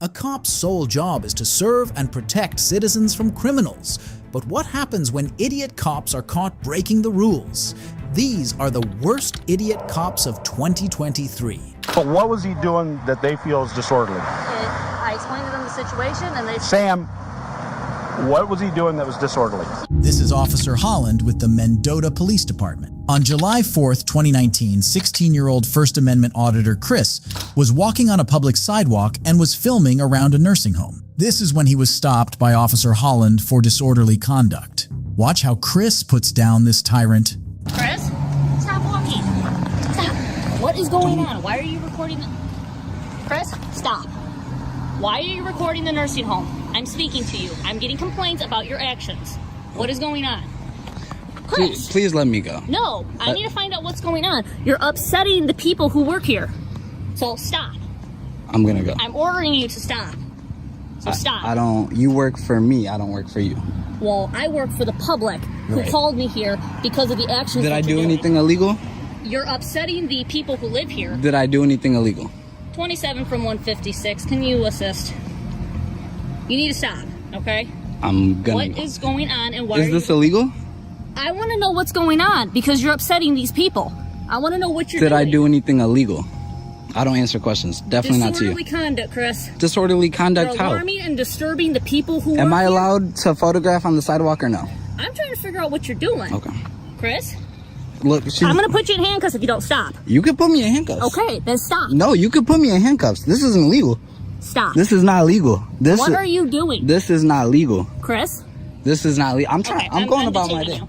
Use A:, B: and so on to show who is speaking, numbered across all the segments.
A: A cop's sole job is to serve and protect citizens from criminals. But what happens when idiot cops are caught breaking the rules? These are the worst idiot cops of 2023.
B: But what was he doing that they feel is disorderly?
C: I explained to them the situation and they...
B: Sam, what was he doing that was disorderly?
A: This is Officer Holland with the Mendota Police Department. On July 4th, 2019, 16-year-old First Amendment auditor Chris was walking on a public sidewalk and was filming around a nursing home. This is when he was stopped by Officer Holland for disorderly conduct. Watch how Chris puts down this tyrant.
C: Chris, stop walking. Stop. What is going on? Why are you recording the... Chris, stop. Why are you recording the nursing home? I'm speaking to you. I'm getting complaints about your actions. What is going on? Chris.
D: Please let me go.
C: No, I need to find out what's going on. You're upsetting the people who work here. So stop.
D: I'm gonna go.
C: I'm ordering you to stop. So stop.
D: You work for me, I don't work for you.
C: Well, I work for the public who called me here because of the actions
D: Did
C: that
D: I
C: you're
D: do
C: doing.
D: anything illegal?
C: You're upsetting the people who live here.
D: Did I do anything illegal?
C: 27 from 156. Can you assist? You need to stop, okay?
D: I'm gonna
C: What is going on and why
D: Is this illegal?
C: I want to know what's going on because you're upsetting these people. I want to know what you're doing.
D: Did I do anything illegal? I don't answer questions. Definitely not to you.
C: Disorderly conduct, Chris.
D: Disorderly conduct
C: You're
D: how?
C: alarming and disturbing the people who
D: Am
C: work
D: I
C: here.
D: allowed to photograph on the sidewalk or no?
C: I'm trying to figure out what you're doing.
D: Okay.
C: Chris,
D: Look,
C: I'm going to put you in handcuffs if you don't stop.
D: You could put me in handcuffs.
C: Okay, then stop.
D: No, you could put me in handcuffs. This isn't legal.
C: Stop.
D: This is not legal.
C: What are you doing?
D: This is not legal.
C: Chris?
D: This is not legal. I'm going about my day.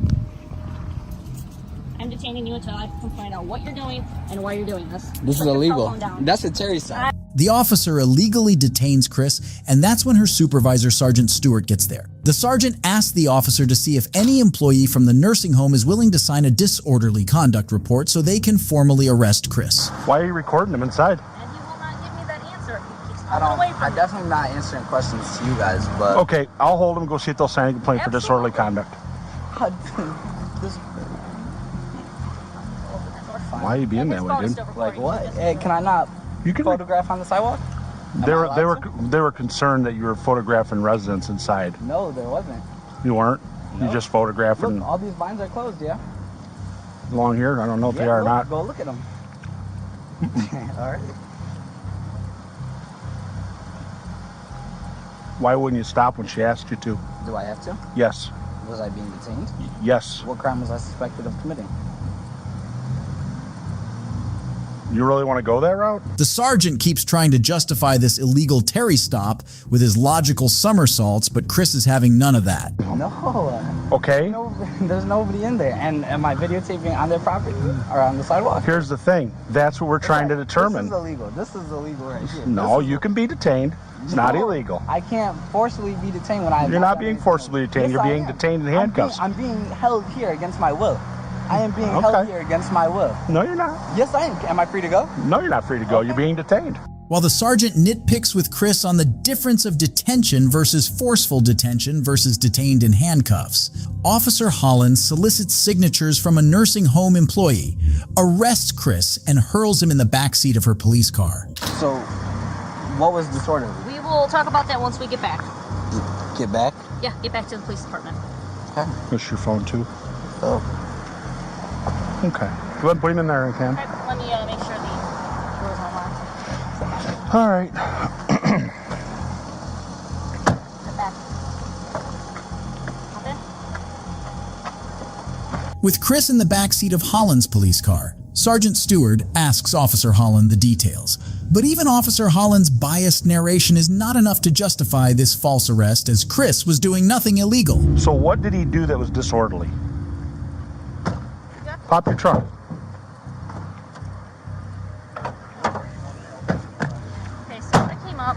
C: I'm detaining you until I can find out what you're doing and why you're doing this.
D: This is
C: Put your
D: illegal.
C: cell phone down.
D: That's a Terry stop.
A: The officer illegally detains Chris, and that's when her supervisor, Sergeant Stewart, gets there. The sergeant asks the officer to see if any employee from the nursing home is willing to sign a disorderly conduct report so they can formally arrest Chris.
B: Why are you recording him inside?
C: And you will not give me that answer. He keeps moving away from
D: I'm
C: me.
D: definitely not answering questions to you guys, but
B: Okay, I'll hold him, go see if they'll sign a complaint for disorderly conduct. Why are you being that way, dude?
D: Like what? Hey, can I not
B: You can
D: photograph on the sidewalk?
B: They were concerned that you were photographing residents inside.
D: No, there wasn't.
B: You weren't?
D: No.
B: You just photographing
D: Look, all these blinds are closed, yeah?
B: along here? I don't know if they are or not.
D: Go look at them. All right.
B: Why wouldn't you stop when she asked you to?
D: Do I have to?
B: Yes.
D: Was I being detained?
B: Yes.
D: What crime was I suspected of committing?
B: You really want to go that route?
A: The sergeant keeps trying to justify this illegal Terry stop with his logical somersaults, but Chris is having none of that.
D: No.
B: Okay.
D: There's nobody in there. And am I videotaping on their property or on the sidewalk?
B: Here's the thing. That's what we're trying to determine.
D: This is illegal. This is illegal right here.
B: No, you can be detained. It's not illegal.
D: I can't forcibly be detained when I...
B: You're not being forcibly detained. You're being detained in handcuffs.
D: I'm being held here against my will. I am being held here against my will.
B: No, you're not.
D: Yes, I am. Am I free to go?
B: No, you're not free to go. You're being detained.
A: While the sergeant nitpicks with Chris on the difference of detention versus forceful detention versus detained in handcuffs, Officer Holland solicits signatures from a nursing home employee, arrests Chris, and hurls him in the backseat of her police car.
D: So, what was disorderly?
C: We will talk about that once we get back.
D: Get back?
C: Yeah, get back to the police department.
D: Okay.
B: That's your phone, too.
D: Oh.
B: Okay. Go ahead and put him in there, Cam.
C: Okay, let me make sure the doors are locked.
B: All right.
C: Get back. Okay.
A: With Chris in the backseat of Holland's police car, Sergeant Stewart asks Officer Holland the details. But even Officer Holland's biased narration is not enough to justify this false arrest, as Chris was doing nothing illegal.
B: So what did he do that was disorderly? Pop your trunk.
C: Okay, so I came up.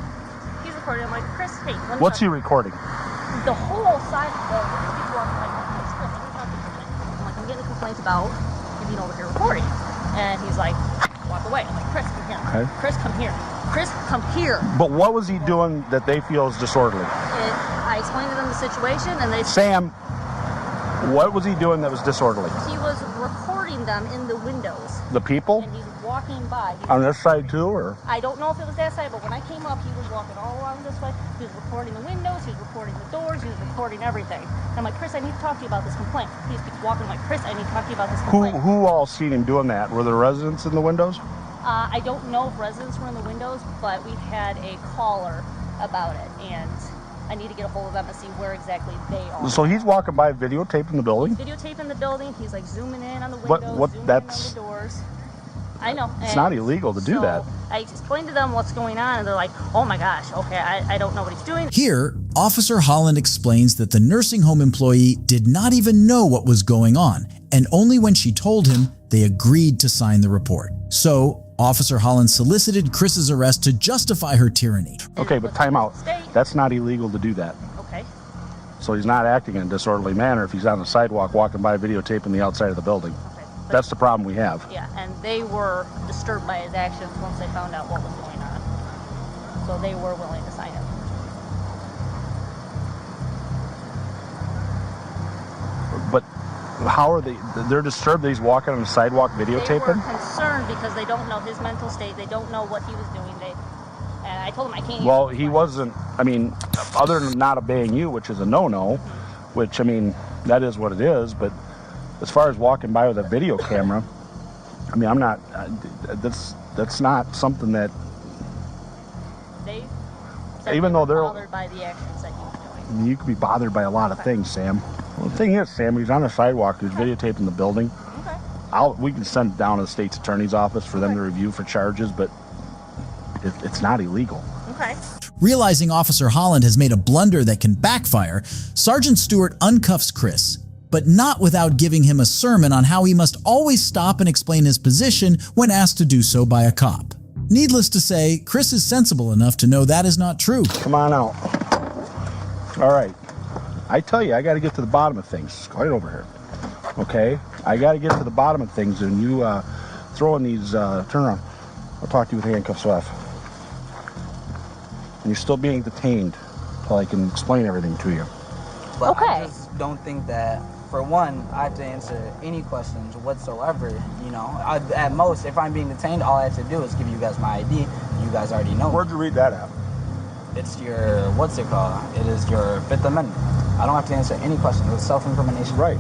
C: He's recording. I'm like, Chris, hey, let me
B: What's
C: talk
B: he recording?
C: The whole side of the people are like, Chris, let me talk to you. I'm like, I'm getting a complaint about you being over here recording. And he's like, walk away. I'm like, Chris, come here.
B: Okay.
C: Chris, come here. Chris, come here.
B: But what was he doing that they feel is disorderly?
C: I explained to them the situation and they...
B: Sam, what was he doing that was disorderly?
C: He was recording them in the windows.
B: The people?
C: And he's walking by.
B: On this side too, or?
C: I don't know if it was that side, but when I came up, he was walking all along this way. He was recording the windows, he was recording the doors, he was recording everything. And I'm like, Chris, I need to talk to you about this complaint. He just keeps walking. I'm like, Chris, I need to talk to you about this complaint.
B: Who all seen him doing that? Were there residents in the windows?
C: I don't know if residents were in the windows, but we've had a caller about it, and I need to get a hold of them and see where exactly they are.
B: So he's walking by videotaping the building?
C: Videotaping the building. He's like zooming in on the windows, zooming in on the doors. I know.
B: It's not illegal to do that.
C: I explained to them what's going on, and they're like, oh my gosh, okay, I don't know what he's doing.
A: Here, Officer Holland explains that the nursing home employee did not even know what was going on, and only when she told him, they agreed to sign the report. So, Officer Holland solicited Chris's arrest to justify her tyranny.
B: Okay, but time out. That's not illegal to do that.
C: Okay.
B: So he's not acting in a disorderly manner if he's on the sidewalk walking by videotaping the outside of the building.
C: Okay.
B: That's the problem we have.
C: Yeah, and they were disturbed by his actions once they found out what was going on. So they were willing to sign it.
B: But how are they? They're disturbed that he's walking on the sidewalk
C: They were
B: videotaping?
C: concerned because they don't know his mental state. They don't know what he was doing. And I told him I can't.
B: Well, he wasn't, I mean, other than not obeying you, which is a no-no, which, I mean, that is what it is, but as far as walking by with a video camera, I mean, I'm not, that's not something that,
C: They
B: even though they're
C: bothered by the actions that he was doing.
B: I mean, you could be bothered by a lot of things, Sam. Well, the thing is, Sam, he's on the sidewalk, he's videotaping the building.
C: Okay.
B: We can send it down to the state's attorney's office for them to review for charges, but it's not illegal.
C: Okay.
A: Realizing Officer Holland has made a blunder that can backfire, Sergeant Stewart uncuffs Chris, but not without giving him a sermon on how he must always stop and explain his position when asked to do so by a cop. Needless to say, Chris is sensible enough to know that is not true.
B: Come on out. All right. I tell you, I got to get to the bottom of things. Go right over here. Okay? I got to get to the bottom of things, and you throw in these, turn around. I'll talk to you with handcuffs off. And you're still being detained until I can explain everything to you.
D: But
C: Okay.
D: I just don't think that, for one, I have to answer any questions whatsoever. You know, at most, if I'm being detained, all I have to do is give you guys my ID. You guys already know.
B: Where'd you read that at?
D: It's your, what's it called? It is your Fifth Amendment. I don't have to answer any questions. It's self-incrimination.
B: Right.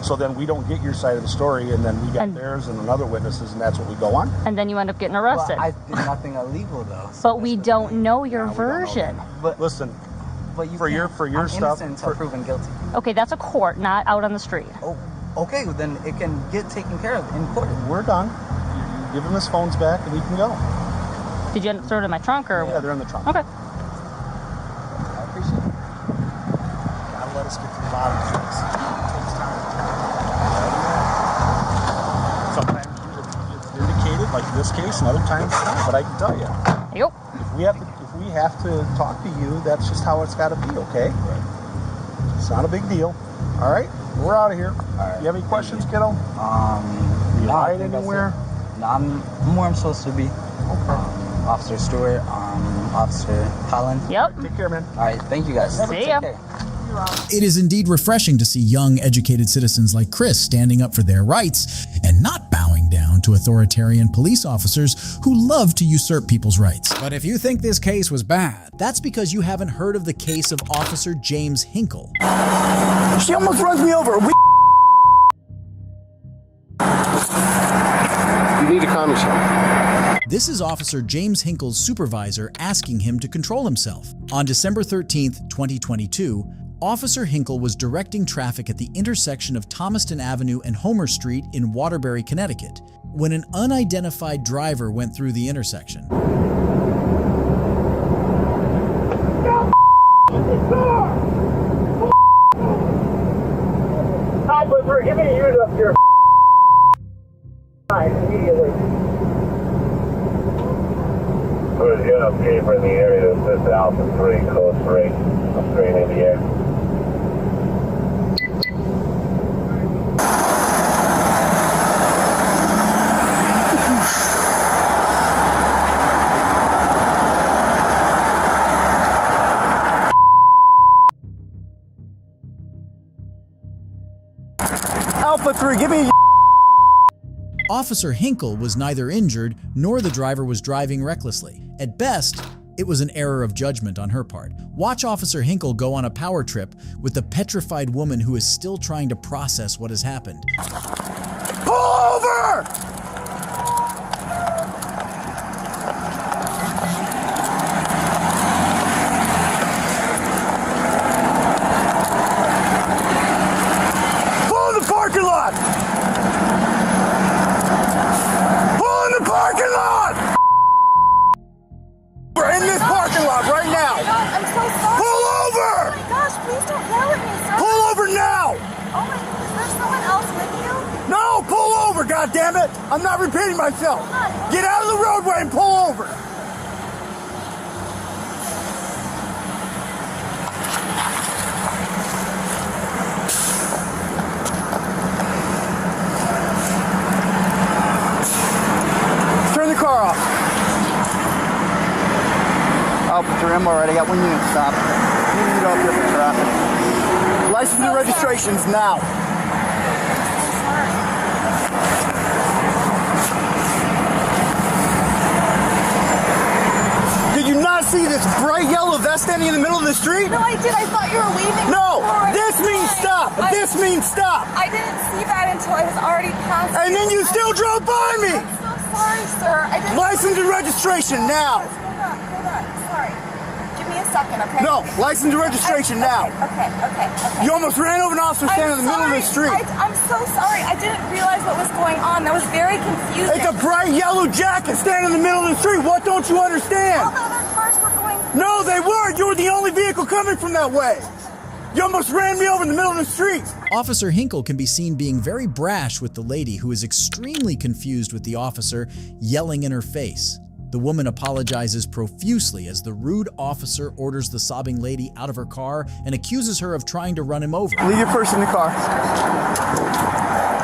B: So then we don't get your side of the story, and then we got
C: And-
B: theirs and another witnesses, and that's what we go on?
C: And then you end up getting
D: Well,
C: arrested.
D: I did nothing illegal, though.
C: But we don't know your
B: No, we don't know
C: version.
D: But,
B: Listen,
D: but you
B: for your-
D: can't-
B: for your
D: I'm
B: stuff-
D: innocent until proven guilty.
C: Okay, that's a court, not out on the street.
D: Oh, okay, well, then it can get taken care of in court.
B: we're done. You give him his phones back, and he can go.
C: Did you throw it in my trunk or?
B: Yeah, they're in the trunk.
C: Okay.
D: I appreciate it.
B: Gotta let us get to the bottom of things. Takes time. Sometimes it's vindicated, like this case, and other times it's not. But I can tell you,
C: Yep.
B: if we have to talk to you, that's just how it's got to be. Okay? It's not a big deal. All right, we're out of here.
D: All right.
B: You have any questions, kiddo?
D: You
B: You hide anywhere?
D: No, I'm where I'm supposed to be.
B: Okay.
D: Officer Stewart, Officer Holland.
C: Yep.
B: Take care, man.
D: All right, thank you guys.
C: See ya.
D: Take care.
A: It is indeed refreshing to see young, educated citizens like Chris standing up for their rights and not bowing down to authoritarian police officers who love to usurp people's rights. But if you think this case was bad, that's because you haven't heard of the case of Officer James Hinkle.
E: She almost runs me over.
F: You need to calm yourself.
A: This is Officer James Hinkle's supervisor asking him to control himself. On December 13th, 2022, Officer Hinkle was directing traffic at the intersection of Thomaston Avenue and Homer Street in Waterbury, Connecticut, when an unidentified driver went through the intersection.
E: Officer, give me a unit up here. Immediately.
G: Who's unit paper in the area that says Alpha 3, close range, straight in the air.
E: Alpha 3, give me a
A: Officer Hinkle was neither injured nor the driver was driving recklessly. At best, it was an error of judgment on her part. Watch Officer Hinkle go on a power trip with the petrified woman who is still trying to process what has happened.
E: Pull over! Pull in the parking lot! Pull in the parking lot! We're in this parking lot right now!
H: I'm so sorry.
E: Pull over!
H: Oh my gosh, please don't yell at me, sir.
E: Pull over now!
H: Oh my, is there someone else with you?
E: No, pull over, goddammit! I'm not repeating myself. Get out of the roadway and pull over. Turn the car off. Officer, I'm already got 1 unit stop. You need to go up here for traffic. License and registrations now. Did you not see this bright yellow vest standing in the middle of the street?
H: No, I did. I thought you were waving.
E: No,
H: forward.
E: this means stop. This means stop.
H: I didn't see that until I was already past.
E: And then you still drove by me.
H: I'm so sorry, sir. I didn't.
E: License and registration now.
H: Hold on. Sorry. Give me a second, okay?
E: No, license and registration now.
H: Okay.
E: You almost ran over an officer standing in the middle of the street.
H: I'm so sorry. I didn't realize what was going on. That was very confusing.
E: It's a bright yellow jacket standing in the middle of the street. What don't you understand?
H: All the other cars were going.
E: No, they weren't. You were the only vehicle coming from that way. You almost ran me over in the middle of the street.
A: Officer Hinkle can be seen being very brash with the lady, who is extremely confused with the officer yelling in her face. The woman apologizes profusely as the rude officer orders the sobbing lady out of her car and accuses her of trying to run him over.
E: Leave your purse in the car.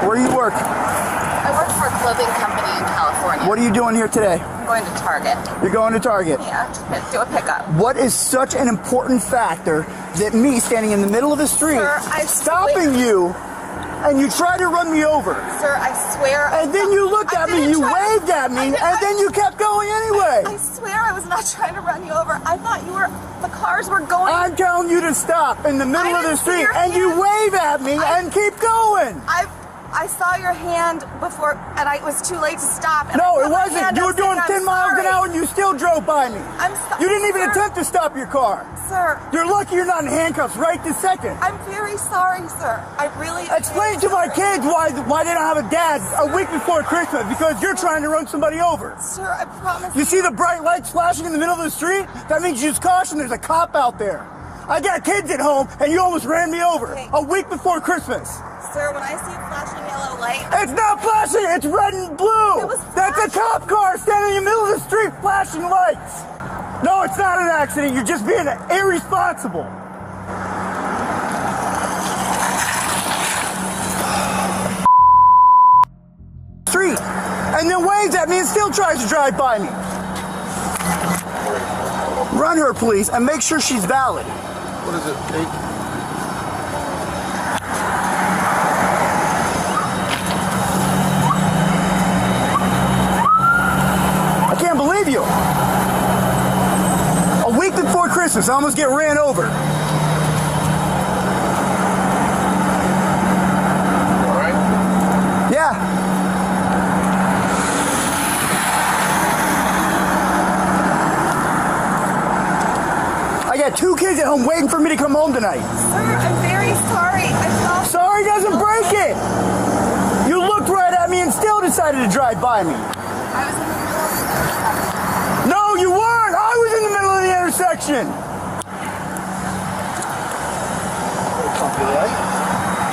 E: Where do you work?
H: I work for a clothing company in California.
E: What are you doing here today?
H: I'm going to Target.
E: You're going to Target.
H: Yeah, to do a pickup.
E: What is such an important factor that me standing in the middle of the street,
H: Sir, I
E: stopping you, and you try to run me over?
H: Sir, I swear.
E: And then you looked at me, you waved at me, and then you kept going anyway.
H: I swear I was not trying to run you over. I thought the cars were going.
E: I'm telling you to stop in the middle of the
H: didn't see
E: street,
H: your
E: and you
H: hand.
E: wave at me and keep going.
H: I saw your hand before, and it was too late to stop. And
E: No,
H: I
E: it
H: put my
E: wasn't.
H: hand
E: You
H: up
E: were doing
H: saying,
E: 10 miles an
H: sorry.
E: hour and you still drove by me.
H: I'm sorry.
E: You didn't even
H: Sir,
E: attempt to stop your car.
H: Sir,
E: You're lucky you're not in handcuffs right this second.
H: I'm very sorry, sir. I really.
E: Explain to my kids why they don't have a dad a week before Christmas, because you're trying to run somebody over.
H: Sir, I promise.
E: You see the bright lights flashing in the middle of the street? That means use caution. There's a cop out there. I got kids at home, and you almost ran me over
H: Okay.
E: a week before Christmas.
H: Sir, when I see a flashing yellow light.
E: It's not flashing. It's red and blue.
H: It was
E: That's a
H: flashing.
E: cop car standing in the middle of the street flashing lights. No, it's not an accident. You're just being irresponsible. Street, and then waves at me and still tries to drive by me. Run her, please, and make sure she's valid.
F: What is it? 8?
E: I can't believe you. A week before Christmas, I almost get ran over.
F: All right.
E: Yeah. I got 2 kids at home waiting for me to come home tonight.
H: Sir, I'm very sorry.
E: Sorry doesn't break it. You looked right at me and still decided to drive by me.
H: I was in the middle of
E: No, you weren't. I was in the middle of the intersection.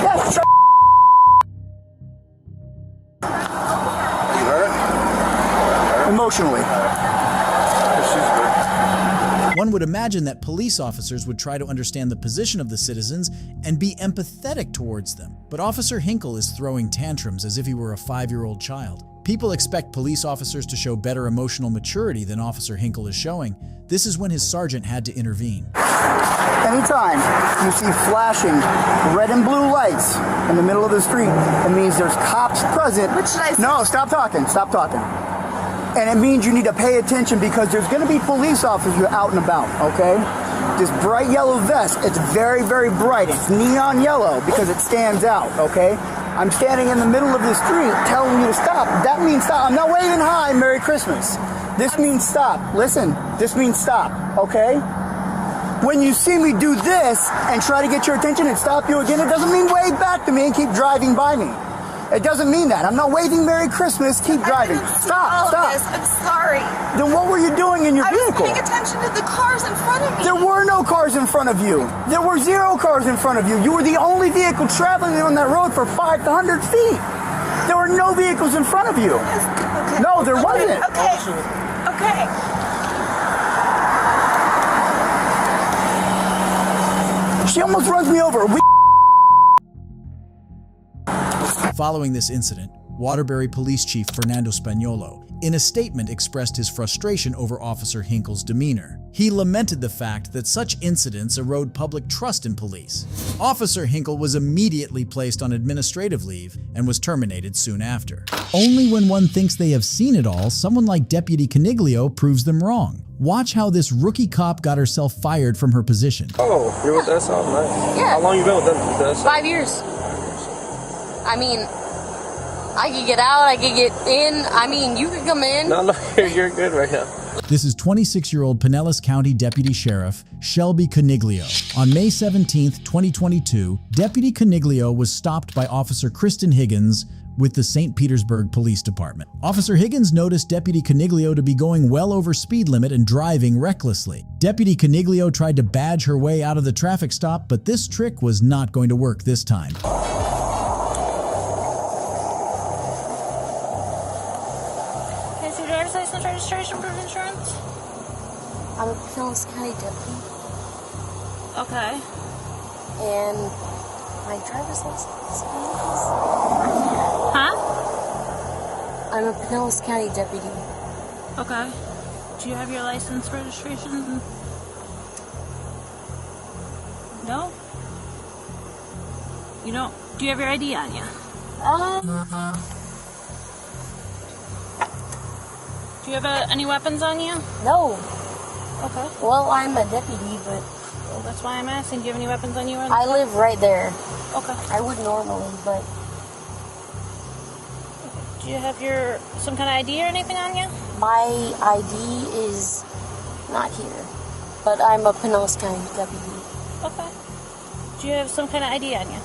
E: Yes.
F: You hurt?
E: Emotionally.
A: One would imagine that police officers would try to understand the position of the citizens and be empathetic towards them. But Officer Hinkle is throwing tantrums as if he were a 5-year-old child. People expect police officers to show better emotional maturity than Officer Hinkle is showing. This is when his sergeant had to intervene.
E: Anytime you see flashing red and blue lights in the middle of the street, it means there's cops present.
H: What should I say?
E: No, stop talking. Stop talking. And it means you need to pay attention because there's going to be police officers out and about, okay? This bright yellow vest, it's very, very bright. It's neon yellow because it stands out, okay? I'm standing in the middle of the street telling you to stop. That means stop. I'm not waving hi, Merry Christmas. This means stop. Listen, this means stop, okay? When you see me do this and try to get your attention and stop you again, it doesn't mean wave back to me and keep driving by me. It doesn't mean that. I'm not waving Merry Christmas, keep driving. Stop, stop.
H: I'm sorry.
E: Then what were you doing in your vehicle?
H: I was paying attention to the cars in front of me.
E: There were no cars in front of you. There were 0 cars in front of you. You were the only vehicle traveling on that road for 500 feet. There were no vehicles in front of you.
H: Okay.
E: No, there wasn't.
H: Okay. Okay.
E: She almost runs me over.
A: Following this incident, Waterbury Police Chief Fernando Spagnolo, in a statement, expressed his frustration over Officer Hinkle's demeanor. He lamented the fact that such incidents erode public trust in police. Officer Hinkle was immediately placed on administrative leave and was terminated soon after. Only when one thinks they have seen it all, someone like Deputy Coniglio proves them wrong. Watch how this rookie cop got herself fired from her position.
F: Oh, you're with us all night?
C: Yeah.
F: How long you been with us?
C: 5 years. I mean, I could get out, I could get in. I mean, you could come in.
F: No, you're good right now.
A: This is 26-year-old Pinellas County Deputy Sheriff Shelby Coniglio. On May 17, 2022, Deputy Coniglio was stopped by Officer Kristen Higgins with the St. Petersburg Police Department. Officer Higgins noticed Deputy Coniglio to be going well over speed limit and driving recklessly. Deputy Coniglio tried to badge her way out of the traffic stop, but this trick was not going to work this time.
C: Registration, proof of insurance?
I: I'm a Pinellas County deputy.
C: Okay.
I: And my driver's license.
C: Huh?
I: I'm a Pinellas County deputy.
C: Okay. Do you have your license registration? No? You don't? Do you have your ID on you? Do you have any weapons on you?
I: No.
C: Okay.
I: Well, I'm a deputy, but...
C: Well, that's why I'm asking. Do you have any weapons on you?
I: I live right there.
C: Okay.
I: I would normally, but...
C: Do you have some kind of ID or anything on you?
I: My ID is not here, but I'm a Pinellas County deputy.
C: Okay. Do you have some kind of ID on you?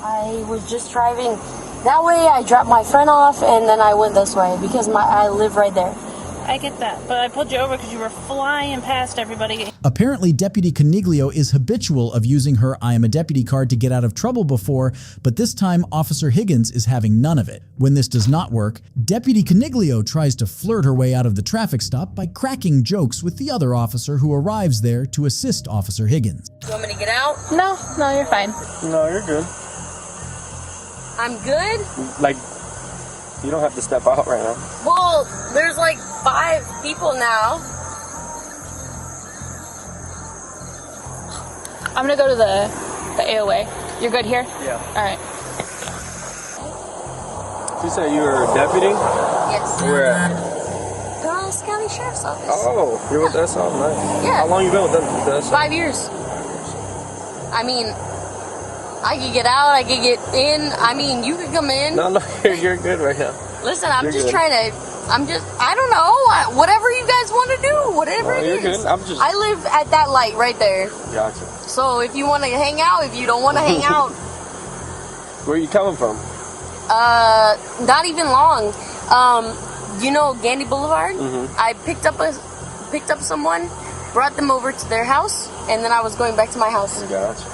I: I was just driving that way. I dropped my friend off and then I went this way because I live right there.
C: I get that, but I pulled you over because you were flying past everybody.
A: Apparently, Deputy Coniglio is habitual of using her I am a deputy card to get out of trouble before, but this time Officer Higgins is having none of it. When this does not work, Deputy Coniglio tries to flirt her way out of the traffic stop by cracking jokes with the other officer who arrives there to assist Officer Higgins.
I: You want me to get out?
C: No, you're fine.
F: No, you're good.
I: I'm good?
F: Like, you don't have to step out right now.
I: Well, there's like 5 people now.
C: I'm gonna go to the AOA. You're good here?
F: Yeah.
C: All right.
F: You said you were a deputy?
I: Yes.
F: Where at?
I: Pinellas County Sheriff's Office.
F: Oh, you're with us all night?
I: Yeah.
F: How long you been with us?
I: 5 years. I mean, I could get out, I could get in. I mean, you could come in.
F: No, you're good right now.
I: Listen, I'm
F: You're
I: just
F: good.
I: trying to, I don't know, whatever you guys want to do, whatever
F: No,
I: it
F: you're
I: is.
F: good.
I: I live at that light right there.
F: Gotcha.
I: So if you want to hang out, if you don't want to hang out,
F: Where are you coming from?
I: not even long. You know Gandy Boulevard?
F: Mm-hmm.
I: I picked up someone, brought them over to their house, and then I was going back to my house.
F: Gotcha.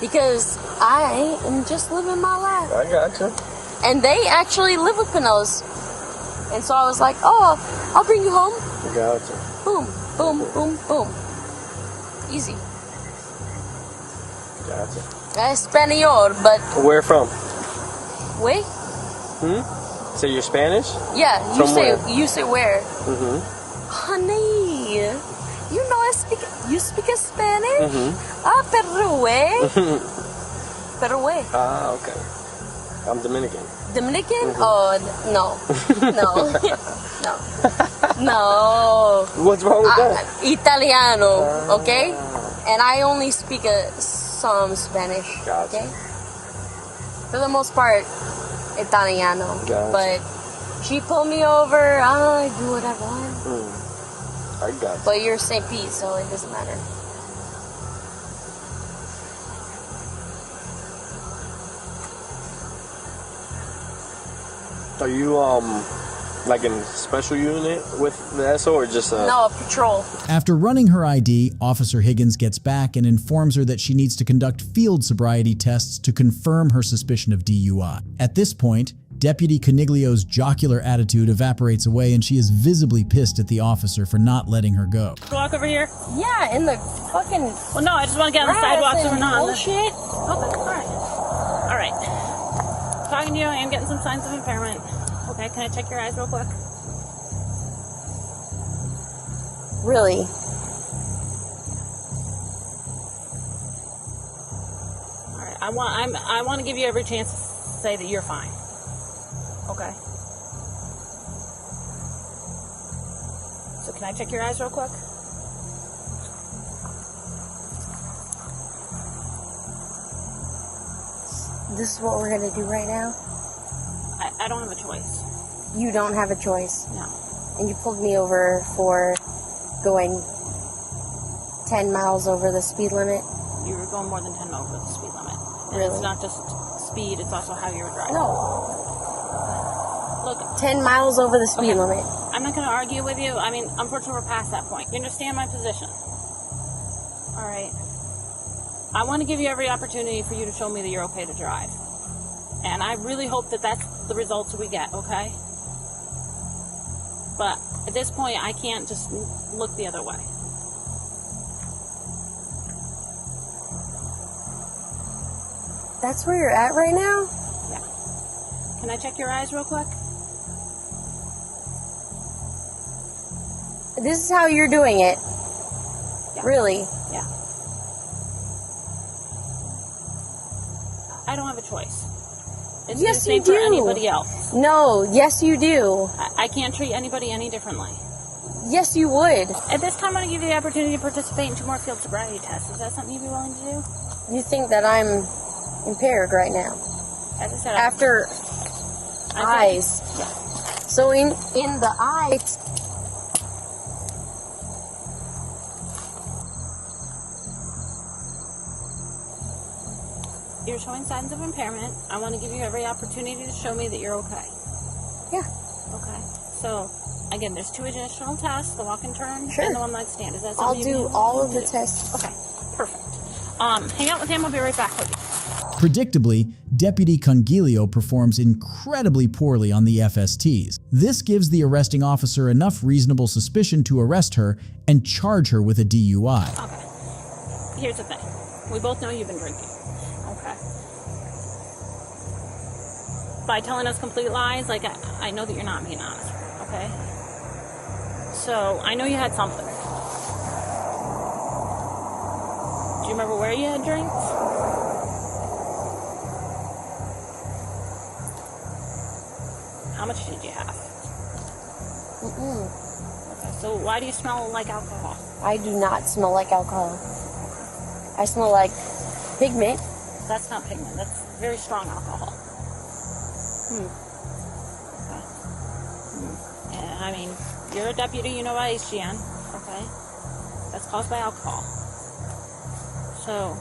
I: Because I am just living my life.
F: I gotcha.
I: And they actually live with Pinellas. And so I was like, oh, I'll bring you home.
F: Gotcha.
I: Boom, boom, boom, boom. Easy.
F: Gotcha.
I: Espanol, but
F: Where from?
I: Way?
F: So you're Spanish?
I: Yeah,
F: From where?
I: you say where?
F: Mm-hmm.
I: Honey, you know you speak Spanish?
F: Mm-hmm.
I: Ah, pero way? Pero way?
F: Ah, okay. I'm Dominican.
I: Dominican? Oh, no. No.
F: What's wrong with that?
I: Italiano, okay? And I only speak some Spanish,
F: Gotcha.
I: okay? For the most part, Italiano.
F: Gotcha.
I: But she pulled me over, I do what I want.
F: I got you.
I: But you're St. Pete, so it doesn't matter.
F: Are you like in a special unit with the SO or just
I: No, patrol.
A: After running her ID, Officer Higgins gets back and informs her that she needs to conduct field sobriety tests to confirm her suspicion of DUI. At this point, Deputy Coniglio's jocular attitude evaporates away and she is visibly pissed at the officer for not letting her go.
C: Walk over here.
I: Yeah, in the fucking...
C: Well, no, I just want to get on the sidewalk so we're not on the...
I: bullshit.
C: Okay, all right. Talking to you, I am getting some signs of impairment. Okay, can I check your eyes real quick?
I: Really?
C: All right, I want to give you every chance to say that you're fine. Okay. So can I check your eyes real quick?
I: This is what we're gonna do right now?
C: I don't have a choice.
I: You don't have a choice.
C: No.
I: And you pulled me over for going 10 miles over the speed limit?
C: You were going more than 10 over the speed limit. And
I: Really?
C: it's not just speed, it's also how you were driving.
I: No.
C: Look,
I: 10 miles over the speed
C: Okay.
I: limit.
C: I'm not going to argue with you. I mean, unfortunately, we're past that point. You understand my position? All right. I want to give you every opportunity for you to show me that you're okay to drive. And I really hope that that's the results we get, okay? But at this point, I can't just look the other way.
I: That's where you're at right now?
C: Yeah. Can I check your eyes real quick?
I: This is how you're doing it?
C: Yeah.
I: Really?
C: Yeah. I don't have a choice. It's
I: Yes,
C: the same
I: you do.
C: for anybody else.
I: No, yes you do.
C: I can't treat anybody any differently.
I: Yes you would.
C: At this time, I'm going to give you the opportunity to participate in 2 more field sobriety tests. Is that something you'd be willing to do?
I: You think that I'm impaired right now?
C: As I said,
I: After eyes.
C: Yeah.
I: So in the eyes...
C: You're showing signs of impairment. I want to give you every opportunity to show me that you're okay.
I: Yeah.
C: Okay. So, again, there's 2 additional tests, the walk and turn
I: Sure.
C: and the one-leg stand. Is that
I: I'll
C: something you'd be
I: do
C: willing
I: all of
C: to
I: the
C: do?
I: tests.
C: Okay. Perfect. Hang out with him. I'll be right back with you.
A: Predictably, Deputy Coniglio performs incredibly poorly on the FSTs. This gives the arresting officer enough reasonable suspicion to arrest her and charge her with a DUI.
C: Okay. Here's the thing. We both know you've been drinking. Okay. By telling us complete lies, like, I know that you're not being honest. Okay? So, I know you had something. Do you remember where you had drinks? How much did you have?
I: Mm-mm.
C: Okay, so why do you smell like alcohol?
I: I do not smell like alcohol. I smell like pigment.
C: That's not pigment. That's very strong alcohol. Okay. And, I mean, you're a deputy, you know about HGN, okay? That's caused by alcohol. So,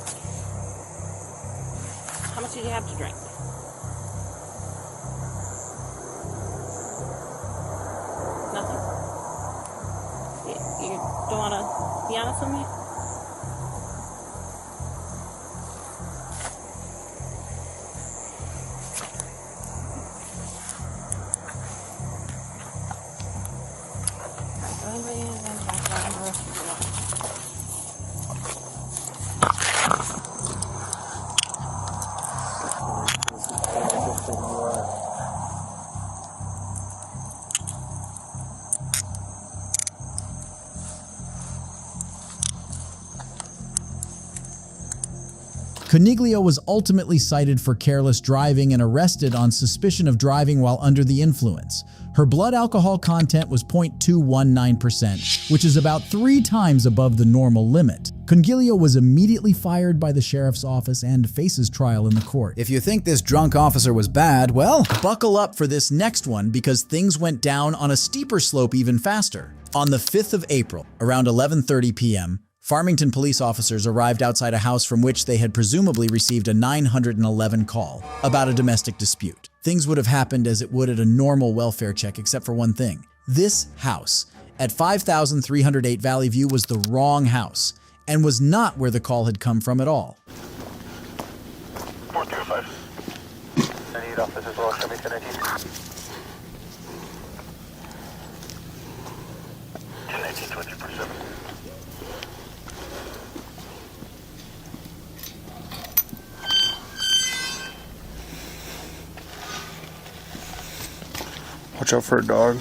C: how much did you have to drink? Nothing? You don't want to be honest with me?
A: Coniglio was ultimately cited for careless driving and arrested on suspicion of driving while under the influence. Her blood alcohol content was 0.219%, which is about 3 times above the normal limit. Coniglio was immediately fired by the sheriff's office and faces trial in the court. If you think this drunk officer was bad, well, buckle up for this next one because things went down on a steeper slope even faster. On the 5th of April, around 11:30 p.m., Farmington police officers arrived outside a house from which they had presumably received a 911 call about a domestic dispute. Things would have happened as it would at a normal welfare check except for one thing. This house at 5308 Valley View was the wrong house and was not where the call had come from at all.
G: 4205. I need office as well. Show me 1019. 1019, 20%.
J: Watch out for a dog.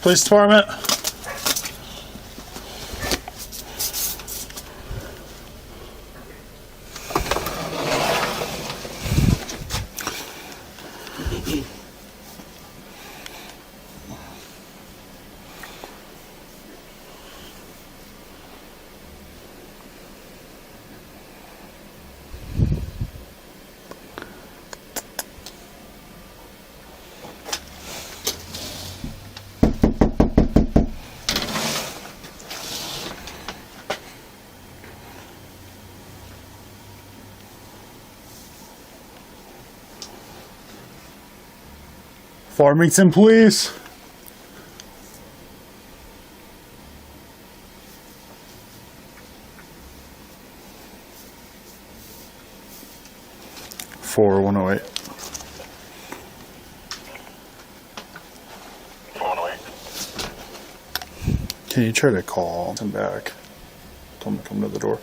J: Police department. Farmington Police. For 108.
G: 108.
J: Can you try to call him back? Tell him to come to the door.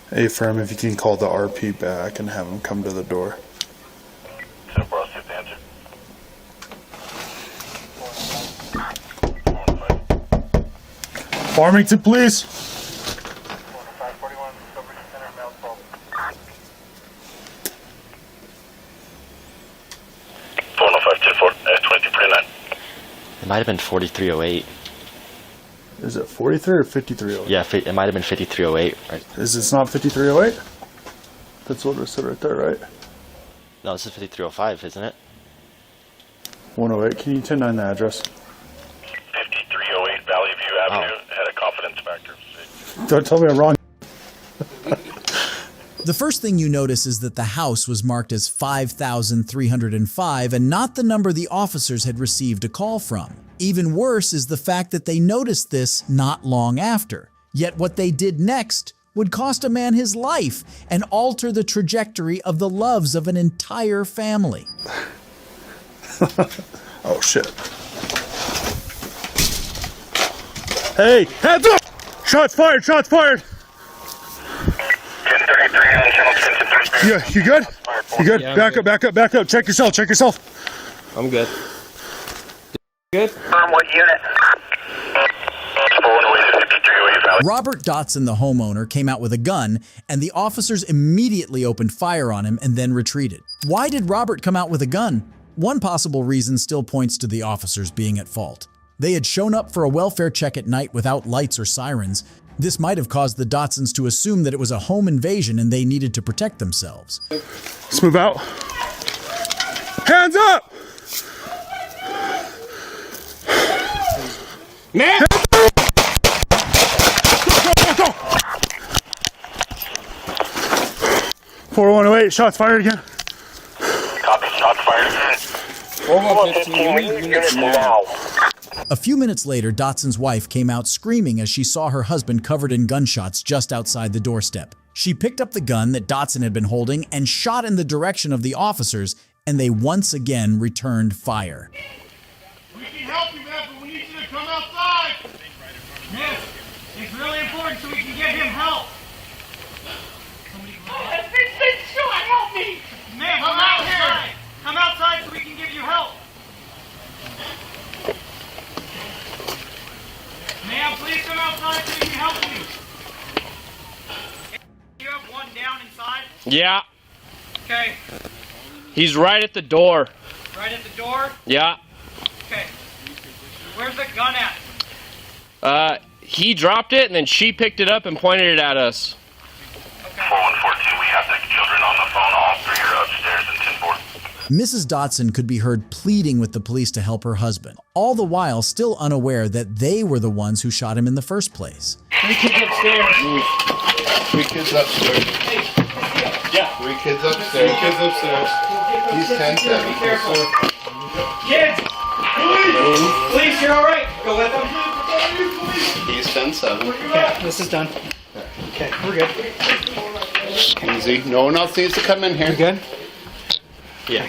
J: Hey, firm, if you can call the RP back and have him come to the door.
G: So, bro, see if they answer.
J: Farmington Police.
G: 541, Discovery Center, Mount Salt. 40524, 2039.
K: It might have been 4308.
J: Is it 43 or 5308?
K: Yeah, it might have been 5308, right?
J: Is this not 5308? That's what it said right there, right?
K: No, this is 5305, isn't it?
J: 108. Can you 10-9 the address?
G: 5308 Valley View Avenue had a confidence factor.
J: Don't tell me I'm wrong.
A: The first thing you notice is that the house was marked as 5305 and not the number the officers had received a call from. Even worse is the fact that they noticed this not long after. Yet what they did next would cost a man his life and alter the trajectory of the loves of an entire family.
J: Oh, shit. Hey, hands up! Shots fired, shots fired!
G: 1033,
J: Yeah, you good? You good?
F: Yeah,
J: back up, back up, back up. Check yourself, check yourself.
F: I'm good. Good?
G: what unit?
A: Robert Dotson, the homeowner, came out with a gun, and the officers immediately opened fire on him and then retreated. Why did Robert come out with a gun? One possible reason still points to the officers being at fault. They had shown up for a welfare check at night without lights or sirens. This might have caused the Dotsons to assume that it was a home invasion and they needed to protect themselves.
J: Let's move out. Hands up!
F: Man!
J: Go! 4108, shots fired again.
G: Copy, shots fired again.
F: 415, we need units now.
A: A few minutes later, Dotson's wife came out screaming as she saw her husband covered in gunshots just outside the doorstep. She picked up the gun that Dotson had been holding and shot in the direction of the officers, and they once again returned fire.
L: We can help you, man, but we need you to come outside. Yes, it's really important so we can can get him help. I've been shot. Help me. Ma'am, come out here. Come outside so we can give you help. Ma'am, please come outside so we can help you. You have one down inside?
F: Yeah.
L: Okay.
F: He's right at the door.
L: Right at the door?
F: Yeah.
L: Okay. Where's the gun at?
F: He dropped it and then she picked it up and pointed it at us.
G: Okay. 4142, we have the children on the phone. All three are upstairs in 10-4.
A: Mrs. Dotson could be heard pleading with the police to help her husband, all the while still unaware that they were the ones who shot him in the first place.
L: 3 kids upstairs.
J: 3 kids upstairs.
L: Yeah.
J: 3 kids upstairs. 3 kids upstairs. He's 10-7.
L: Be careful. Kids! Police, you're all right. Go with them.
J: He's 10-7.
L: Okay, this is done. Okay, we're good.
J: Easy. No one else needs to come in here.
L: You good?
F: Yeah.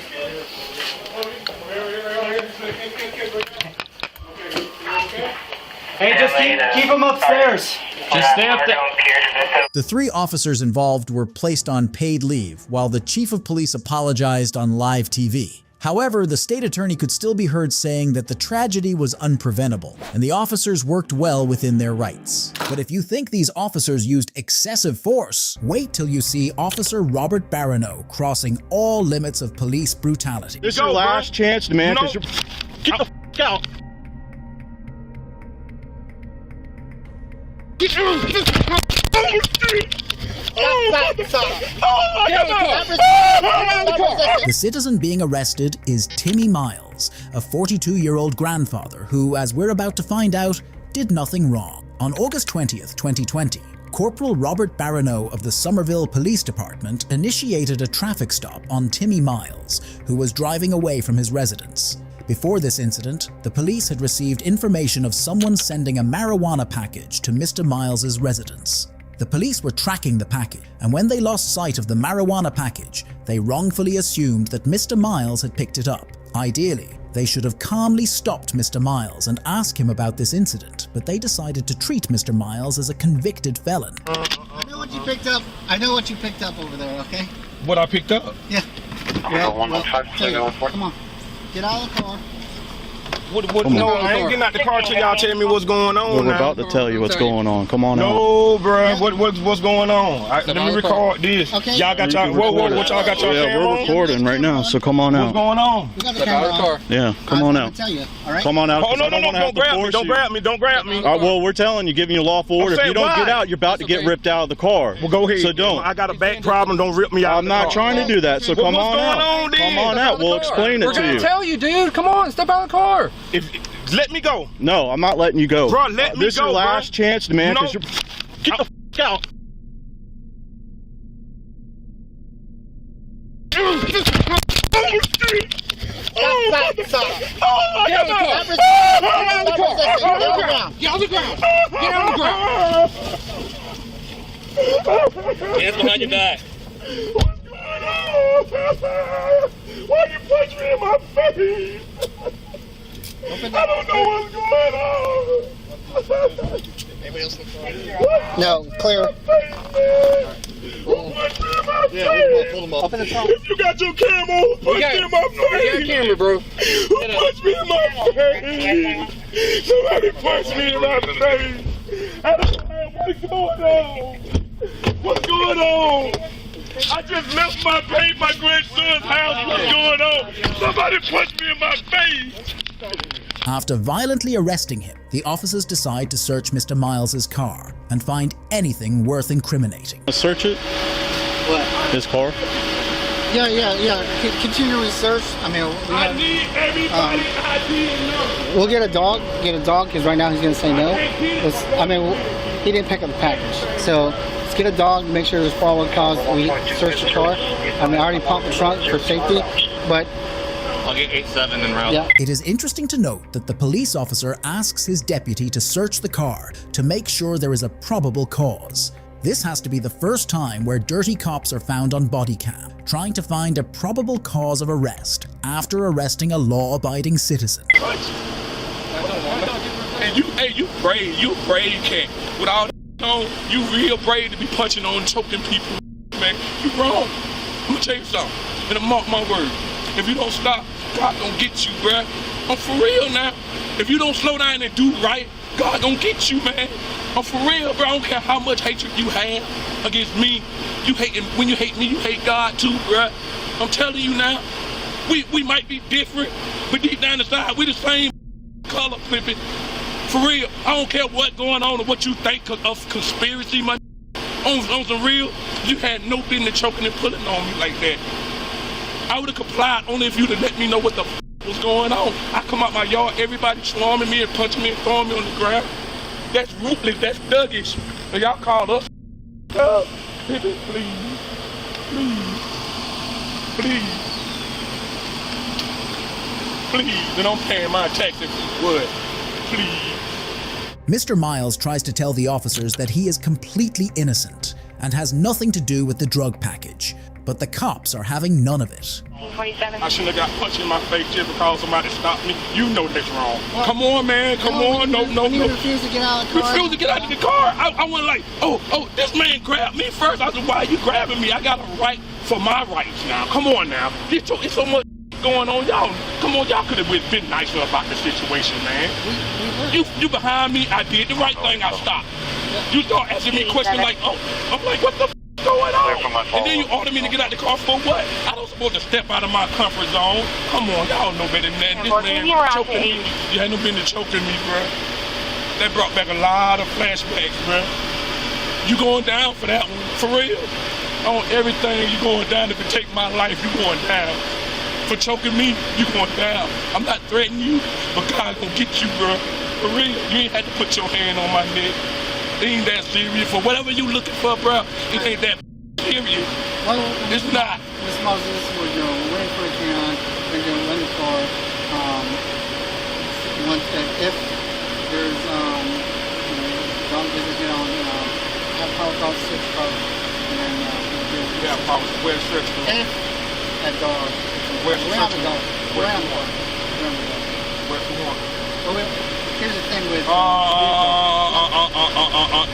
L: Hey, just keep them upstairs.
F: Just stay up there.
A: The 3 officers involved were placed on paid leave, while the chief of police apologized on live TV. However, the state attorney could still be heard saying that the tragedy was unpreventable, and the officers worked well within their rights. But if you think these officers used excessive force, wait till you see Officer Robert Barano crossing all limits of police brutality.
B: This is your last chance, man. Get the f*** out.
A: The citizen being arrested is Timmy Miles, a 42-year-old grandfather who, as we're about to find out, did nothing wrong. On August 20th, 2020, Corporal Robert Barano of the Somerville Police Department initiated a traffic stop on Timmy Miles, who was driving away from his residence. Before this incident, the police had received information of someone sending a marijuana package to Mr. Miles's residence. The police were tracking the package, and when they lost sight of the marijuana package, they wrongfully assumed that Mr. Miles had picked it up. Ideally, they should have calmly stopped Mr. Miles and asked him about this incident, but they decided to treat Mr. Miles as a convicted felon.
M: I know what you picked up. I know what you picked up over there, okay?
B: What I picked up?
M: Yeah. Come on. Get out of the car.
B: No, I ain't getting out the car till y'all tell me what's going on.
J: Well, we're about to tell you what's going on. Come on out.
B: No, bro. What's going on? Let me record this.
M: Okay.
B: Y'all got y'all. Whoa, what y'all got y'all?
J: Yeah, we're recording right now, so come on out.
B: What's going on?
M: We got the camera on.
J: Yeah, come on out.
M: Tell you, all right?
J: Come on out.
B: Oh, no, don't grab me. Don't grab me. Don't grab me.
J: Well, we're telling you, giving you lawful order. If you don't get out, you're about to get ripped out of the car.
B: Well, go ahead.
J: So don't.
B: I got a back problem. Don't rip me out.
J: I'm not trying to do that, so come on out. Come on out. We'll explain it to you.
F: We're gonna tell you, dude. Come on, step out of the car.
B: Let me go.
J: No, I'm not letting you go.
B: Bro, let me
J: This is
B: go,
J: your last chance, man.
B: No.
J: Get
B: the f*** out.
M: Get on the ground.
L: Hands behind your back.
B: What's going on? Why you punch me in my face? I don't know what's going on.
M: Anybody else no, clear.
B: Yeah, we'll pull them up. Up in the trunk. If you got your camera, punch me in my face.
F: Your camera, bro.
B: Who punched me in my face? Somebody punched me in my face. I don't know what's going on. What's going on? I just left my grandson's house. What's going on? Somebody punched me in my face.
A: After violently arresting him, the officers decide to search Mr. Miles's car and find anything worth incriminating.
J: Search it?
M: What?
J: His car?
M: Yeah. Continue research. I mean,
B: I need everybody ID and number.
M: we'll get a dog because right now he's going to say no. He didn't pick up the package. So let's get a dog to make sure there's probable cause. We search the car. I already pumped the trunk for safety, but
L: I'll get 8-7 en route.
M: yeah.
A: It is interesting to note that the police officer asks his deputy to search the car to make sure there is a probable cause. This has to be the first time where dirty cops are found on body cam, trying to find a probable cause of arrest after arresting a law-abiding citizen.
L: Hey, you afraid you can't. With all
N: on, you real brave to be punching on and choking people, man. You wrong. I'm gonna tell you something, and I mark my word. If you don't stop, God gonna get you, bruh. I'm for real now. If you don't slow down and do right, God gonna get you, man. I'm for real, bro. I don't care how much hatred you have against me. When you hate me, you hate God too, bruh. I'm telling you now. We might be different, but deep down inside, we the same color, flipping. For real, I don't care what going on or what you think of conspiracy, man. On some real, you had no business choking and pulling on me like that. I would have complied only if you'd have let me know what the was going on. I come out my yard, everybody swarming me and punching me and throwing me on the ground. That's ruthless, that's thuggish. And y'all called us please, and I'm paying my taxes for what? Please.
A: Mr. Miles tries to tell the officers that he is completely innocent and has nothing to do with the drug package, but the cops are having none of it.
N: I shouldn't have got punched in my face just because somebody stopped me. You know that's wrong. Well, come on, man. Come on. No.
M: You refuse to get out of the car?
N: Refuse to get out of the car. I went like, oh, this man grabbed me first. I said, why are you grabbing me? I got a right for my rights now. Come on now. It's so much going on. Y'all, come on. Y'all could have been nicer about the situation, man. You behind me. I did the right thing. I stopped. You start asking me questions like, I'm like, what the going on? And then you order me to get out the car for what? I don't supposed to step out of my comfort zone. Come on, y'all know better than that. This man choking me. You had no business choking me, bro. That brought back a lot of flashbacks, bro. You going down for that one, for real. On everything, you going down. If it take my life, you going down. For choking me, you going down. I'm not threatening you, but God gonna get you, bro. For real. You ain't had to put your hand on my neck. It ain't that serious. For whatever you looking for, bro, it ain't that serious.
M: Well,
N: it's not.
M: This Moses was waiting for a can and then run the car. If there's dog doesn't get on, have power call search card, and then
N: power where search card.
M: If that dog,
N: where's the
M: search
N: dog?
M: Where's the dog?
N: Where's the one?
M: Well, here's the thing with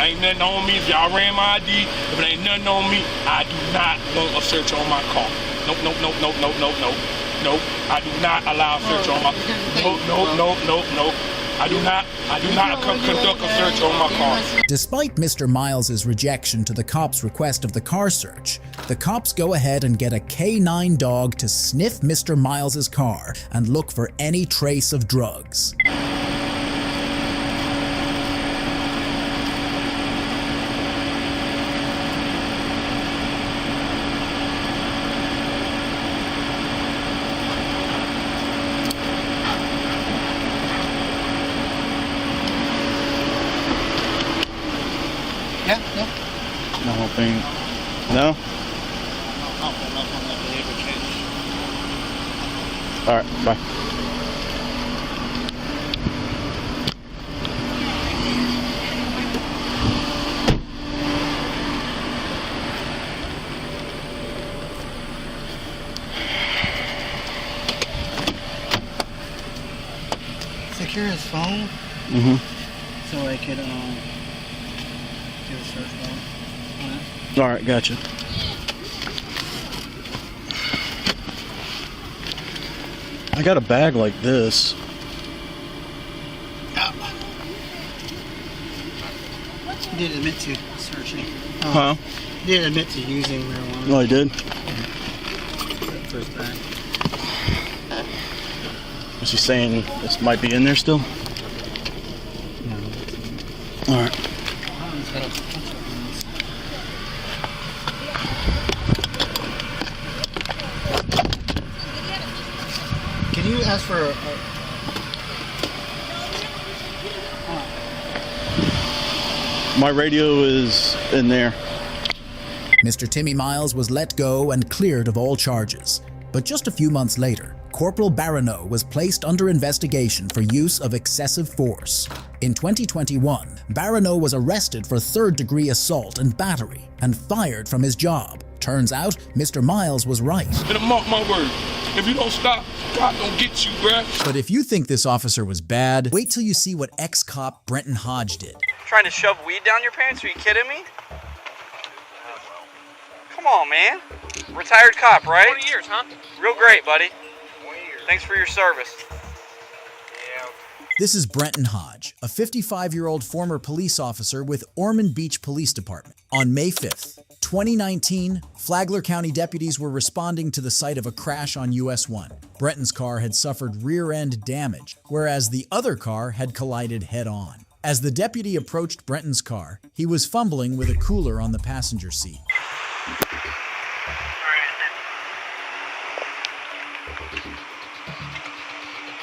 N: ain't nothing on me. If y'all ran my ID, if it ain't nothing on me, I do not want a search on my car. Nope. I do not allow a search on my nope. I do not conduct a search on my car.
A: Despite Mr. Miles's rejection to the cops' request of the car search, the cops go ahead and get a K9 dog to sniff Mr. Miles's car and look for any trace of drugs.
J: I don't think. No? Alright, bye.
M: Secure his phone.
J: Mm-hmm.
M: So I could do a search warrant.
J: Alright, gotcha. I got a bag like this.
M: He did admit to searching.
J: Huh?
M: He did admit to using marijuana.
J: Oh, I did?
M: First bag.
J: Is he saying this might be in there still?
M: No.
J: Alright.
M: Can you ask for
J: My radio is in there.
A: Mr. Timmy Miles was let go and cleared of all charges. But just a few months later, Corporal Barano was placed under investigation for use of excessive force. In 2021, Barano was arrested for third-degree assault and battery and fired from his job. Turns out, Mr. Miles was right.
N: And mark my word, if you don't stop, God gonna get you, bruh.
A: But if you think this officer was bad, wait till you see what ex-cop Brenton Hodge did.
O: Trying to shove weed down your pants? Are you kidding me? Come on, man. Retired cop, right?
L: 20 years, huh?
O: Real great, buddy.
L: 20 years.
O: Thanks for your service.
L: Yeah.
A: This is Brenton Hodge, a 55-year-old former police officer with Ormond Beach Police Department. On May 5th, 2019, Flagler County deputies were responding to the site of a crash on US 1. Brenton's car had suffered rear-end damage, whereas the other car had collided head-on. As the deputy approached Brenton's car, he was fumbling with a cooler on the passenger seat.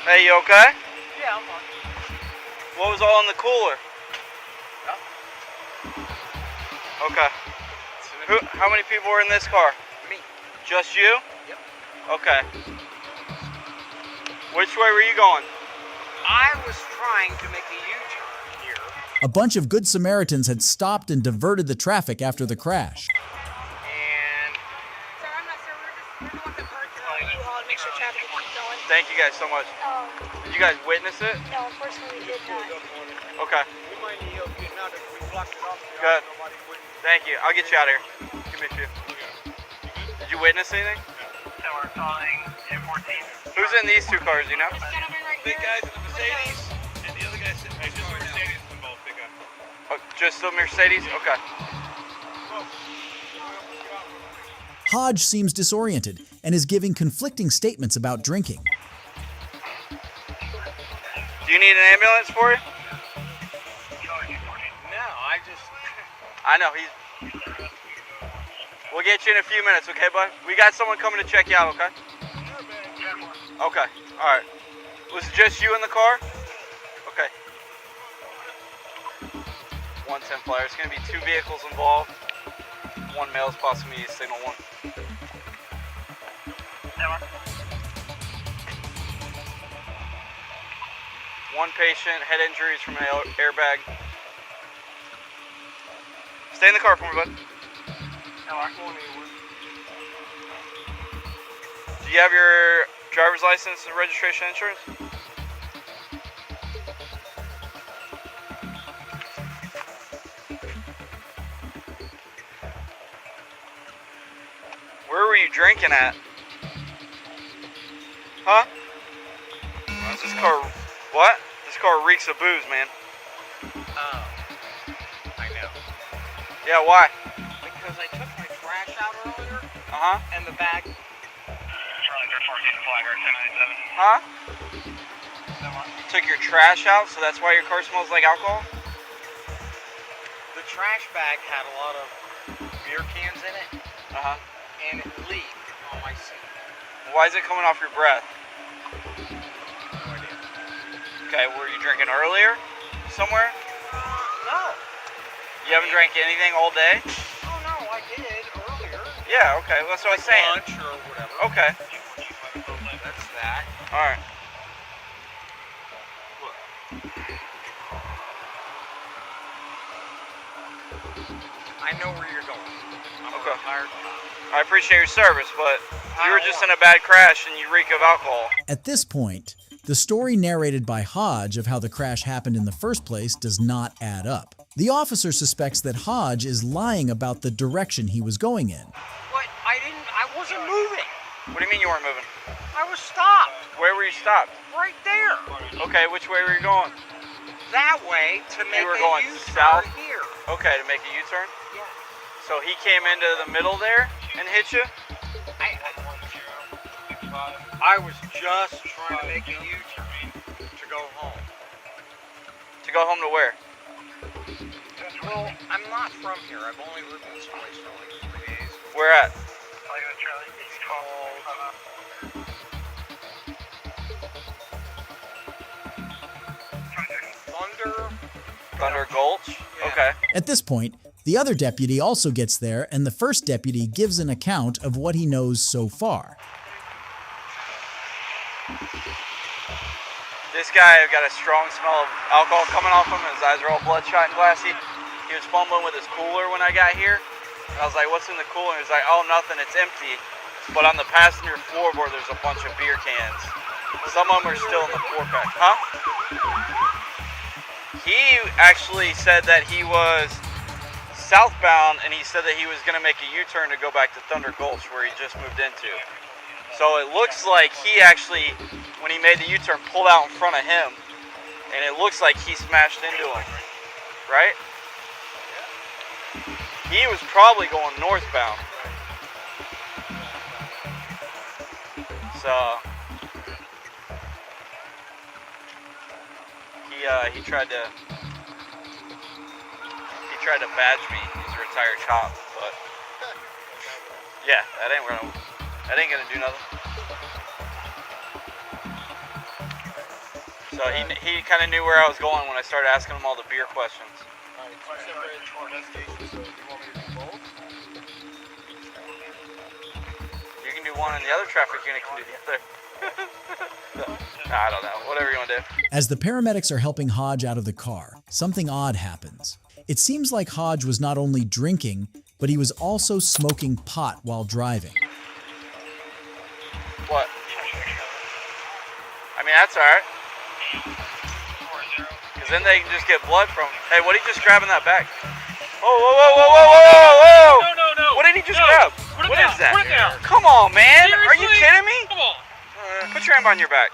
O: Hey, you okay?
L: Yeah, I'm fine.
O: What was all in the cooler? Okay. How many people were in this car?
L: Me.
O: Just you?
L: Yep.
O: Okay. Which way were you going?
L: I was trying to make a U-turn here.
A: A bunch of Good Samaritans had stopped and diverted the traffic after the crash.
L: And...
H: Sir, I'm not sure. We're the ones that parked in our U-Haul to make sure traffic is going.
O: Thank you guys so much. Did you guys witness it?
H: No, unfortunately we did not.
O: Okay.
L: we might need help getting out if we blocked it off.
O: Good. Thank you. I'll get you out of here. Give me a few. Did you witness anything?
G: So we're calling 1014.
O: Who's in these two cars, you know?
L: Big guys in the Mercedes, and the other guys sitting next to the Mercedes and both big guys.
O: Oh, just the Mercedes? Okay.
A: Hodge seems disoriented and is giving conflicting statements about drinking.
O: Do you need an ambulance for you?
L: No, I just...
O: I know, We'll get you in a few minutes, okay, bud? We got someone coming to check you out, okay? Okay, alright. Was it just you in the car? Okay. 110 flyer. It's going to be 2 vehicles involved. One male is possibly signal 1. One patient, head injuries from an airbag. Stay in the car for me, bud. Do you have your driver's license and registration insurance? Where were you drinking at? Huh? This car, what? This car reeks of booze, man.
L: Oh, I know.
O: Yeah, why?
L: Because I took my trash out earlier.
O: Uh-huh.
L: And the bag.
O: Huh? Took your trash out, so that's why your car smells like alcohol?
L: The trash bag had a lot of beer cans in it.
O: Uh-huh.
L: And it leaked on my seat.
O: Why is it coming off your breath?
L: No idea.
O: Okay, were you drinking earlier? Somewhere?
L: No.
O: You haven't drank anything all day?
L: Oh, no, I did earlier.
O: Yeah, okay, that's what I was saying.
L: Lunch or whatever.
O: Okay.
L: That's that.
O: Alright.
L: I know where you're going. I'm a retired cop.
O: I appreciate your service, but you were just in a bad crash and you reek of alcohol.
A: At this point, the story narrated by Hodge of how the crash happened in the first place does not add up. The officer suspects that Hodge is lying about the direction he was going in.
L: What? I wasn't moving.
O: What do you mean you weren't moving?
L: I was stopped.
O: Where were you stopped?
L: Right there.
O: Okay, which way were you going?
L: That way to make
O: You were
L: a
O: going
L: U-turn
O: south?
L: here.
O: Okay, to make a U-turn?
L: Yeah.
O: So he came into the middle there and hit you?
L: I was just trying to make a U-turn to go home.
O: To go home to where?
L: Well, I'm not from here. I've only lived in this place for like 3 days.
O: Where at?
L: It's called...
O: Thunder Gulch?
L: Yeah.
O: Okay.
A: At this point, the other deputy also gets there, and the first deputy gives an account of what he knows so far.
O: This guy got a strong smell of alcohol coming off him. His eyes are all bloodshot and glassy. He was fumbling with his cooler when I got here. And I was like, what's in the cooler? He was like, oh, nothing, it's empty. But on the passenger floorboard, there's a bunch of beer cans. Some of them are still in the 4-pack. Huh? He actually said that he was southbound, and he said that he was going to make a U-turn to go back to Thunder Gulch, where he just moved into. So it looks like he actually, when he made the U-turn, pulled out in front of him, and it looks like he smashed into him, right? He was probably going northbound. So he tried to badge me. He's a retired cop, but yeah, that ain't gonna do nothing. So he kind of knew where I was going when I started asking him all the beer questions. You can do one, and the other traffic unit can do the other. I don't know. Whatever you want to do.
A: As the paramedics are helping Hodge out of the car, something odd happens. It seems like Hodge was not only drinking, but he was also smoking pot while driving.
O: What? I mean, that's alright. Because then they can just get blood from... Hey, what did he just grab in that bag? Whoa, whoa, whoa, whoa, whoa, whoa, whoa!
L: No.
O: What did he just grab? What is that?
L: Put it down.
O: Come on, man!
L: Seriously?
O: Are you kidding me?
L: Come on.
O: Put your hand on your back.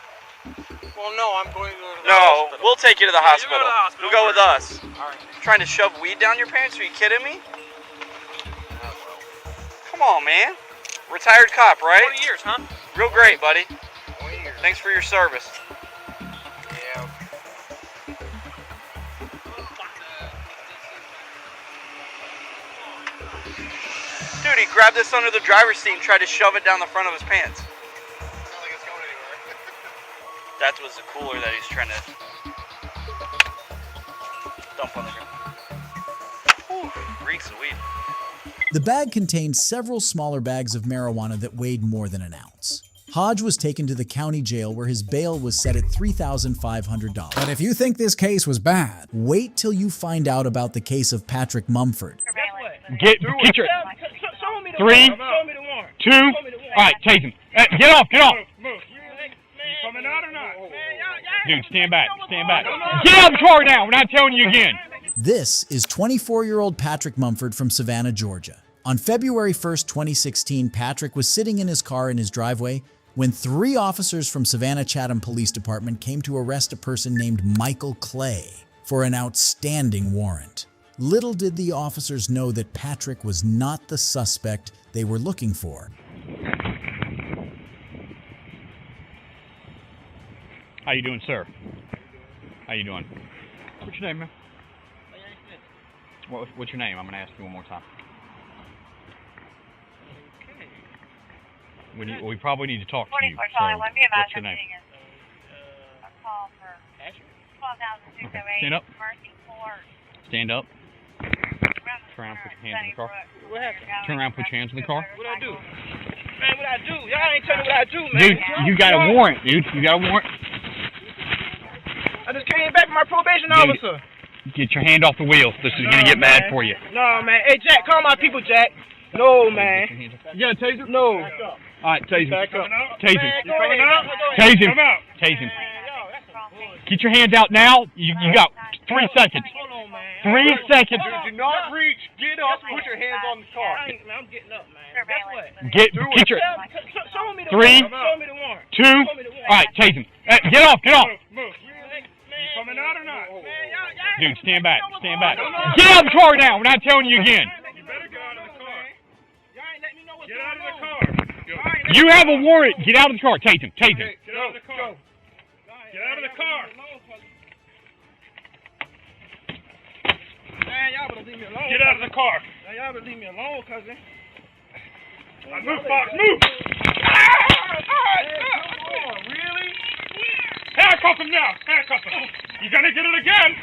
L: Well, no, I'm going to go to the
O: No,
L: hospital.
O: we'll take you to the
L: Yeah,
O: hospital.
L: you go to the hospital.
O: You'll go with us.
L: Alright.
O: Trying to shove weed down your pants? Are you kidding me? Come on, man. Retired cop, right?
L: 20 years, huh?
O: Real great, buddy.
L: 20 years.
O: Thanks for your service.
L: Yeah.
O: Dude, he grabbed this under the driver's seat and tried to shove it down the front of his pants. That was the cooler that he's trying to dump on the ground. Whew, reeks of weed.
A: The bag contained several smaller bags of marijuana that weighed more than an ounce. Hodge was taken to the county jail where his bail was set at $3,500. But if you think this case was bad, wait till you find out about the case of Patrick Mumford.
P: Get your 3, 2. All right, tase him. Get off.
L: Coming out or not?
P: Dude, stand back. Get out of the car now. We're not telling you again.
A: This is 24-year-old Patrick Mumford from Savannah, Georgia. On February 1st, 2016, Patrick was sitting in his car in his driveway when 3 officers from Savannah Chatham Police Department came to arrest a person named Michael Clay for an outstanding warrant. Little did the officers know that Patrick was not the suspect they were looking for.
P: How you doing, sir? How you doing? What's your name, man? What's your name? I'm going to ask you one more time. We probably need to talk to you. So what's your name? Stand up. Stand up. Turn around, put your hands in the car.
L: What happened?
P: Turn around, put your hands in the car.
L: What I do? Man, what I do? Y'all ain't telling me what I do, man.
P: Dude, you got a warrant, dude. You got a warrant.
L: I just came back from my probation officer.
P: Get your hand off the wheel. This is going to get bad for you.
L: No, man. Hey, Jack, call my people, Jack. No, man.
P: You got a taser?
L: No.
P: All right, tase him.
L: Back up.
P: Tase him.
L: You coming up?
P: Tase him.
L: Come out.
P: Tase him. Get your hands out now. You got 3 seconds. 3 seconds.
L: Do not reach. Get up. Put your hands on the car. I'm getting up, man.
P: Get your...
L: Show me the
P: 3,
L: warrant. Show me the warrant.
P: 2. All right, tase him. Get off.
L: Move. You coming out or not?
P: Dude, stand back. Get out of the car now. We're not telling you again.
L: You better get out of the car. Y'all ain't letting me know what's going on. Get out of the car.
P: You have a warrant. Get out of the car. Tase him.
L: Get out of the car. Get out of the car. Man, y'all better leave me alone.
P: Get out of the car.
L: Man, y'all better leave me alone, cousin.
P: Move, Fox. Move.
L: Really?
P: Handcuff him now. Handcuff him. You're going to get it again.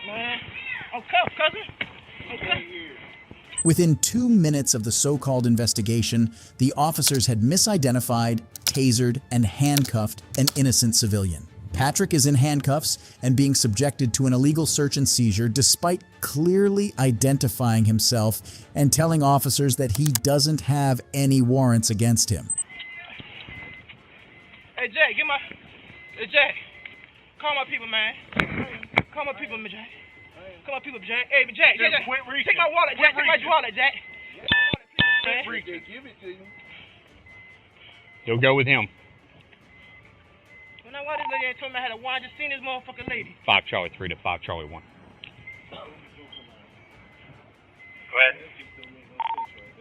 L: Man, I'm cuffed, cousin. Okay.
A: Within 2 minutes of the so-called investigation, the officers had misidentified, tasered, and handcuffed an innocent civilian. Patrick is in handcuffs and being subjected to an illegal search and seizure despite clearly identifying himself and telling officers that he doesn't have any warrants against him.
L: Hey, Jack, Hey, Jack. Call my people, man. Call my people, man, Jack. Call my people, Jack. Hey, Jack. Jack. Take my wallet, Jack. Take my wallet, Jack.
N: Give it to you.
P: You'll go with him.
L: When I watched this nigga and told me I had a wine, I just seen this motherfucking lady.
P: 5 Charlie 3 to 5 Charlie 1.
G: Go ahead.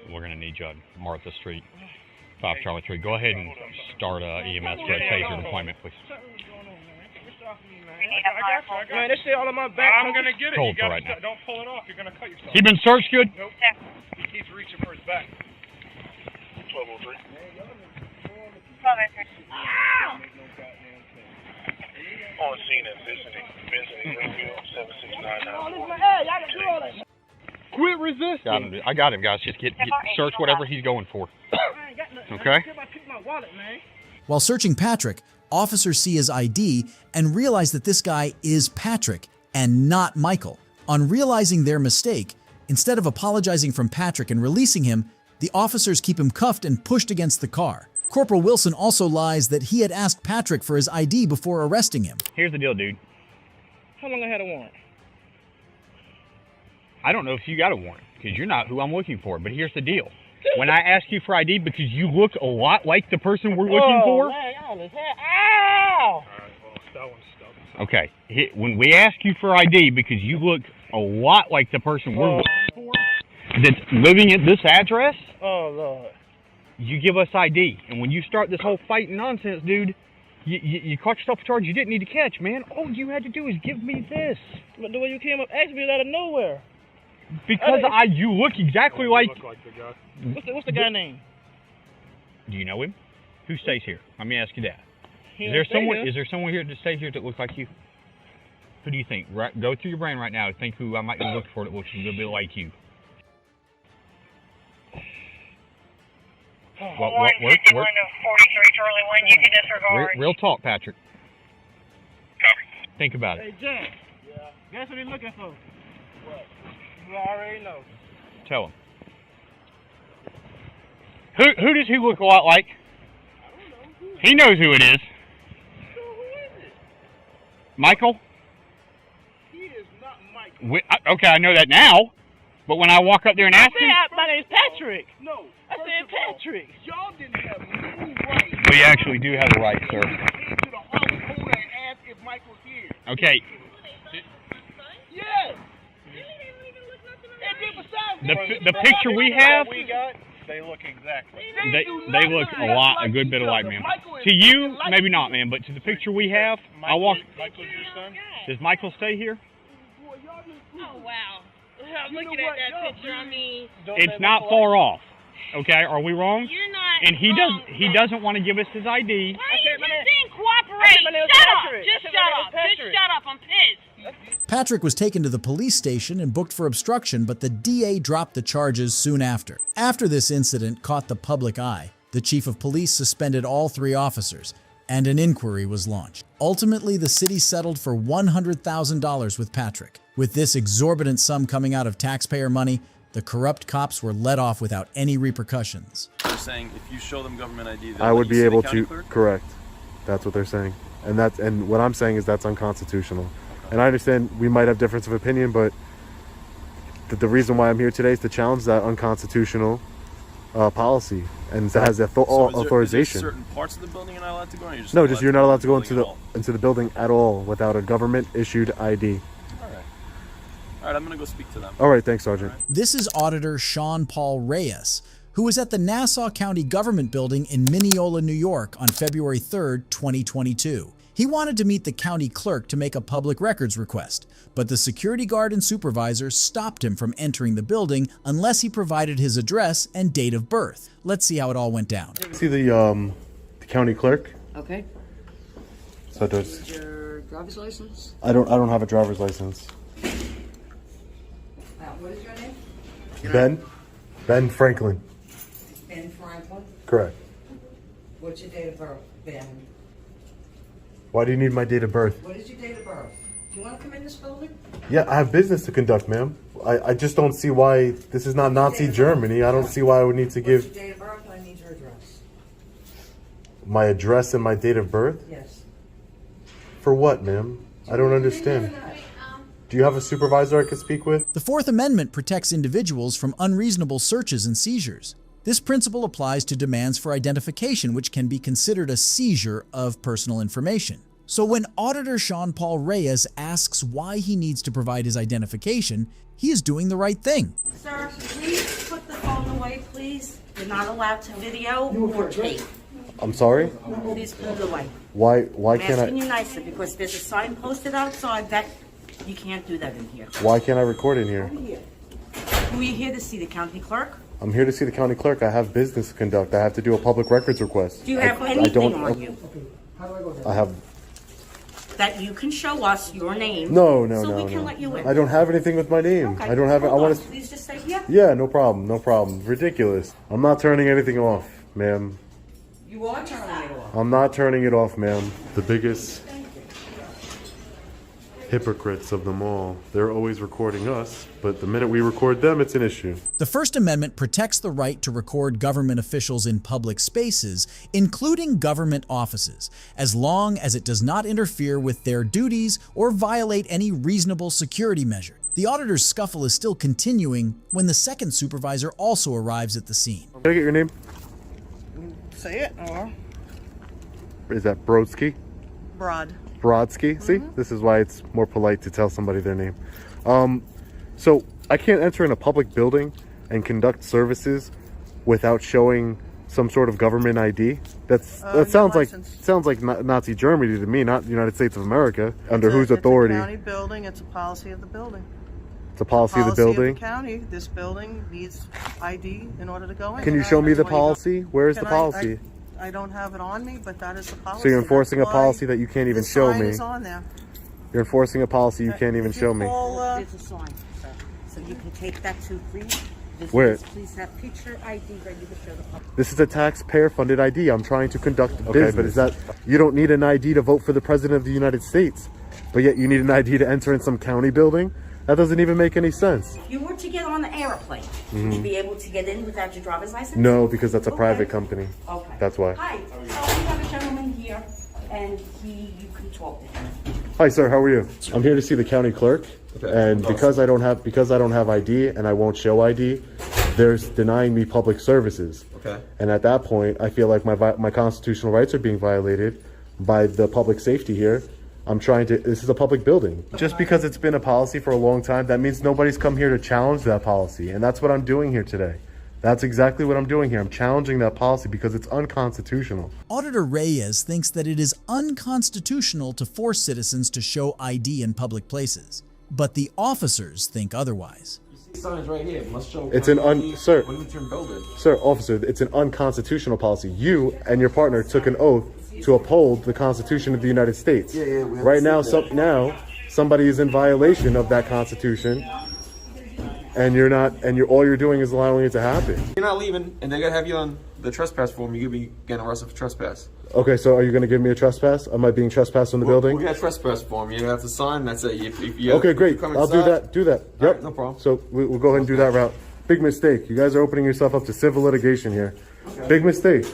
P: We're going to need you on Martha Street. 5 Charlie 3. Go ahead and start EMS for a taser deployment, please.
L: Man, this shit all on my back.
N: I'm gonna get it.
P: Cold
N: You
P: for
N: gotta
P: right now.
N: Don't pull it off. You're gonna cut yourself.
P: He been searched good?
N: Nope. He keeps reaching for his back. 1203. On scene at Vincent Ringfield, 7699.
P: Quit resisting. I got him, guys. Just get search whatever he's going for. Okay?
A: While searching Patrick, officers see his ID and realize that this guy is Patrick and not Michael. On realizing their mistake, instead of apologizing from Patrick and releasing him, the officers keep him cuffed and pushed against the car. Corporal Wilson also lies that he had asked Patrick for his ID before arresting him.
P: Here's the deal, dude.
L: How long I had a warrant?
P: I don't know if you got a warrant, because you're not who I'm looking for, but here's the deal. When I ask you for ID because you look a lot like the person we're looking for...
L: Man, ow!
P: Okay, when we ask you for ID because you look a lot like the person we're looking for that's living at this address...
L: Oh, Lord.
P: You give us ID. And when you start this whole fighting nonsense, dude, you caught yourself a charge you didn't need to catch, man. All you had to do is give me this.
L: But the way you came up asking me out of nowhere.
P: Because you look exactly like...
L: What's the guy name?
P: Do you know him? Who stays here? Let me ask you that.
L: Is there
P: someone here that stays here that looks like you? Who do you think? Go through your brain right now and think who I might be looking for that looks a little bit like you.
Q: What? 51 to 43 Charlie 1, you can disregard.
P: Real talk, Patrick. Think about it.
L: Hey, Jack. Yeah. Guess what he's looking for? What? You already know.
P: Tell him. Who does he look a lot like?
L: I don't know.
P: He knows who it is.
L: So who is it?
P: Michael?
L: He is not Michael.
P: Okay, I know that now. But when I walk up there and ask him...
L: My name's Patrick. No. I said Patrick. Y'all didn't have no right.
P: We actually do have a right, sir.
L: To the household and ask if Michael's here.
P: Okay.
L: Yes.
P: The picture we have...
N: They look exactly.
P: They look a good bit alike, man. To you, maybe not, man, but to the picture we have, I walk...
N: Michael's your son?
P: Does Michael stay here?
C: Oh, wow. I'm looking at that picture, I mean...
P: It's not far off. Okay, are we wrong?
C: You're not
P: And
C: wrong,
P: he doesn't want to give us his ID.
C: Why are you just being cooperating? Shut up! Just shut up! Just shut up! I'm pissed!
A: Patrick was taken to the police station and booked for obstruction, but the DA dropped the charges soon after. After this incident caught the public eye, the chief of police suspended all 3 officers, and an inquiry was launched. Ultimately, the city settled for $100,000 with Patrick. With this exorbitant sum coming out of taxpayer money, the corrupt cops were let off without any repercussions.
R: They're saying if you show them government ID,
J: I would be able to, correct. That's what they're saying. And what I'm saying is that's unconstitutional. And I understand we might have difference of opinion, but the reason why I'm here today is to challenge that unconstitutional policy, and that has authorization.
R: Is there certain parts of the building you're not allowed to go in?
J: No, just you're not allowed to go into the building at all without a government issued ID.
R: All right, I'm going to go speak to them.
J: All right, thanks, Sergeant.
A: This is Auditor Sean Paul Reyes, who was at the Nassau County Government Building in Mineola, New York on February 3rd, 2022. He wanted to meet the county clerk to make a public records request, but the security guard and supervisor stopped him from entering the building unless he provided his address and date of birth. Let's see how it all went down.
J: See the county clerk?
S: Okay.
J: So does
S: your driver's license?
J: I don't have a driver's license.
S: What is your name?
J: Ben Franklin.
S: Ben Franklin?
J: Correct.
S: What's your date of birth, Ben?
J: Why do you need my date of birth?
S: What is your date of birth? Do you want to come in this building?
J: Yeah, I have business to conduct, ma'am. I just don't see why this is not Nazi Germany. I don't see why I would need to give...
S: What's your date of birth? I need your address.
J: My address and my date of birth?
S: Yes.
J: For what, ma'am? I don't understand. Do you have a supervisor I could speak with?
A: The Fourth Amendment protects individuals from unreasonable searches and seizures. This principle applies to demands for identification, which can be considered a seizure of personal information. So when Auditor Sean Paul Reyes asks why he needs to provide his identification, he is doing the right thing.
S: Sir, please put the phone away, please. You're not allowed to video or tape.
J: I'm sorry?
S: Please put it away.
J: Why
S: I'm
J: can't
S: asking
J: I?
S: you nicely because there's a sign posted outside that you can't do that in here.
J: Why can't I record in here?
S: Were you here to see the county clerk?
J: I'm here to see the county clerk. I have business to conduct. I have to do a public records request.
S: Do you have anything on you
J: I have.
S: that you can show us your name?
J: No,
S: so we can let you in.
J: I don't have anything with my name.
S: Okay.
J: I don't have it. I
S: Hold
J: want
S: on.
J: to.
S: Please just stay here.
J: Yeah, no problem. No problem. Ridiculous. I'm not turning anything off, ma'am.
S: You are turning it off.
J: I'm not turning it off, ma'am. The biggest hypocrites of them all. They're always recording us, but the minute we record them, it's an issue.
A: The First Amendment protects the right to record government officials in public spaces, including government offices, as long as it does not interfere with their duties or violate any reasonable security measure. The auditor's scuffle is still continuing when the second supervisor also arrives at the scene.
J: Can I get your name?
S: Say it, or
J: Is that Brodsky?
S: Broad.
J: Brodsky? See, this is why it's more polite to tell somebody their name. So I can't enter in a public building and conduct services without showing some sort of government ID. That sounds like Nazi Germany to me, not the United States of America. Under whose authority?
S: It's a county building. It's a policy of the building.
J: It's a policy of the building.
S: County. This building needs ID in order to go in.
J: Can you show me the policy? Where is the policy?
S: I don't have it on me, but that is the policy.
J: So you're enforcing a policy that you can't even show me.
S: The sign is on there.
J: You're enforcing a policy you can't even show me.
S: There's a sign, sir. So you can take that too, please.
J: Where?
S: Please have picture ID ready to show the public.
J: This is a taxpayer-funded ID. I'm trying to conduct business. But is that you don't need an ID to vote for the President of the United States, but yet you need an ID to enter in some county building? That doesn't even make any sense.
S: If you were to get on the airplane, would you be able to get in without your driver's license?
J: No, because that's a private company.
S: Okay.
J: That's why.
S: Hi. So we have a gentleman here, and you can talk to him.
J: Hi, sir. How are you? I'm here to see the county clerk, and because I don't have ID and I won't show ID, they're denying me public services.
R: Okay.
J: And at that point, I feel like my constitutional rights are being violated by the public safety here. This is a public building. Just because it's been a policy for a long time, that means nobody's come here to challenge that policy. And that's what I'm doing here today. That's exactly what I'm doing here. I'm challenging that policy because it's unconstitutional.
A: Auditor Reyes thinks that it is unconstitutional to force citizens to show ID in public places. But the officers think otherwise.
R: Signs right here. Must show.
J: It's an sir,
R: building.
J: Sir, officer, it's an unconstitutional policy. You and your partner took an oath to uphold the Constitution of the United States. Right now, somebody is in violation of that Constitution, and you're not. And all you're doing is allowing it to happen.
R: You're not leaving, and they're gonna have you on the trespass form. You're gonna be getting arrested for trespass.
J: Okay, so are you going to give me a trespass? Am I being trespassed in the building?
R: We got a trespass form. You have to sign. That's it.
J: Okay, great. I'll do that. Yep.
R: Right, no problem.
J: So we'll go ahead and do that route. Big mistake. You guys are opening yourself up to civil litigation here. Okay. Big mistake.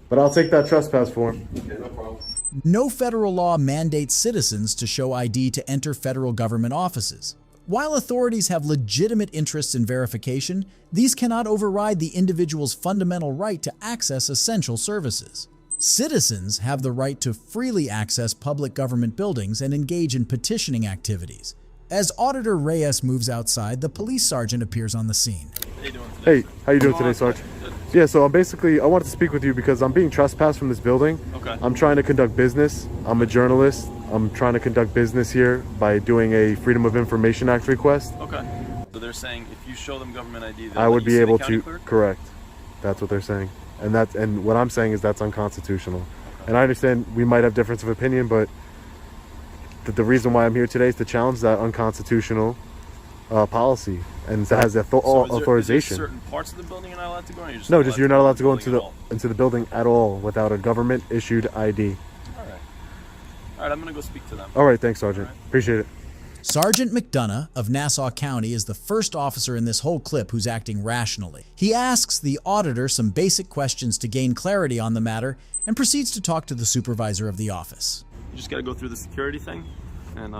J: But I'll take that trespass form.
R: Okay, no problem.
A: No federal law mandates citizens to show ID to enter federal government offices. While authorities have legitimate interests in verification, these cannot override the individual's fundamental right to access essential services. Citizens have the right to freely access public government buildings and engage in petitioning activities. As Auditor Reyes moves outside, the police sergeant appears on the scene.
J: Hey, how you doing today, Sarge? Yeah, so I wanted to speak with you because I'm being trespassed from this building.
R: Okay.
J: I'm trying to conduct business. I'm a journalist. I'm trying to conduct business here by doing a Freedom of Information Act request.
R: Okay. So they're saying if you show them government ID,
J: I would be able to.
R: Clerk?
J: Correct. That's what they're saying. And what I'm saying is that's unconstitutional. And I understand we might have difference of opinion, but the reason why I'm here today is to challenge that unconstitutional policy and that has authorization.
R: Is there certain parts of the building you're not allowed to go in?
J: You're not allowed to go into the building at all without a government issued ID.
R: All right, I'm gonna go speak to them.
J: All right, thanks, Sergeant. Appreciate it.
A: Sergeant McDonough of Nassau County is the first officer in this whole clip who's acting rationally. He asks the auditor some basic questions to gain clarity on the matter and proceeds to talk to the supervisor of the office.
R: You just got to go through the security thing, and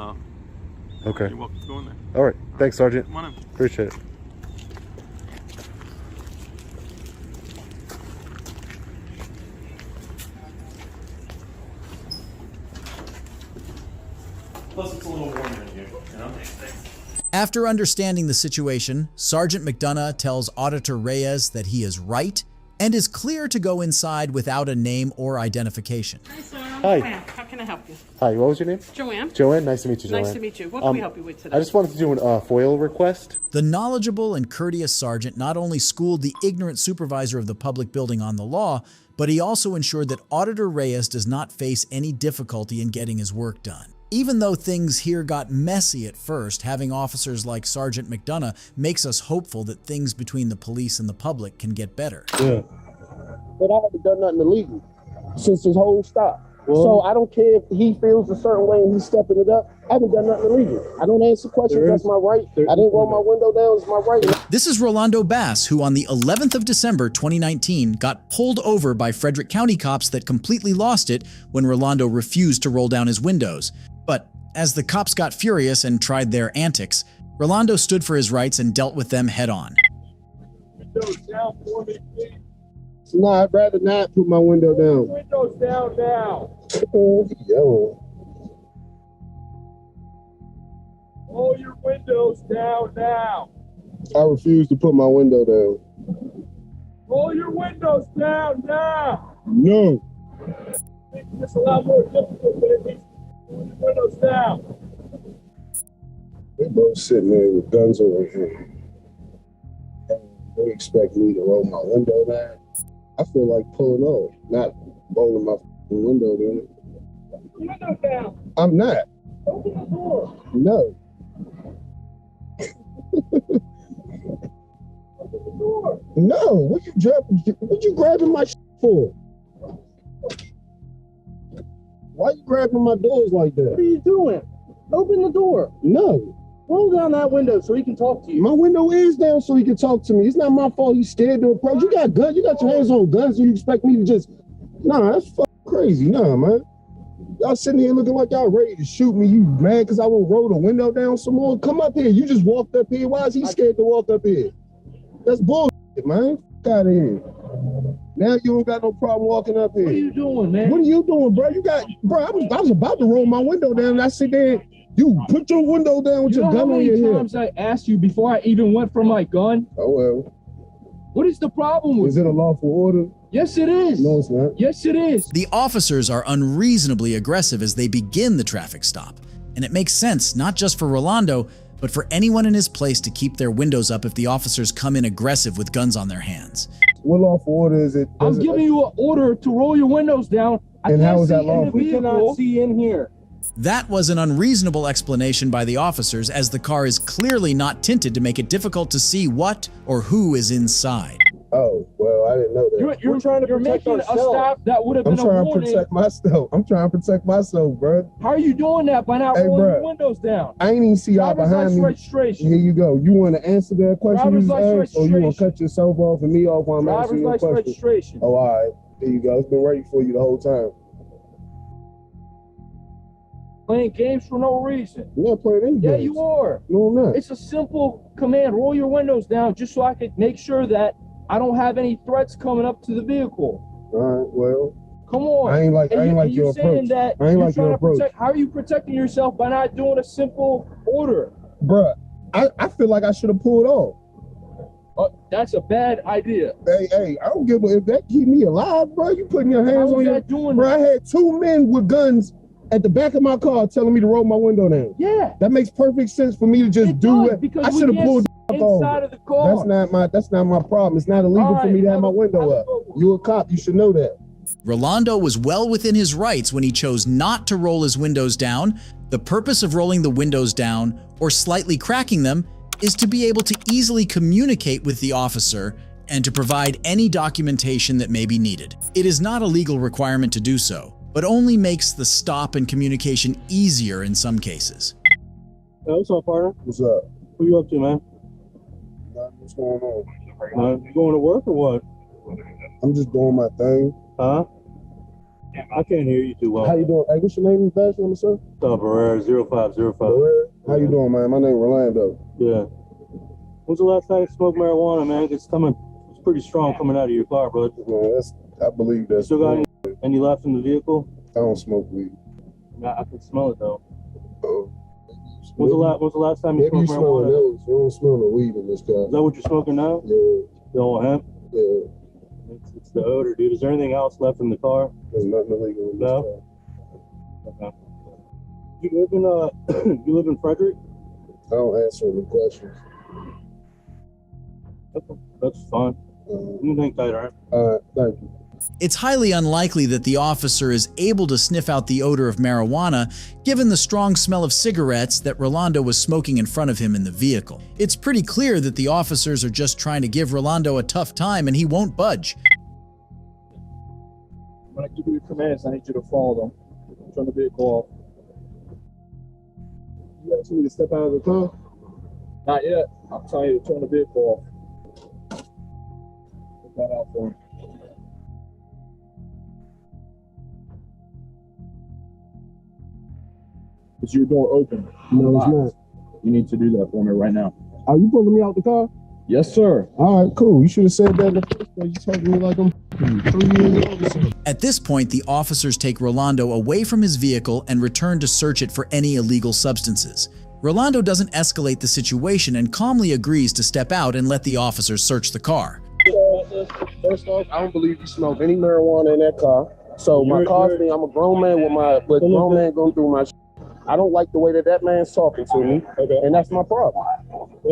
J: Okay.
R: you're welcome to go in there.
J: All right. Thanks, Sergeant.
R: Come on in.
J: Appreciate it.
R: Plus, it's a little warmer in here, you know?
A: After understanding the situation, Sergeant McDonough tells Auditor Reyes that he is right and is clear to go inside without a name or identification.
T: Hi, sir.
J: Hi.
T: Joanne. How can I help you?
J: Hi, what was your name?
T: Joanne.
J: Joanne, nice to meet you, Joanne.
T: Nice to meet you. What can we help you with today?
J: I just wanted to do a FOIL request.
A: The knowledgeable and courteous sergeant not only schooled the ignorant supervisor of the public building on the law, but he also ensured that Auditor Reyes does not face any difficulty in getting his work done. Even though things here got messy at first, having officers like Sergeant McDonough makes us hopeful that things between the police and the public can get better.
U: Yeah. But I haven't done nothing illegal since his whole stop. Well, so I don't care if he feels a certain way and he's stepping it up. I haven't done nothing illegal. I don't answer questions. That's my right. I didn't roll my window down. It's my right.
A: This is Rolando Bass, who on the 11th of December 2019 got pulled over by Frederick County cops that completely lost it when Rolando refused to roll down his windows. But as the cops got furious and tried their antics, Rolando stood for his rights and dealt with them head on.
U: Windows down for me, please. No, I'd rather not put my window down. Windows down now. Yo. Roll your windows down now. I refuse to put my window down. Roll your windows down now. No. It's a lot more difficult than it needs. Roll your windows down. They both sitting there with guns over here. And they expect me to roll my window down. I feel like pulling off, not rolling my window down. Window down. I'm not. Open the door. No. Open the door. No. What you grabbing my for? Why you grabbing my doors like that? What are you doing? Open the door. No. Roll down that window so he can talk to you. My window is down so he can talk to me. It's not my fault he's scared to approach. You got guns. You got your hands on guns. So you expect me to just... Nah, that's fucking crazy. Nah, man. Y'all sitting here looking like y'all ready to shoot me. You mad because I won't roll the window down some more? Come up here. You just walked up here. Why is he scared to walk up here? That's bullshit, man. Fuck out of here. Now you don't got no problem walking up here. What are you doing, man? What are you doing, bro? I was about to roll my window down and I sit there. You put your window down with your gun on your head. How many times I asked you before I even went for my gun? Oh, well. What is the problem with it? Is it a lawful order? Yes, it is. No, it's not. Yes, it is.
A: The officers are unreasonably aggressive as they begin the traffic stop. And it makes sense, not just for Rolando, but for anyone in his place to keep their windows up if the officers come in aggressive with guns on their hands.
U: What lawful order is it? I'm giving you an order to roll your windows down. And how is that lawful? We cannot see in here.
A: That was an unreasonable explanation by the officers, as the car is clearly not tinted to make it difficult to see what or who is inside.
U: Oh, well, I didn't know that. You're trying to protect making ourselves. A stop that would have been a warning. I'm trying to protect myself. I'm trying to protect myself, bro. How are you doing that by not rolling your windows down? I ain't even see y'all behind me. Registration. Here you go. You want to answer that question you asked, or you want to cut yourself off and me off while I'm answering your question? Registration. Oh, all right. There you go. It's been ready for you the whole time. Playing games for no reason. I'm not playing any games. Yeah, you are. No, I'm not. It's a simple command. Roll your windows down just so I can make sure that I don't have any threats coming up to the vehicle. All right, well. Come on. I ain't like your approach. I ain't like your approach. How are you protecting yourself by not doing a simple order? Bruh, I feel like I should have pulled off. That's a bad idea. Hey, I don't give a if that keep me alive, bro. You putting your hands on your... Bro, I had 2 men with guns at the back of my car telling me to roll my window down. Yeah. That makes perfect sense for me to just do it. I should have pulled inside of the car. That's not my problem. It's not illegal for me to have my window up. You a cop, you should know that.
A: Rolando was well within his rights when he chose not to roll his windows down. The purpose of rolling the windows down or slightly cracking them is to be able to easily communicate with the officer and to provide any documentation that may be needed. It is not a legal requirement to do so, but only makes the stop and communication easier in some cases.
U: Hey, what's up, partner? What's up? What you up to, man? What's going on? You going to work or what? I'm just doing my thing. Huh?
D: I can't hear you too well.
U: How you doing? Hey, what's your name and badge number, sir?
D: Barrera 0505.
U: Barrera? How you doing, man? My name is Rolando.
D: Yeah. When's the last time you smoked marijuana, man? It's pretty strong coming out of your car, bro.
U: Man, I believe that's.
D: Still got any left in the vehicle?
U: I don't smoke weed.
D: I can smell it though.
U: Oh.
D: When's the last time you smoked marijuana?
U: You don't smell no weed in this car.
D: Is that what you're smoking now?
U: Yeah.
D: The old hemp?
U: Yeah.
D: It's the odor, dude. Is there anything else left in the car?
U: There's nothing illegal in this car.
D: Okay. You live in Frederick?
U: I don't answer any questions.
D: Okay. That's fine. You think tight, all right?
U: Thank you.
A: It's highly unlikely that the officer is able to sniff out the odor of marijuana, given the strong smell of cigarettes that Rolando was smoking in front of him in the vehicle. It's pretty clear that the officers are just trying to give Rolando a tough time and he won't budge.
D: When I give you commands, I need you to follow them. Turn the vehicle off.
U: You asked me to step out of the car?
D: Not yet. I'm telling you to turn the vehicle off. Put that out for me. Is your door open?
U: No, it's not.
D: You need to do that for me right now.
U: Are you pulling me out the car?
D: Yes, sir.
U: All right, cool. You should have said that in the first place. You talking to me like I'm 3 years old or something.
A: At this point, the officers take Rolando away from his vehicle and return to search it for any illegal substances. Rolando doesn't escalate the situation and calmly agrees to step out and let the officers search the car.
U: First off, I don't believe you smoked any marijuana in that car. So my car's being, I'm a grown man with grown man going through my shit. I don't like the way that man's talking to me, and that's my problem.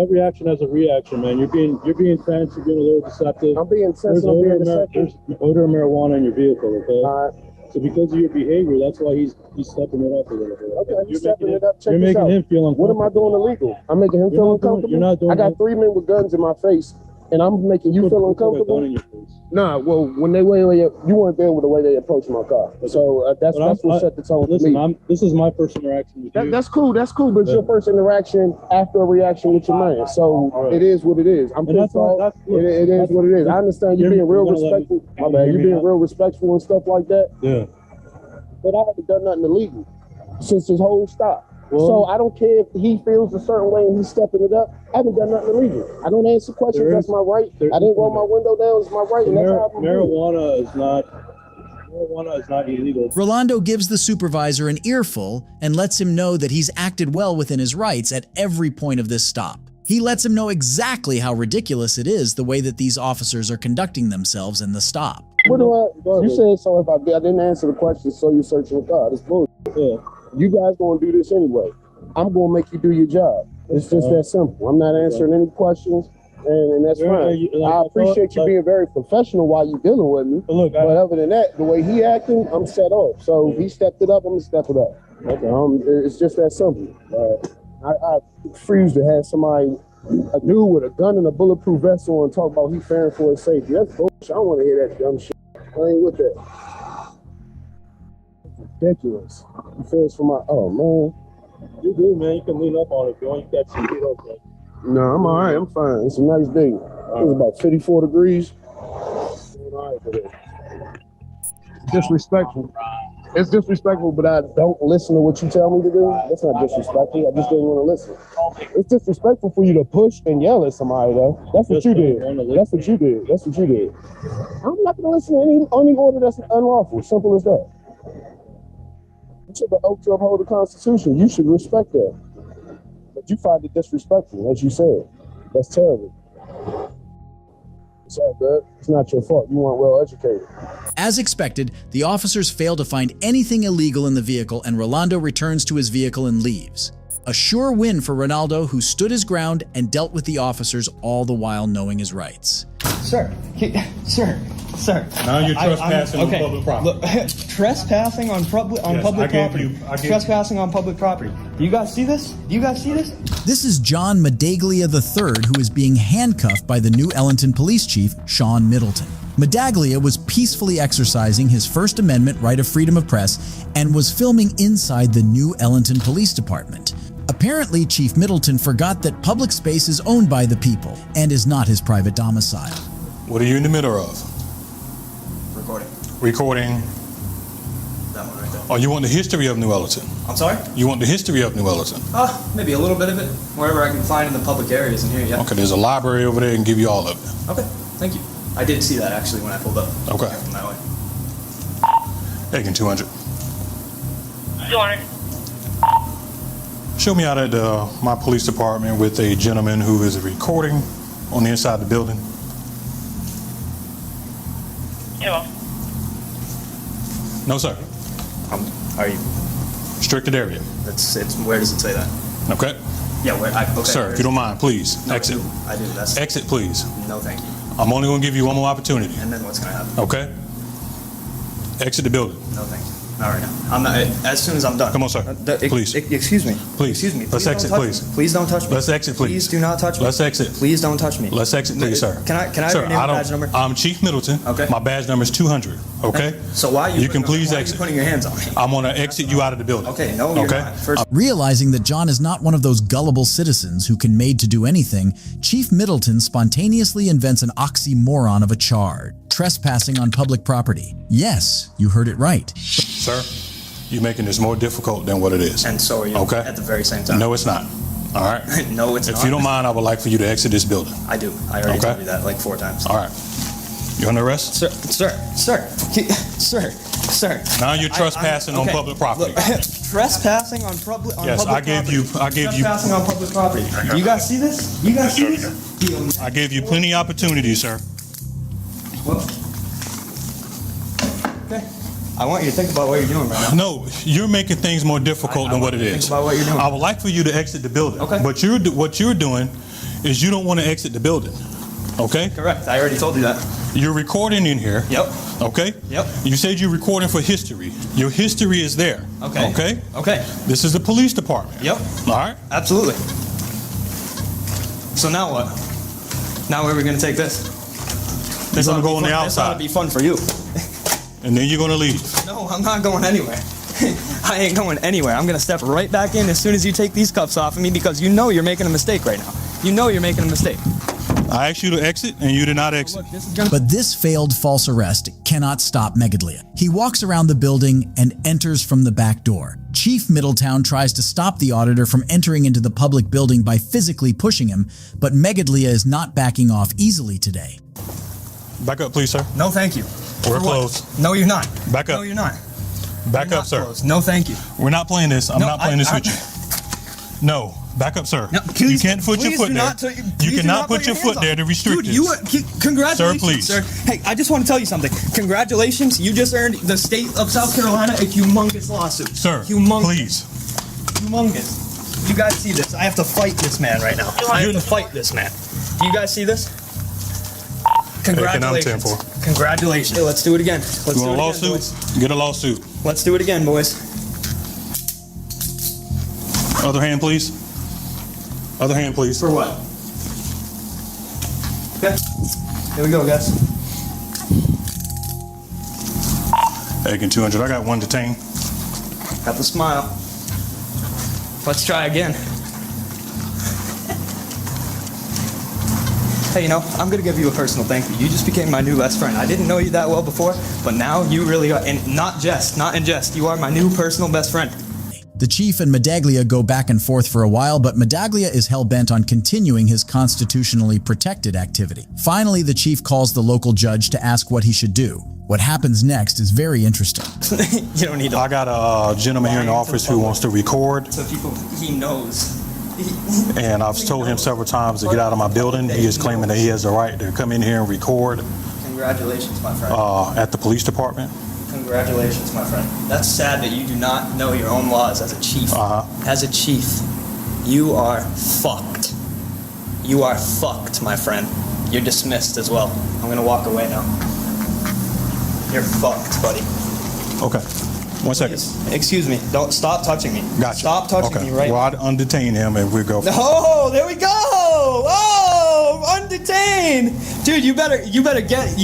D: Every action has a reaction, man. You're being tense. You're being a little deceptive.
U: I'm being tense. I'm being deceptive.
D: There's odor of marijuana in your vehicle, okay? So because of your behavior, that's why he's stepping it up a little bit.
U: Okay, he's stepping it up. Check
D: you're
U: this
D: making
U: out.
D: him feel uncomfortable.
U: What am I doing illegal? I'm making him feel uncomfortable.
D: You're not doing.
U: I got 3 men with guns in my face, and I'm making you feel uncomfortable. Nah, well, when you weren't there with the way they approached my car, so that's what set the tone for me.
D: This is my first interaction with you.
U: That's cool, but it's your first interaction after a reaction with your man, so it is what it is. I'm pissed off. It is what it is. I understand you're being real respectful. My bad. You're being real respectful and stuff like that.
D: Yeah.
U: But I haven't done nothing illegal since his whole stop. So I don't care if he feels a certain way and he's stepping it up. I haven't done nothing illegal. I don't answer questions. That's my right. I didn't roll my window down. It's my right. And that's how
D: marijuana is not illegal.
A: Rolando gives the supervisor an earful and lets him know that he's acted well within his rights at every point of this stop. He lets him know exactly how ridiculous it is the way that these officers are conducting themselves in the stop.
U: You said so if I didn't answer the question, so you're searching the car. That's bullshit. Yeah. You guys gonna do this anyway. I'm gonna make you do your job. It's just that simple. I'm not answering any questions, and that's fine. I appreciate you being very professional while you're dealing with me. But other than that, the way he acting, I'm set off. So if he stepped it up, I'm gonna step it up. Okay. It's just that simple. I refuse to have a dude with a gun and a bulletproof vest on talk about he fearing for his safety. That's bullshit. I don't want to hear that dumb shit. I ain't with that. Ridiculous. He feels for my, oh man.
D: You good, man. You can lean up on it if you want. You got some heat up there.
U: No, I'm all right. I'm fine. It's a nice day. It was about 54 degrees. All right, disrespectful. It's disrespectful, but I don't listen to what you tell me to do. That's not disrespectful. I just didn't want to listen. It's disrespectful for you to push and yell at somebody, though. That's what you did. That's what you did. That's what you did. I'm not going to listen to any order that's unlawful. Simple as that. You should have oath to uphold the Constitution. You should respect that. But you find it disrespectful, as you said. That's terrible. It's all good. It's not your fault. You weren't well educated.
A: As expected, the officers fail to find anything illegal in the vehicle and Rolando returns to his vehicle and leaves. A sure win for Ronaldo, who stood his ground and dealt with the officers all the while knowing his rights.
V: Sir.
W: Now you're trespassing on public property.
V: Look, trespassing on public property. Trespassing on public property. Do you guys see this?
A: This is John Medaglia III, who is being handcuffed by the new Ellenton police chief, Sean Middleton. Medaglia was peacefully exercising his First Amendment right of freedom of press and was filming inside the new Ellenton Police Department. Apparently, Chief Middleton forgot that public space is owned by the people and is not his private domicile.
W: What are you in the middle of?
V: Recording. That one right there.
W: Oh, you want the history of New Ellerton?
V: I'm sorry?
W: You want the history of New Ellerton?
V: Maybe a little bit of it. Wherever I can find in the public areas in here, yeah.
W: Okay, there's a library over there and give you all of it.
V: Okay, thank you. I did see that actually when I pulled up.
W: Okay.
V: From that way.
W: Taking 200.
Q: 200.
W: Show me out at my police department with a gentleman who is recording on the inside of the building.
Q: 2.
W: No, sir.
V: Are you?
W: Restricted area.
V: It's where does it say that?
W: Okay.
V: Yeah, where? Okay.
W: Sir, if you don't mind, please,
V: No,
W: exit.
V: I do. That's.
W: Exit, please.
V: No, thank you.
W: I'm only going to give you one more opportunity.
V: And then what's going to happen?
W: Okay? Exit the building.
V: No, thank you. Not right now. I'm not. As soon as I'm done.
W: Come on, sir. Please.
V: Excuse me.
W: Please.
V: Excuse me.
W: Let's exit, please.
V: Please don't touch me.
W: Let's exit, please.
V: Please do not touch me.
W: Let's exit.
V: Please don't touch me.
W: Let's exit, please, sir.
V: Can I have
W: Sir,
V: your name and badge number?
W: I'm Chief Middleton.
V: Okay.
W: My badge number is 200. Okay?
V: So why are you?
W: can please exit.
V: Why are you putting your hands on me?
W: I'm going to exit you out of the building.
V: Okay. No, you're
W: Okay?
V: not. First.
A: Realizing that John is not one of those gullible citizens who can made to do anything, Chief Middleton spontaneously invents an oxymoron of a charge: trespassing on public property. Yes, you heard it right.
W: Sir, you're making this more difficult than what it is.
V: And so are you.
W: Okay?
V: At the very same time.
W: No, it's not. All right?
V: No, it's not.
W: If you don't mind, I would like for you to exit this building.
V: I do. I already told you that like 4 times.
W: All right. You under arrest?
V: Sir.
W: Now you're trespassing on public property.
V: Trespassing on public.
W: Yes, I gave you.
V: Trespassing on public property. You guys see this? You guys see this?
W: I gave you plenty of opportunity, sir.
V: Well. Okay. I want you to think about what you're doing right now.
W: No, you're making things more difficult than what it is.
V: Think about what you're doing.
W: I would like for you to exit the building.
V: Okay.
W: But what you're doing is you don't want to exit the building. Okay?
V: Correct. I already told you that.
W: You're recording in here.
V: Yep.
W: Okay?
V: Yep.
W: You said you're recording for history. Your history is there.
V: Okay.
W: Okay?
V: Okay.
W: This is the police department.
V: Yep.
W: All right?
V: Absolutely. So now what? Now where are we going to take this?
W: You're going to go on the
V: This ought to
W: outside.
V: be fun for you.
W: And then you're going to leave.
V: No, I'm not going anywhere. I ain't going anywhere. I'm going to step right back in as soon as you take these cuffs off of me because you know you're making a mistake right now. You know you're making a mistake.
W: I asked you to exit, and you did not exit.
A: But this failed false arrest cannot stop Megidlia. He walks around the building and enters from the back door. Chief Middletown tries to stop the auditor from entering into the public building by physically pushing him, but Megidlia is not backing off easily today.
W: Back up, please, sir.
V: No, thank you.
W: We're
V: For what?
W: closed.
V: No, you're not.
W: Back up.
V: No, you're not.
W: Back
V: You're
W: up,
V: not
W: sir.
V: closed. No, thank you.
W: We're not playing this. I'm
V: No,
W: not playing this with you. No, back up, sir. You can't put your foot there. You cannot put your foot there to restrict
V: Dude,
W: this.
V: Congratulations,
W: Sir, please.
V: sir. Hey, I just want to tell you something. Congratulations, you just earned the state of South Carolina a humongous lawsuit.
W: Sir,
V: humongous.
W: please.
V: Humongous. You guys see this? I have to fight this man right now. I have to fight this man. Do you guys see this? Congratulations.
W: Taking out 10-4.
V: Congratulations. Hey, let's do it again. Let's
W: You
V: do
W: want
V: it
W: a
V: again,
W: lawsuit?
V: boys.
W: Get a lawsuit.
V: Let's do it again, boys.
W: Other hand, please. Other hand, please.
V: For what? Okay. Here we go, guys.
W: Taking 200. I got one detained.
V: Got the smile. Let's try again. Hey, you know, I'm gonna give you a personal thank you. You just became my new best friend. I didn't know you that well before, but now you really are, and not in jest, you are my new personal best friend.
A: The chief and Medaglia go back and forth for a while, but Medaglia is hell-bent on continuing his constitutionally protected activity. Finally, the chief calls the local judge to ask what he should do. What happens next is very interesting.
V: You don't need to.
W: I got a gentleman here in the office who wants to record.
V: So people, he knows.
W: And I've told him several times to get out of my building. He is claiming that he has the right to come in here and record
V: Congratulations, my friend.
W: at the police department.
V: Congratulations, my friend. That's sad that you do not know your own laws as a chief. As a chief, you are fucked. You are fucked, my friend. You're dismissed as well. I'm gonna walk away now. You're fucked, buddy.
W: Okay. 1 second.
V: Excuse me. Don't stop touching me.
W: Gotcha.
V: Stop touching me right
W: now. Well, I'd undetain him and we'll go.
V: Oh, there we go. Oh, undetained. Dude, you better get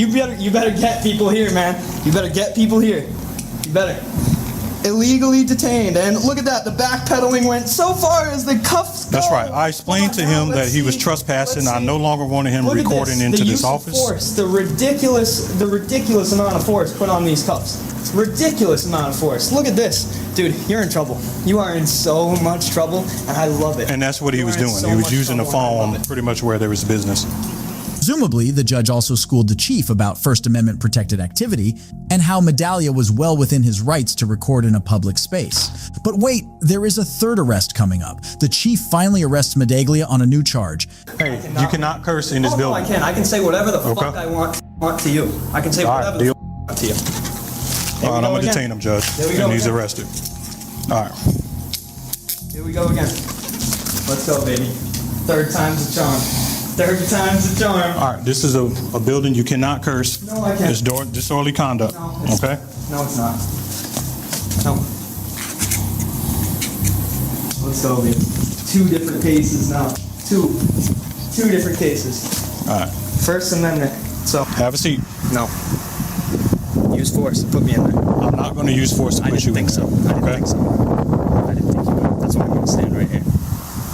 V: people here, man. You better get people here. You better. illegally detained. And look at that, the backpedaling went so far as the cuffs go.
W: That's right. I explained to him that he was trespassing. I no longer wanted him recording into this office.
V: Force, the ridiculous amount of force put on these cuffs. Ridiculous amount of force. Look at this. Dude, you're in trouble. You are in so much trouble, and I love it.
W: And that's what he was doing. He was using the phone pretty much where there was business.
A: Presumably, the judge also schooled the chief about First Amendment protected activity and how Medaglia was well within his rights to record in a public space. But wait, there is a third arrest coming up. The chief finally arrests Medaglia on a new charge.
W: Hey, you cannot curse in this building.
V: I can. I can say whatever the fuck I want to you. I can say whatever the fuck I want to you.
W: All right, I'm going to detain him, Judge. And he's arrested. All right.
V: Here we go again. Let's go, baby. Third time's a charm. Third time's a charm.
W: All right, this is a building you cannot curse.
V: No, I can't.
W: It's disorderly conduct.
V: No,
W: okay?
V: No, it's not. No. Let's go, baby. 2 different cases now. Two different cases.
W: All right.
V: First Amendment. So.
W: Have a seat.
V: No. Use force to put me in there.
W: I'm not going to use force to put you in there.
V: I didn't think so. I didn't think you would. That's why I'm going to stand right here.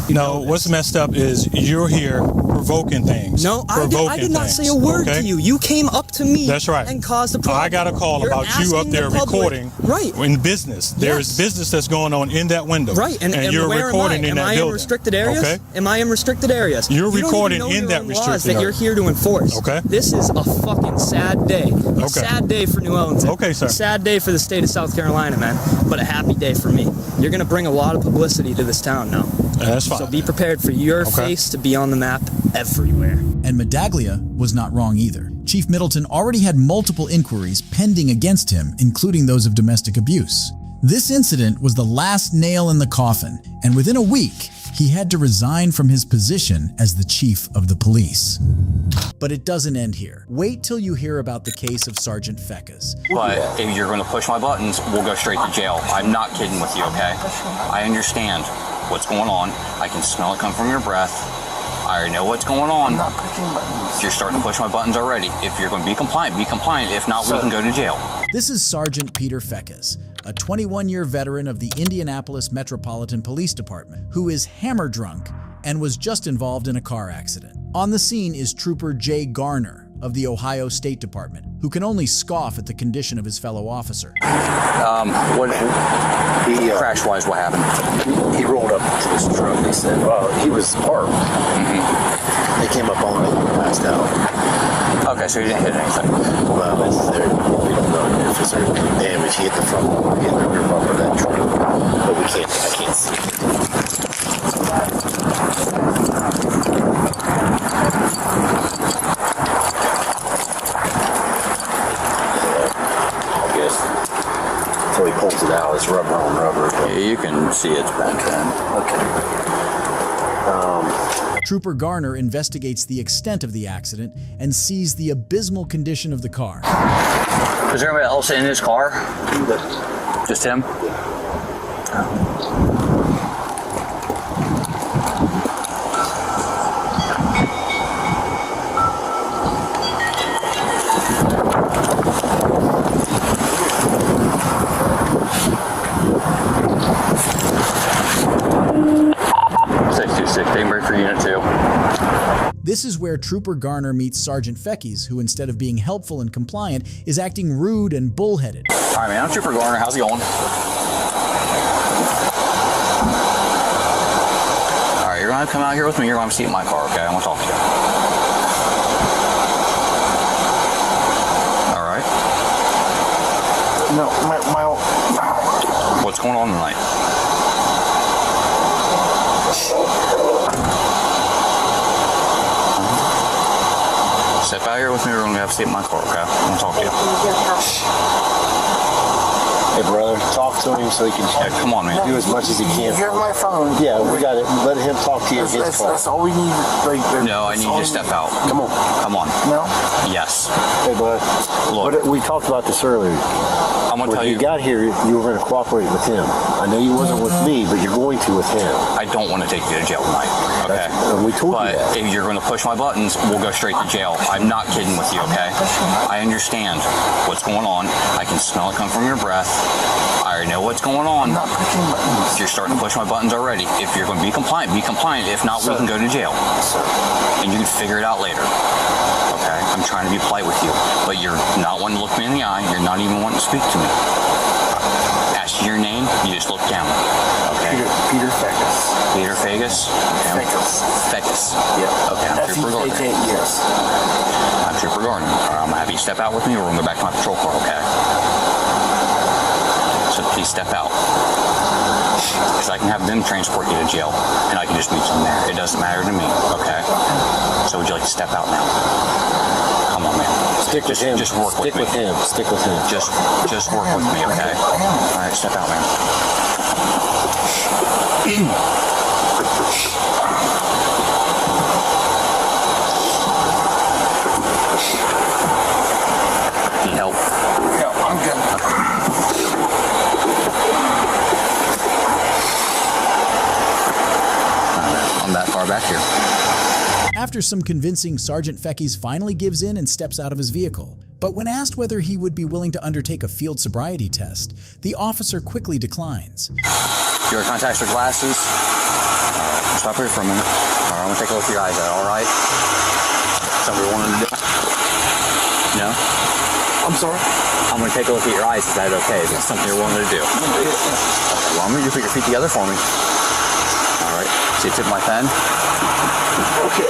W: No, what's messed up is you're here provoking things.
V: No, I did not say a word to you. You came up to me.
W: That's right.
V: And caused a problem.
W: I got a call about you up there recording.
V: Right.
W: In business. There is business that's going on in that window.
V: Right. And
W: you're
V: where
W: recording in that building.
V: Am I in restricted areas?
W: Okay.
V: Am I in restricted areas?
W: You're recording in that restricted area.
V: That you're here to enforce.
W: Okay.
V: This is a fucking sad day. A sad day for New Orleans.
W: Okay, sir.
V: A sad day for the state of South Carolina, man. But a happy day for me. You're going to bring a lot of publicity to this town now.
W: That's fine.
V: So be prepared for your face to be on the map everywhere.
A: And Medaglia was not wrong either. Chief Middleton already had multiple inquiries pending against him, including those of domestic abuse. This incident was the last nail in the coffin, and within a week, he had to resign from his position as the chief of the police. But it doesn't end here. Wait till you hear about the case of Sergeant Feckas.
E: But if you're going to push my buttons, we'll go straight to jail. I'm not kidding with you, okay? I understand what's going on. I can smell it come from your breath. I already know what's going on. You're starting to push my buttons already. If you're going to be compliant, be compliant. If not, we can go to jail.
A: This is Sergeant Peter Feckas, a 21-year veteran of the Indianapolis Metropolitan Police Department, who is hammer drunk and was just involved in a car accident. On the scene is Trooper Jay Garner of the Ohio State Department, who can only scoff at the condition of his fellow officer.
E: Crash-wise, what happened?
I: He rolled up to this truck. They said, he was parked. They came up on him and passed out.
E: Okay, so he didn't hit anything.
I: Well, we don't know if there's any damage. He hit the front, he hit the rear bumper of that truck, but I can't see it. So he pulls it out. It's rubber on rubber.
E: Yeah, you can see it's bent in.
I: Okay.
A: Trooper Garner investigates the extent of the accident and sees the abysmal condition of the car.
E: Is there anybody else in his car? Just him?
A: This is where Trooper Garner meets Sergeant Feckas, who instead of being helpful and compliant, is acting rude and bullheaded.
E: All right, man, I'm Trooper Garner. How's it going? All right, you're going to come out here with me. You're going to have a seat in my car, okay? I want to talk to you. All right.
I: No,
E: What's going on tonight? Step out here with me. We're going to have a seat in my car, okay? I want to talk to you.
I: Hey, brother, talk to him so he can
E: come on, man.
I: Do as much as he can.
K: You have my phone.
I: Yeah, we got it. Let him talk to you.
K: That's all we need.
E: No, I need you to step out.
I: Come on.
E: Come on.
K: No?
E: Yes.
I: Hey, bud.
E: Look.
I: We talked about this earlier.
E: I'm gonna tell
I: When you got here, you were going to cooperate with him. I know you wasn't with me, but you're going to with him.
E: I don't want to take you to jail tonight. Okay.
I: And we told you that.
E: But if you're going to push my buttons, we'll go straight to jail. I'm not kidding with you. Okay. I understand what's going on. I can smell it come from your breath. I already know what's going on.
I: I'm not pushing buttons.
E: You're starting to push my buttons already. If you're going to be compliant, be compliant. If not, we can go to jail. And you can figure it out later. Okay? I'm trying to be polite with you. But you're not wanting to look me in the eye. You're not even wanting to speak to me. Ask you your name, you just look down. Okay?
I: Peter Fecus.
E: Peter Fecus? Okay. Fecus.
I: Yeah.
E: Okay, I'm Trooper Gardner.
I: Yes.
E: I'm Trooper Gardner. I'm going to have you step out with me or we're going to go back to my patrol car, okay? So please step out. Because I can have them transport you to jail, and I can just meet you there. It doesn't matter to me, okay? So would you like to step out now? Come on, man.
I: Stick with him.
E: Just work with me.
I: Stick with him.
E: Just work with me, okay? All right, step out, man. Need help?
I: Yeah, I'm good.
E: I'm that far back here.
A: After some convincing, Sergeant Fecky's finally gives in and steps out of his vehicle. But when asked whether he would be willing to undertake a field sobriety test, the officer quickly declines.
E: Your contacts or glasses? Alright, stop here for a minute. Alright, I'm gonna take a look at your eyes. Is that alright? Something you wanted to do? No?
I: I'm sorry?
E: I'm gonna take a look at your eyes. Is that okay? Is that something you're wanting to do? Okay, well, I'm gonna put your feet together for me. Alright, see the tip of my pen?
I: Okay,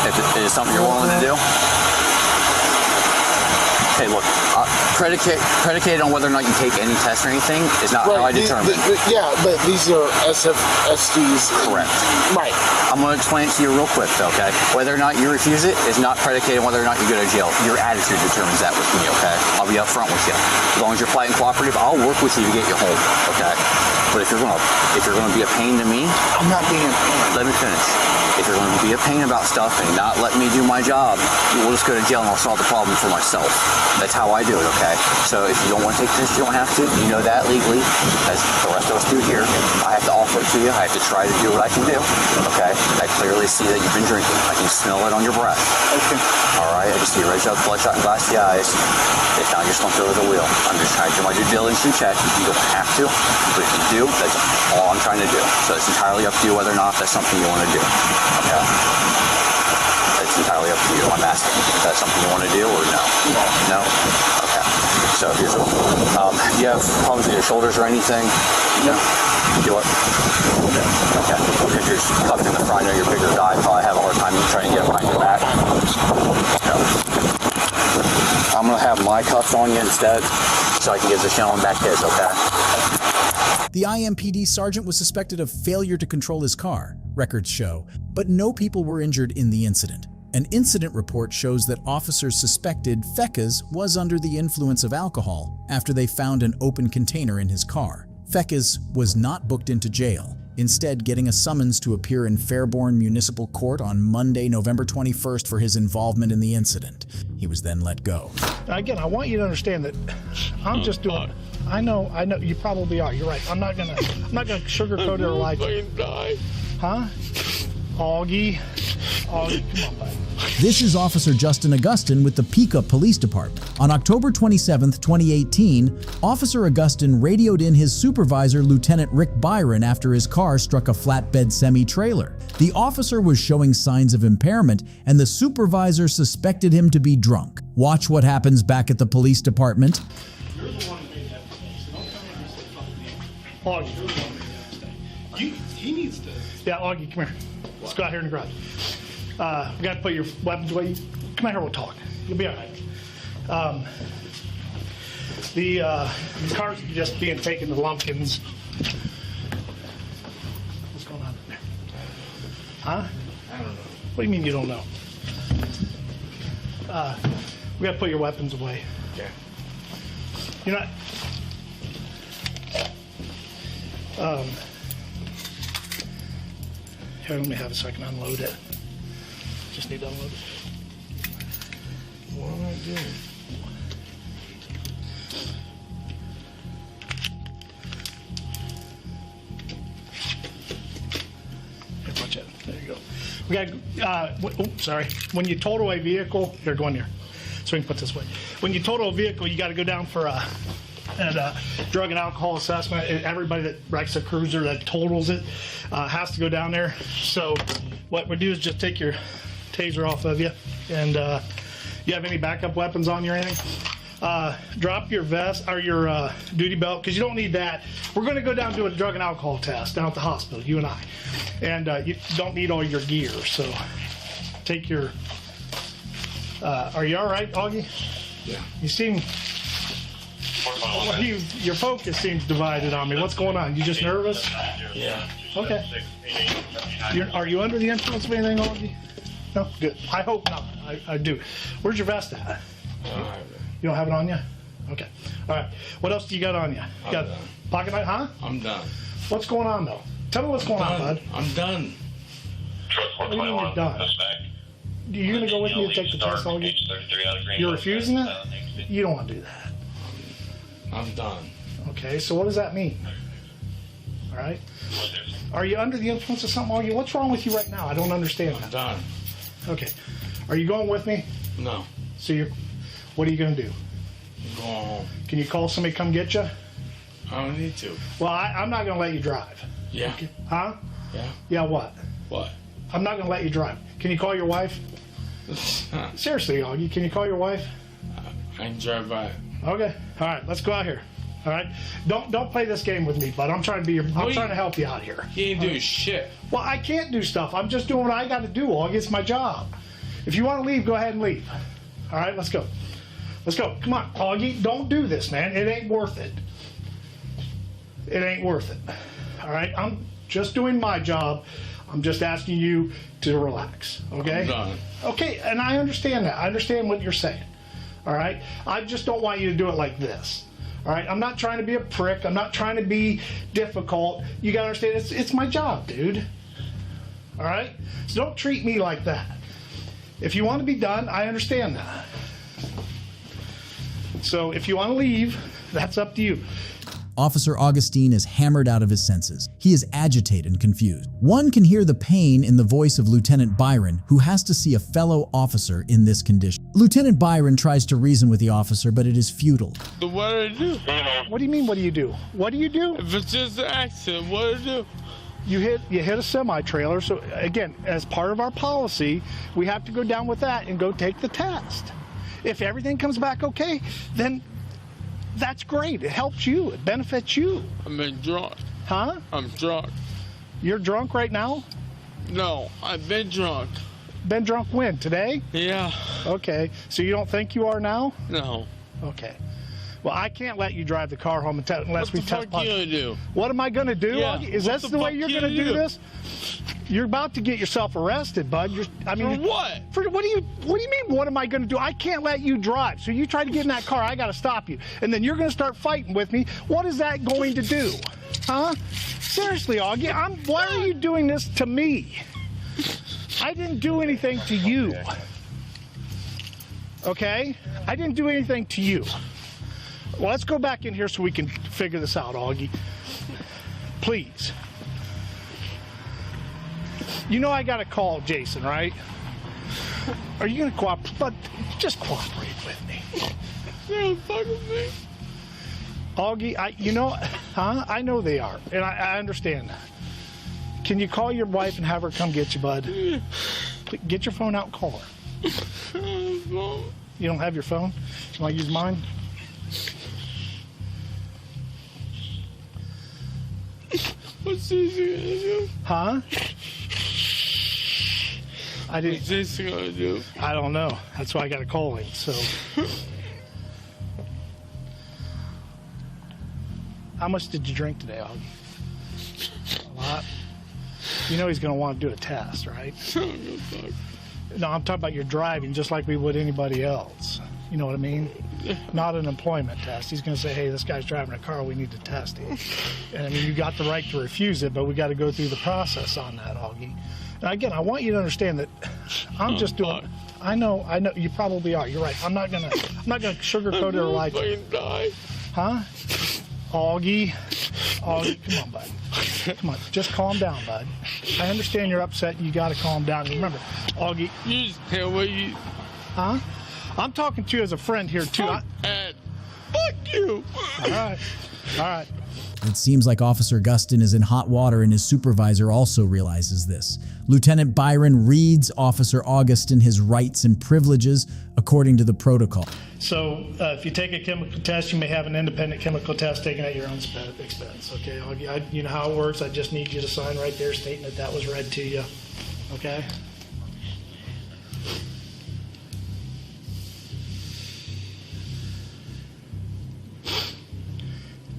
E: Is it something you're willing to do? Hey, look, predicated on whether or not you take any test or anything is not how I determine.
I: Yeah, but these are SFSTs.
E: Correct.
I: Right.
E: I'm going to explain it to you real quick, okay? Whether or not you refuse it is not predicated on whether or not you go to jail. Your attitude determines that with me, okay? I'll be upfront with you. As long as you're polite and cooperative, I'll work with you to get you home, okay? But if you're gonna be a pain to me,
I: I'm not being a pain.
E: Let me finish. If you're going to be a pain about stuff and not let me do my job, we'll just go to jail and I'll solve the problem for myself. That's how I do it, okay? So if you don't want to take this, you don't have to. You know that legally, as the rest of us do here. I have to offer it to you. I have to try to do what I can do, okay? I clearly see that you've been drinking. I can smell it on your breath. Okay. All right? I can see your red shot, bloodshot, and glassy eyes. If not, you're slumped over the wheel. I'm just trying to do my due diligence and check. You don't have to, but if you do, that's all I'm trying to do. So it's entirely up to you whether or not that's something you want to do. Okay. It's entirely up to you. I'm asking. Is that something you want to do or no? No? Okay. So here's what. Do you have problems with your shoulders or anything? No. Do what? Okay. Because you're cuffed in the front. I know you're a bigger guy. Probably have a hard time trying to get behind your back. Okay. I'm going to have my cuffs on you instead so I can give the gentleman back his, okay?
A: The IMPD sergeant was suspected of failure to control his car, records show, but no people were injured in the incident. An incident report shows that officers suspected Fecas was under the influence of alcohol after they found an open container in his car. Fecas was not booked into jail, instead getting a summons to appear in Fairborn Municipal Court on Monday, November 21st for his involvement in the incident. He was then let go.
B: Again, I want you to understand that I'm just doing. I know. You probably are. You're right. I'm not gonna sugarcoat it or lie to you. Huh? Augie, come on, buddy.
A: This is Officer Justin Augustin with the Piqua Police Department. On October 27, 2018, Officer Augustin radioed in his supervisor, Lieutenant Rick Byron, after his car struck a flatbed semi-trailer. The officer was showing signs of impairment, and the supervisor suspected him to be drunk. Watch what happens back at the police department.
B: You're the one who made that mistake, so don't come here and say fuck me. Augie, you're the one who made that mistake. He needs to. Yeah, Augie, come here. Let's go out here in the garage. We got to put your weapons away. Come out here, we'll talk. You'll be all right. The car's just being taken to Lumpkins. What's going on there? Huh? I don't know. What do you mean you don't know? We got to put your weapons away. Yeah. You're not. Here, let me have a second. Unload it. Just need to unload it. What am I doing? We got, sorry. When you total a vehicle, here, go in here. So we can put this way. When you total a vehicle, you got to go down for a drug and alcohol assessment. Everybody that wrecks a cruiser that totals it has to go down there. So what we do is just take your taser off of you, and you have any backup weapons on you or anything? Drop your vest or your duty belt, because you don't need that. We're going to go down to a drug and alcohol test down at the hospital, you and I. And you don't need all your gear, so take your... are you all right, Augie?
N: Yeah.
B: You seem... your focus seems divided on me. What's going on? You just nervous?
N: Yeah.
B: Okay. Are you under the influence of anything, Augie? No? Good. I hope not. I do. Where's your vest at? You don't have it on you? Okay. All right. What else do you got on you? You got a pocket knife, huh?
N: I'm done.
B: What's going on, though? Tell me what's going on, bud.
N: I'm done.
B: What do you mean you're done? You're going to go with me to take the test, Augie? You're refusing it? You don't want to do that.
N: I'm done.
B: Okay, so what does that mean? All right. Are you under the influence of something, Augie? What's wrong with you right now? I don't understand that.
N: I'm done.
B: Okay. Are you going with me?
N: No.
B: So what are you going to do?
N: I'm going home.
B: Can you call somebody to come get you?
N: I don't need to.
B: Well, I'm not going to let you drive.
N: Yeah.
B: Okay. Huh?
N: Yeah.
B: Yeah, what?
N: What?
B: I'm not going to let you drive. Can you call your wife? Seriously, Augie, can you call your wife?
N: I can drive by.
B: Okay. All right, let's go out here. All right. Don't play this game with me, bud. I'm trying to trying to help you out here.
N: He ain't doing shit.
B: Well, I can't do stuff. I'm just doing what I got to do, Augie. It's my job. If you want to leave, go ahead and leave. All right, let's go. Let's go. Come on, Augie. Don't do this, man. It ain't worth it. It ain't worth it. All right? I'm just doing my job. I'm just asking you to relax, okay?
N: I'm done.
B: Okay, and I understand that. I understand what you're saying, all right? I just don't want you to do it like this, all right? I'm not trying to be a prick. I'm not trying to be difficult. You got to understand, it's my job, dude, all right? So don't treat me like that. If you want to be done, I understand that. So if you want to leave, that's up to you.
A: Officer Augustine is hammered out of his senses. He is agitated and confused. One can hear the pain in the voice of Lieutenant Byron, who has to see a fellow officer in this condition. Lieutenant Byron tries to reason with the officer, but it is futile.
N: So what do I do?
B: What do you mean, what do you do? What do you do?
N: If it's just an accident, what do I do?
B: You hit a semi-trailer, so again, as part of our policy, we have to go down with that and go take the test. If everything comes back okay, then that's great. It helps you. It benefits you.
N: I'm drunk.
B: Huh?
N: I'm drunk.
B: You're drunk right now?
N: No, I've been drunk.
B: Been drunk when? Today?
N: Yeah.
B: Okay. So you don't think you are now?
N: No.
B: Okay. Well, I can't let you drive the car home unless we test.
N: What the fuck you gonna do?
B: What am I gonna do?
N: Yeah.
B: Is that the way you're gonna do this? You're about to get yourself arrested, bud. For
N: what?
B: What do you mean? What am I going to do? I can't let you drive. So you try to get in that car, I got to stop you, and then you're going to start fighting with me. What is that going to do? Huh? Seriously, Augie, why are you doing this to me? I didn't do anything to you. Okay? I didn't do anything to you. Well, let's go back in here so we can figure this out, Augie. Please. You know I got to call Jason, right? Are you going to cooperate? But just cooperate with me.
N: You're fucking me.
B: Augie, I know they are, and I understand that. Can you call your wife and have her come get you, bud? Please, get your phone out and call her. You don't have your phone? You want to use mine?
N: What's this gonna do?
B: Huh?
N: What's this gonna do?
B: I don't know. That's why I got to call him. So, how much did you drink today, Augie? A lot. You know he's going to want to do a test, right? No, I'm talking about your driving, just like we would anybody else. You know what I mean? Not an employment test. He's going to say, hey, this guy's driving a car, we need to test him. And I mean, you got the right to refuse it, but we got to go through the process on that, Augie. And again, I want you to understand that I'm just doing. I know, you probably are. You're right. I'm not gonna sugarcoat it or lie to you.
N: Die.
B: Huh? Augie, come on, bud. Come on, just calm down, bud. I understand you're upset. You got to calm down. And remember, Augie.
N: You just tell what you.
B: Huh? I'm talking to you as a friend here too.
N: Fuck you.
B: All right. All right.
A: It seems like Officer Gustin is in hot water and his supervisor also realizes this. Lieutenant Byron reads Officer Augustin his rights and privileges according to the protocol.
B: So if you take a chemical test, you may have an independent chemical test taken at your own expense. Okay, you know how it works. I just need you to sign right there stating that that was read to you. Okay?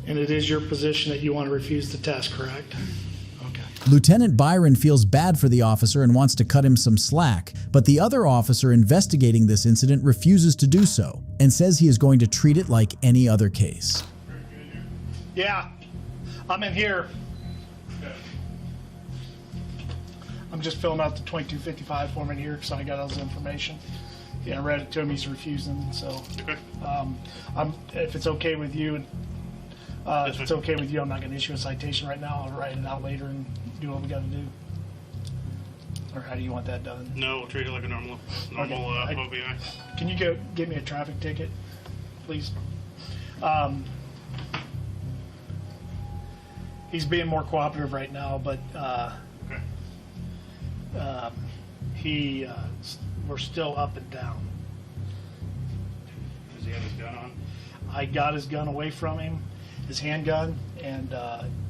B: And it is your position that you want to refuse the test, correct? Okay.
A: Lieutenant Byron feels bad for the officer and wants to cut him some slack, but the other officer investigating this incident refuses to do so and says he is going to treat it like any other case.
B: Yeah, I'm in here. I'm just filling out the 2255 form in here because I got all this information. Yeah, I read it to him. He's refusing, so if it's okay with you, if it's okay with you, I'm not going to issue a citation right now. I'll write it out later and do what we got to do. Or how do you want that done?
W: No, we'll treat it like a normal OBI.
B: Can you get me a traffic ticket, please? He's being more cooperative right now, but we're still up and down.
W: Does he have his gun on?
B: I got his gun away from him, his handgun, and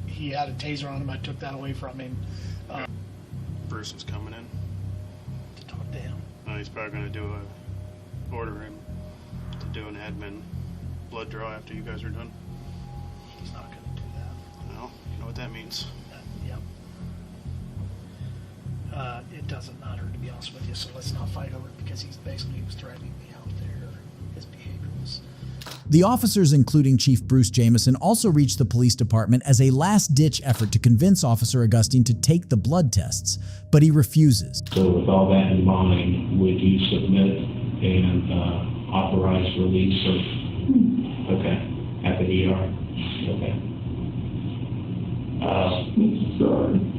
B: he had a taser on him. I took that away from him.
W: Bruce is coming in
B: to talk to him.
W: He's probably going to order him to do an admin blood draw after you guys are done.
B: He's not going to do that.
W: No, you know what that means.
B: Yep. It doesn't matter, to be honest with you, so let's not fight over it because he was threatening me out there. His behavior was...
A: The officers, including Chief Bruce Jameson, also reached the police department as a last-ditch effort to convince Officer Augustine to take the blood tests, but he refuses.
D: So with all that in mind, would you submit and authorize release of, at the ER? Sorry.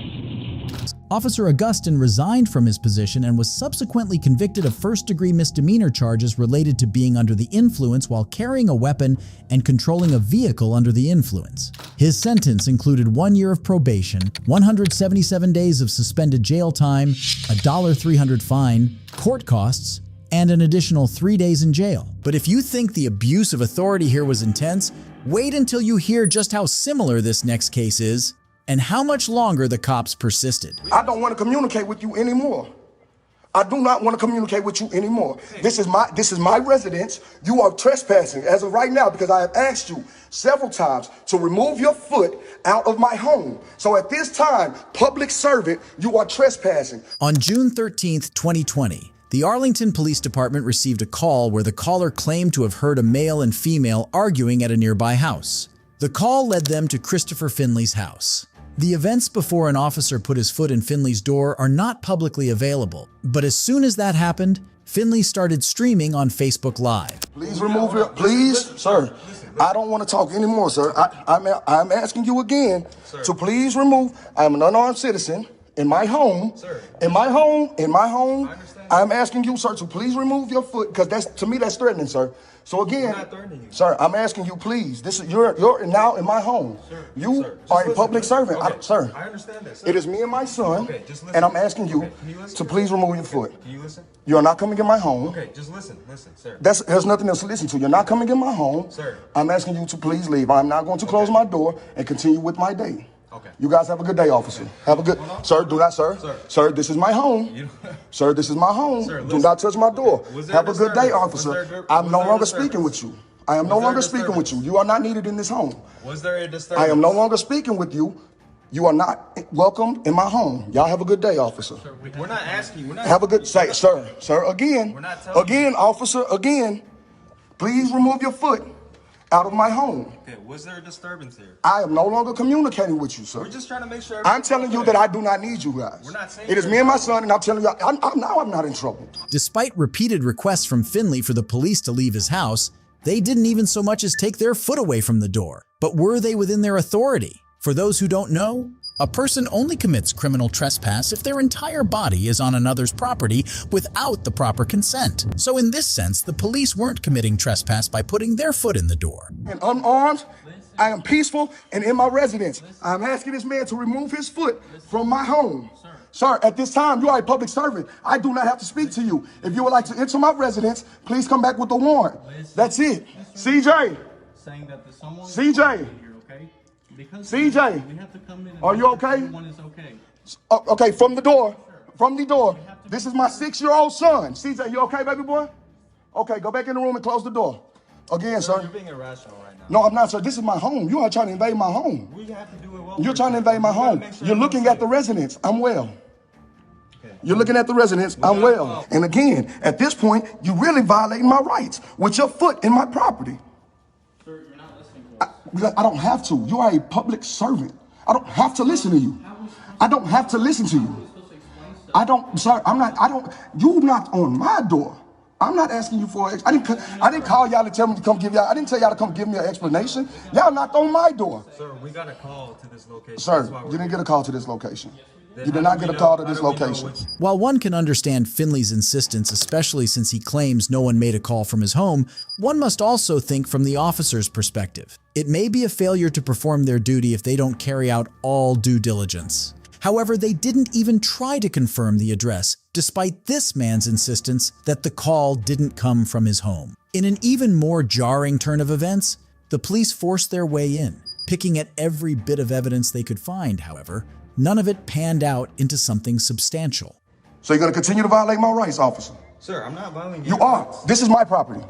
A: Officer Augustine resigned from his position and was subsequently convicted of first-degree misdemeanor charges related to being under the influence while carrying a weapon and controlling a vehicle under the influence. His sentence included 1 year of probation, 177 days of suspended jail time, a $300 fine, court costs, and an additional 3 days in jail. But if you think the abuse of authority here was intense, wait until you hear just how similar this next case is and how much longer the cops persisted.
F: I don't want to communicate with you anymore. I do not want to communicate with you anymore. This is my residence. You are trespassing as of right now because I have asked you several times to remove your foot out of my home. So at this time, public servant, you are trespassing.
A: On June 13th, 2020, the Arlington Police Department received a call where the caller claimed to have heard a male and female arguing at a nearby house. The call led them to Christopher Finley's house. The events before an officer put his foot in Finley's door are not publicly available, but as soon as that happened, Finley started streaming on Facebook Live.
F: Please remove it, please, sir. I don't want to talk anymore, sir. I'm asking you again to please remove. I'm an unarmed citizen in my home, in my home. I'm asking you, sir, to please remove your foot because to me that's threatening, sir. So again, sir, I'm asking you, please. You're now in my home. You are a public servant, sir. I understand that, sir. It is me and my son, and I'm asking you to please remove your foot.
R: Can you listen?
F: You are not coming in my home.
R: Okay, just listen, sir.
F: There's nothing else to listen to. You're not coming in my home.
R: Sir.
F: I'm asking you to please leave. I'm not going to close my door and continue with my day.
R: Okay.
F: You guys have a good day, officer. Have a good... Sir, do not, sir. Sir, this is my home. Sir, this is my home. Sir, do not touch my door. Have a good day, officer. I'm no longer speaking with you. I am no longer speaking with you. You are not needed in this home.
R: Was there a disturbance?
F: I am no longer speaking with you. You are not welcome in my home. Y'all have a good day, officer.
R: Sir, we're not asking you.
F: Have a good... Say, sir, again. Again, officer, again. Please remove your foot out of my home.
R: Okay, was there a disturbance here?
F: I am no longer communicating with you, sir.
R: We're just trying to make sure.
F: I'm telling you that I do not need you guys.
R: We're not saying
F: it is me and my son, and I'm telling you, I'm not in trouble.
A: Despite repeated requests from Finley for the police to leave his house, they didn't even so much as take their foot away from the door. But were they within their authority? For those who don't know, a person only commits criminal trespass if their entire body is on another's property without the proper consent. So in this sense, the police weren't committing trespass by putting their foot in the door.
F: And unarmed, I am peaceful and in my residence. I'm asking this man to remove his foot from my home. Sir, at this time, you are a public servant. I do not have to speak to you. If you would like to enter my residence, please come back with a warrant. That's it. CJ.
H: Saying that there's someone
F: CJ. CJ, are you okay? Okay, from the door. From the door. This is my 6-year-old son. CJ, you okay, baby boy? Okay, go back in the room and close the door. Again, sir.
H: You're being irrational right now.
F: No, I'm not, sir. This is my home. You are trying to invade my home.
H: We have to do it well.
F: You're trying to invade my home. You're looking at the residence. I'm well. You're looking at the residence. I'm well. And again, at this point, you're really violating my rights with your foot in my property. I don't have to. You are a public servant. I don't have to listen to you. I don't have to listen to you. I don't, sir, you knocked on my door. I'm not asking you for, I didn't call y'all to tell me to come give y'all, I didn't tell y'all to come give me an explanation. Y'all knocked on my door.
H: Sir, we got a call to this location.
F: Sir, you didn't get a call to this location. You did not get a call to this location.
A: While one can understand Finley's insistence, especially since he claims no one made a call from his home, one must also think from the officer's perspective. It may be a failure to perform their duty if they don't carry out all due diligence. However, they didn't even try to confirm the address, despite this man's insistence that the call didn't come from his home. In an even more jarring turn of events, the police forced their way in, picking at every bit of evidence they could find. However, none of it panned out into something substantial.
F: So you're going to continue to violate my rights, officer?
H: Sir, I'm not violating
F: your rights. You are. This is my property.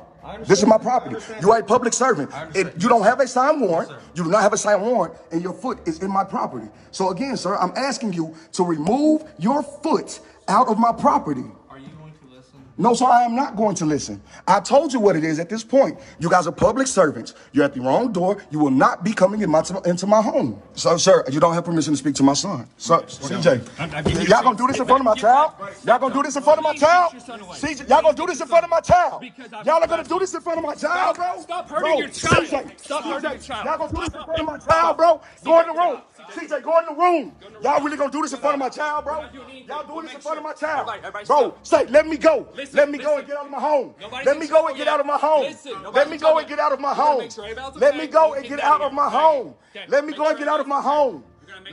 F: This is my property. You are a public servant. You don't have a signed warrant. You do not have a signed warrant, and your foot is in my property. So again, sir, I'm asking you to remove your foot out of my property.
H: Are you going to listen?
F: No, sir, I am not going to listen. I told you what it is at this point. You guys are public servants. You're at the wrong door. You will not be coming into my home. So, sir, you don't have permission to speak to my son. So, CJ, y'all gonna do this in front of my child? Y'all gonna do this in front of my child? CJ, y'all gonna do this in front of my child? Y'all are gonna do this in front of my child, bro?
L: Stop hurting your child. Stop hurting your child.
F: Y'all gonna do this in front of my child, bro? Go in the room. CJ, go in the room. Y'all really gonna do this in front of my child, bro? Y'all doing this in front of my child. Bro, say, let me go. Let me go and get out of my home. Let me go and get out of my home. Let me go and get out of my home. Let me go and get out of my home. Let me go and get out of my home.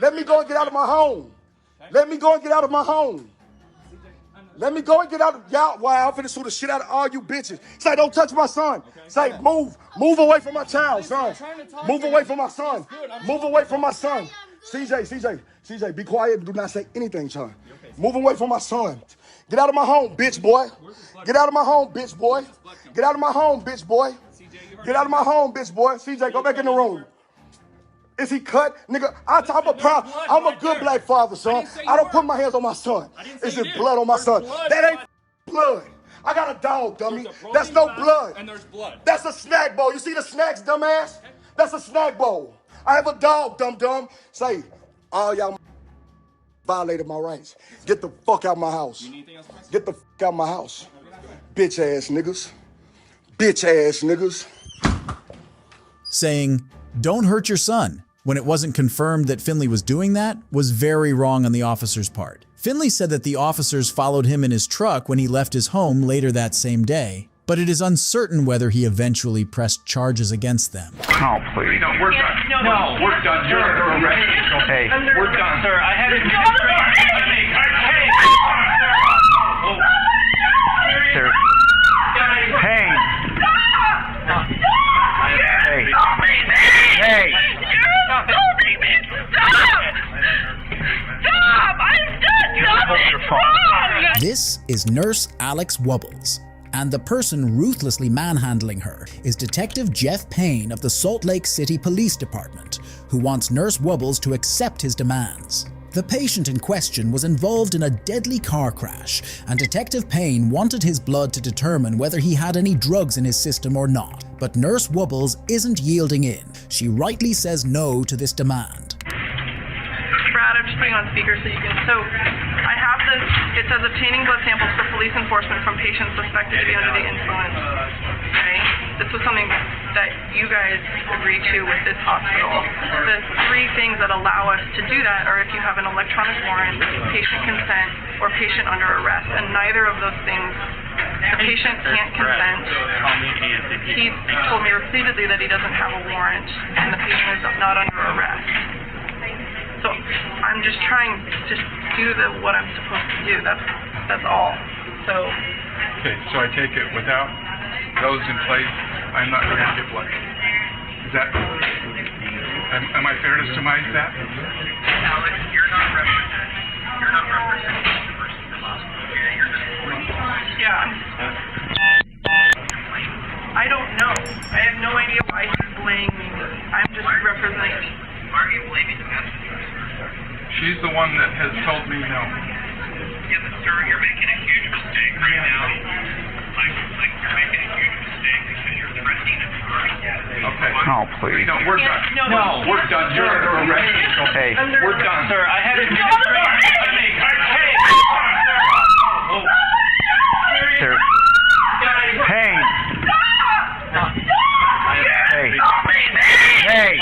F: Let me go and get out of my home. Let me go and get out of my home. Let me go and get out of y'all. Wow, I'm finna sue the shit out of all you bitches. Say, don't touch my son. Say, move away from my child, son. Move away from my son. Move away from my son. CJ, be quiet. Do not say anything, son. Move away from my son. Get out of my home, bitch boy. Get out of my home, bitch boy. Get out of my home, bitch boy. Get out of my home, bitch boy. CJ, go back in the room. Is he cut? Nigga, I'm a good black father, son. I don't put my hands on my son. Is it blood on my son? That ain't blood. I got a dog, dummy. That's no blood.
L: And there's blood.
F: That's a snack bowl. You see the snacks, dumbass? That's a snack bowl. I have a dog, dum-dum. Say, all y'all violated my rights. Get the fuck out my house. Get the fuck out my house. Bitch ass niggas. Bitch ass niggas.
A: Saying, "Don't hurt your son," when it wasn't confirmed that Finley was doing that, was very wrong on the officer's part. Finley said that the officers followed him in his truck when he left his home later that same day, but it is uncertain whether he eventually pressed charges against them.
K: Oh, please. No, we're done. No, we're done. You're arrested. Hey, we're done. Sir, I haven't been Sir. Hey. Hey. Stop it. Stop! I've done nothing wrong!
A: This is Nurse Alex Wubbles, and the person ruthlessly manhandling her is Detective Jeff Payne of the Salt Lake City Police Department, who wants Nurse Wubbles to accept his demands. The patient in question was involved in a deadly car crash, and Detective Payne wanted his blood to determine whether he had any drugs in his system or not. But Nurse Wubbles isn't yielding in. She rightly says no to this demand.
M: Brad, I'm just putting on speaker so you can. So I have this. It says obtaining blood samples for police enforcement from patients suspected to be under the influence. Okay, this was something that you guys agree to with this hospital. The three things that allow us to do that are if you have an electronic warrant, patient consent, or patient under arrest. And neither of those things, the patient can't consent. He's told me repeatedly that he doesn't have a warrant, and the patient is not under arrest. So I'm just trying to do what I'm supposed to do. That's all. So.
K: Okay, so I take it without those in place, I'm not going to get blood. Is that? Am I fair to surmise that?
Q: Alex, you're not representing the person in the hospital. Okay, you're just.
M: Yeah. I don't know. I have no idea why he's blaming me. I'm just representing.
Q: Why are you blaming the messenger?
K: She's the one that has told me no.
Q: Yeah, but sir, you're making a huge mistake right now. Like you're making a huge mistake because you're threatening a target.
K: Okay.
E: Oh, please.
K: No, we're done. No, we're done. You're under arrest.
E: Hey,
K: we're done.
L: Sir, I had a
K: Hey.
E: seriously. Hey. Hey.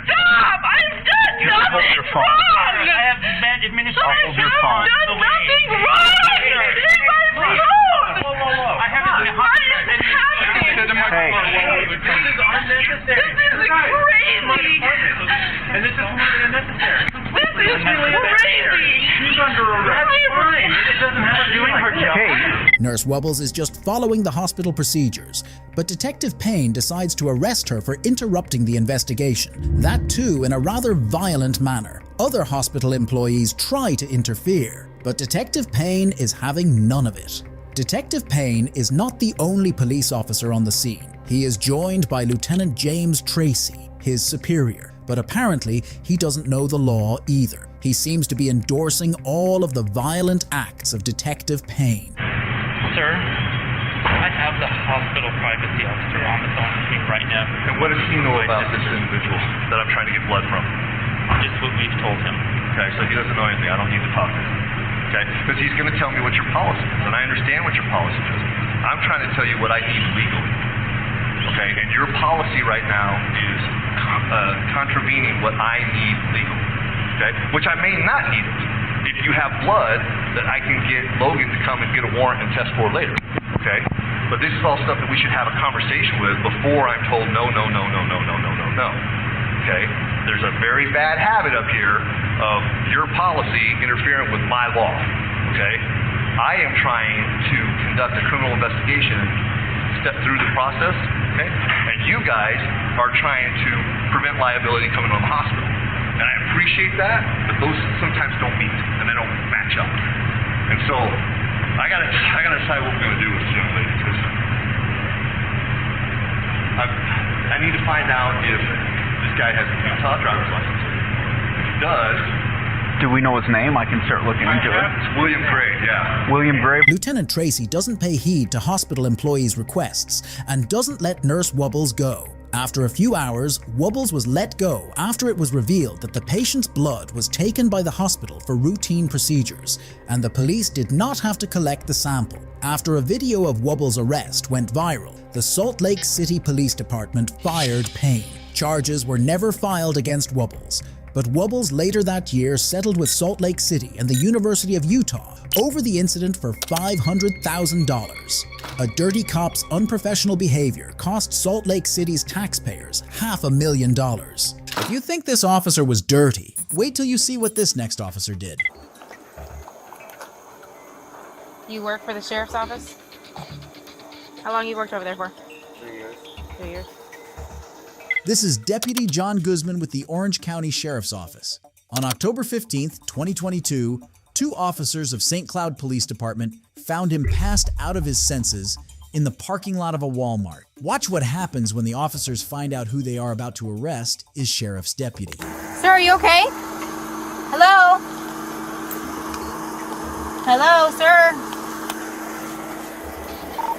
Q: Stop! I've done
E: Just hold your phone.
L: I have administrative.
E: I'll hold your phone.
Q: I've done nothing wrong! Leave my phone!
L: I haven't been
E: Hey.
L: This is unnecessary.
Q: This is crazy!
L: And this is really unnecessary.
Q: This is crazy!
L: She's under arrest. Fine. It doesn't have her doing her job.
E: Hey.
A: Nurse Wubbles is just following the hospital procedures, but Detective Payne decides to arrest her for interrupting the investigation. That too in a rather violent manner. Other hospital employees try to interfere, but Detective Payne is having none of it. Detective Payne is not the only police officer on the scene. He is joined by Lieutenant James Tracy, his superior, but apparently he doesn't know the law either. He seems to be endorsing all of the violent acts of Detective Payne.
G: Sir, I have the hospital privacy officer on the phone with me right now.
K: And what does he know about this individual that I'm trying to get blood from?
G: Just what we've told him.
K: Okay, so he doesn't know anything. I don't need to talk to him. Okay, because he's going to tell me what your policy is, and I understand what your policy is. I'm trying to tell you what I need legally. Okay, and your policy right now is contravening what I need legally. Okay, which I may not need it. If you have blood that I can get Logan to come and get a warrant and test for later. Okay, but this is all stuff that we should have a conversation with before I'm told no. Okay, there's a very bad habit up here of your policy interfering with my law. Okay, I am trying to conduct a criminal investigation, step through the process. Okay, and you guys are trying to prevent liability coming on the hospital. And I appreciate that, but those sometimes don't meet, and they don't match up. And so, I gotta decide what we're gonna do with this young lady, because I need to find out if this guy has a Utah driver's license. If he does.
E: Do we know his name? I can start looking into it.
K: It's William Gray, yeah.
E: William Gray.
A: Lieutenant Tracy doesn't pay heed to hospital employees' requests and doesn't let Nurse Wubbles go. After a few hours, Wubbles was let go after it was revealed that the patient's blood was taken by the hospital for routine procedures, and the police did not have to collect the sample. After a video of Wubbles' arrest went viral, the Salt Lake City Police Department fired Payne. Charges were never filed against Wubbles, but Wubbles later that year settled with Salt Lake City and the University of Utah over the incident for $500,000. A dirty cop's unprofessional behavior cost Salt Lake City's taxpayers $500,000. If you think this officer was dirty, wait till you see what this next officer did.
O: You work for the sheriff's office? How long you worked over there for?
H: 3 years.
O: 3 years.
A: This is Deputy John Guzman with the Orange County Sheriff's Office. On October 15th, 2022, 2 officers of St. Cloud Police Department found him passed out of his senses in the parking lot of a Walmart. Watch what happens when the officers find out who they are about to arrest is Sheriff's deputy.
O: Sir, are you okay? Hello? Hello, sir?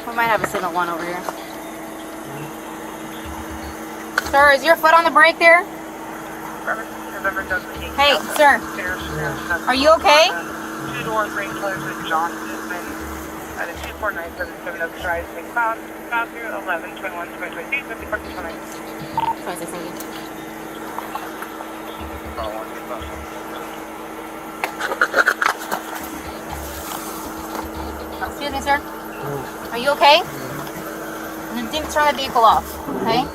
O: We might have a signal one over here. Sir, is your foot on the brake there? Hey, sir. Are you okay?
L: That is 24977 of the drive, south through 11, 21, 2023, 50 park 29.
O: 26, thank you. Excuse me, sir. Are you okay? You need to turn the vehicle off, okay?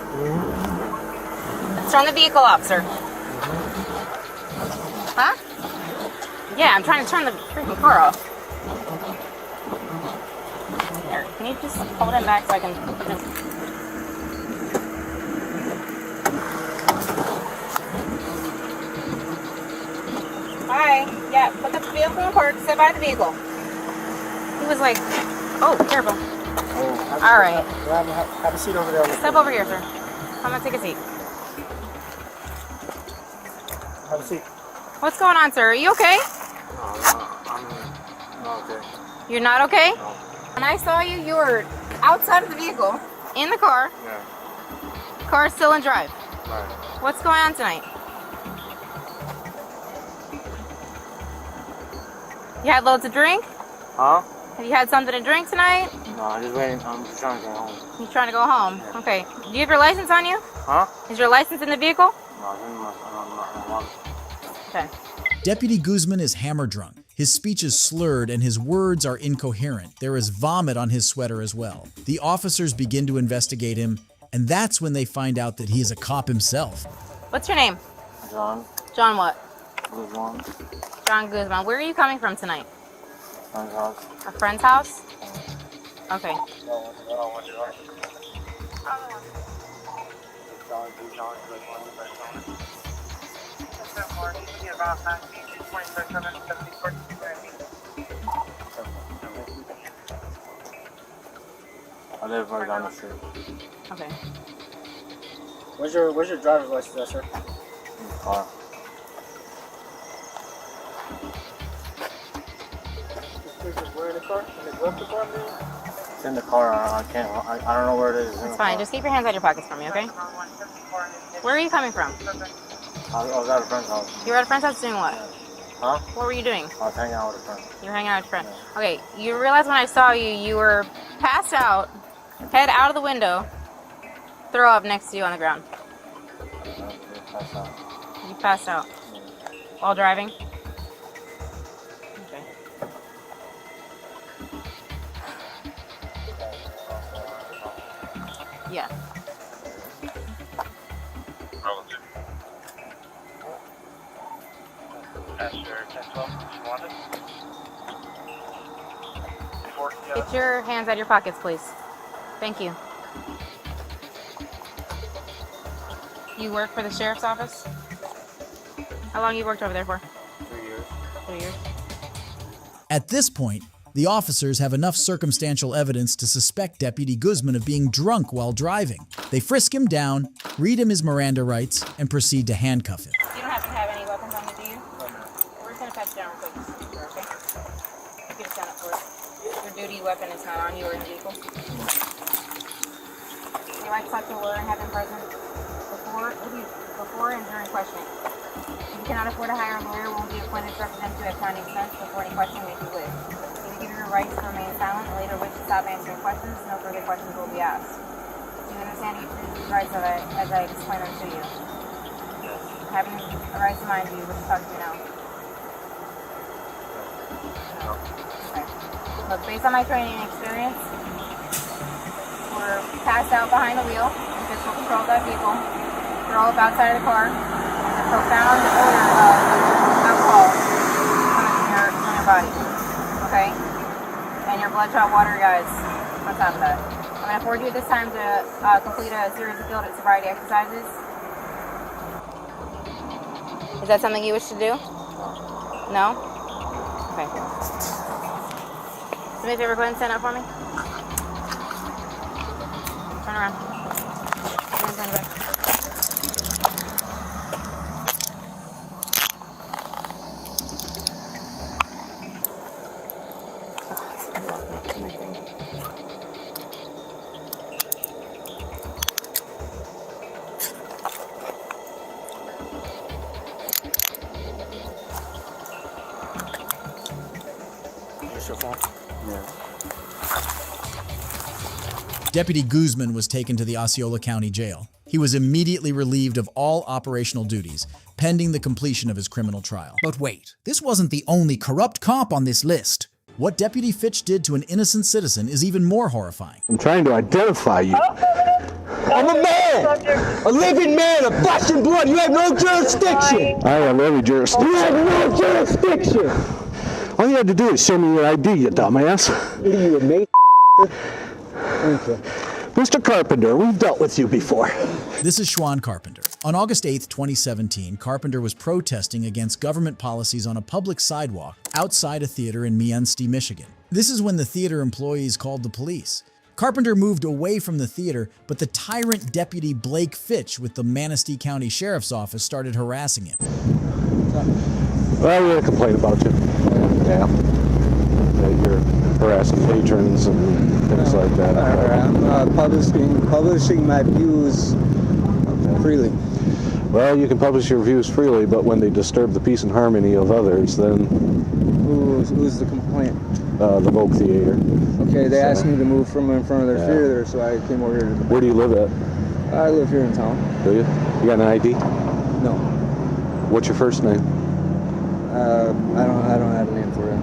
O: Let's turn the vehicle off, sir. Huh? Yeah, I'm trying to turn the freaking car off. Here, can you just hold it back so I can... Hi. Yeah, put the vehicle in park. Sit by the vehicle. He was like, oh, careful. All right.
U: Have a seat over there.
O: Step over here, sir. I'm gonna take a seat.
U: Have a seat.
O: What's going on, sir? Are you okay?
U: I'm not okay.
O: You're not okay? When I saw you, you were outside of the vehicle, in the car.
U: Yeah.
O: Car still in drive.
U: Right.
O: What's going on tonight? You had loads of drink?
U: Huh?
O: Have you had something to drink tonight?
U: No, I'm just waiting. I'm just trying to get home.
O: You trying to go home?
U: Yeah.
O: Okay. Do you have your license on you?
U: Huh?
O: Is your license in the vehicle?
U: No, I'm not.
O: Okay.
A: Deputy Guzman is hammer drunk. His speech is slurred and his words are incoherent. There is vomit on his sweater as well. The officers begin to investigate him, and that's when they find out that he is a cop himself.
O: What's your name?
U: John.
O: John what?
U: Guzman.
O: John Guzman. Where are you coming from tonight?
U: Friend's house.
O: A friend's house? Okay.
U: I live right down the street.
O: Okay.
U: Where's your driver's license, sir? In the car. Where in the car? In the glove compartment? It's in the car. I don't know where it is.
O: It's fine. Just keep your hands out of your pockets for me, okay? Where are you coming from?
U: I was at a friend's house.
O: You were at a friend's house doing what?
U: Huh?
O: What were you doing?
U: I was hanging out with a friend.
O: You were hanging out with your friend. Okay, you realize when I saw you, you were passed out, head out of the window, throw up next to you on the ground.
U: Passed out.
O: You passed out. While driving? Okay. Yeah. Get your hands out of your pockets, please. Thank you. You work for the sheriff's office? How long you worked over there for?
U: 3 years.
O: 3 years.
A: At this point, the officers have enough circumstantial evidence to suspect Deputy Guzman of being drunk while driving. They frisk him down, read him his Miranda rights, and proceed to handcuff him.
O: You don't have to have any weapons on you, do you? No, ma'am. We're just gonna pat you down real quick, okay? You can stand up for it. Your duty weapon is not on you or in the vehicle. You like to lure and have him present before and during questioning. If you cannot afford to hire a lawyer, will be appointed to represent you at time and expense before any questioning if you wish. If you give your rights to remain silent and later wish to stop answering questions, no further questions will be asked. Do you understand each of these rights as I explain them to you? Having a right to mind you, what you talk to me now? No. Okay. Look, based on my training and experience, we're passed out behind the wheel in physical control of that vehicle. We're all outside of the car. There's a profound odor of alcohol coming from your body. Okay? And your bloodshot water, guys, on top of that. I'm going to afford you this time to complete a series of field sobriety exercises. Is that something you wish to do? No? Okay. Do me a favor, go ahead and stand up for me. Turn around. Stand back.
U: What's your phone? Yeah.
A: Deputy Guzman was taken to the Osceola County Jail. He was immediately relieved of all operational duties, pending the completion of his criminal trial.
C: But wait, this wasn't the only corrupt cop on this list.
A: What Deputy Fitch did to an innocent citizen is even more horrifying.
U: I'm trying to identify you. I'm a man! A living man of flesh and blood! You have no jurisdiction! I have every jurisdiction. You have no jurisdiction! All you had to do is show me your ID, you dumbass. What are you, a mate? Mr. Carpenter, we've dealt with you before.
A: This is Schwan Carpenter. On August 8, 2017, Carpenter was protesting against government policies on a public sidewalk outside a theater in Miansti, Michigan. This is when the theater employees called the police. Carpenter moved away from the theater, but the tyrant Deputy Blake Fitch with the Manistee County Sheriff's Office started harassing him.
U: Well, we had a complaint about you. Yeah. That you're harassing patrons and things like that.
P: I'm publishing my views freely.
U: Well, you can publish your views freely, but when they disturb the peace and harmony of others, then...
P: Who's the complaint?
U: The Vogue Theater.
P: Okay, they asked me to move from in front of their theater, so I came over here to...
U: Where do you live at?
P: I live here in town.
U: Do you? You got an ID?
P: No.
U: What's your first name?
P: I don't have a name for it.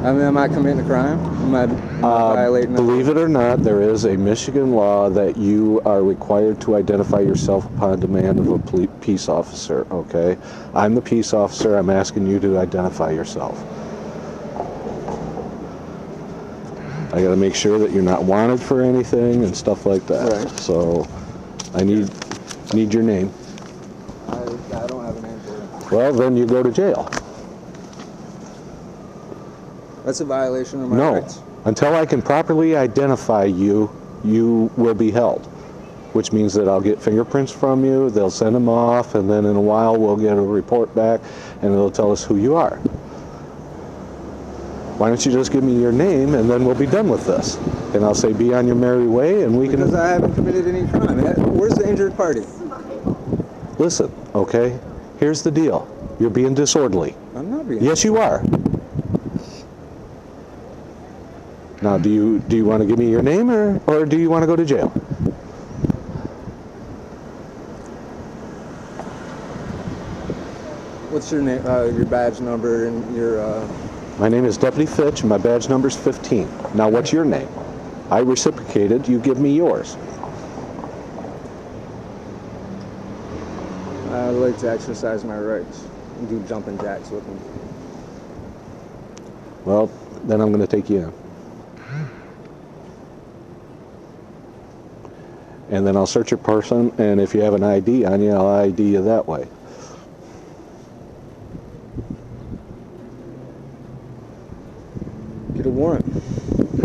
P: I mean, am I committing a crime? Am I violating?
U: Believe it or not, there is a Michigan law that you are required to identify yourself upon demand of a peace officer, okay? I'm the peace officer. I'm asking you to identify yourself. I got to make sure that you're not wanted for anything and stuff like that.
P: Right.
U: So I need your name.
P: I don't have a name for it.
U: Well, then you go to jail.
P: That's a violation of my rights.
U: No. Until I can properly identify you, you will be held. Which means that I'll get fingerprints from you, they'll send them off, and then in a while we'll get a report back and it'll tell us who you are. Why don't you just give me your name and then we'll be done with this. And I'll say be on your merry way and we can...
P: Because I haven't committed any crime. Where's the injured party?
U: Listen, okay? Here's the deal. You're being disorderly.
P: I'm not being...
U: Yes, you are. Now, do you want to give me your name or do you want to go to jail?
P: What's your name, your badge number and your...
U: My name is Deputy Fitch and my badge number's 15. Now, what's your name? I reciprocated, you give me yours.
P: I'd like to exercise my rights and do jumping jacks with them.
U: Well, then I'm going to take you in. And then I'll search your person, and if you have an ID on you, I'll ID you that way.
P: Get a warrant.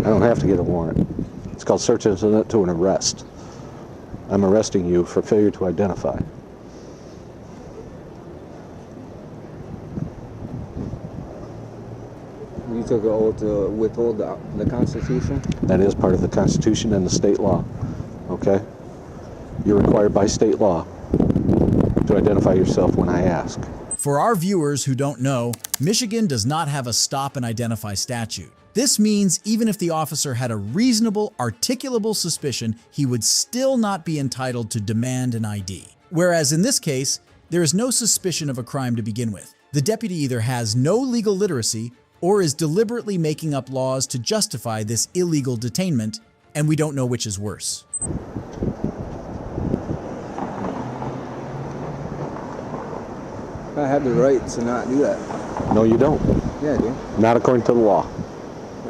U: I don't have to get a warrant. It's called search incident to an arrest. I'm arresting you for failure to identify.
P: You took an oath to withhold the Constitution?
U: That is part of the Constitution and the state law. Okay? You're required by state law to identify yourself when I ask.
A: For our viewers who don't know, Michigan does not have a stop and identify statute. This means even if the officer had a reasonable, articulable suspicion, he would still not be entitled to demand an ID. Whereas in this case, there is no suspicion of a crime to begin with. The deputy either has no legal literacy or is deliberately making up laws to justify this illegal detainment, and we don't know which is worse.
P: I have the right to not do that.
U: No, you don't.
P: Yeah, I do.
U: Not according to the law.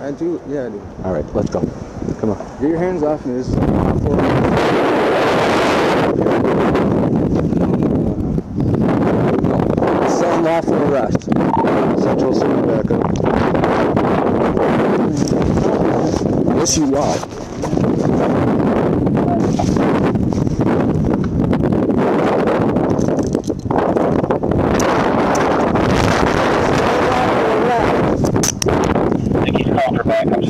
P: I do. Yeah, I do.
U: All right, let's go. Come on.
P: Get your hands off me. This is unlawful arrest.
U: Central City backup. Yes, you are.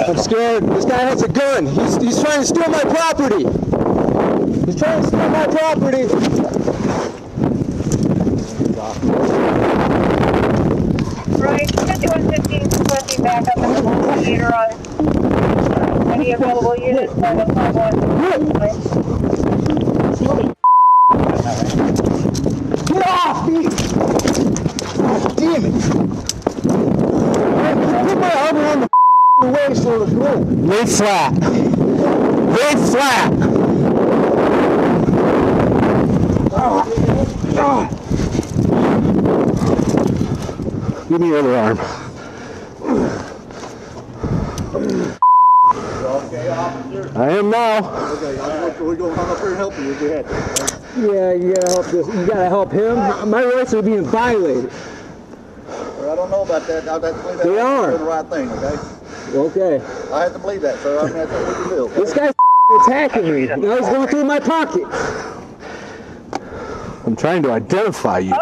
P: I'm scared. This guy has a gun. He's trying to steal my property. He's trying to steal my property.
O: Right, 5115 back up in the theater on
U: Any available units, 751. Get off me! God damn it! Put my armor on the way so it's good. Lay flat. Lay flat. Give me your other arm. Okay, officer. I am now. Okay, we're going to come up here and help you. Go ahead. Yeah, you gotta help this. You gotta help him. My rights are being violated.
J: Sir, I don't know about that. I'll have to believe that.
U: They are.
J: Doing the right thing, okay?
U: Okay.
J: I have to believe that, sir. I mean, that's what we can do. Okay?
U: This guy's attacking me. Now he's going through my pocket. I'm trying to identify you.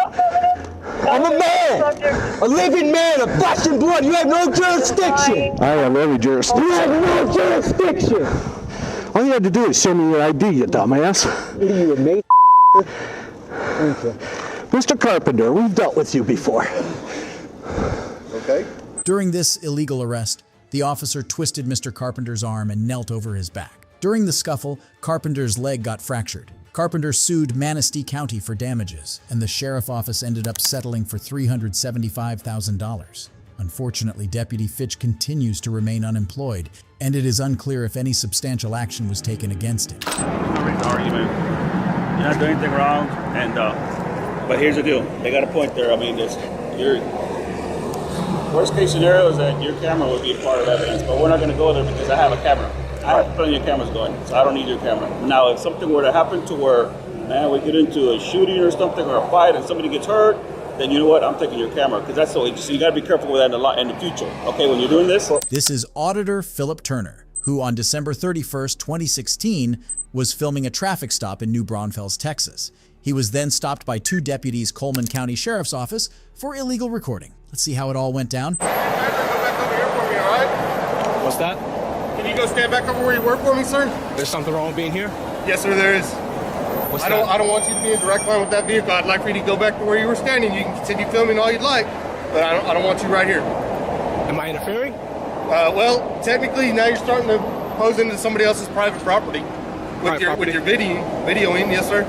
U: I'm a man! A living man of flesh and blood! You have no jurisdiction! I have every jurisdiction. You have no jurisdiction! All you had to do is show me your ID, you dumbass. What are you, a mate? Okay. Mr. Carpenter, we've dealt with you before.
J: Okay.
A: During this illegal arrest, the officer twisted Mr. Carpenter's arm and knelt over his back. During the scuffle, Carpenter's leg got fractured. Carpenter sued Manistee County for damages, and the sheriff office ended up settling for $375,000. Unfortunately, Deputy Fitch continues to remain unemployed, and it is unclear if any substantial action was taken against him.
S: Argument. You're not doing anything wrong, and but here's the deal. They got a point there. I mean, your worst case scenario is that your camera would be a part of evidence, but we're not going to go there because I have a camera. I have plenty of cameras going, so I don't need your camera. Now, if something were to happen to where, man, we get into a shooting or something or a fight and somebody gets hurt, then you know what? I'm taking your camera because that's so you got to be careful with that in the future. Okay, when you're doing this.
A: This is Auditor Philip Turner, who on December 31st, 2016, was filming a traffic stop in New Braunfels, Texas. He was then stopped by two deputies, Coleman County Sheriff's Office, for illegal recording. Let's see how it all went down.
T: What's that?
X: Can you go stand back over where you work for me, sir?
T: There's something wrong with being here?
X: Yes, sir, there is. I don't want you to be in direct line with that vehicle. I'd like for you to go back to where you were standing. You can continue filming all you'd like, but I don't want you right here.
T: Am I interfering?
X: Well, technically now you're starting to pose into somebody else's private property with your videoing. Yes, sir.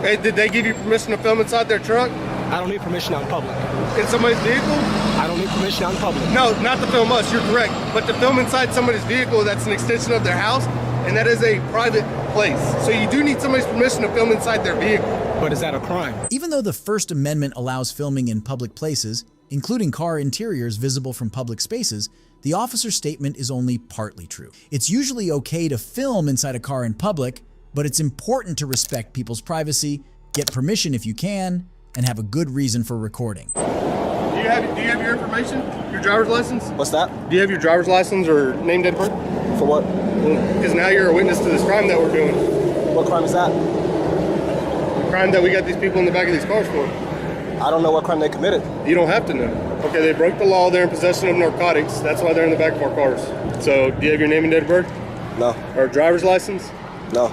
X: Hey, did they give you permission to film inside their truck?
T: I don't need permission out in public.
X: In somebody's vehicle?
T: I don't need permission out in public.
X: No, not to film us, you're correct. But to film inside somebody's vehicle, that's an extension of their house, and that is a private place. So you do need somebody's permission to film inside their vehicle.
T: But is that a crime?
A: Even though the First Amendment allows filming in public places, including car interiors visible from public spaces, the officer's statement is only partly true. It's usually okay to film inside a car in public, but it's important to respect people's privacy, get permission if you can, and have a good reason for recording.
X: Do you have your information? Your driver's license?
T: What's that?
X: Do you have your driver's license or name, date, birth?
T: For what?
X: Because now you're a witness to this crime that we're doing.
T: What crime is that?
X: The crime that we got these people in the back of these cars for.
T: I don't know what crime they committed.
X: You don't have to know. Okay, they broke the law. They're in possession of narcotics. That's why they're in the back of our cars. So, do you have your name and date of birth?
T: No.
X: Or a driver's license?
T: No.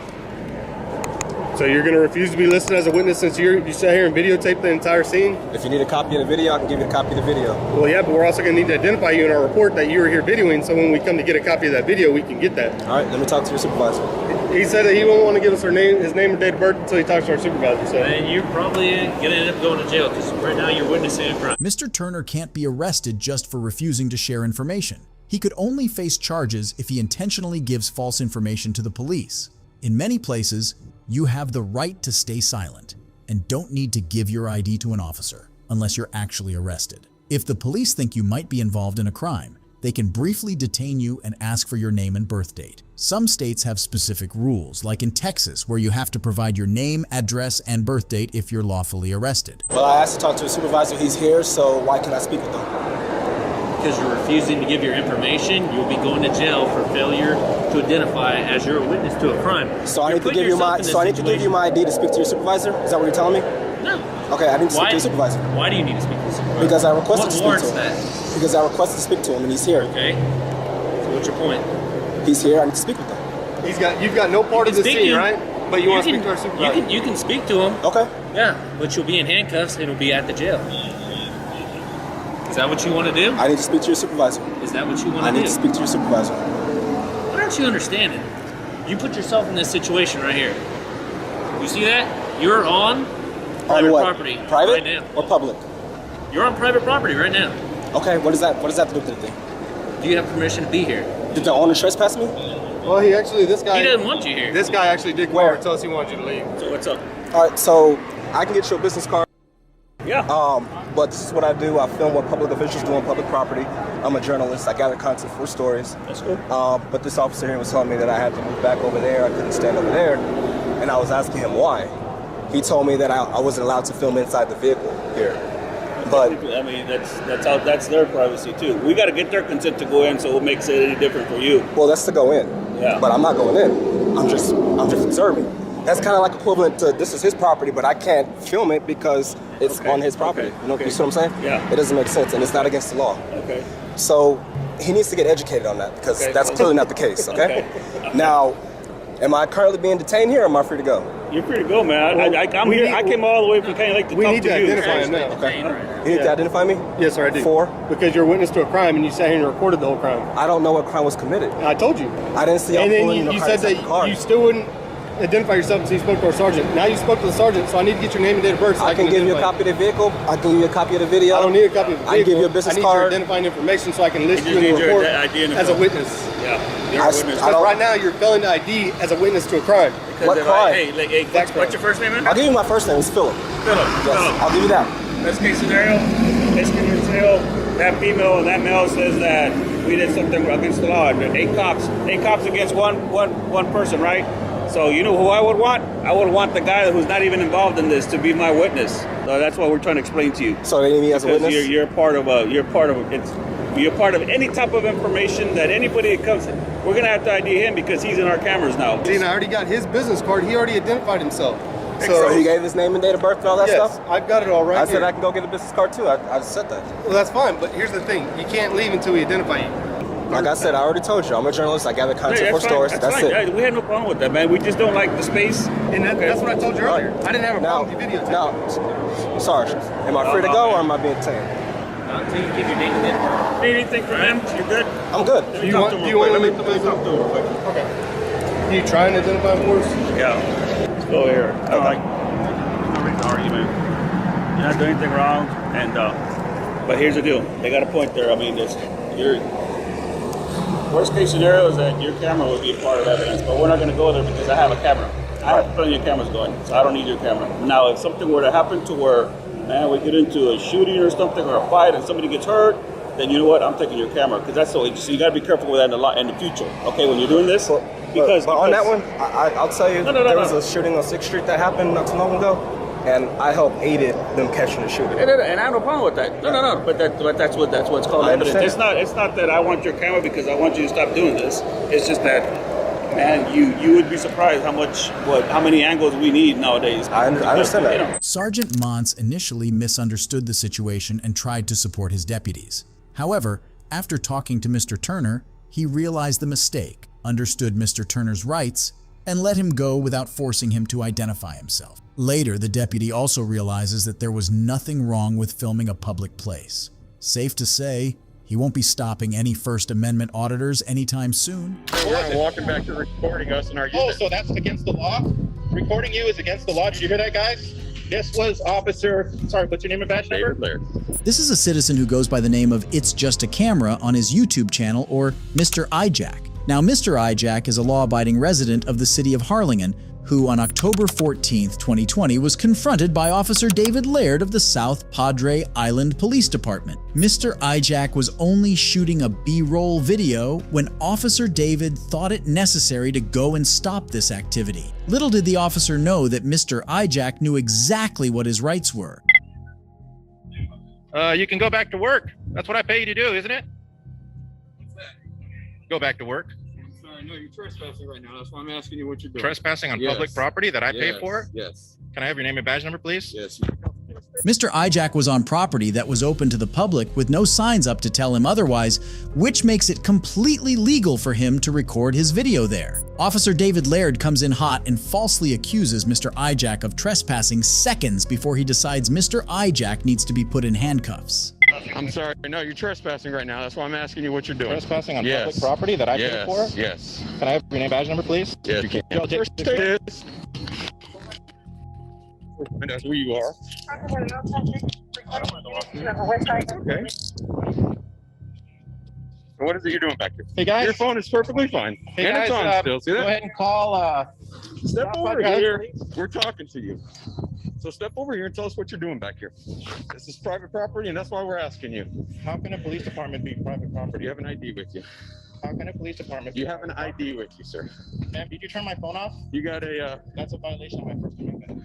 X: So you're going to refuse to be listed as a witness since you sat here and videotaped the entire scene?
T: If you need a copy of the video, I can give you a copy of the video.
X: Well, yeah, but we're also going to need to identify you in our report that you were here videoing, so when we come to get a copy of that video, we can get that.
T: All right, let me talk to your supervisor.
X: He said that he won't want to give us his name and date of birth until he talks to our supervisor. So.
Y: And you're probably going to end up going to jail because right now you're witnessing a crime.
A: Mr. Turner can't be arrested just for refusing to share information. He could only face charges if he intentionally gives false information to the police. In many places, you have the right to stay silent and don't need to give your ID to an officer unless you're actually arrested. If the police think you might be involved in a crime, they can briefly detain you and ask for your name and birth date. Some states have specific rules, like in Texas, where you have to provide your name, address, and birth date if you're lawfully arrested.
T: Well, I asked to talk to a supervisor. He's here, so why can't I speak with him?
Y: Because you're refusing to give your information, you'll be going to jail for failure to identify as you're a witness to a crime.
T: So I need to give you my ID to speak to your supervisor? Is that what you're telling me?
Y: No.
T: Okay, I need to speak to your supervisor.
Y: Why do you need to speak to the supervisor?
T: Because I requested to speak to him.
Y: What warrants that?
T: Because I requested to speak to him and he's here.
Y: Okay. So what's your point?
T: He's here, I need to speak with him.
X: You've got no part of the scene, right? But you want to speak to our supervisor.
Y: You can speak to him.
T: Okay.
Y: Yeah, but you'll be in handcuffs and it'll be at the jail. Is that what you want to do?
T: I need to speak to your supervisor.
Y: Is that what you want to do?
T: I need to speak to your supervisor.
Y: aren't you understanding? You put yourself in this situation right here. You see that? You're on private property
T: Private
Y: right now.
T: or public?
Y: You're on private property right now.
T: Okay, what does that do with anything?
Y: Do you have permission to be here?
T: Did the owner trespass me?
X: Well, this guy...
Y: He doesn't want you here.
X: This guy actually did call and tell us he wanted you to leave.
Y: So what's up?
T: All right, so I can get you a business card.
Y: Yeah.
T: But this is what I do. I film what public officials do on public property. I'm a journalist. I gather content for stories.
Y: That's cool.
T: But this officer here was telling me that I had to move back over there. I couldn't stand over there. And I was asking him why. He told me that I wasn't allowed to film inside the vehicle here. But
S: I mean, that's their privacy too. We got to get their consent to go in, so it makes it any different for you.
T: Well, that's to go in.
S: Yeah.
T: But I'm not going in. I'm just observing. That's kind of like equivalent to this is his property, but I can't film it because it's on his property.
S: Okay.
T: You know, you see what I'm saying?
S: Yeah.
T: It doesn't make sense, and it's not against the law.
S: Okay.
T: So he needs to get educated on that because that's clearly not the case. Okay. Now, am I currently being detained here, or am I free to go?
S: You're free to go, man. I'm here. I came all the way from Canyon Lake to talk to you.
X: We need to identify him now.
T: Okay. You need to identify me?
X: Yes, sir, I do.
T: For?
X: Because you're a witness to a crime and you sat here and recorded the whole crime.
T: I don't know what crime was committed.
X: I told you.
T: I didn't see y'all pulling the
X: you
T: car
X: said
T: inside the car.
X: that you still wouldn't identify yourself until you spoke to our sergeant. Now you spoke to the sergeant, so I need to get your name and date of birth. So
T: I can give you a copy of the vehicle. I can give you a copy of the video.
X: I don't need a copy of the vehicle.
T: I can give you a business
X: I need
T: card.
X: your identifying information so I can list
S: You
X: you in
S: just
X: the
S: need your
X: report
S: ID and
X: as a
S: info.
X: witness.
S: Yeah. You're a witness.
X: Because right now you're failing to ID as a witness to a crime.
T: What crime?
S: Hey, what's your first name, man?
T: I'll give you my first name. It's Philip.
S: Philip.
T: Yes, I'll give you that.
S: Best case scenario, that female and that male says that we did something against the law. Eight cops against one person, right? So you know who I would want? I would want the guy who's not even involved in this to be my witness. So that's what we're trying to explain to you.
T: So they need me as a witness?
S: You're part of any type of information that anybody that comes. We're gonna have to ID him because he's in our cameras now.
X: See, and I already got his business card. He already identified himself.
T: So he gave his name and date of birth and all that stuff?
X: Yes, I've got it all right
T: I said
X: here.
T: I can go get a business card too. I just said that.
X: Well, that's fine, but here's the thing. You can't leave until we identify you.
T: Like I said, I already told you, I'm a journalist. I gather content for stories. That's
S: fine.
T: it.
S: Yeah, we had no problem with that, man. We just don't like the space.
X: And that's what I told you earlier. I didn't have a problem with the video.
T: Now, Sarge, am I free to go or am I being detained?
S: Until you give your name and info. Need anything from him? You good?
T: I'm good.
X: Do you want to leave the business? Okay. Can you try and identify him for us?
S: Yeah. Let's go here. I don't like no reason to argue, man. You're not doing anything wrong, and but here's the deal. They got a point there. I mean, your worst case scenario is that your camera would be a part of evidence, but we're not going to go there because I have a camera. I have plenty of cameras going, so I don't need your camera. Now, if something were to happen to where, man, we get into a shooting or something or a fight and somebody gets hurt, then you know what? I'm taking your camera because that's so you got to be careful with that in the future. Okay, when you're doing this, because
T: on that one, I'll tell you, there was a shooting on 6th Street that happened not too long ago, and I helped aided them catching the shooter.
S: And I have no problem with that. No. But that's what's called evidence.
T: understand.
S: It's not that I want your camera because I want you to stop doing this. It's just that, man, you would be surprised how many angles we need nowadays.
T: I understand that.
A: Sergeant Montz initially misunderstood the situation and tried to support his deputies. However, after talking to Mr. Turner, he realized the mistake, understood Mr. Turner's rights, and let him go without forcing him to identify himself. Later, the deputy also realizes that there was nothing wrong with filming a public place. Safe to say, he won't be stopping any First Amendment auditors anytime soon.
B: We're walking back to recording us and our unit. Oh, so that's against the law? Recording you is against the law. Did you hear that, guys? This was Officer, sorry, what's your name and badge number?
A: This is a citizen who goes by the name of It's Just a Camera on his YouTube channel, or Mr. iJack. Now, Mr. iJack is a law-abiding resident of the city of Harlingen who on October 14th, 2020 was confronted by Officer David Laird of the South Padre Island Police Department. Mr. iJack was only shooting a B-roll video when Officer David thought it necessary to go and stop this activity. Little did the officer know that Mr. iJack knew exactly what his rights were.
B: You can go back to work. That's what I pay you to do, isn't it? Go back to work.
R: I'm sorry, no, you're trespassing right now. That's why I'm asking you what you're doing.
B: Trespassing on public property that I pay for?
R: Yes.
B: Can I have your name and badge number, please?
R: Yes.
A: Mr. iJack was on property that was open to the public with no signs up to tell him otherwise, which makes it completely legal for him to record his video there. Officer David Laird comes in hot and falsely accuses Mr. iJack of trespassing seconds before he decides Mr. iJack needs to be put in handcuffs.
B: trespassing.
D: I'm sorry. No, you're trespassing right now. That's why I'm asking you what you're doing.
B: Trespassing on public property that I paid for?
D: Yes.
B: Can I have your name badge number, please?
D: Yes, you can.
B: Y'all take this.
D: I know who you are. Okay. So what is it you're doing back here?
B: Hey guys.
D: Your phone is perfectly fine.
B: Hey
D: and
B: guys,
D: it's on still. See that?
B: go ahead and call.
D: Step over here. We're talking to you. So step over here and tell us what you're doing back here. This is private property, and that's why we're asking you.
B: How can a police department be private property?
D: You have an ID with you.
B: How can a police department?
D: You have an ID with you, sir.
B: Ma'am, did you turn my phone off?
D: You got a.
B: That's a violation of my First Amendment.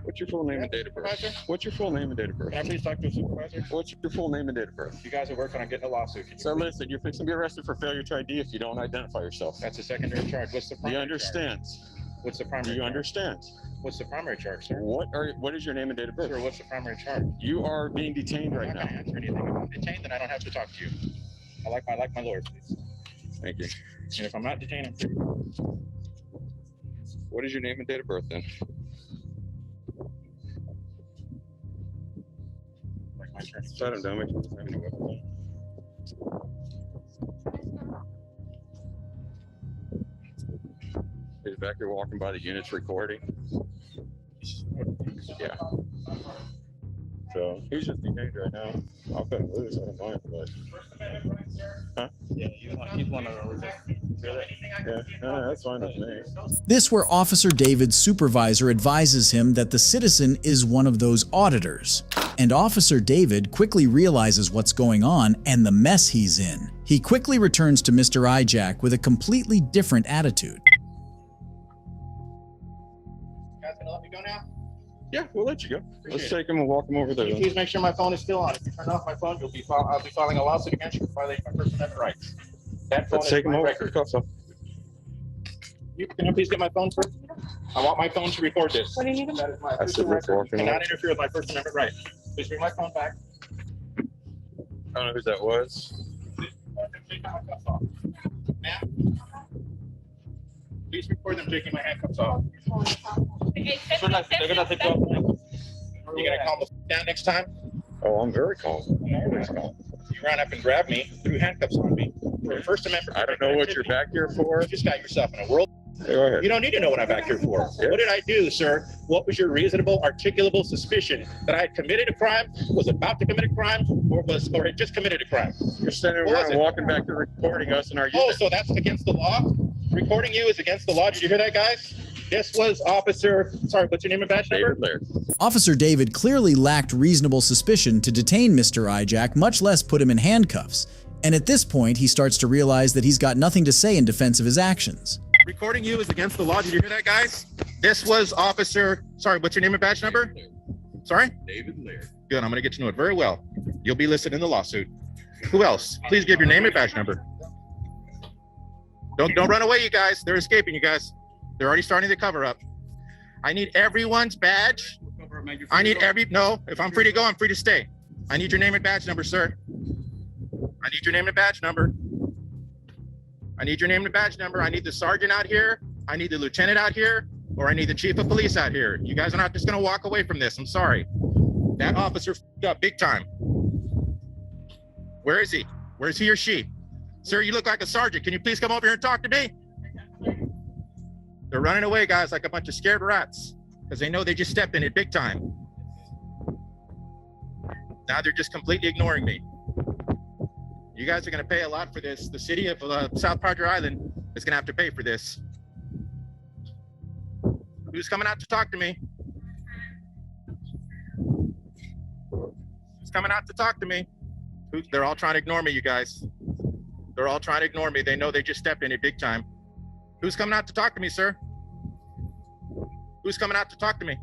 D: What's your full name and date of birth? What's your full name and date of birth?
B: Can I please talk to a supervisor?
D: What's your full name and date of birth?
B: You guys are working on getting a lawsuit.
D: So listen, you're fixing to be arrested for failure to ID if you don't identify yourself.
B: That's a secondary charge. What's the primary
D: Do you understand?
B: Charge? What's the primary
D: Do you
B: charge?
D: understand?
B: What's the primary charge, sir?
D: What is your name and date of birth?
B: Sir, what's the primary charge?
D: You are being detained right
B: I'm
D: now.
B: not going to answer anything. If I'm detained, then I don't have to talk to you. I like my lawyers, please.
D: Thank you.
B: And if I'm not detained, I'm free.
D: What is your name and date of birth then?
B: Like my turn.
D: Shut him down. Make sure he doesn't have any weapons. He's back here walking by the units recording. Yeah. So he's just detained right now. I'll cut him loose. I don't mind, but. Huh?
B: Yeah, he's one of those.
D: Yeah, no, that's fine with me.
A: This where Officer David's supervisor advises him that the citizen is one of those auditors. And Officer David quickly realizes what's going on and the mess he's in. He quickly returns to Mr. Ijack with a completely different attitude.
B: You guys gonna let me go now?
D: Yeah, we'll let you go. Let's take him and walk him over there.
B: Can you please make sure my phone is still on? If you turn off my phone, I'll be filing a lawsuit against you for violating my First Amendment rights. That phone
D: Let's
B: is
D: take him
B: my
D: over.
B: record.
D: Cuffs off.
B: Can I please get my phone first? I want my phone to record this.
O: What do you need?
B: That is my
D: I said
B: official
D: let's
B: record.
D: walk him
B: Cannot
D: over.
B: interfere with my First Amendment right. Please bring my phone back.
D: I don't know who that was.
B: Ma'am, please record them taking my handcuffs off. You gonna calm the down next time?
D: Oh, I'm very calm.
B: You run up and grab me, threw handcuffs on me. For First Amendment.
D: I don't know what you're back here for.
B: You just got yourself in a world.
D: Go ahead.
B: You don't need to know what I'm back here for.
D: Yeah.
B: What did I do, sir? What was your reasonable, articulable suspicion that I had committed a crime, was about to commit a crime, or had just committed a crime?
D: You're standing
B: What was
D: around
B: it?
D: walking back to recording us in our
B: Oh,
D: unit.
B: so that's against the law? Recording you is against the law. Did you hear that, guys? This was Officer, sorry, what's your name and badge number?
D: David Laird.
A: Officer David clearly lacked reasonable suspicion to detain Mr. Ijack, much less put him in handcuffs. And at this point, he starts to realize that he's got nothing to say in defense of his actions.
B: Recording you is against the law. Did you hear that, guys? This was Officer, sorry, what's your name and badge number? Sorry?
D: David Laird.
B: Good, I'm gonna get to know it very well. You'll be listed in the lawsuit. Who else? Please give your name and badge number. Don't run away, you guys. They're escaping, you guys. They're already starting to cover up. I need everyone's badge. I need no, if I'm free to go, I'm free to stay. I need your name and badge number, sir. I need your name and badge number. I need your name and badge number. I need the sergeant out here. I need the lieutenant out here, or I need the chief of police out here. You guys are not just gonna walk away from this. I'm sorry. That officer f***ed up big time. Where is he? Where's he or she? Sir, you look like a sergeant. Can you please come over here and talk to me? They're running away, guys, like a bunch of scared rats, because they know they just stepped in it big time. Now they're just completely ignoring me. You guys are going to pay a lot for this. The city of South Padre Island is going to have to pay for this. Who's coming out to talk to me? Who's coming out to talk to me? They're all trying to ignore me, you guys. They're all trying to ignore me. They know they just stepped in it big time. Who's coming out to talk to me, sir? Who's coming out to talk to me?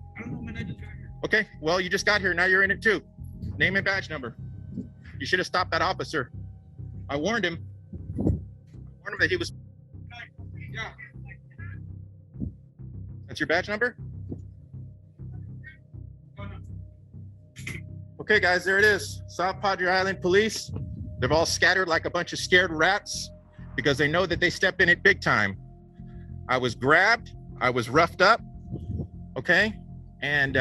B: Okay, well, you just got here. Now you're in it too. Name and badge number. You should have stopped that officer. I warned him. I warned him that he was... That's your badge number? Okay, guys, there it is. South Padre Island Police. They've all scattered like a bunch of scared rats because they know that they stepped in it big time. I was grabbed. I was roughed up. Okay? And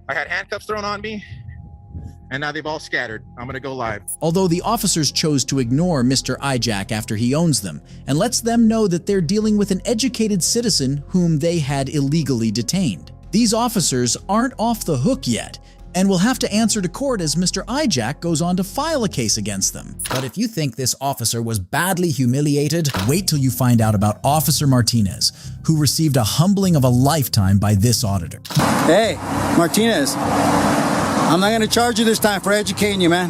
B: I had handcuffs thrown on me, and now they've all scattered. I'm gonna go live.
A: Although the officers chose to ignore Mr. Ijack after he owns them and lets them know that they're dealing with an educated citizen whom they had illegally detained. These officers aren't off the hook yet and will have to answer to court as Mr. Ijack goes on to file a case against them. But if you think this officer was badly humiliated, wait till you find out about Officer Martinez, who received a humbling of a lifetime by this auditor.
F: Hey, Martinez, I'm not gonna charge you this time for educating you, man.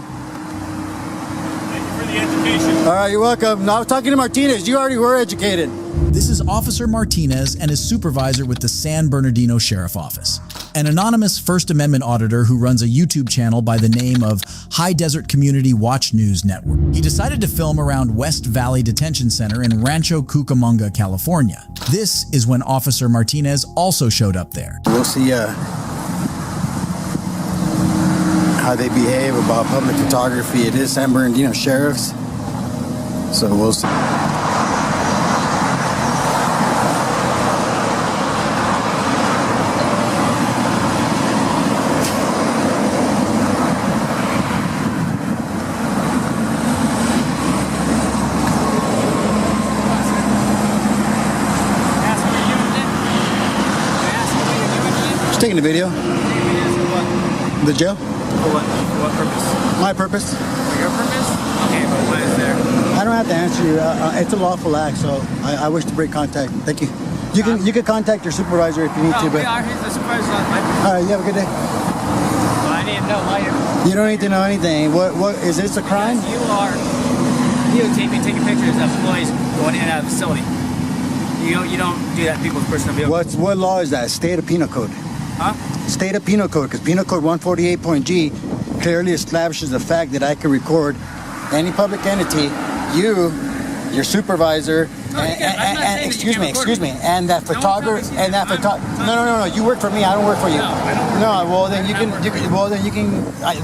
S: Thank you for the education.
F: All right, you're welcome. No, I was talking to Martinez. You already were educated.
A: This is Officer Martinez and his supervisor with the San Bernardino Sheriff Office, an anonymous First Amendment auditor who runs a YouTube channel by the name of High Desert Community Watch News Network. He decided to film around West Valley Detention Center in Rancho Cucamonga, California. This is when Officer Martinez also showed up there.
F: We'll see how they behave about public photography. It is San Bernardino Sheriff's, so we'll see. Just taking the video. The jail.
I: For what purpose?
F: My purpose.
I: For your purpose? Okay, but what is there?
F: I don't have to answer you. It's a lawful act, so I wish to break contact. Thank you. You can contact your supervisor if you need to. But
I: we are. He's the supervisor.
F: All right, you have a good day.
I: Well, I need to know why you're...
F: You don't need to know anything. What is this a crime?
I: Because you are videotaping, taking pictures of employees going in and out of the facility. You don't do that to people's personal vehicles.
F: What law is that? State of Penal Code.
I: Huh?
F: State of Penal Code, because Penal Code 148.G clearly establishes the fact that I can record any public entity, your supervisor, excuse me, and that photographer, No, you work for me. I don't work for you. No, well then you can.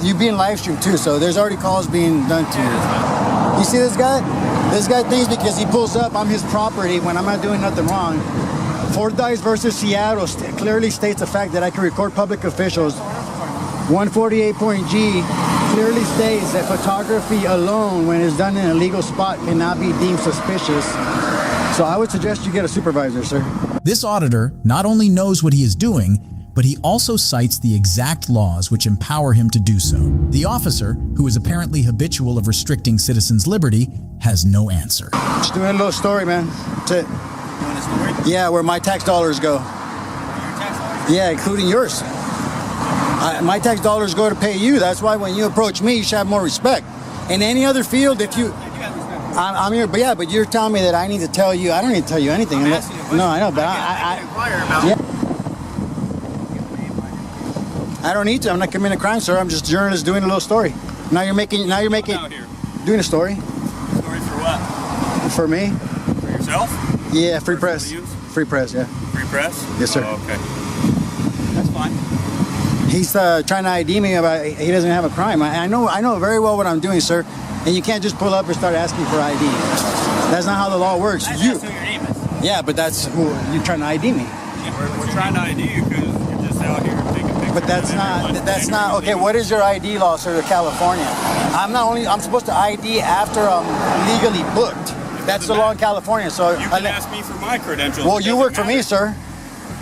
F: You be in live stream too. So there's already calls being done to you. You see this guy? This guy thinks because he pulls up, I'm his property when I'm not doing nothing wrong. Fordyce versus Seattle clearly states the fact that I can record public officials. 148.G clearly states that photography alone, when it's done in a legal spot, cannot be deemed suspicious. So I would suggest you get a supervisor, sir.
A: This auditor not only knows what he is doing, but he also cites the exact laws which empower him to do so. The officer, who is apparently habitual of restricting citizens' liberty, has no answer.
F: Just doing a little story, man. That's it. Yeah, where my tax dollars go. Yeah, including yours. My tax dollars go to pay you. That's why when you approach me, you should have more respect. In any other field, if you... I'm here, but yeah, but you're telling me that I need to tell you. I don't need to tell you anything. No, I know, but I don't need to. I'm not committing a crime, sir. I'm just a journalist doing a little story. Now you're making doing a story.
S: Story for what?
F: For me.
S: For yourself?
F: Yeah, free press. Free press, yeah.
S: Free press?
F: Yes, sir.
S: Oh, okay. That's fine.
F: He's trying to ID me about he doesn't have a crime. I know very well what I'm doing, sir. And you can't just pull up and start asking for ID. That's not how the law works.
S: That's who your name is.
F: Yeah, but that's who you're trying to ID me.
S: Yeah, we're trying to ID you because you're just out here taking pictures.
F: But that's not okay. What is your ID law, sir, to California? I'm supposed to ID after I'm legally booked. That's the law in California. So
S: you can ask me for my credentials.
F: Well, you work for me, sir.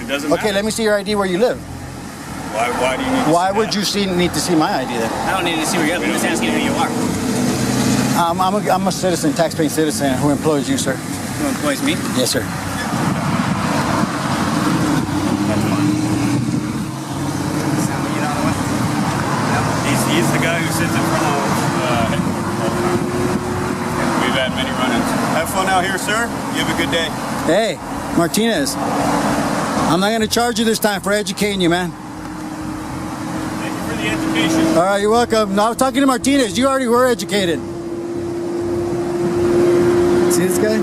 S: It doesn't matter.
F: Okay, let me see your ID where you live.
S: Why do you need to
F: Why would you need to see my ID then?
I: I don't need to see where you live. I'm just asking who you are.
F: I'm a citizen, taxpaying citizen who employs you, sir.
I: Who employs me?
F: Yes, sir.
S: He's the guy who sits in front of headquarters all the time. We've had many run-ins. Have fun out here, sir. You have a good day.
F: Hey, Martinez. I'm not going to charge you this time for educating you, man.
S: Thank you for the education.
F: All right, you're welcome. No, I was talking to Martinez. You already were educated. See this guy?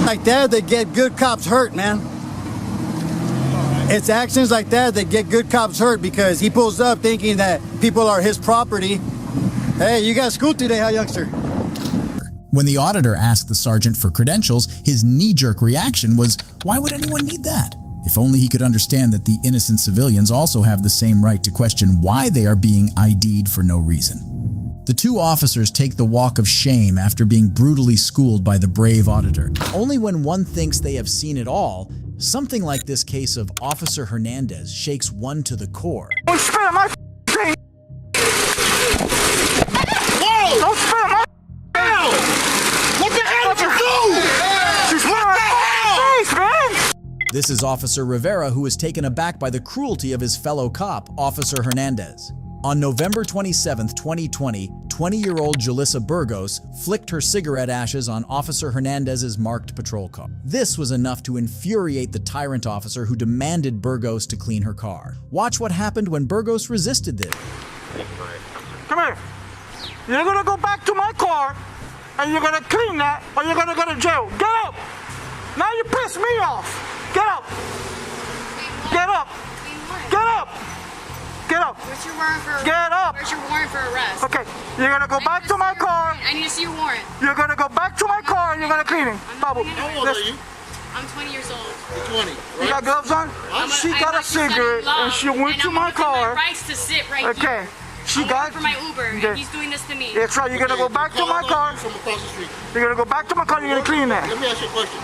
F: Like that, they get good cops hurt, man. It's actions like that that get good cops hurt because he pulls up thinking that people are his property. Hey, you got school today, huh, youngster?
A: When the auditor asked the sergeant for credentials, his knee-jerk reaction was, why would anyone need that? If only he could understand that the innocent civilians also have the same right to question why they are being ID'd for no reason. The two officers take the walk of shame after being brutally schooled by the brave auditor. Only when one thinks they have seen it all, something like this case of Officer Hernandez shakes one to the core.
L: Don't spit my thing! Whoa! Don't spit my thing! What the hell did you do? She's wearing my face, man!
A: This is Officer Rivera, who is taken aback by the cruelty of his fellow cop, Officer Hernandez. On November 27, 2020, 20-year-old Julissa Burgos flicked her cigarette ashes on Officer Hernandez's marked patrol car. This was enough to infuriate the tyrant officer who demanded Burgos to clean her car. Watch what happened when Burgos resisted this.
L: Come here. You're gonna go back to my car and you're gonna clean that or you're gonna go to jail. Get up! Now you piss me off! Get up! Get up! Get up! Get up!
O: Where's your warrant for arrest?
L: Get up!
O: Where's your warrant for arrest?
L: Okay, you're gonna go back to my car.
O: I need to see your warrant.
L: You're gonna go back to my car and you're gonna clean it. Bubble.
O: How old are you? I'm 20 years old.
L: You're 20. You got gloves on? She got a cigarette and she went to my car.
O: My rights to sit right
L: okay.
O: here.
L: She got
O: for my Uber.
L: Okay.
O: And he's doing this to me.
L: That's right. You're gonna go back to my car.
X: From across the street.
L: You're gonna go back to my car and you're gonna clean that.
X: Let me ask you a question.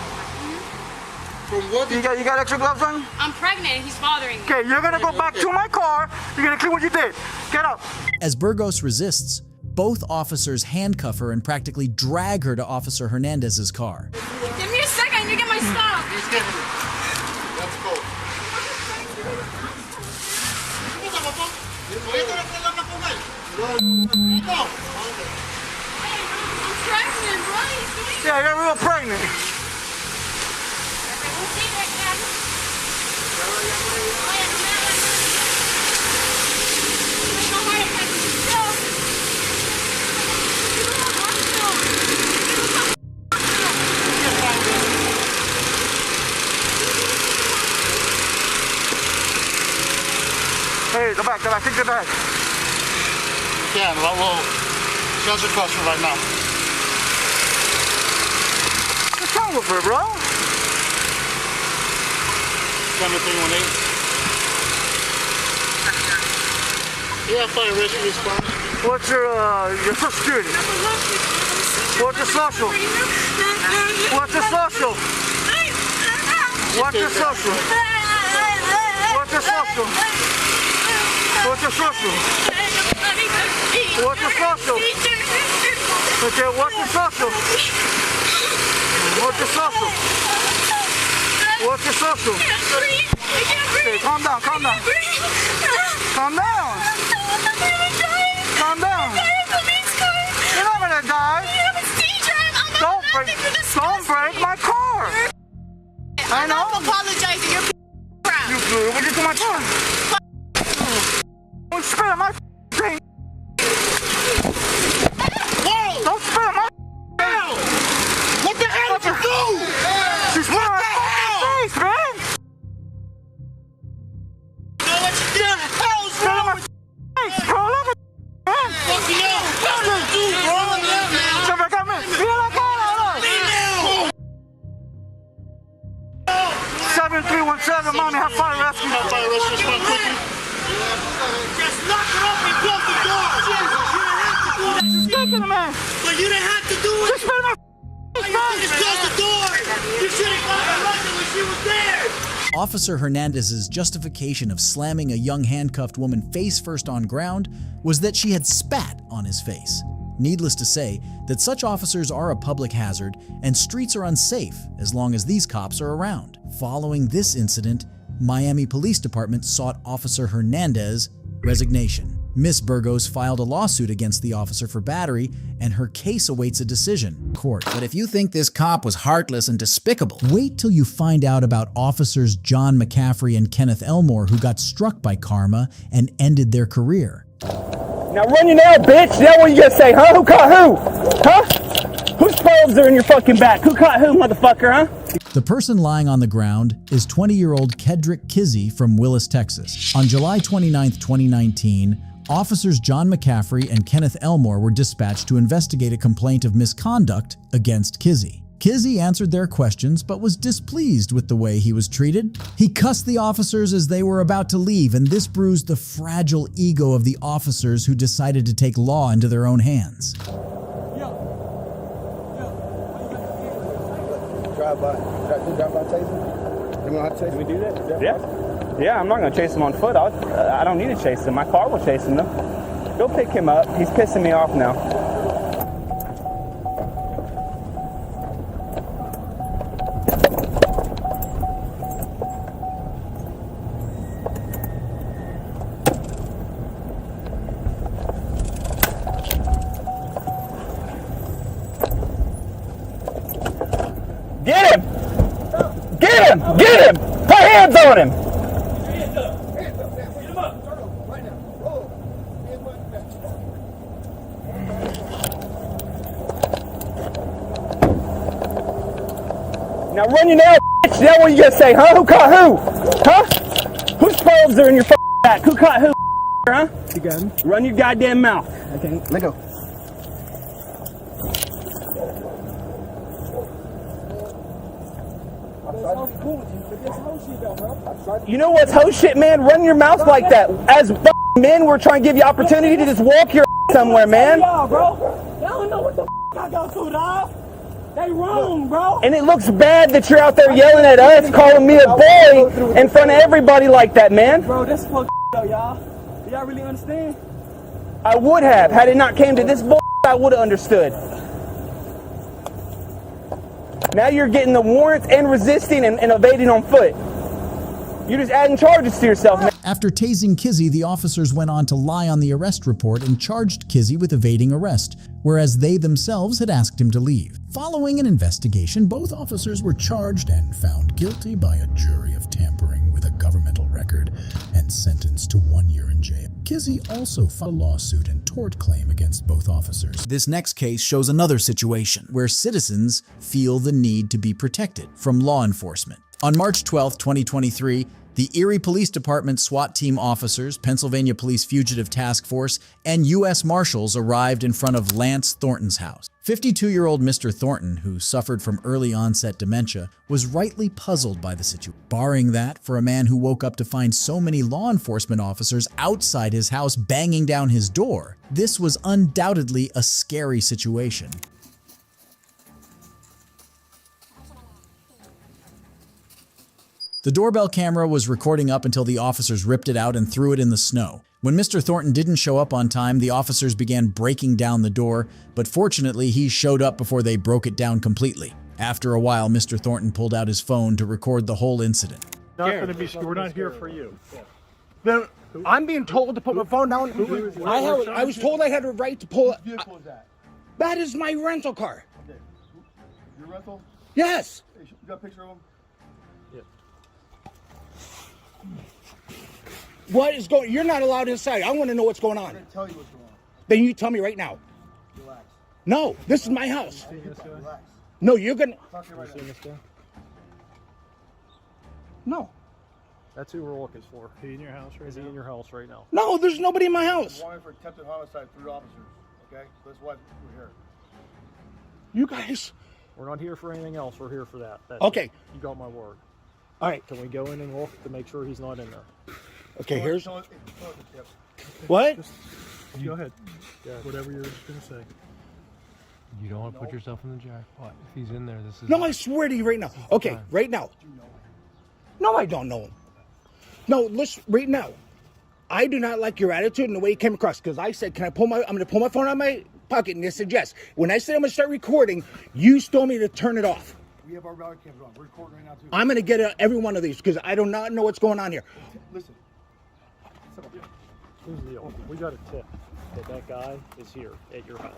X: From what
L: you got extra gloves on?
O: I'm pregnant and he's bothering me.
L: Okay, you're gonna go back to my car. You're gonna clean what you did. Get up.
A: As Burgos resists, both officers handcuff her and practically drag her to Officer Hernandez's car.
O: Give me a second to get my stuff.
X: Let's go.
O: I'm pregnant, bro.
L: Yeah, you're real pregnant. Hey, go back, take the bag.
X: You can, well, shelter cluster right now.
L: What's wrong with her, bro?
X: 7318. Yeah, fire rescue response.
L: What's your social security? What's your social? What's your social? What's your social? What's your social? What's your social? What's your social? Okay, what's your social? What's your social? What's your social? Okay, calm down, calm down. Calm down. Calm down. You're not gonna die. Don't break my car. I know.
O: I'm apologizing. You're crap.
L: You blew it into my car. Don't spit on my thing.
X: Whoa!
L: Don't spit on my
X: hell! What the hell did you do?
L: She's wearing my face, man.
X: You know what you did? Hell's wrong with
L: face, bro. Look at man.
X: fucking hell. What did you do, bro?
L: Come back at me. Feel like that, 7317, mommy, have fire rescue.
X: Have fire rescue response quickly. Just knock it off and close the door. You didn't have to do that.
L: Man.
X: But you didn't have to do it.
L: Just spit my
X: You just closed the door. You should have got her running when she was there.
A: Officer Hernandez's justification of slamming a young handcuffed woman face first on ground was that she had spat on his face. Needless to say that such officers are a public hazard and streets are unsafe as long as these cops are around. Following this incident, Miami Police Department sought Officer Hernandez's resignation. Miss Burgos filed a lawsuit against the officer for battery, and her case awaits a decision in court.
C: But if you think this cop was heartless and despicable,
A: wait till you find out about officers John McCaffrey and Kenneth Elmore who got struck by karma and ended their career.
P: Now run your nail, bitch! Is that what you gonna say, huh? Who caught who? Huh? Whose clothes are in your fucking back? Who caught who, motherfucker, huh?
A: The person lying on the ground is 20-year-old Kedrick Kizzy from Willis, Texas. On July 29, 2019, Officers John McCaffrey and Kenneth Elmore were dispatched to investigate a complaint of misconduct against Kizzy. Kizzy answered their questions but was displeased with the way he was treated. He cussed the officers as they were about to leave, and this bruised the fragile ego of the officers who decided to take law into their own hands.
U: Drive by tasing? You want to chase?
M: Can we do that? Yeah. Yeah, I'm not going to chase him on foot. I don't need to chase him. My car will chase him, though. Go pick him up. He's pissing me off now.
P: Get him! Get him! Get him! Put hands on him! Now run your nail, bitch. Now what you gonna say, huh? Who caught who? Huh? Whose probes are in your back? Who caught who, huh? You got him. Run your goddamn mouth. Okay, let go. You know what's hoe shit, man? Run your mouth like that. As men, we're trying to give you opportunity to just walk your somewhere, man.
L: Y'all, bro. Y'all don't know what the I go through, dog. They wrong, bro.
P: And it looks bad that you're out there yelling at us, calling me a boy in front of everybody like that, man.
L: Bro, this fuck though, y'all. Do y'all really understand?
P: I would have. Had it not came to this bull, I would have understood. Now you're getting the warrants and resisting and evading on foot. You're just adding charges to yourself, man.
A: After tasing Kizzy, the officers went on to lie on the arrest report and charged Kizzy with evading arrest, whereas they themselves had asked him to leave. Following an investigation, both officers were charged and found guilty by a jury of tampering with a governmental record and sentenced to 1 year in jail. Kizzy also filed a lawsuit and tort claim against both officers. This next case shows another situation where citizens feel the need to be protected from law enforcement. On March 12, 2023, the Erie Police Department SWAT team officers, Pennsylvania Police Fugitive Task Force, and U.S. Marshals arrived in front of Lance Thornton's house. 52-year-old Mr. Thornton, who suffered from early onset dementia, was rightly puzzled by the situation. Barring that, for a man who woke up to find so many law enforcement officers outside his house banging down his door, this was undoubtedly a scary situation. The doorbell camera was recording up until the officers ripped it out and threw it in the snow. When Mr. Thornton didn't show up on time, the officers began breaking down the door, but fortunately he showed up before they broke it down completely. After a while, Mr. Thornton pulled out his phone to record the whole incident.
U: We're not here for you. Then I'm being told to put my phone down. I was told I had a right to pull it. What vehicle is that? That is my rental car.
J: Okay. Your rental?
U: Yes.
J: Hey, you got a picture of him?
U: What is going? You're not allowed inside. I want to know what's going on.
J: I'm going to tell you what's going on.
U: Then you tell me right now.
J: Relax.
U: No, this is my house.
J: Relax.
U: No, you're gonna.
J: Talk to you right now.
U: No.
H: That's who we're looking for. Is he in your house right now? Is he in your house right now?
U: No, there's nobody in my house.
J: Wanted for attempted homicide, 3 officers. Okay, that's why we're here.
U: You guys.
H: We're not here for anything else. We're here for that.
U: Okay.
H: You got my word.
U: All right.
H: Can we go in and look to make sure he's not in there?
U: Okay, here's.
J: What?
H: Go ahead. Whatever you're going to say.
N: You don't want to put yourself in the jackpot. If he's in there, this is...
U: No, I swear to you right now. Okay, right now. No, I don't know him. No, listen, right now. I do not like your attitude and the way you came across. Because I said, I'm going to pull my phone out of my pocket. And you said yes. When I said I'm going to start recording, you told me to turn it off.
J: We have our body cams on. We're recording right now, too.
U: I'm going to get every one of these because I do not know what's going on here.
J: Listen.
H: Here's the deal. We got a tip that guy is here at your house.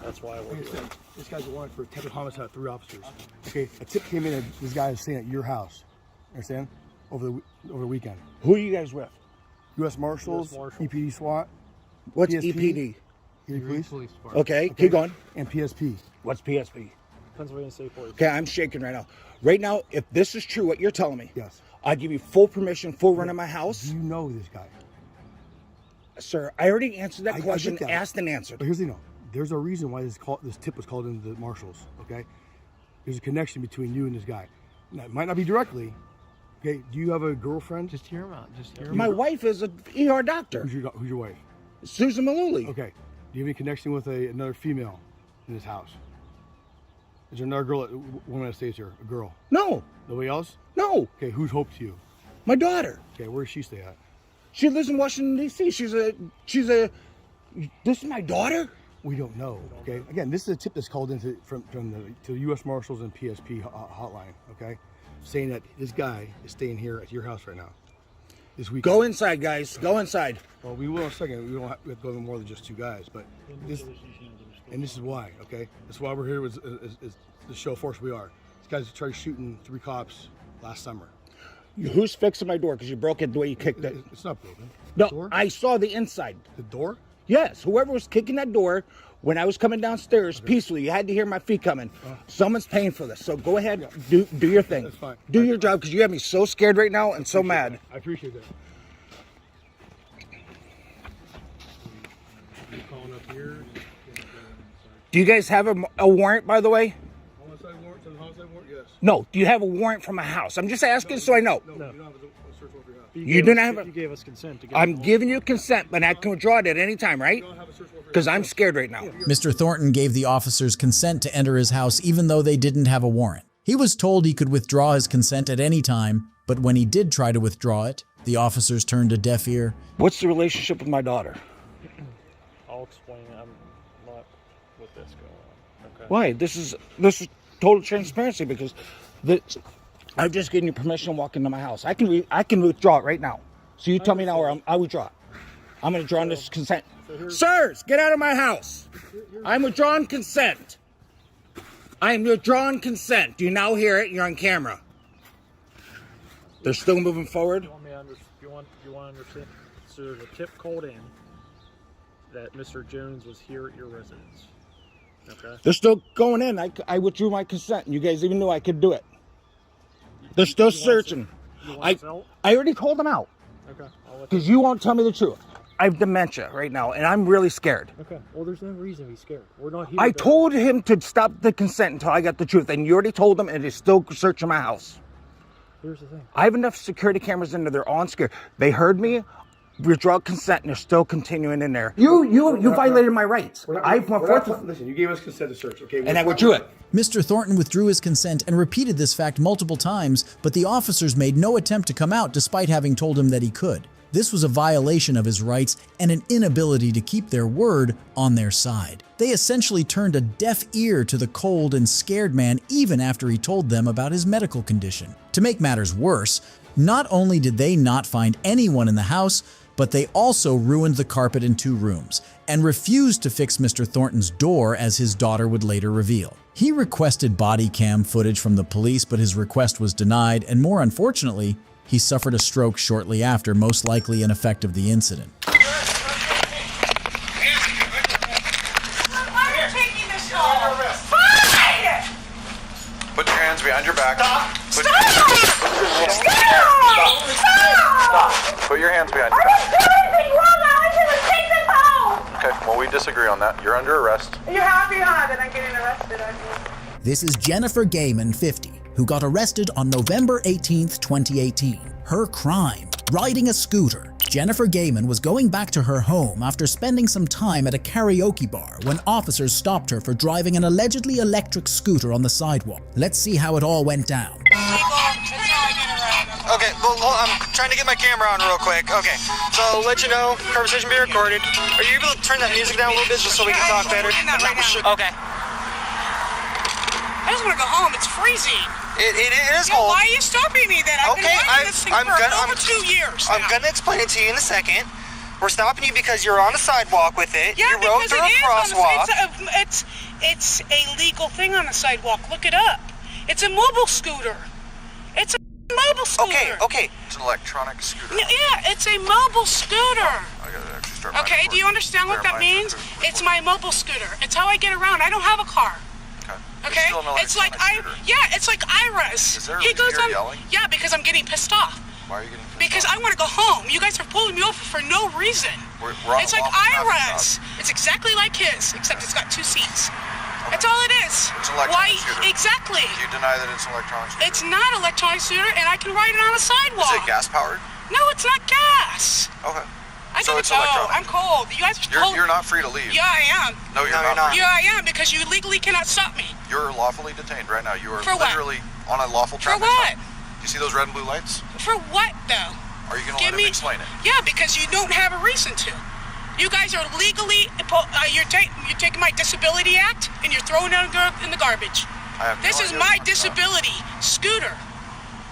H: That's why we're here.
U: This guy's wanted for attempted homicide, 3 officers. Okay, a tip came in that this guy is staying at your house. Understand? Over the weekend. Who are you guys with? U.S. Marshals, EPD SWAT. What's PSP, EPD? Erie Police Department. Okay, keep going. And PSP. What's PSP?
H: Pennsylvania State Police.
U: Okay, I'm shaking right now. Right now, if this is true, what you're telling me, yes, I give you full permission, full run of my house. Do you know this guy?
G: Sir, I already answered that question, asked and answered.
U: But here's the thing, there's a reason why this tip was called into the marshals, okay? There's a connection between you and this guy. Now, it might not be directly, okay? Do you have a girlfriend?
N: Just hear him out. Just hear him
G: My wife is an ER doctor.
U: Who's your wife?
G: Susan Malooly.
U: Okay. Do you have any connection with another female in this house? Is there another woman that stays here? A girl?
G: No.
U: Nobody else?
G: No.
U: Okay, who's Hope to you?
G: My daughter.
U: Okay, where does she stay at?
G: She lives in Washington, D.C. This is my daughter?
U: We don't know, okay? Again, this is a tip that's called into to the U.S. Marshals and PSP hotline, okay? Saying that this guy is staying here at your house right now. This weekend.
G: Go inside, guys. Go inside.
U: Well, we will in a second. We have to go more than just two guys, but this is why, okay? That's why we're here is to show force we are. This guy's tried shooting 3 cops last summer.
G: Who's fixing my door? Because you broke it the way you kicked it.
U: It's not broken.
G: No,
U: door?
G: I saw the inside.
U: The door?
G: Yes. Whoever was kicking that door when I was coming downstairs peacefully, you had to hear my feet coming. Someone's paying for this. So go ahead, do your thing.
U: That's fine.
G: Do your job because you have me so scared right now and so mad.
U: That. I appreciate that.
G: Do you guys have a warrant, by the way?
U: Homicide warrant? Homicide warrant? Yes.
G: No. Do you have a warrant from a house? I'm just asking so I know.
U: No, you don't have a search warrant for your house.
G: You do not have
H: You gave us consent to get
G: I'm giving you consent, but I can withdraw it at any time, right? Because I'm scared right now.
A: Mr. Thornton gave the officers consent to enter his house even though they didn't have a warrant. He was told he could withdraw his consent at any time, but when he did try to withdraw it, the officers turned a deaf ear.
G: What's the relationship with my daughter?
H: I'll explain. I'm not with this going on. Okay.
G: Why? This is total transparency because I'm just getting you permission to walk into my house. I can withdraw it right now. So you tell me now or I withdraw it. I'm going to draw this consent. Sirs, get out of my house. I'm withdrawing consent. I am withdrawing consent. Do you now hear it? You're on camera. They're still moving forward?
H: You want to understand? So there's a tip called in that Mr. Jones was here at your residence. Okay.
G: They're still going in. I withdrew my consent. You guys even knew I could do it. They're still searching. I already called them out.
H: Okay.
G: Because you won't tell me the truth. I have dementia right now, and I'm really scared.
H: Okay. Well, there's no reason to be scared. We're not here.
G: I told him to stop the consent until I got the truth, and you already told them, and they're still searching my house.
H: Here's the thing.
G: I have enough security cameras in there. They're all scared. They heard me withdraw consent, and they're still continuing in there. You violated my rights.
U: Listen, you gave us consent to search, okay?
G: And I withdrew it.
A: Mr. Thornton withdrew his consent and repeated this fact multiple times, but the officers made no attempt to come out despite having told him that he could. This was a violation of his rights and an inability to keep their word on their side. They essentially turned a deaf ear to the cold and scared man even after he told them about his medical condition. To make matters worse, not only did they not find anyone in the house, but they also ruined the carpet in 2 rooms and refused to fix Mr. Thornton's door, as his daughter would later reveal. He requested body cam footage from the police, but his request was denied, and more unfortunately, he suffered a stroke shortly after, most likely an effect of the incident.
L: Why are you taking this call? Fine!
K: Put your hands behind your back.
L: Stop!
K: Put your hands behind your
L: I
K: back.
L: didn't do anything wrong. All I did was take this home.
K: Okay, well, we disagree on that. You're under arrest.
L: You're happy or not that I'm getting arrested, I think.
C: This is Jennifer Gaiman, 50, who got arrested on November 18th, 2018. Her crime: riding a scooter. Jennifer Gaiman was going back to her home after spending some time at a karaoke bar when officers stopped her for driving an allegedly electric scooter on the sidewalk. Let's see how it all went down.
Q: Okay, well, I'm trying to get my camera on real quick. Okay, so I'll let you know, conversation be recorded. Are you able to turn that music down a little bit just so we can talk better? Okay.
L: I just want to go home. It's freezing.
Q: It is cold.
L: Why are you stopping me then? I've been riding this thing for over 2 years
Q: I'm gonna explain it to you in a second. We're stopping you because you're on a sidewalk with it.
L: Yeah,
Q: you rode through a crosswalk.
L: It's a legal thing on the sidewalk. Look it up. It's a mobile scooter. It's a mobile scooter.
Q: Okay.
K: It's an electronic scooter.
L: Yeah, it's a mobile scooter.
K: I gotta actually start.
L: Okay, do you understand what that means? It's my mobile scooter. It's how I get around. I don't have a car. Okay? It's like it's like Iris.
K: Is there a
L: he
K: reason
L: goes
K: you're
L: on.
K: yelling?
L: Yeah, because I'm getting pissed off.
K: Why are you getting pissed
L: Because
K: off?
L: I want to go home. You guys are pulling me over for no reason.
K: We're on
E: It's
K: a
E: like
K: lawful traffic
E: IRS. It's exactly like his, except it's got 2 seats. That's all it is.
K: It's an electronic
E: Why?
K: scooter.
E: Exactly.
K: Do you deny that it's an electronic scooter?
E: It's not an electronic scooter, and I can ride it on a sidewalk.
K: Is it gas powered?
E: No, it's not gas.
K: Okay.
E: I
K: So
E: gotta
K: it's
E: go.
K: electronic.
E: I'm cold. You guys are cold.
K: You're not free to leave.
E: Yeah, I am.
K: No, you're not.
E: Yeah, I am, because you legally cannot stop me.
K: You're lawfully detained right now. You are
E: For what?
K: literally on a lawful
E: For
K: traffic
E: what?
K: stop. You see those red and blue lights?
E: For what, though?
K: Are you going to let him explain it?
E: Yeah, because you don't have a reason to. You guys are legally, you're taking my disability act and you're throwing it in the garbage. This is my disability scooter.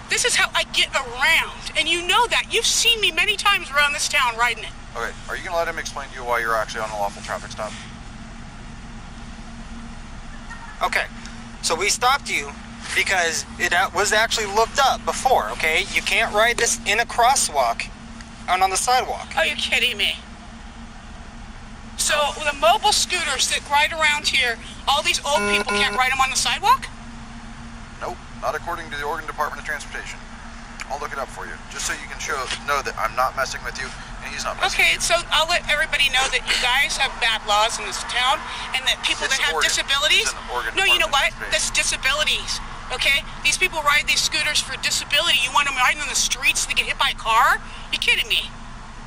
E: This is how I get around, and you know that. You've seen me many times around this town riding it.
K: Okay, are you going to let him explain to you why you're actually on a lawful traffic stop?
Q: Okay, so we stopped you because it was actually looked up before, okay? You can't ride this in a crosswalk and on the sidewalk.
E: Are you kidding me? So the mobile scooters that ride around here, all these old people can't ride them on the sidewalk?
K: Nope, not according to the Oregon Department of Transportation. I'll look it up for you, just so you can know that I'm not messing with you and he's not messing
E: Okay, so I'll let everybody know that you guys have bad laws in this town and that people that have disabilities. No, you know what? That's disabilities. Okay? These people ride these scooters for disability. You want them riding on the streets to get hit by a car? You kidding me?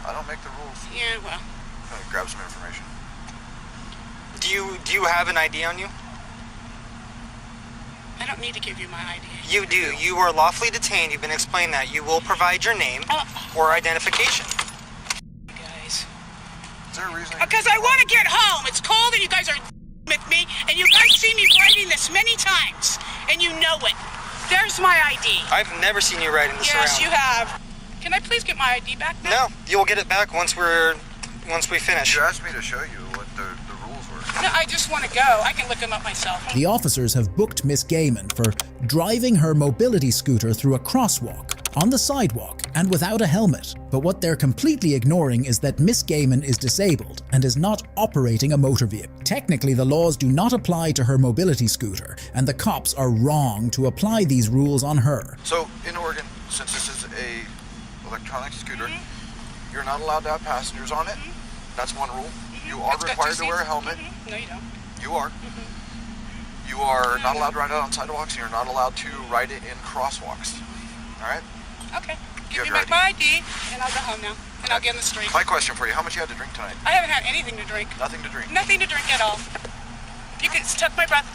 K: I don't make the rules.
E: Yeah, well.
K: Grab some information.
Q: Do you have an ID on you?
E: I don't need to give you my ID.
Q: You do. You are lawfully detained. You've been explained that. You will provide your name or identification.
E: Guys.
K: Is there a reason?
E: Because I want to get home. It's cold and you guys are with me, and you guys see me riding this many times, and you know it. There's my ID.
Q: I've never seen you riding this around.
E: Yes, you have. Can I please get my ID back now?
Q: No, you'll get it back once we finish.
K: You asked me to show you what the rules were.
E: No, I just want to go. I can look them up myself.
C: The officers have booked Miss Gaiman for driving her mobility scooter through a crosswalk, on the sidewalk, and without a helmet. But what they're completely ignoring is that Miss Gaiman is disabled and is not operating a motor vehicle. Technically, the laws do not apply to her mobility scooter, and the cops are wrong to apply these rules on her.
K: So, in Oregon, since this is a electronic scooter, you're not allowed to have passengers on it. That's one rule. You are required to wear a helmet.
E: No, you don't.
K: You are. You are not allowed to ride it on sidewalks, and you're not allowed to ride it in crosswalks. All right?
E: Okay. Give me back my ID, and I'll go home now. And I'll get on the street.
K: My question for you, how much you had to drink tonight?
E: I haven't had anything to drink.
K: Nothing to drink?
E: Nothing to drink at all. You can tuck my breath.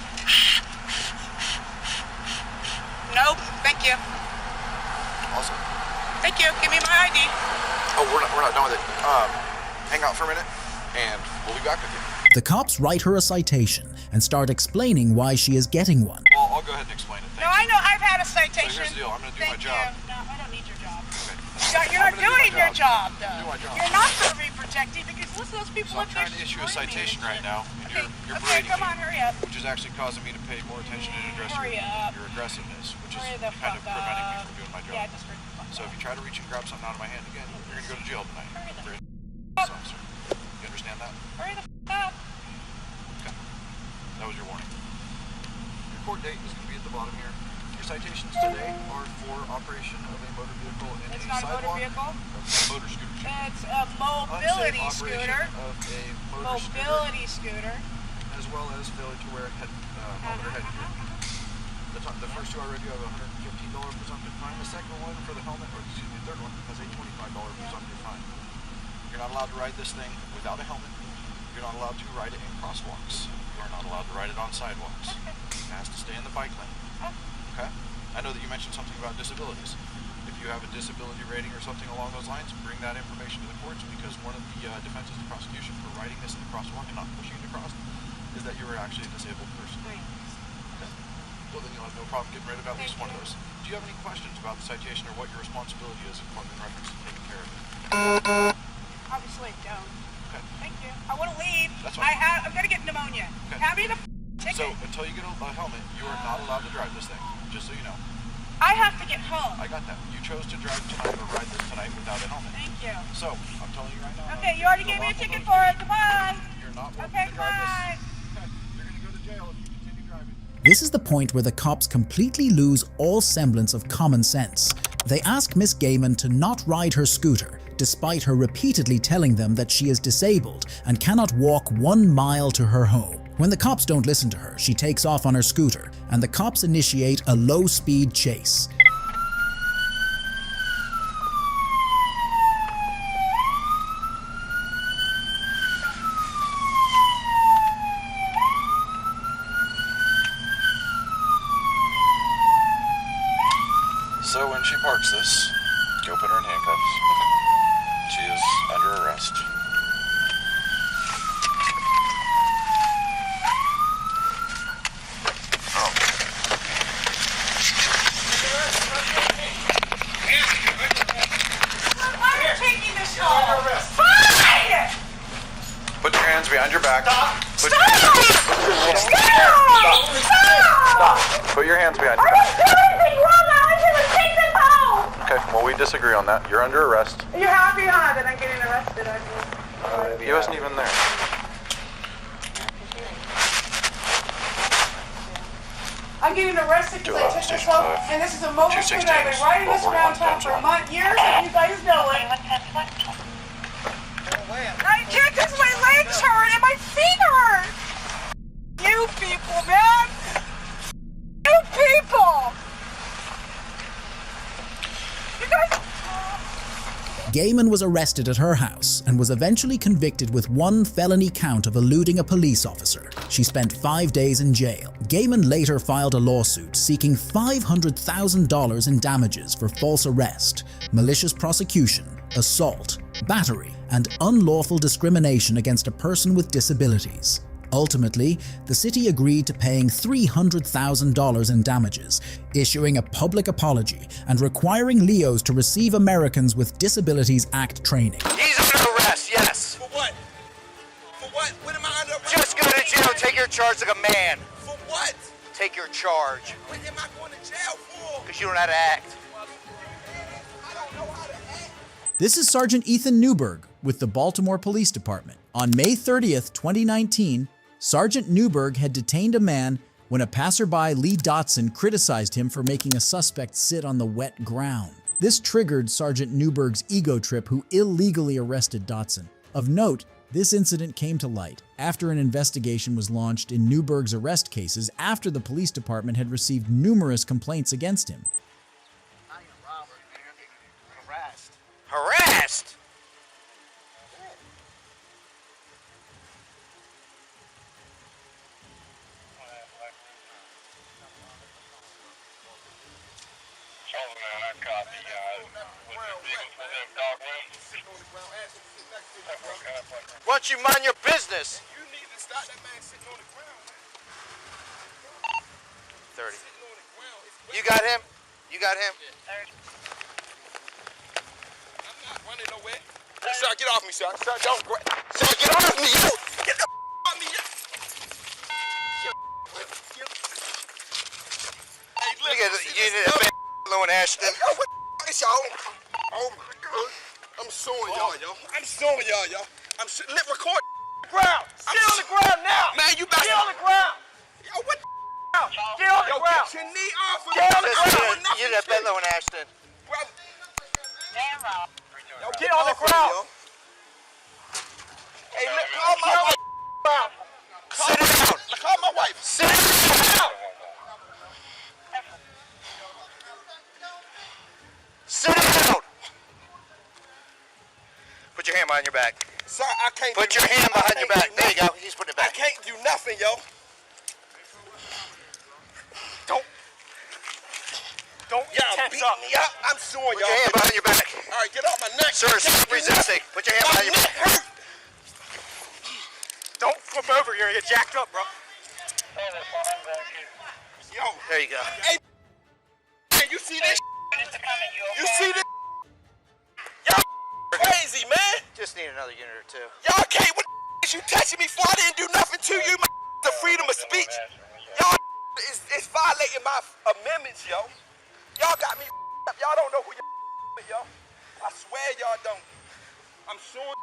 E: Nope. Thank you.
K: Awesome.
E: Thank you. Give me my ID.
K: Oh, we're not done with it. Hang out for a minute, and we'll be back with you.
C: The cops write her a citation and start explaining why she is getting one.
K: Well, I'll go ahead and explain it.
E: No, I know. I've had a citation.
K: So here's the deal. I'm going to do my job.
E: No, I don't need your job. You're not doing your job, though. You're not going to be protecting because listen to those people
K: So I'm trying to issue a citation right now, and you're
E: okay,
K: berating
E: come on, hurry up.
K: which is actually causing me to pay more attention and address your aggressiveness, which is kind of preventing me from doing my job.
E: Yeah, just hurry the fuck
K: So if you try to reach and grab something out of my hand again, you're going to go to jail tonight. Officer. You understand that?
E: Hurry the up.
K: Okay. That was your warning. Your court date is going to be at the bottom here. Your citations today are for operation of a motor vehicle in
E: It's
K: a
E: not a
K: sidewalk.
E: motor vehicle?
K: A motor scooter.
E: It's a mobility
K: Unsafe
E: scooter.
K: operation of a motor
E: Mobility scooter.
K: as well as failure to wear a helmet or headgear. The first two I read you have a $115 presumptive fine. The second one for the helmet, or excuse me, the third one has a $25 presumptive fine. You're not allowed to ride this thing without a helmet. You're not allowed to ride it in crosswalks. You're not allowed to ride it on sidewalks. It has to stay in the bike lane. Okay? I know that you mentioned something about disabilities. If you have a disability rating or something along those lines, bring that information to the courts, because one of the defenses of prosecution for riding this in the crosswalk and not pushing it across is that you were actually a disabled person. Okay. Well, then you'll have no problem getting rid of at least one of those. Do you have any questions about the citation or what your responsibility is in reference to taking care of it?
E: Obviously, I don't.
K: Okay.
E: Thank you. I want to leave.
K: That's fine.
E: I'm going to get pneumonia.
K: Okay.
E: Have me the ticket.
K: So, until you get a helmet, you are not allowed to drive this thing, just so you know.
E: I have to get home.
K: I got that. You chose to drive tonight or ride this tonight without a helmet.
E: Thank you.
K: So, I'm telling you right now.
E: Okay, you already gave me a ticket for it. Goodbye.
K: You're not welcome
E: Okay,
K: to drive
E: goodbye.
K: this. Okay, you're going to go to jail if you continue driving.
C: This is the point where the cops completely lose all semblance of common sense. They ask Miss Gaiman to not ride her scooter, despite her repeatedly telling them that she is disabled and cannot walk 1 mile to her home. When the cops don't listen to her, she takes off on her scooter, and the cops initiate a low-speed chase.
K: So when she parks this, go put her in handcuffs. She is under arrest.
E: Why are you taking this call? Fine!
K: Put your hands behind your back.
E: Stop! Stop!
K: Put your hands behind
E: I
K: your back.
E: didn't do anything wrong. All I did was take this home.
K: Okay, well, we disagree on that. You're under arrest.
E: Are you happy or not that I'm getting arrested? I mean,
K: He wasn't even there.
E: I'm getting arrested because I took this home, and this is a moment that I've been riding this around town for years, and you guys know it. I can't because my legs hurt and my feet hurt. You people, man. You people. You guys.
C: Gaiman was arrested at her house and was eventually convicted with 1 felony count of eluding a police officer. She spent 5 days in jail. Gaiman later filed a lawsuit seeking $500,000 in damages for false arrest, malicious prosecution, assault, battery, and unlawful discrimination against a person with disabilities. Ultimately, the city agreed to paying $300,000 in damages, issuing a public apology and requiring Leos to receive Americans with Disabilities Act training.
R: He's under arrest, yes.
T: For what? For what? What am I under arrest?
R: Just go to jail, take your charge like a man.
T: For what?
R: Take your charge.
T: What am I going to jail for?
R: Because you don't know how to act.
T: I don't know how to act.
A: This is Sergeant Ethan Newberg with the Baltimore Police Department. On May 30th, 2019, Sergeant Newberg had detained a man when a passerby, Lee Dotson, criticized him for making a suspect sit on the wet ground. This triggered Sergeant Newberg's ego trip, who illegally arrested Dotson. Of note, this incident came to light after an investigation was launched in Newberg's arrest cases after the police department had received numerous complaints against him.
R: Harassed? Why don't you mind your business?
T: You need to stop that man sitting on the ground.
R: 30. You got him? You got him?
T: I'm not running nowhere. Sir, get off me, sir. Sir, don't. Sir, get off me. You. Get the off me. Hey,
R: Look at it. You did a Low and Ashton.
T: Yo, what the is y'all? Oh my God. I'm suing y'all, yo. I'm suing y'all, yo. Record the ground. Get on the ground now. Man, you better. Get on the ground. Yo, what the Get on the ground. Get your knee off of
R: Get on the ground. You did a Low and Ashton.
T: Yo, get on the ground. Hey, look, call my wife.
R: Sit down.
T: Call my wife.
R: Sit down. Sit down. Put your hand behind your back.
T: Sir, I can't.
R: Put your hand behind your back. There you go. He's putting it back.
T: I can't do nothing, yo. Don't tense up. Me up. I'm suing y'all.
R: Put your hand behind your back.
T: All right, get off my neck.
R: Sir, stop resisting. Put your hand behind your back.
T: Don't flip over. You're gonna get jacked up, bro. Yo.
R: There you go.
T: Hey, you see this? You see this? Y'all crazy, man.
R: Just need another unit or two.
T: Y'all can't. What is you touching me for? I didn't do nothing to you. The freedom of speech. Y'all is violating my amendments, yo. Y'all got me up. Y'all don't know who yo. I swear y'all don't. I'm suing.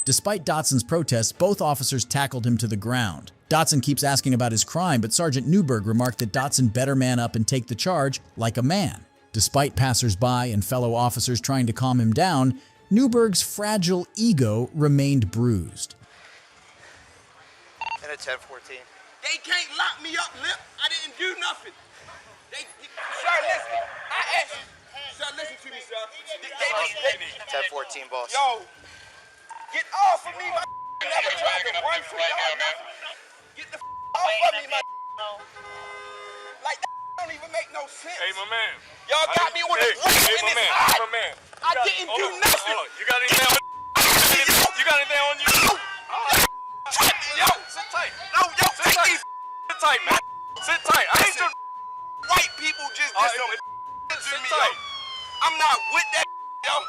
A: Despite Dotson's protests, both officers tackled him to the ground. Dotson keeps asking about his crime, but Sergeant Newberg remarked that Dotson better man up and take the charge like a man. Despite passers-by and fellow officers trying to calm him down, Newberg's fragile ego remained bruised.
R: In a 1014.
T: They can't lock me up, Lip. I didn't do nothing. Sir, listen. I asked you. Sir, listen to me, sir.
R: 1014, boss.
T: Yo, get off of me, my never tried to run for y'all, nothing. Get the off of me, my like that don't even make no sense.
B: Hey, my man.
T: Y'all got me on the ground in this eye.
B: My man.
T: I didn't do nothing.
B: You got anything on you? You got anything on you?
T: Yo, sit tight. No, yo, sit tight.
B: Sit tight, man. Sit tight. I ain't just
T: white people just did some to me, yo. I'm not with that, yo.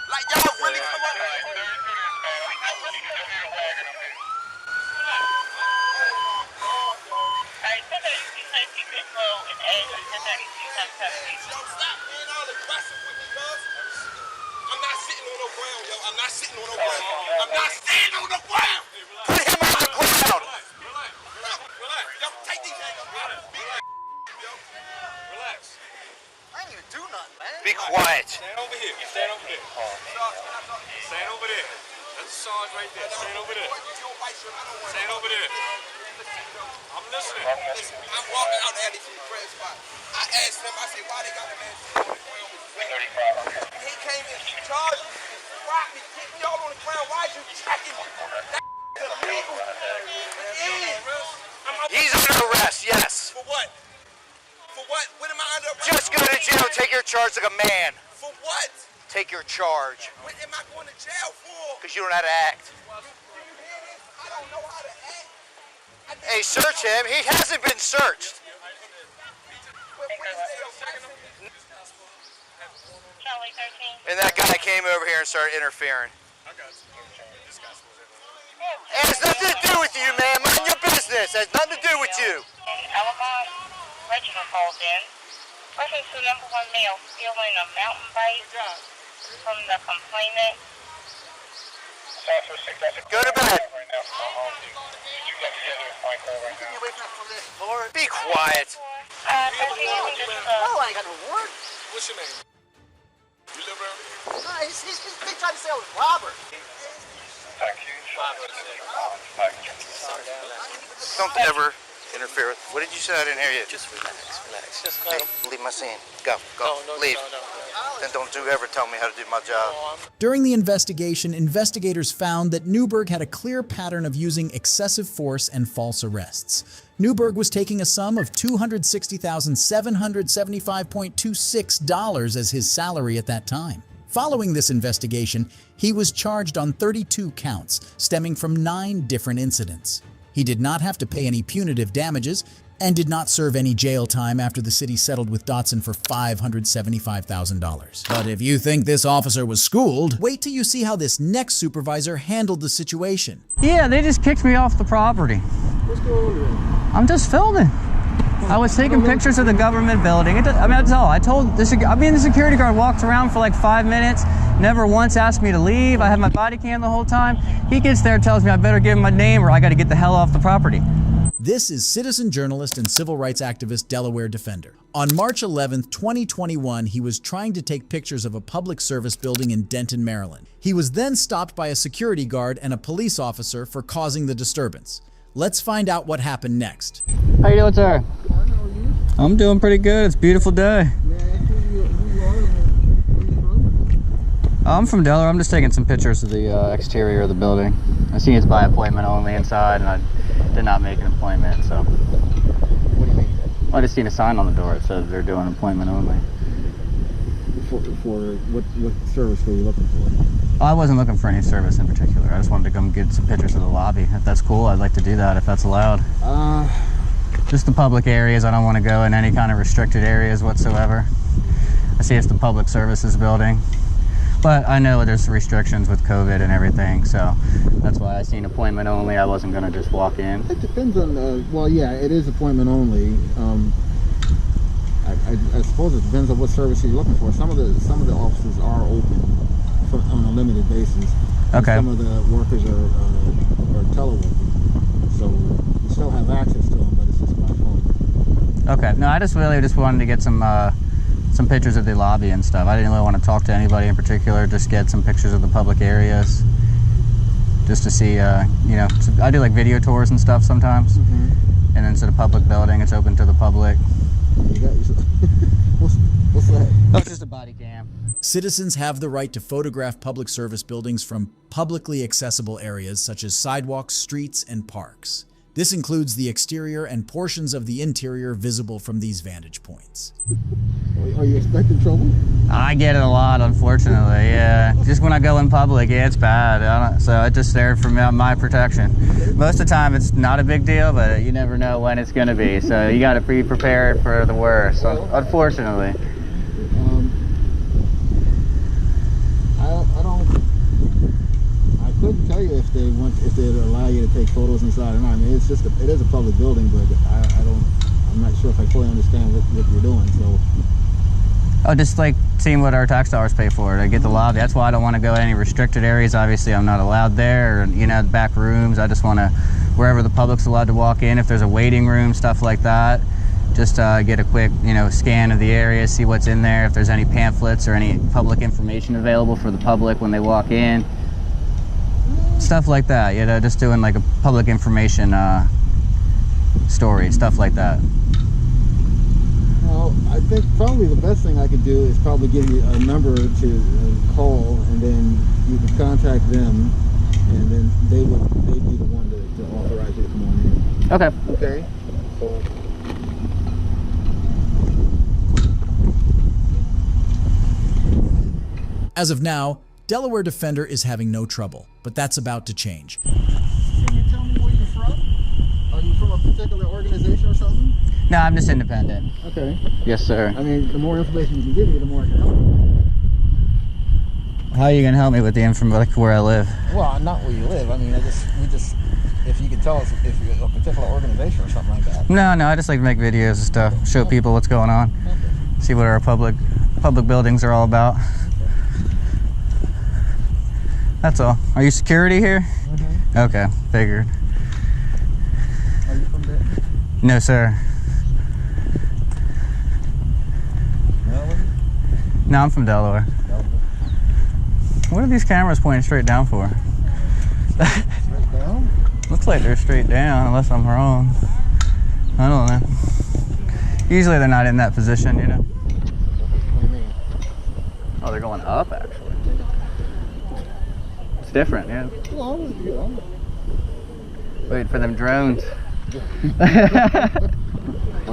T: Like y'all really come up. I'm not sitting on the ground, yo. I'm not sitting on the ground. I'm not standing on the ground. Put him on the ground. Relax. Yo, take these hands up.
B: relax.
R: I didn't even do nothing, man.
T: Be quiet.
B: Stand over here. Stand over there. Stand over there. That's a Sarge right there. Stand over there. Stand over there. I'm listening.
T: Listen, I'm walking out the alley from the crash spot. I asked him, I said, why they got the man on the ground? He came in, charged me, rocked me, kicked me all on the ground. Why is you tracking me? That's illegal.
R: He's under arrest, yes.
T: For what? For what? What am I under arrest?
R: Just go to jail, take your charge like a man.
T: For what?
R: Take your charge.
T: What am I going to jail for?
R: Because you don't know how to act.
T: I don't know how to act.
R: Hey, search him. He hasn't been searched. And that guy came over here and started interfering. It has nothing to do with you, man. Mind your business. It has nothing to do with you.
D: Regrettable calls in. Reference to number 1 male stealing a mountain bike from the complainant.
R: Go to bed. Be quiet.
D: No, I ain't got no warrant.
B: What's your name? You live around here?
R: No, he's been trying to say I was Robert. Don't ever interfere with. What did you say? I didn't hear you.
D: Just relax. Just
R: hey, leave my scene. Go. Leave. Then don't you ever tell me how to do my job.
A: During the investigation, investigators found that Newberg had a clear pattern of using excessive force and false arrests. Newberg was taking a sum of $260,775.26 as his salary at that time. Following this investigation, he was charged on 32 counts, stemming from 9 different incidents. He did not have to pay any punitive damages and did not serve any jail time after the city settled with Dotson for $575,000. But if you think this officer was schooled, wait till you see how this next supervisor handled the situation.
V: Yeah, they just kicked me off the property.
U: What's going on?
V: I'm just filming. I was taking pictures of the government building. I mean, that's all. The security guard walked around for like 5 minutes, never once asked me to leave. I had my body cam the whole time. He gets there and tells me I better give him my name or I got to get the hell off the property.
A: This is citizen journalist and civil rights activist Delaware Defender. On March 11, 2021, he was trying to take pictures of a public service building in Denton, Maryland. He was then stopped by a security guard and a police officer for causing the disturbance. Let's find out what happened next.
V: How you doing, sir? I'm doing pretty good. It's a beautiful day. I'm from Delaware. I'm just taking some pictures of the exterior of the building. I see it's by appointment only inside, and I did not make an appointment, so. What do you mean? Well, I just seen a sign on the door. It says they're doing appointment only.
U: For what service were you looking for?
V: I wasn't looking for any service in particular. I just wanted to come get some pictures of the lobby. If that's cool, I'd like to do that if that's allowed. Just the public areas. I don't want to go in any kind of restricted areas whatsoever. I see it's the public services building. But I know there's restrictions with COVID and everything, so that's why I seen appointment only. I wasn't going to just walk in.
U: It depends on, well, yeah, it is appointment only. I suppose it depends on what service you're looking for. Some of the offices are open on a limited basis.
V: Okay.
U: Some of the workers are teleworking, so you still have access to them, but it's just by phone.
V: Okay. No, I just really wanted to get some some pictures of the lobby and stuff. I didn't really want to talk to anybody in particular, just get some pictures of the public areas. Just to see, you know, I do like video tours and stuff sometimes. And then it's a public building, it's open to the public.
U: You got what's that?
V: Oh, it's just a body cam.
A: Citizens have the right to photograph public service buildings from publicly accessible areas such as sidewalks, streets, and parks. This includes the exterior and portions of the interior visible from these vantage points.
U: Are you expecting trouble?
V: I get it a lot, unfortunately, yeah. Just when I go in public, yeah, it's bad. So I just there for my protection. Most of the time, it's not a big deal, but you never know when it's going to be. So you got to be prepared for the worst, unfortunately.
U: I couldn't tell you if they'd allow you to take photos inside or not. I mean, it is a public building, but I'm not sure if I fully understand what you're doing. So.
V: Oh, just like seeing what our tax dollars pay for to get the lobby. That's why I don't want to go to any restricted areas. Obviously, I'm not allowed there, or, you know, the back rooms. I just want to, wherever the public's allowed to walk in, if there's a waiting room, stuff like that, just get a quick, you know, scan of the area, see what's in there, if there's any pamphlets or any public information available for the public when they walk in. Stuff like that, you know, just doing like a public information story, stuff like that.
U: Well, I think probably the best thing I could do is probably give you a number to call, and then you can contact them, and then they'd be the one to authorize you to come on in.
V: Okay.
U: Okay. So.
A: As of now, Delaware Defender is having no trouble, but that's about to change.
U: Can you tell me where you're from? Are you from a particular organization or something?
V: No, I'm just independent.
U: Okay.
V: Yes, sir.
U: I mean, the more information you can give me, the more I can help you.
V: How are you going to help me with the information, like where I live?
U: Well, not where you live. I mean, if you can tell us if you're a particular organization or something like that.
V: No, I just like to make videos and stuff, show people what's going on, see what our public buildings are all about. That's all. Are you security here? Mm-hmm. Okay, figured.
U: Are you from there?
V: No, sir.
U: Maryland?
V: No, I'm from Delaware. What are these cameras pointing straight down for?
U: Straight down?
V: Looks like they're straight down, unless I'm wrong. I don't know. Usually they're not in that position, you know.
U: What do you mean?
V: Oh, they're going up, actually. It's different, yeah.
U: Well,
V: Wait for them drones.
U: Are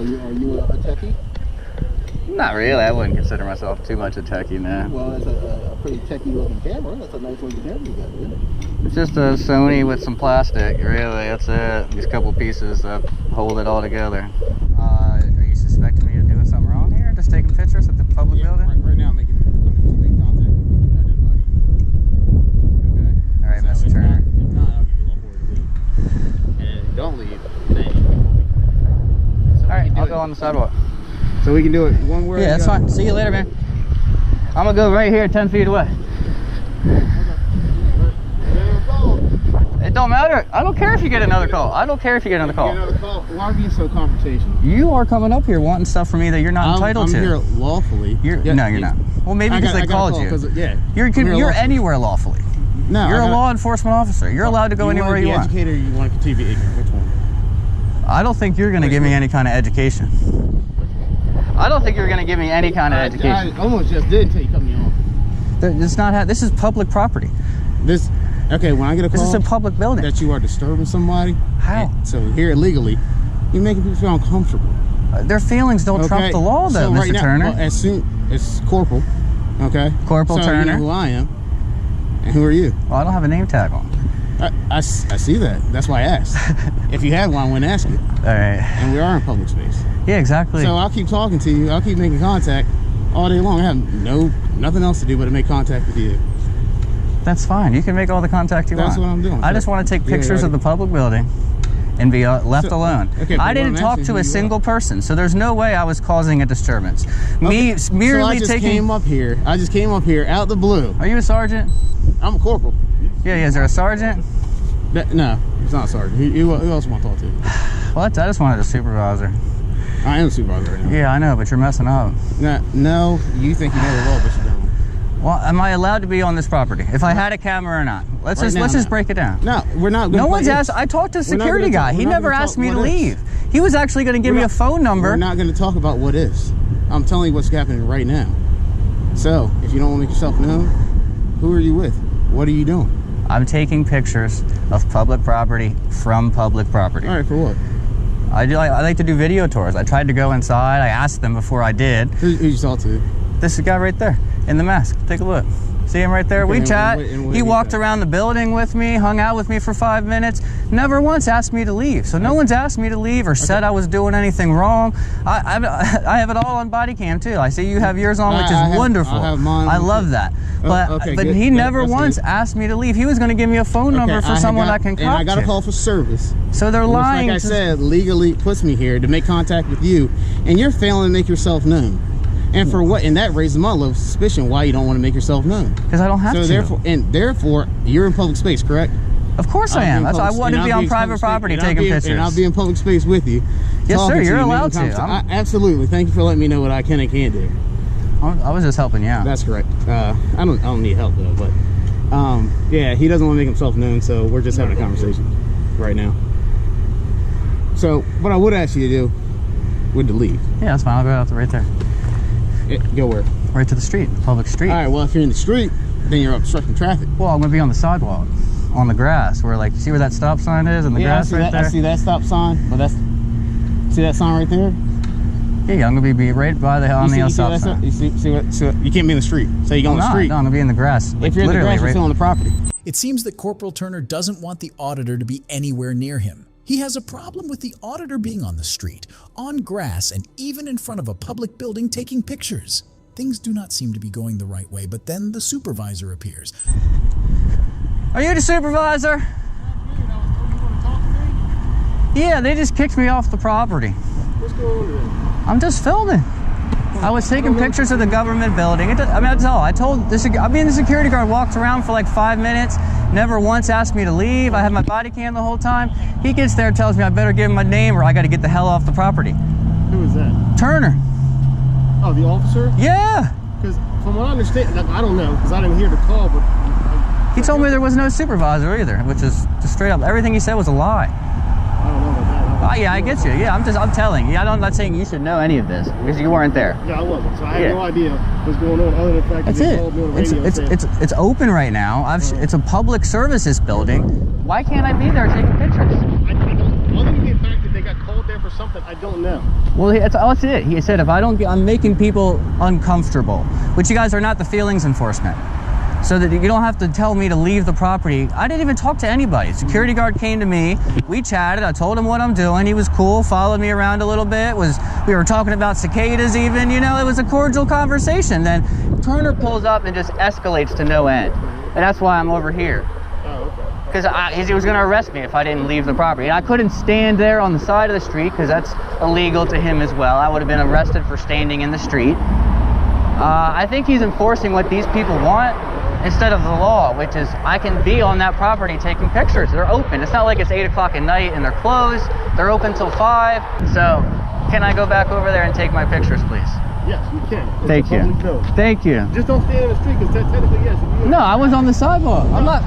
U: you a techie?
V: Not really. I wouldn't consider myself too much a techie, man.
U: Well, that's a pretty techie looking camera. That's a nice looking camera you got, isn't it?
V: It's just a Sony with some plastic, really. That's it. These couple pieces that hold it all together. Are you suspecting me of doing something wrong here? Just taking pictures at the public building?
U: Right now, I'm making contact with you.
V: Okay. All right, Mr. Turner.
U: If not, I'll give you a little more to leave. And if you don't leave, then you
V: all right, I'll go on the sidewalk.
U: So we can do it one way.
V: Yeah, that's fine. See you later, man. I'm gonna go right here 10 feet away. It don't matter. I don't care if you get another call. I don't care if you get another call.
U: Why are you being so confrontational?
V: You are coming up here wanting stuff from me that you're not entitled to.
U: I'm here lawfully.
V: No, you're not. Well, maybe because they called you.
U: Yeah.
V: You're anywhere lawfully.
U: No,
V: you're a law enforcement officer. You're allowed to go anywhere you want.
U: Educated, or you want to continue to be ignorant? Which one?
V: I don't think you're going to give me any kind of education. I don't think you're going to give me any kind of education.
U: I almost just did until you cut me off.
V: It's not. This is public property.
U: Okay, when I get a call,
V: this is a public building,
U: that you are disturbing somebody.
V: How?
U: So here illegally, you're making people feel uncomfortable.
V: Their feelings don't trump the law, though, so Mr. Turner.
U: Well, as soon as Corporal, okay?
V: Corporal Turner.
U: You know who I am, and who are you?
V: Well, I don't have a name tag on.
U: I see that. That's why I asked. If you had one, I wouldn't ask you.
V: All right.
U: And we are in public space.
V: Yeah, exactly.
U: So I'll keep talking to you. I'll keep making contact all day long. I have nothing else to do but to make contact with you.
V: That's fine. You can make all the contact you want.
U: That's what I'm doing.
V: I just want to take pictures of the public building and be left alone.
U: Okay,
V: I didn't talk to a single person, so there's no way I was causing a disturbance. Okay. Merely
U: so I just came up here. I just came up here out the blue.
V: Are you a sergeant?
U: I'm a corporal.
V: Yeah, is there a sergeant?
U: No, he's not a sergeant. Who else want to talk to?
V: Well, I just wanted a supervisor.
F: I am the supervisor right now.
V: Yeah, I know, but you're messing up.
F: No, you think you know the law, but you don't.
V: Well, am I allowed to be on this property? If I had a camera or not? Let's just break it down.
F: No, we're not.
V: No one's asked. I talked to the security guy. He never asked me to leave. He was actually going to give me a phone number.
F: We're not going to talk about what is. I'm telling you what's happening right now. So, if you don't want to make yourself known, who are you with? What are you doing?
V: I'm taking pictures of public property from public property.
F: All right, for what?
V: I like to do video tours. I tried to go inside. I asked them before I did.
F: Who you talk to?
V: This guy right there in the mask. Take a look. See him right there?
F: Okay,
V: we chat. He walked around the building with me, hung out with me for 5 minutes, never once asked me to leave. So no one's asked me to leave or said I was doing anything wrong. I have it all on body cam too. I see you have yours on, which is wonderful.
F: I have mine.
V: I love that. But he never once asked me to leave. He was going to give me a phone number for someone I can contact.
F: And I got a call for service.
V: So they're lying.
F: Like I said, legally puts me here to make contact with you, and you're failing to make yourself known. And for what? And that raises my level of suspicion why you don't want to make yourself known.
V: Because I don't have to.
F: Therefore, you're in public space, correct?
V: Of course I am. I want to be on private property taking pictures.
F: And I'll be in public space with you.
V: Yes, sir. You're allowed to.
F: Absolutely. Thank you for letting me know what I can and can't do.
V: I was just helping you out.
F: That's correct. I don't need help though, but yeah, he doesn't want to make himself known, so we're just having a conversation right now. So what I would ask you to do would to leave.
V: Yeah, that's fine. I'll go out right there.
F: Go where?
V: Right to the street, public street.
F: All right, well, if you're in the street, then you're obstructing traffic.
V: Well, I'm going to be on the sidewalk, on the grass, where, like, see where that stop sign is in the grass right there?
F: I see that stop sign, but see that sign right there?
V: Yeah, I'm going to be right by on the stop sign.
F: You see what? So you can't be in the street. So you go on the street.
V: No, I'm going to be in the grass.
F: If you're in the grass, you're still on the property.
A: It seems that Corporal Turner doesn't want the auditor to be anywhere near him. He has a problem with the auditor being on the street, on grass, and even in front of a public building taking pictures. Things do not seem to be going the right way, but then the supervisor appears.
V: Are you the supervisor? Yeah, they just kicked me off the property.
F: What's going on today?
V: I'm just filming. I was taking pictures of the government building. That's all. The security guard walked around for like 5 minutes, never once asked me to leave. I had my body cam the whole time. He gets there and tells me I better give him my name or I got to get the hell off the property.
F: Who is that?
V: Turner.
F: Oh, the officer?
V: Yeah.
F: Because from what I understand, I don't know, because I didn't hear the call, but...
V: He told me there was no supervisor either, which is just straight up. Everything he said was a lie.
F: I don't know about that.
V: Oh, yeah, I get you. Yeah, I'm telling you. I'm not saying you should know any of this because you weren't there.
F: Yeah, I wasn't. So I had no idea what's going on other than the fact that they called me on the radio.
V: It's open right now. It's a public services building. Why can't I be there taking pictures?
F: Other than the fact that they got called there for something, I don't know.
V: Well, that's it. He said, if I don't get, I'm making people uncomfortable, which you guys are not the feelings enforcement. So that you don't have to tell me to leave the property. I didn't even talk to anybody. Security guard came to me. We chatted. I told him what I'm doing. He was cool, followed me around a little bit. We were talking about cicadas even, you know, it was a cordial conversation. Then Turner pulls up and just escalates to no end. And that's why I'm over here. Because he was going to arrest me if I didn't leave the property. And I couldn't stand there on the side of the street because that's illegal to him as well. I would have been arrested for standing in the street. I think he's enforcing what these people want instead of the law, which is I can be on that property taking pictures. They're open. It's not like it's 8 o'clock at night and they're closed. They're open till 5. So can I go back over there and take my pictures, please?
F: Yes, you can.
V: Thank you. Thank you.
F: Just don't stand in the street because technically, yes.
V: No, I was on the sidewalk. I'm not.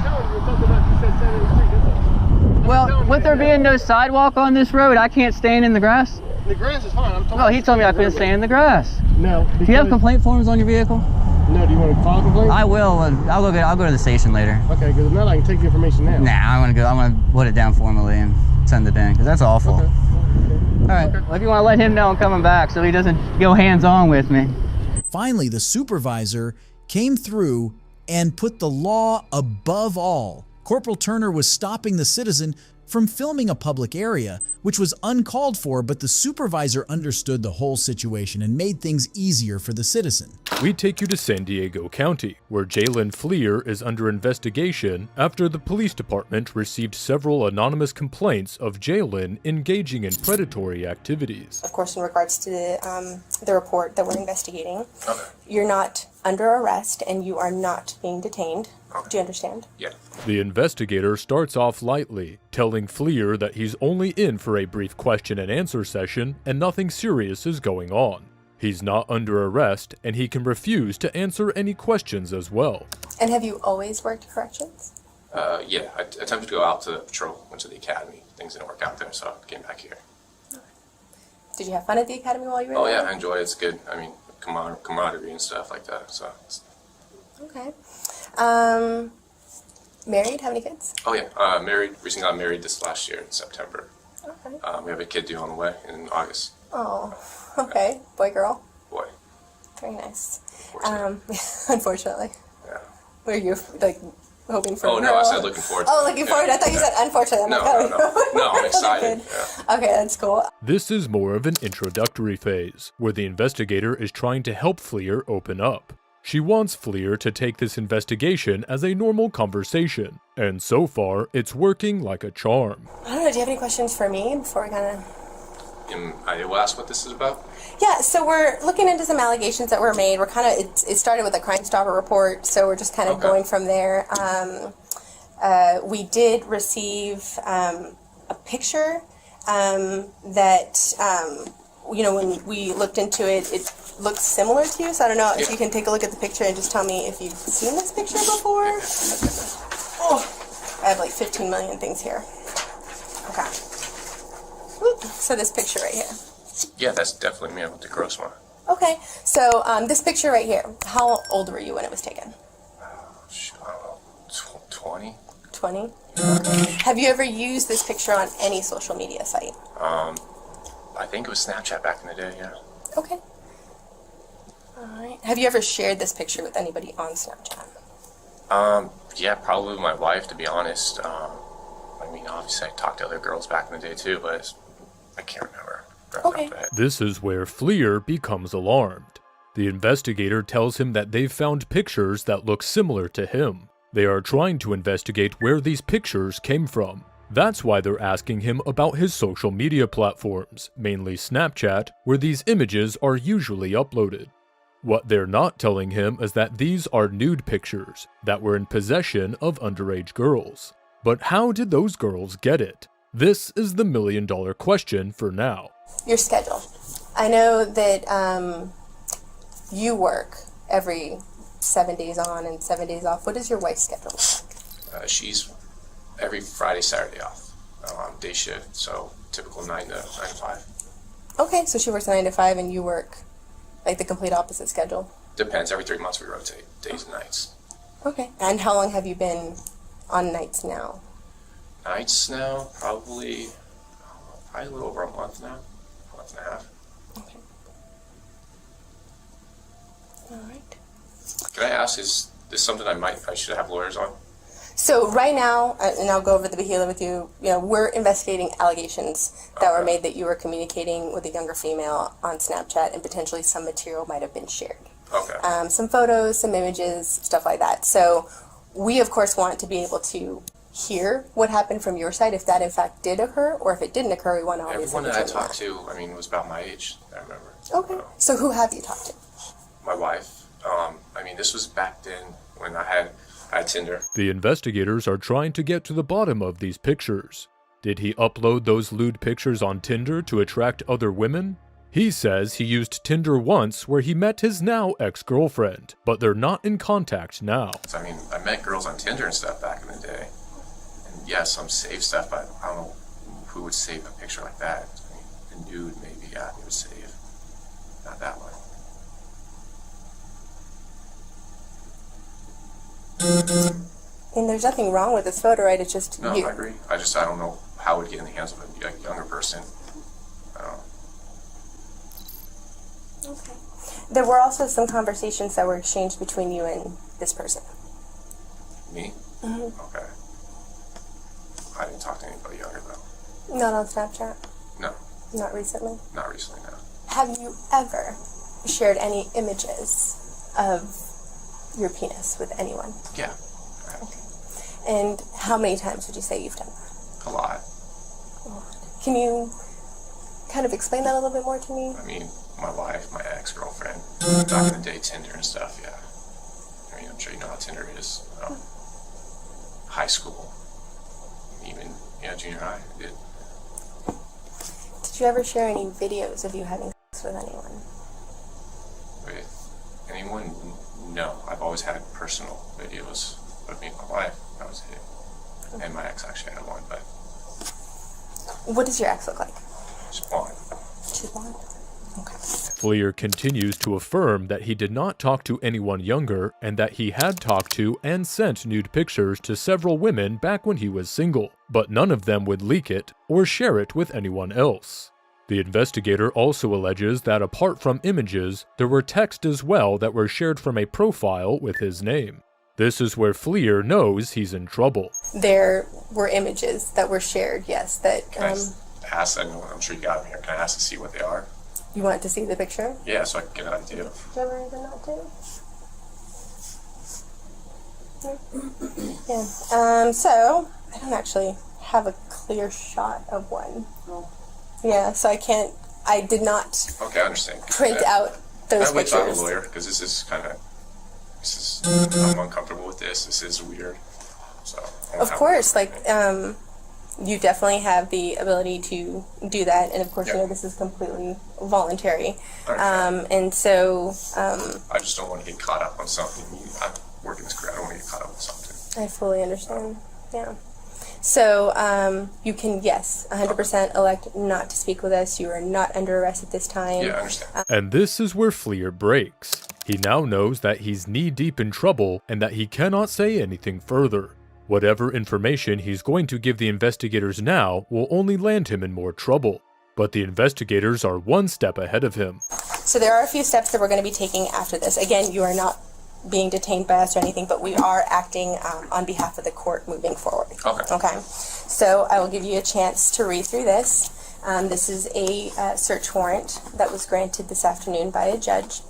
V: Well, with there being no sidewalk on this road, I can't stand in the grass?
F: The grass is fine.
V: No, he told me I couldn't stand in the grass.
F: No.
V: Do you have complaint forms on your vehicle?
F: No, do you want to file a complaint?
V: I will. I'll go to the station later.
F: Okay, because if not, I can take the information now.
V: Nah, I'm gonna put it down formally and send it in because that's awful.
F: Okay.
V: All right. Well, if you want to let him know I'm coming back so he doesn't go hands-on with me.
A: Finally, the supervisor came through and put the law above all. Corporal Turner was stopping the citizen from filming a public area, which was uncalled for, but the supervisor understood the whole situation and made things easier for the citizen.
I: We take you to San Diego County, where Jalen Fleer is under investigation after the police department received several anonymous complaints of Jalen engaging in predatory activities.
S: Of course, in regards to the report that we're investigating,
O: you're not under arrest and you are not being detained. Do you understand?
K: Yeah.
I: The investigator starts off lightly, telling Fleer that he's only in for a brief question and answer session and nothing serious is going on. He's not under arrest and he can refuse to answer any questions as well.
O: And have you always worked corrections?
K: Yeah, I attempted to go out to the patrol, went to the academy. Things didn't work out there, so I came back here.
O: Did you have fun at the academy while you were
K: Oh
O: there?
K: yeah, I enjoyed it. It's good. I mean, camaraderie and stuff like that. So.
O: Okay. Married? How many kids?
K: Oh yeah, married. Recently got married this last year in September.
O: Okay.
K: We have a kid due on the way in August.
O: Oh, okay. Boy, girl?
K: Boy.
O: Very nice. Unfortunately.
K: Yeah.
O: Were you, like, hoping for
K: Oh,
O: a
K: no,
O: girl?
K: I said looking forward to
O: Oh,
K: it.
O: looking forward. I thought you said unfortunately. I'm
K: No,
O: like, oh,
K: no. No, I'm excited. Yeah.
O: Okay, that's cool.
I: This is more of an introductory phase, where the investigator is trying to help Fleer open up. She wants Fleer to take this investigation as a normal conversation, and so far, it's working like a charm.
O: I don't know, do you have any questions for me before we kind of...
K: I will ask what this is about.
O: Yeah, so we're looking into some allegations that were made. We're kind of, it started with a Crime Stopper report, so we're just kind of going from there. We did receive a picture that, you know, when we looked into it, it looks similar to you, so I don't know if you can take a look at the picture and just tell me if you've seen this picture before. Oh, I have like 15 million things here. Okay. So this picture right here.
K: Yeah, that's definitely me with the gross one.
O: Okay, so this picture right here, how old were you when it was taken?
K: I don't know, 20?
O: 20? Have you ever used this picture on any social media site?
K: I think it was Snapchat back in the day, yeah.
O: Okay. Alright. Have you ever shared this picture with anybody on Snapchat?
K: Yeah, probably with my wife, to be honest. I mean, obviously I talked to other girls back in the day too, but I can't remember.
O: Okay.
I: This is where Fleer becomes alarmed. The investigator tells him that they've found pictures that look similar to him. They are trying to investigate where these pictures came from. That's why they're asking him about his social media platforms, mainly Snapchat, where these images are usually uploaded. What they're not telling him is that these are nude pictures that were in possession of underage girls. But how did those girls get it? This is the million-dollar question for now.
O: Your schedule. I know that you work every 7 days on and 7 days off. What is your wife's schedule?
K: She's every Friday, Saturday off. Day shift, so typical 9 to 5.
O: Okay, so she works 9 to 5 and you work like the complete opposite schedule?
K: Depends. Every 3 months we rotate, days and nights.
O: Okay. And how long have you been on nights now?
K: Nights now, probably a little over a month now. A month and a half.
O: Okay. Alright.
K: Can I ask, is this something I should have lawyers on?
O: So right now, and I'll go over the Bahila with you, we're investigating allegations that were made that you were communicating with a younger female on Snapchat and potentially some material might have been shared.
K: Okay.
O: Some photos, some images, stuff like that. So we, of course, want to be able to hear what happened from your side, if that in fact did occur, or if it didn't occur, we want to obviously
K: Everyone that I
O: determine
K: talked to, I mean, was about my age, I remember.
O: Okay. So who have you talked to?
K: My wife. I mean, this was back then when I had Tinder.
I: The investigators are trying to get to the bottom of these pictures. Did he upload those lewd pictures on Tinder to attract other women? He says he used Tinder once where he met his now ex-girlfriend, but they're not in contact now.
K: So, I mean, I met girls on Tinder and stuff back in the day. And yeah, some save stuff, but I don't know who would save a picture like that. I mean, a nude maybe, yeah, they would save. Not that one.
O: And there's nothing wrong with this photo, right? It's just
K: No,
O: you.
K: I agree. I don't know how it would get in the hands of a younger person. I don't know.
O: Okay. There were also some conversations that were exchanged between you and this person.
K: Me?
O: Mm-hmm.
K: Okay. I didn't talk to anybody younger though.
O: Not on Snapchat?
K: No.
O: Not recently?
K: Not recently, no.
O: Have you ever shared any images of your penis with anyone?
K: Yeah.
O: Okay. And how many times would you say you've done that?
K: A lot.
O: Can you kind of explain that a little bit more to me?
K: I mean,
M: my wife, my ex-girlfriend. Back in the day, Tinder and stuff, yeah. I mean, I'm sure you know how Tinder is. High school, even, junior high, I did.
O: Did you ever share any videos of you having sex with anyone?
M: With anyone? No. I've always had personal videos of me and my wife. That was it. And my ex actually had one, but...
O: What does your ex look like?
M: She's blonde.
O: She's blonde? Okay.
I: Fleer continues to affirm that he did not talk to anyone younger and that he had talked to and sent nude pictures to several women back when he was single, but none of them would leak it or share it with anyone else. The investigator also alleges that apart from images, there were texts as well that were shared from a profile with his name. This is where Fleer knows he's in trouble.
O: There were images that were shared, yes, that...
M: Can I ask, I'm sure you got them here, can I ask to see what they are?
O: You want to see the picture?
M: Yeah, so I can get an idea.
O: Do you ever even not do? Yeah. So, I don't actually have a clear shot of one. Yeah, so I did not
M: okay, I understand.
O: print out those
M: pictures. I'm a lawyer, because I'm uncomfortable with this. This is weird. So.
O: Of course, you definitely have the ability to do that, and of course, you know, this is completely voluntary. And so...
M: I just don't want to get caught up on something. I'm working this career, I don't want to get caught up on something.
O: I fully understand, yeah. So, you can, yes, 100% elect not to speak with us. You are not under arrest at this time.
M: Yeah, I understand.
I: And this is where Fleer breaks. He now knows that he's knee-deep in trouble and that he cannot say anything further. Whatever information he's going to give the investigators now will only land him in more trouble. But the investigators are one step ahead of him.
O: So there are a few steps that we're going to be taking after this. Again, you are not being detained by us or anything, but we are acting on behalf of the court moving forward. Okay. So I will give you a chance to read through this. This is a search warrant that was granted this afternoon by a judge.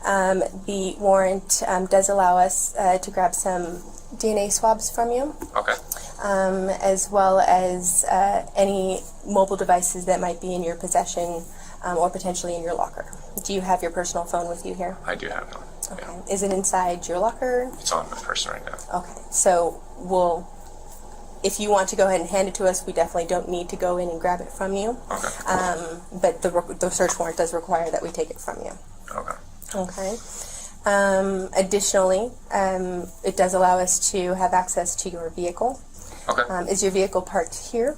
O: The warrant does allow us to grab some DNA swabs from you. As well as any mobile devices that might be in your possession or potentially in your locker. Do you have your personal phone with you here?
M: I do have one.
O: Okay.
M: Yeah.
O: Is it inside your locker?
M: It's on my person right now.
O: Okay. So if you want to go ahead and hand it to us, we definitely don't need to go in and grab it from you. But the search warrant does require that we take it from you. Okay. Additionally, it does allow us to have access to your vehicle. Is your vehicle parked here?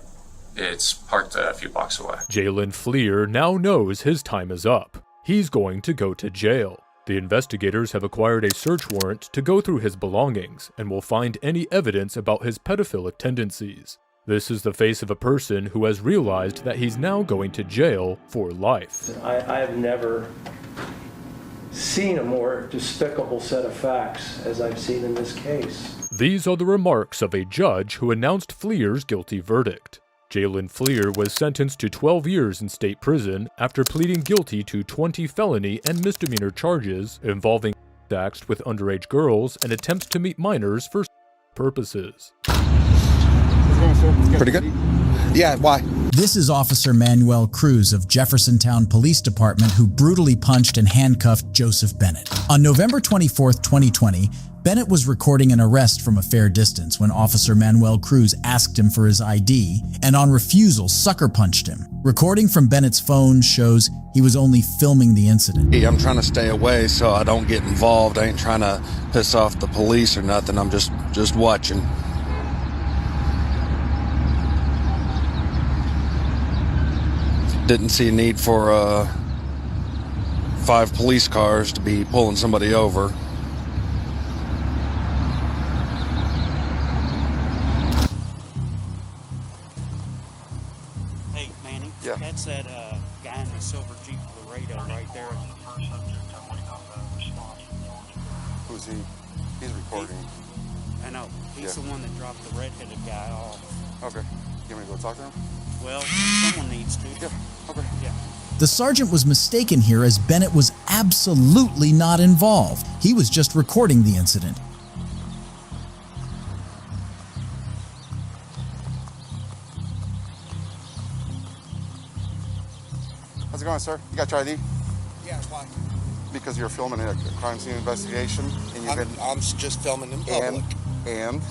M: It's parked a few blocks away.
I: Jalen Fleer now knows his time is up. He's going to go to jail. The investigators have acquired a search warrant to go through his belongings and will find any evidence about his pedophilic tendencies. This is the face of a person who has realized that he's now going to jail for life.
S: I have never seen a more despicable set of facts as I've seen in this case.
I: These are the remarks of a judge who announced Fleer's guilty verdict. Jalen Fleer was sentenced to 12 years in state prison after pleading guilty to 20 felony and misdemeanor charges involving acts with underage girls and attempts to meet minors for purposes.
U: Pretty good? Yeah, why?
A: This is Officer Manuel Cruz of Jeffersontown Police Department who brutally punched and handcuffed Joseph Bennett. On November 24, 2020, Bennett was recording an arrest from a fair distance when Officer Manuel Cruz asked him for his ID and on refusal sucker punched him. Recording from Bennett's phone shows he was only filming the incident.
U: I'm trying to stay away so I don't get involved. I ain't trying to piss off the police or nothing. I'm just watching. Didn't see a need for 5 police cars to be pulling somebody over.
W: Hey, Manny. Yeah. That's that guy in the silver Jeep with the radar right there.
U: Who's he? He's recording.
W: I know. He's the one that dropped the red-headed guy off.
U: Okay. You want me to go talk to him?
W: Well, someone needs to.
U: Yeah. Okay.
W: Yeah.
A: The sergeant was mistaken here as Bennett was absolutely not involved. He was just recording the incident.
U: How's it going, sir? You got your ID?
K: Yeah, why?
J: Because you're filming a crime scene investigation, and you've been.
K: I'm just filming in public.
J: And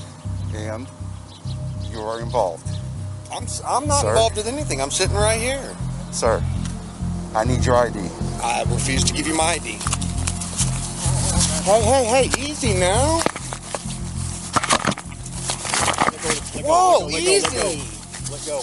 J: you are involved.
K: I'm not
J: Sir?
K: involved with anything. I'm sitting right here.
J: Sir, I need your ID.
K: I refuse to give you my ID. Hey, easy now. Whoa, easy.
H: Let go.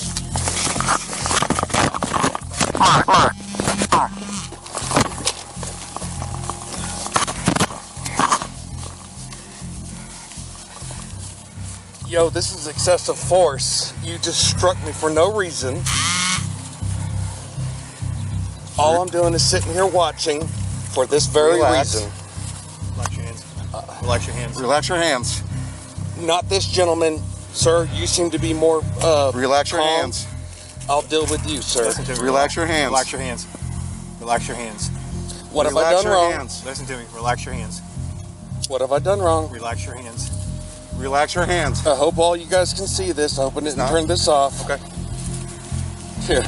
K: Yo, this is excessive force. You just struck me for no reason. All I'm doing is sitting here watching for this very reason.
H: Relax your hands. Relax your hands.
J: Relax your hands.
K: Not this gentleman, sir. You seem to be more
J: relax your
K: calm.
J: hands.
K: I'll deal with you, sir.
H: Listen to me.
J: Relax your hands.
H: Relax your hands. Relax your hands.
K: What have I done wrong?
H: Listen to me. Relax your hands.
K: What have I done wrong?
H: Relax your hands.
J: Relax your hands.
K: I hope all you guys can see this. Open it and turn this off.
H: Okay.
K: Here.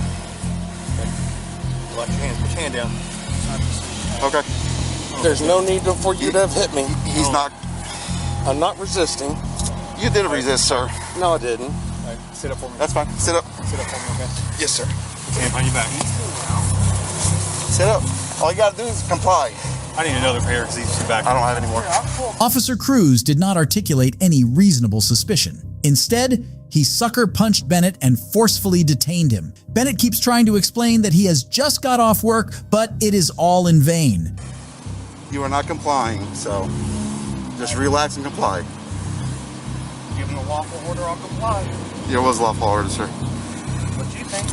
H: Relax your hands. Put your hand down.
J: Okay.
K: There's no need for you to have hit me.
J: He's not.
K: I'm not resisting.
J: You did resist, sir.
K: No, I didn't.
H: All right, sit up for me.
J: That's fine. Sit up.
H: Sit up for me, okay?
K: Yes, sir.
H: Put your hand behind your back.
J: Sit up. All you gotta do is comply.
H: I need another pair because these two back.
J: I don't have any more.
A: Officer Cruz did not articulate any reasonable suspicion. Instead, he sucker punched Bennett and forcefully detained him. Bennett keeps trying to explain that he has just got off work, but it is all in vain.
J: You are not complying, so just relax and comply.
K: Give him a lawful order, I'll comply.
J: It was lawful order, sir.
K: What do you think?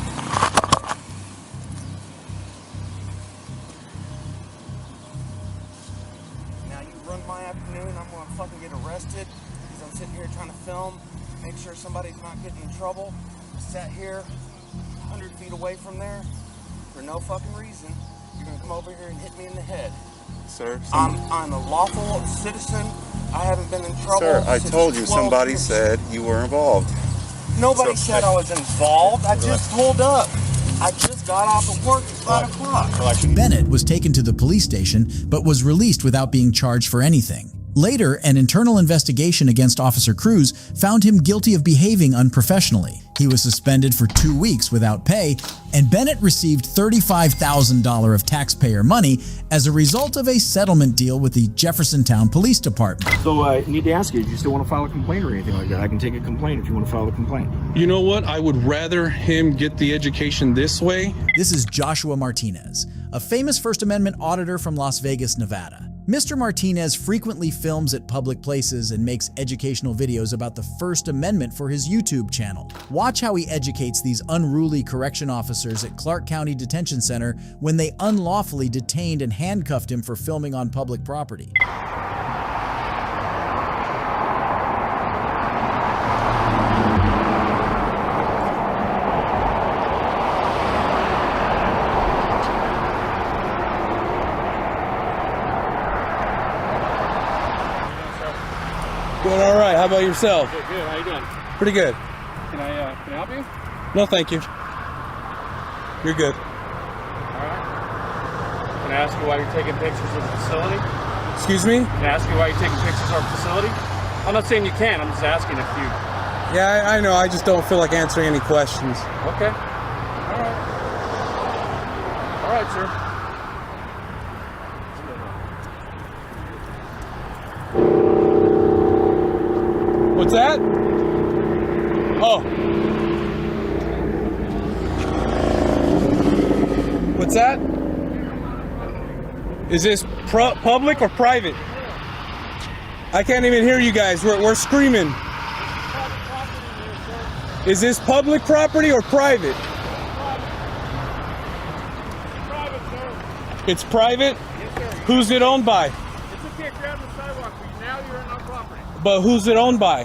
K: Now you run my afternoon, I'm gonna fucking get arrested because I'm sitting here trying to film, make sure somebody's not getting in trouble. I sat here 100 feet away from there for no fucking reason. You're gonna come over here and hit me in the head.
J: Sir,
K: I'm a lawful citizen. I haven't been in trouble.
J: Sir, I
K: since
J: told you
K: 12
J: somebody
K: years.
J: said you were involved.
K: Nobody
J: So-
K: said I was involved. I just pulled up. I just got off of work at 5 o'clock.
A: Bennett was taken to the police station, but was released without being charged for anything. Later, an internal investigation against Officer Cruz found him guilty of behaving unprofessionally. He was suspended for 2 weeks without pay, and Bennett received $35,000 of taxpayer money as a result of a settlement deal with the Jeffersontown Police Department.
N: So I need to ask you, do you still want to file a complaint or anything like that? I can take a complaint if you want to file a complaint.
P: You know what? I would rather him get the education this way.
A: This is Joshua Martinez, a famous First Amendment auditor from Las Vegas, Nevada. Mr. Martinez frequently films at public places and makes educational videos about the First Amendment for his YouTube channel. Watch how he educates these unruly correction officers at Clark County Detention Center when they unlawfully detained and handcuffed him for filming on public property.
P: Doing all right. How about yourself?
H: Good, good. How you doing?
P: Pretty good.
H: Can I help you?
P: No, thank you. You're good.
H: All right. Can I ask you why you're taking pictures of the facility?
P: Excuse me?
H: Can I ask you why you're taking pictures of our facility? I'm not saying you can. I'm just asking if you...
P: Yeah, I know. I just don't feel like answering any questions.
H: Okay. All right. All right, sir.
P: What's that? Oh. What's that? Is this public or private? I can't even hear you guys. We're screaming. Is this public property or private?
H: Private, sir.
P: It's private?
H: Yes, sir.
P: Who's it owned by?
H: It's okay if you're on the sidewalk, but now you're on our property.
P: But who's it owned by?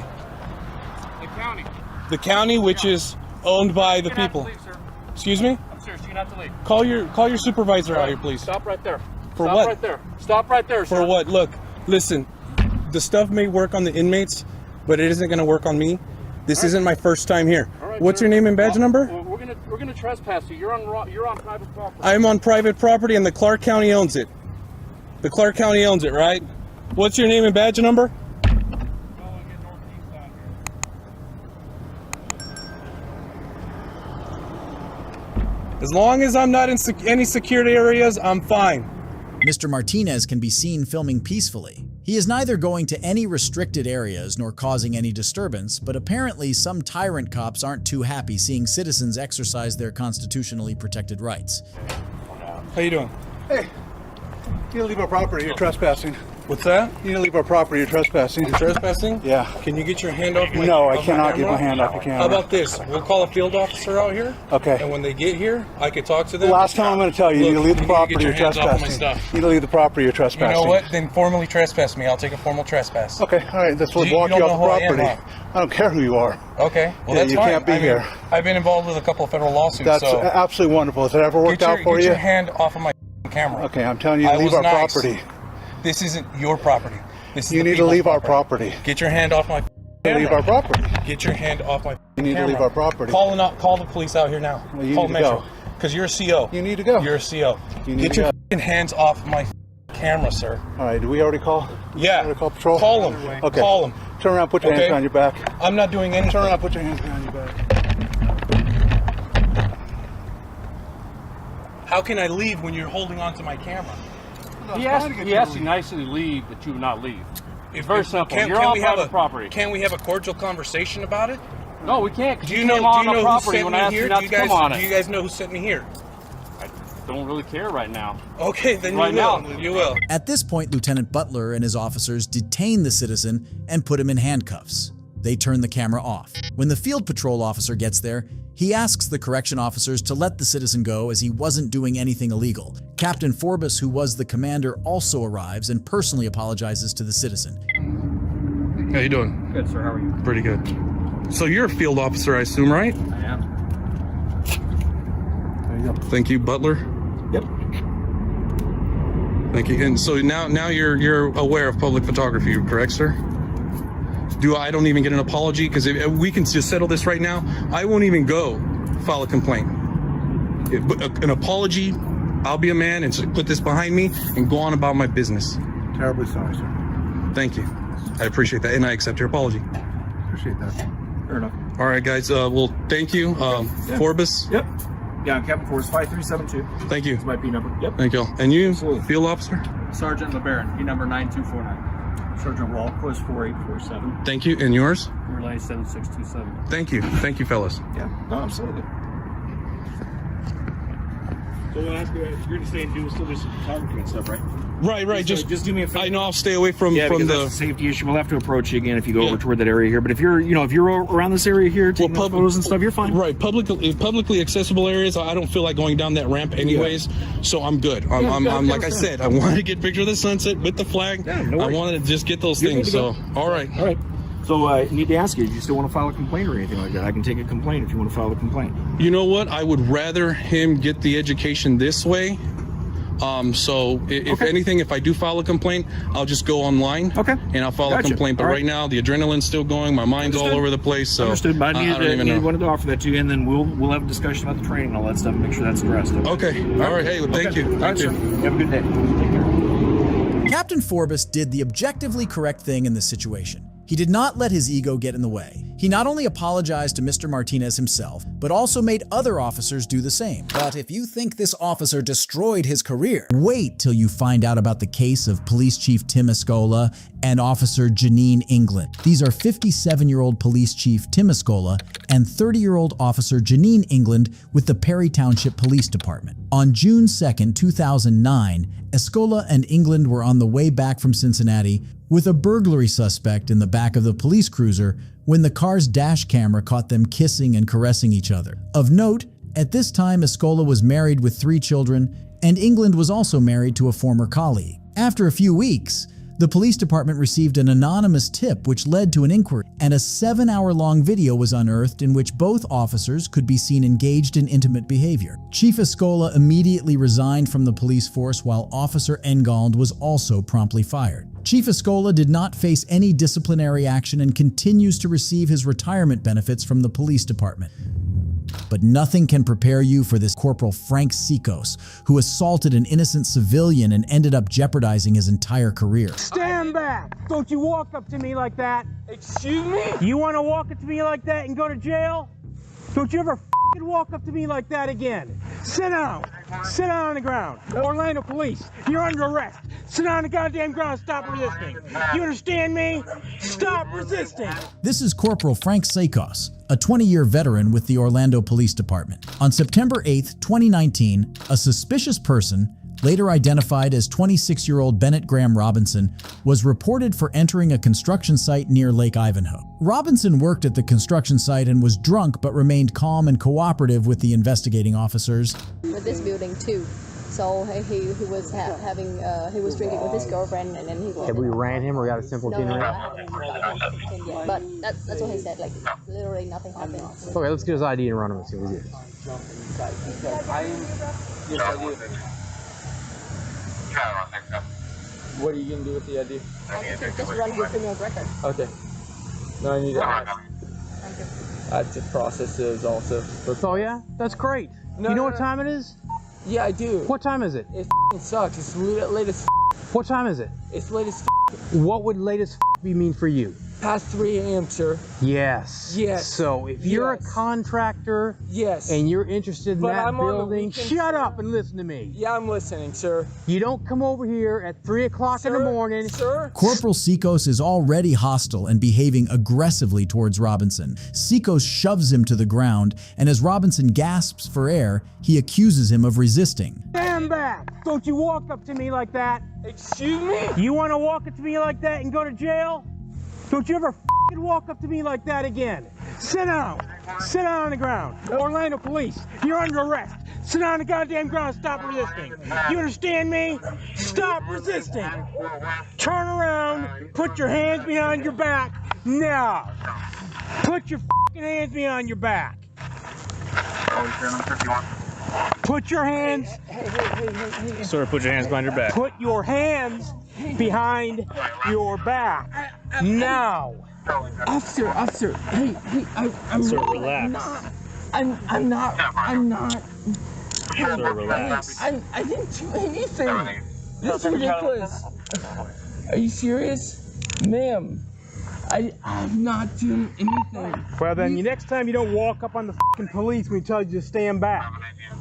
H: The county.
P: The county, which is owned by the
H: You're gonna have to
P: people.
H: leave, sir.
P: Excuse me?
H: I'm serious. You're gonna have to leave.
P: Call your supervisor out here, please.
H: Stop right there.
P: For
H: Stop
P: what?
H: right there. Stop right there,
P: For
H: sir.
P: what? Look, listen. The stuff may work on the inmates, but it isn't going to work on me. This isn't my first time here.
H: All right,
P: What's
H: sir.
P: your name and badge number?
H: We're gonna
G: We're gonna trespass you. You're on private property.
P: I'm on private property and the Clark County owns it. The Clark County owns it, right? What's your name and badge number? As long as I'm not in any security areas, I'm fine.
A: Mr. Martinez can be seen filming peacefully. He is neither going to any restricted areas nor causing any disturbance, but apparently some tyrant cops aren't too happy seeing citizens exercise their constitutionally protected rights.
P: How you doing?
U: Hey, you need to leave our property. You're trespassing.
P: What's that?
U: You need to leave our property. You're trespassing.
P: You're trespassing?
U: Yeah.
P: Can you get your hand off my
U: No, I
P: off
U: cannot
P: my
U: get my
P: camera?
U: hand off the camera.
P: How about this? We'll call a field officer out here.
U: Okay.
P: And when they get here, I could talk to them.
U: The last time I'm going to tell you, you need to leave the property. You're
P: Get your hands off my
U: trespassing.
P: stuff.
U: You need to leave the property. You're trespassing.
P: You know what? Then formally trespass me. I'll take a formal trespass.
U: Okay, all right. That's what walk you off the property. I don't care who you are.
P: Okay. Well,
U: Yeah,
P: that's
U: you
P: fine.
U: can't be here.
P: I've been involved with a couple of federal lawsuits.
U: That's
P: so
U: absolutely wonderful. Has it ever worked out for
P: Get
U: you?
P: your hand off of my camera.
U: Okay, I'm telling you to leave our property.
P: This isn't your property. This is
U: You
P: the
U: need to
P: people's
U: leave our property.
P: Get your hand off my camera.
U: Leave our property.
P: Get your hand off my
U: You need to leave our property.
P: Call the police out here now.
U: Well, you
P: Call
U: need to
P: Metro.
U: go.
P: Because you're a CO.
U: You need to go.
P: You're a CO.
U: You need
P: Get
U: to
P: your
U: go.
P: hands off my camera, sir.
U: All right, did we already call?
P: Yeah.
U: Already call patrol?
P: Call them.
U: Okay.
P: Call them.
U: Turn around, put your hands behind your back.
P: I'm not doing anything.
U: Turn around, put your hands behind your back.
P: How can I leave when you're holding on to my camera?
G: He asked you nicely to leave, but you would not leave. It's very simple. You're
P: can
G: on
P: we have
G: private property.
P: Can we have a cordial conversation about it?
G: No, we can't.
P: Do you know?
G: on
P: Do you
G: the
P: know who
G: property
P: sent
G: when
P: me
G: I asked
P: here?
G: you not
P: Do you
G: to
P: guys?
G: come on
P: Do
G: it.
P: you guys know who sent me here?
G: I don't really care right now.
P: Okay, then
G: Right
P: you will.
G: now.
P: You will.
A: At this point, Lieutenant Butler and his officers detain the citizen and put him in handcuffs. They turn the camera off. When the field patrol officer gets there, he asks the correction officers to let the citizen go as he wasn't doing anything illegal. Captain Forbes, who was the commander, also arrives and personally apologizes to the citizen.
P: How you doing?
G: Good, sir. How are you?
P: Pretty good. So you're a field officer, I assume, right?
G: I am.
U: There you go.
P: Thank you, Butler.
U: Yep.
P: Thank you. And so now you're aware of public photography, correct, sir? I don't even get an apology? Because we can just settle this right now. I won't even go file a complaint. An apology, I'll be a man and put this behind me and go on about my business.
U: Terribly sorry, sir.
P: Thank you. I appreciate that, and I accept your apology.
U: Appreciate that.
G: Fair enough.
P: All right, guys. Well, thank you. Forbes?
N: Yep. Yeah, I'm Captain Forbes, 5372.
P: Thank you.
N: That's my P number. Yep.
P: Thank you. And you,
N: Absolutely.
P: field officer?
G: Sergeant LeBaron, P number 9249. Sergeant Wall, post 4847.
P: Thank you. And yours?
G: Relay 7627.
P: Thank you. Thank you, fellas.
N: Yeah. No, absolutely.
G: So you're going to stay and do some photography and stuff, right?
P: Right. Just
N: do me a favor.
P: I know I'll stay away from
N: Because
P: the
N: that's a safety issue. We'll have to approach you again if you go over toward that area here. But if you're around this area here, taking photos and stuff, you're fine.
P: Right, publicly accessible areas. I don't feel like going down that ramp anyways, so I'm good. I'm like I said, I wanted to get a picture of the sunset with the flag.
N: Yeah, no
P: I
N: worries.
P: wanted to just get those
N: You're
P: things.
N: good to
P: So
N: go.
P: all right.
N: So I need to ask you, do you still want to file a complaint or anything like that? I can take a complaint if you want to file a complaint.
P: You know what? I would rather him get the education this way. So if anything, if I do file a complaint, I'll just go online. And I'll file a complaint. But right now, the adrenaline's still going. My mind's all over the place. So
N: Understood. But
P: I don't even know.
N: wanted to offer that to you, and then we'll have a discussion about the training and all that stuff, and make sure that's addressed.
P: Okay. All right. Hey, well, thank you.
N: All right,
P: Thank you.
N: sir. Have a good day. Take care.
A: Captain Forbes did the objectively correct thing in this situation. He did not let his ego get in the way. He not only apologized to Mr. Martinez himself, but also made other officers do the same. But if you think this officer destroyed his career, wait till you find out about the case of Police Chief Tim Escola and Officer Janine England. These are 57-year-old Police Chief Tim Escola and 30-year-old Officer Janine England with the Perry Township Police Department. On June 2nd, 2009, Escola and England were on the way back from Cincinnati with a burglary suspect in the back of the police cruiser when the car's dash camera caught them kissing and caressing each other. Of note, at this time Escola was married with 3 children, and England was also married to a former colleague. After a few weeks, the police department received an anonymous tip which led to an inquiry, and a 7-hour-long video was unearthed in which both officers could be seen engaged in intimate behavior. Chief Escola immediately resigned from the police force while Officer Engald was also promptly fired. Chief Escola did not face any disciplinary action and continues to receive his retirement benefits from the police department. But nothing can prepare you for this Corporal Frank Sikos, who assaulted an innocent civilian and ended up jeopardizing his entire career.
E: Stand back! Don't you walk up to me like that.
T: Excuse me?
E: You want to walk up to me like that and go to jail? Don't you ever f***ing walk up to me like that again. Sit down. Sit down on the ground. Orlando Police, you're under arrest. Sit down on the goddamn ground. Stop resisting. You understand me? Stop resisting.
A: This is Corporal Frank Sikos, a 20-year veteran with the Orlando Police Department. On September 8, 2019, a suspicious person, later identified as 26-year-old Bennett Graham Robinson, was reported for entering a construction site near Lake Ivanhoe. Robinson worked at the construction site and was drunk but remained calm and cooperative with the investigating officers.
L: For this building too. So he was he was drinking with his girlfriend, and then he was.
F: Have we ran him or got a simple
L: No,
F: ran?
L: I haven't got him yet. But that's what he said. Like literally nothing happened.
F: Okay, let's get his ID and run him and see what he is.
Q: What are you going to do with the ID?
L: Just run his criminal record.
Q: Okay. No, I need to ask. I have to process those also.
F: Oh yeah? That's great.
Q: No,
F: you know what time it is?
Q: Yeah, I do.
F: What time is it?
Q: It sucks. It's late as
F: What time is it?
Q: It's late as
F: What would late as mean for you?
Q: Past 3 a.m., sir.
F: Yes.
Q: Yes.
F: So if you're a contractor and you're interested in that building, shut up and listen to me.
Q: Yeah, I'm listening, sir.
F: You don't come over here at 3 o'clock in the morning.
Q: Sir?
A: Corporal Sikos is already hostile and behaving aggressively towards Robinson. Sikos shoves him to the ground, and as Robinson gasps for air, he accuses him of resisting.
E: Stand back! Don't you walk up to me like that.
T: Excuse me?
E: You want to walk up to me like that and go to jail? Don't you ever f***ing walk up to me like that again. Sit down. Sit down on the ground. Orlando Police, you're under arrest. Sit down on the goddamn ground. Stop resisting. You understand me? Stop resisting. Turn around. Put your hands behind your back. Now. Put your f***ing hands behind your back. Put your hands.
G: Sir, put your hands behind your back.
E: Put your hands behind your back. Now.
Q: Officer, hey, I'm
G: Sir,
Q: really
G: relax.
Q: not. I'm not.
G: Sir, relax.
Q: I didn't do anything. This is ridiculous. Are you serious? Ma'am, I'm not doing anything.
E: Well then, next time you don't walk up on the f***ing police when we tell you to stand back.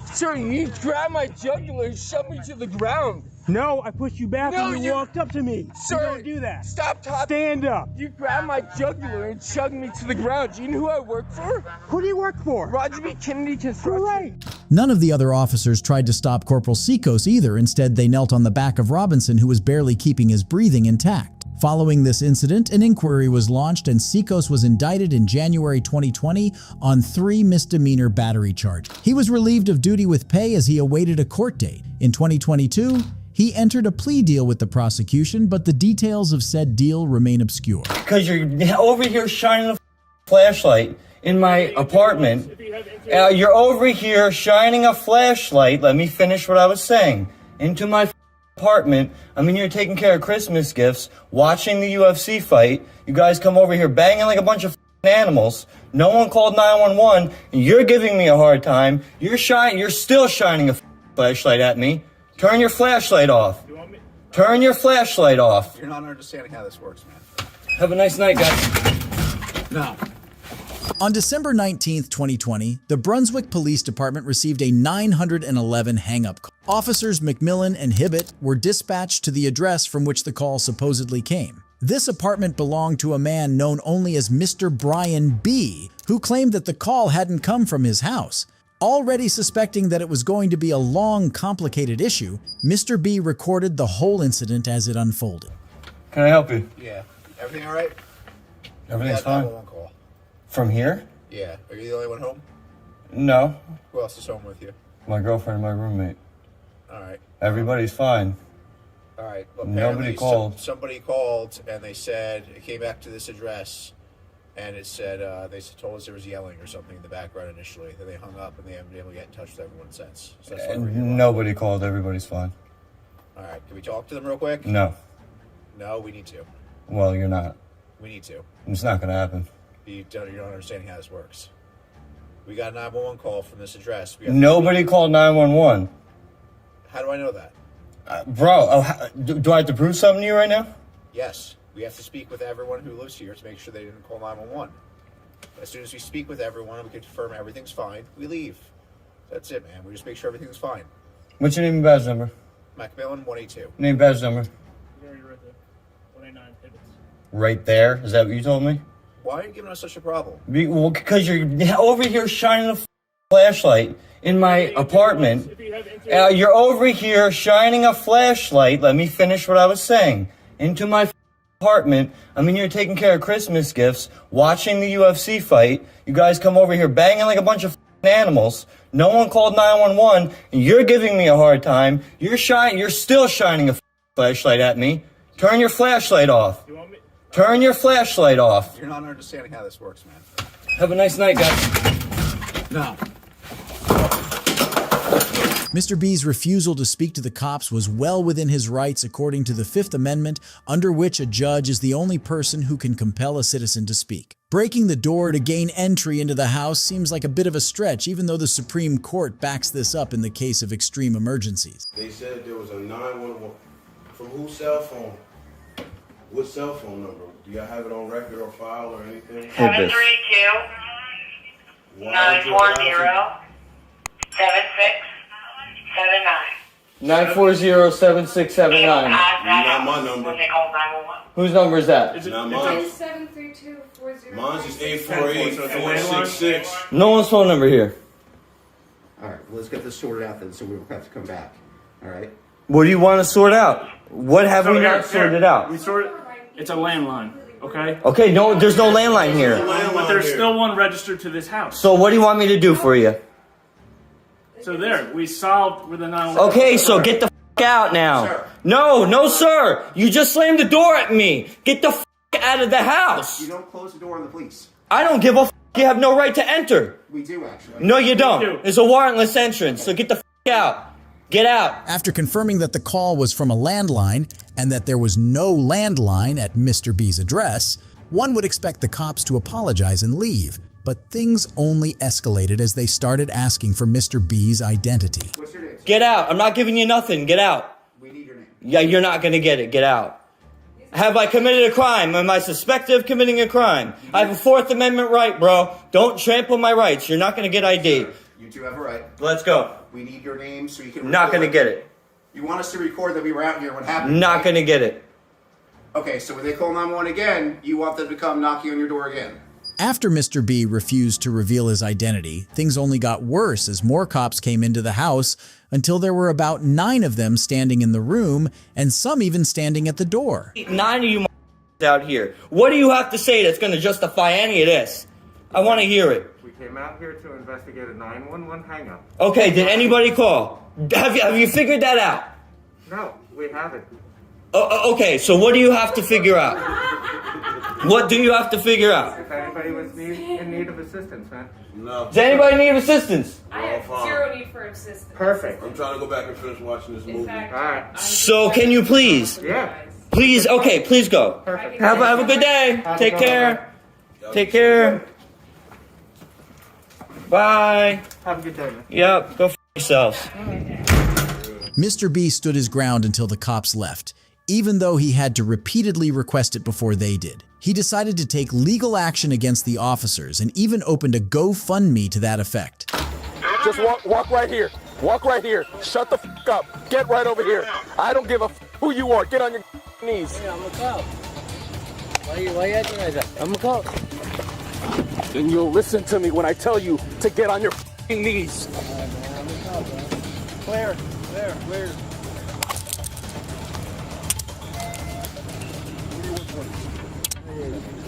Q: Sir, you grabbed my jugular and shoved me to the ground.
E: No, I pushed you back when you walked up to me.
Q: Sir,
E: you don't do that.
Q: Stop talking.
E: Stand up.
Q: You grabbed my jugular and shoved me to the ground. Do you know who I work for?
E: Who do you work for?
Q: Roger B. Kennedy Construction.
A: None of the other officers tried to stop Corporal Sikos either. Instead, they knelt on the back of Robinson, who was barely keeping his breathing intact. Following this incident, an inquiry was launched and Sikos was indicted in January 2020 on 3 misdemeanor battery charges. He was relieved of duty with pay as he awaited a court date. In 2022, he entered a plea deal with the prosecution, but the details of said deal remain obscure.
X: Because you're over here shining a flashlight in my apartment. You're over here shining a flashlight, let me finish what I was saying, into my apartment. I'm in here taking care of Christmas gifts, watching the UFC fight. You guys come over here banging like a bunch of animals. No one called 911, and you're giving me a hard time. You're still shining a flashlight at me. Turn your flashlight off. Turn your flashlight off.
K: You're not understanding how this works, man.
X: Have a nice night, guys.
K: No.
A: On December 19, 2020, the Brunswick Police Department received a 911 hang-up call. Officers McMillan and Hibbett were dispatched to the address from which the call supposedly came. This apartment belonged to a man known only as Mr. Brian B., who claimed that the call hadn't come from his house. Already suspecting that it was going to be a long, complicated issue, Mr. B recorded the whole incident as it unfolded.
X: Can I help you?
K: Yeah. Everything all right?
X: Everything's
K: Yeah,
X: fine.
K: 911 call.
X: From here?
K: Yeah. Are you the only one home?
X: No.
K: Who else is home with you?
X: My girlfriend and my roommate.
K: All right.
X: Everybody's fine.
K: All right. Well,
X: Nobody called.
K: Somebody called, and they said it came back to this address, and it said they told us there was yelling or something in the background initially. Then they hung up, and they haven't been able to get in touch with everyone since. So that's why we're here.
X: Nobody called. Everybody's fine.
K: All right. Can we talk to them real quick?
X: No.
K: No, we need to.
X: Well, you're not.
K: We need to.
X: It's not going to happen.
K: You're not understanding how this works. We got a 911 call from this address.
X: Nobody called 911.
K: How do I know that?
X: Do I have to prove something to you right now?
K: Yes. We have to speak with everyone who lives here to make sure they didn't call 911. As soon as we speak with everyone and we confirm everything's fine, we leave. That's it, man. We just make sure everything's fine.
X: What's your name and badge number?
K: Macmillan 182.
X: Name and badge number. Right there? Is that what you told me?
K: Why are you giving us such a problem?
X: Well, because you're over here shining a flashlight in my apartment. You're over here shining a flashlight. Let me finish what I was saying. Into my apartment. I'm in here taking care of Christmas gifts, watching the UFC fight. You guys come over here banging like a bunch of animals. No one called 911, and you're giving me a hard time. You're still shining a flashlight at me. Turn your flashlight off. Turn your flashlight off.
K: You're not understanding how this works, man.
X: Have a nice night, guys.
K: No.
A: Mr. B's refusal to speak to the cops was well within his rights according to the Fifth Amendment, under which a judge is the only person who can compel a citizen to speak. Breaking the door to gain entry into the house seems like a bit of a stretch, even though the Supreme Court backs this up in the case of extreme emergencies.
B: They said there was a 911. From whose cell phone? What cell phone number? Do y'all have it on record or file or anything?
X: 732-940-7679. 940-7679.
B: Not my number.
X: Whose number is that?
B: It's not mine.
C: It's 732-40.
B: Mine's is 848-466.
X: No one's phone number here.
K: All right, well, let's get this sorted out then, so we don't have to come back. All right?
X: What do you want to sort out? What have we not sorted out?
H: We sorted. It's a landline. Okay.
X: Okay, no, there's no landline here.
H: But there's still one registered to this house.
X: So what do you want me to do for you?
H: So there, we solved with a 911.
X: Okay, so get the f out now.
K: Sir.
X: No, sir. You just slammed the door at me. Get the f out of the house.
K: You don't close the door on the police.
X: I don't give a f. You have no right to enter.
K: We do, actually.
X: No, you don't. It's a warrantless entrance, so get the f out. Get out.
A: After confirming that the call was from a landline and that there was no landline at Mr. B's address, one would expect the cops to apologize and leave. But things only escalated as they started asking for Mr. B's identity.
K: What's your name?
X: Get out. I'm not giving you nothing. Get out.
K: We need your name.
X: Yeah, you're not going to get it. Get out. Have I committed a crime? Am I suspected of committing a crime? I have a Fourth Amendment right, bro. Don't trample my rights. You're not going to get ID.
K: Sir, you do have a right.
X: Let's go.
K: We need your name so you can...
X: Not going to get it.
K: You want us to record that we were out here, what happened?
X: Not going to get it.
K: Okay, so when they call 911 again, you want them to come knocking on your door again?
A: After Mr. B refused to reveal his identity, things only got worse as more cops came into the house until there were about 9 of them standing in the room and some even standing at the door.
X: 9 of you out here. What do you have to say that's going to justify any of this? I want to hear it.
D: We came out here to investigate a 911 hang-up.
X: Okay, did anybody call? Have you figured that out?
D: No, we haven't.
X: Okay, so what do you have to figure out? What do you have to figure out?
D: If anybody was in need of assistance, man.
B: No.
X: Does anybody need assistance?
C: I have zero need for assistance.
D: Perfect.
B: I'm trying to go back and finish watching this movie.
C: fact,
D: All right.
X: So can you please?
D: Yeah.
X: Please, okay, please go.
D: Perfect.
X: Have a good day. Take care. Take care. Bye.
D: Have a good day, man.
X: Yep, go f yourself.
A: Mr. B stood his ground until the cops left, even though he had to repeatedly request it before they did. He decided to take legal action against the officers and even opened a GoFundMe to that effect.
R: Just walk right here. Walk right here. Shut the f up. Get right over here. I don't give a f who you are. Get on your knees.
Y: Yeah, I'm a cop. Why you acting like that? I'm a cop.
R: Then you'll listen to me when I tell you to get on your knees.
Y: I'm a cop, bro. Where?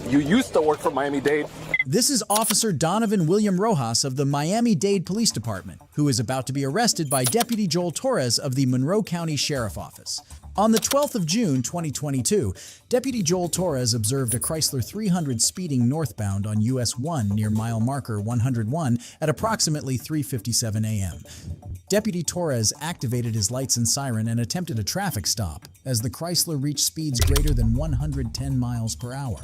R: You used to work for Miami-Dade.
A: This is Officer Donovan William Rojas of the Miami-Dade Police Department, who is about to be arrested by Deputy Joel Torres of the Monroe County Sheriff Office. On the 12th of June, 2022, Deputy Joel Torres observed a Chrysler 300 speeding northbound on US 1 near mile marker 101 at approximately 3:57 a.m. Deputy Torres activated his lights and siren and attempted a traffic stop as the Chrysler reached speeds greater than 110 miles per hour.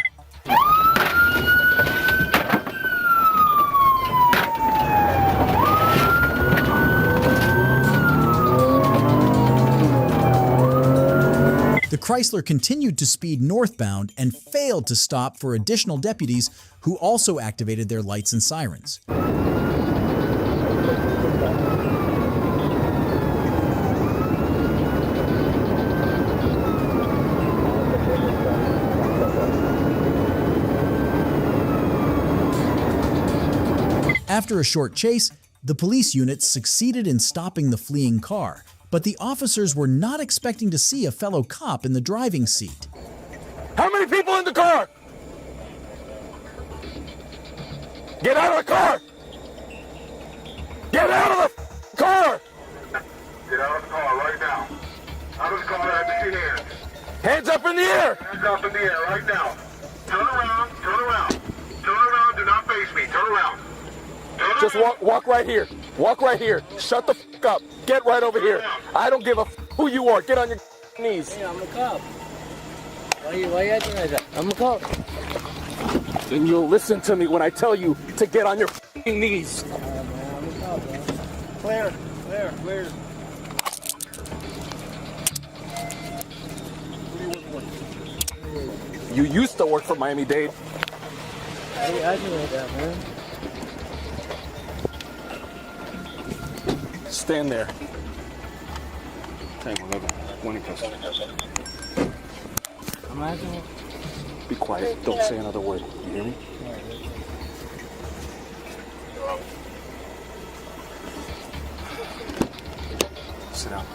A: Chrysler continued to speed northbound and failed to stop for additional deputies who also activated their lights and sirens. After a short chase, the police units succeeded in stopping the fleeing car, but the officers were not expecting to see a fellow cop in the driving seat.
R: How many people in the car? Get out of the car! Get out of the car!
K: Get out of the car right now. Out of the car, I have to see hands.
R: Hands up in the air!
K: Hands up in the air right now. Turn around, turn around. Turn around, do not face me. Turn around.
R: Just walk right here. Walk right here. Shut the f up. Get right over here. I don't give a f who you are. Get on your knees.
Y: Hey, I'm a cop. Why you acting like that? I'm a cop.
R: Then you'll listen to me when I tell you to get on your knees.
Y: I'm a cop, bro. Where?
R: You used to work for Miami-Dade.
Y: Why you acting like that, man?
R: Stand there.
Y: Imagine.
R: Be quiet. Don't say another word. You hear me? Sit down.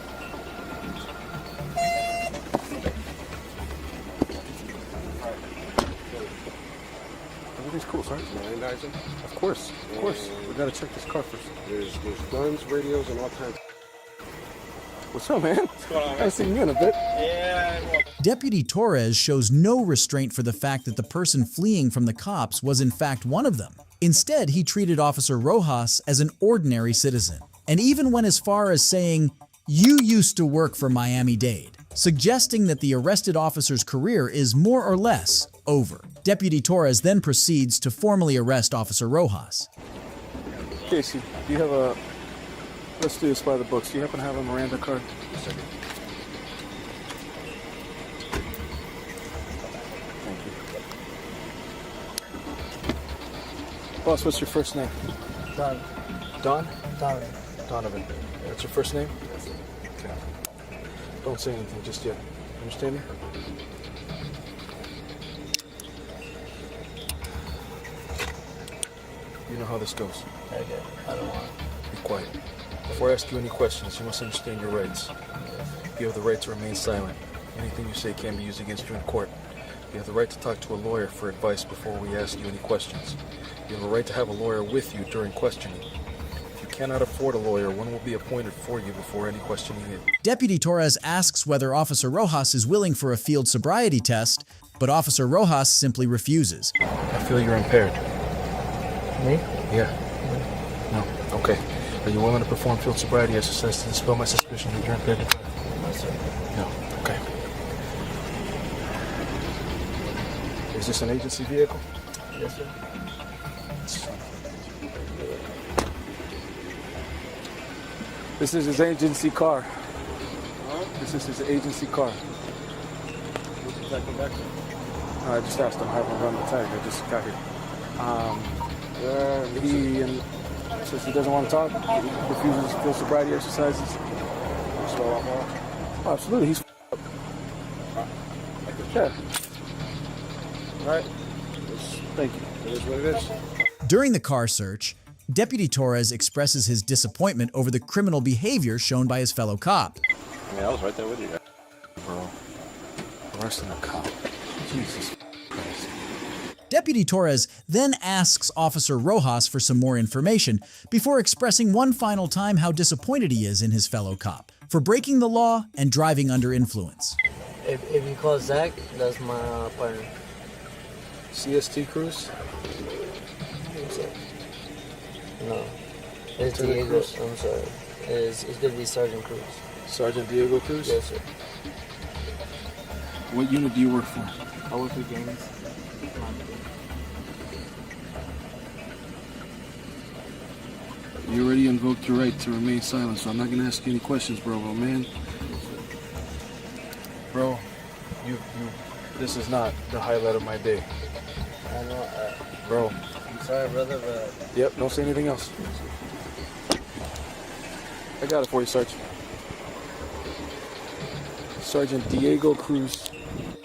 R: Everything's cool, Sergeant. Of course. We gotta check this car first.
B: There's guns, radios, and all kinds.
R: What's up, man? What's going on, man? I haven't seen you in a bit.
Y: Yeah.
A: Deputy Torres shows no restraint for the fact that the person fleeing from the cops was in fact one of them. Instead, he treated Officer Rojas as an ordinary citizen, and even went as far as saying, "You used to work for Miami-Dade," suggesting that the arrested officer's career is more or less over. Deputy Torres then proceeds to formally arrest Officer Rojas.
R: Casey, do you have a... Let's do this by the books. Do you happen to have a Miranda card?
B: Yes, I do.
R: Thank you. Boss, what's your first name?
Y: Don.
R: Don?
Y: Donovan.
R: Donovan. That's your first name? Okay. Don't say anything just yet. Understand me? You know how this goes.
Y: Okay, I don't want
R: Be quiet. Before I ask you any questions, you must understand your rights. You have the right to remain silent. Anything you say can be used against you in court. You have the right to talk to a lawyer for advice before we ask you any questions. You have a right to have a lawyer with you during questioning. If you cannot afford a lawyer, one will be appointed for you before any questioning is.
A: Deputy Torres asks whether Officer Rojas is willing for a field sobriety test, but Officer Rojas simply refuses.
R: I feel you're impaired.
Y: Me?
R: Yeah. No? Okay. Are you willing to perform field sobriety exercise to dispel my suspicion that you're impaired to drive?
Y: No, sir.
R: No. Okay. Is this an agency vehicle?
Y: Yes, sir.
R: This is his agency car. This is his agency car.
Y: What does that go back to?
R: I just asked him, have him run the tag. I just got here. He says he doesn't want to talk. He refuses field sobriety exercises. Oh, absolutely. He's up. Yeah. All right. Thank you. It is what it is.
A: During the car search, Deputy Torres expresses his disappointment over the criminal behavior shown by his fellow cop.
K: I mean, I was right there with you guys.
R: Bro, arresting a cop. Jesus Christ.
A: Deputy Torres then asks Officer Rojas for some more information before expressing one final time how disappointed he is in his fellow cop for breaking the law and driving under influence.
Y: If you call Zach, that's my partner.
R: CST Cruz?
Y: No. It's
R: Lieutenant
Y: Diego.
R: Cruz?
Y: I'm sorry. It's going to be Sergeant Cruz.
R: Sergeant Diego Cruz?
Y: Yes, sir.
R: What unit do you work for?
Y: I work for Gaines.
R: You already invoked your right to remain silent, so I'm not going to ask you any questions, bro, man. Bro, This is not the highlight of my day.
Y: I know.
R: Bro.
Y: I'm sorry, brother, but...
R: Yep, don't say anything else. I got it for you, Sergeant. Sergeant Diego Cruz.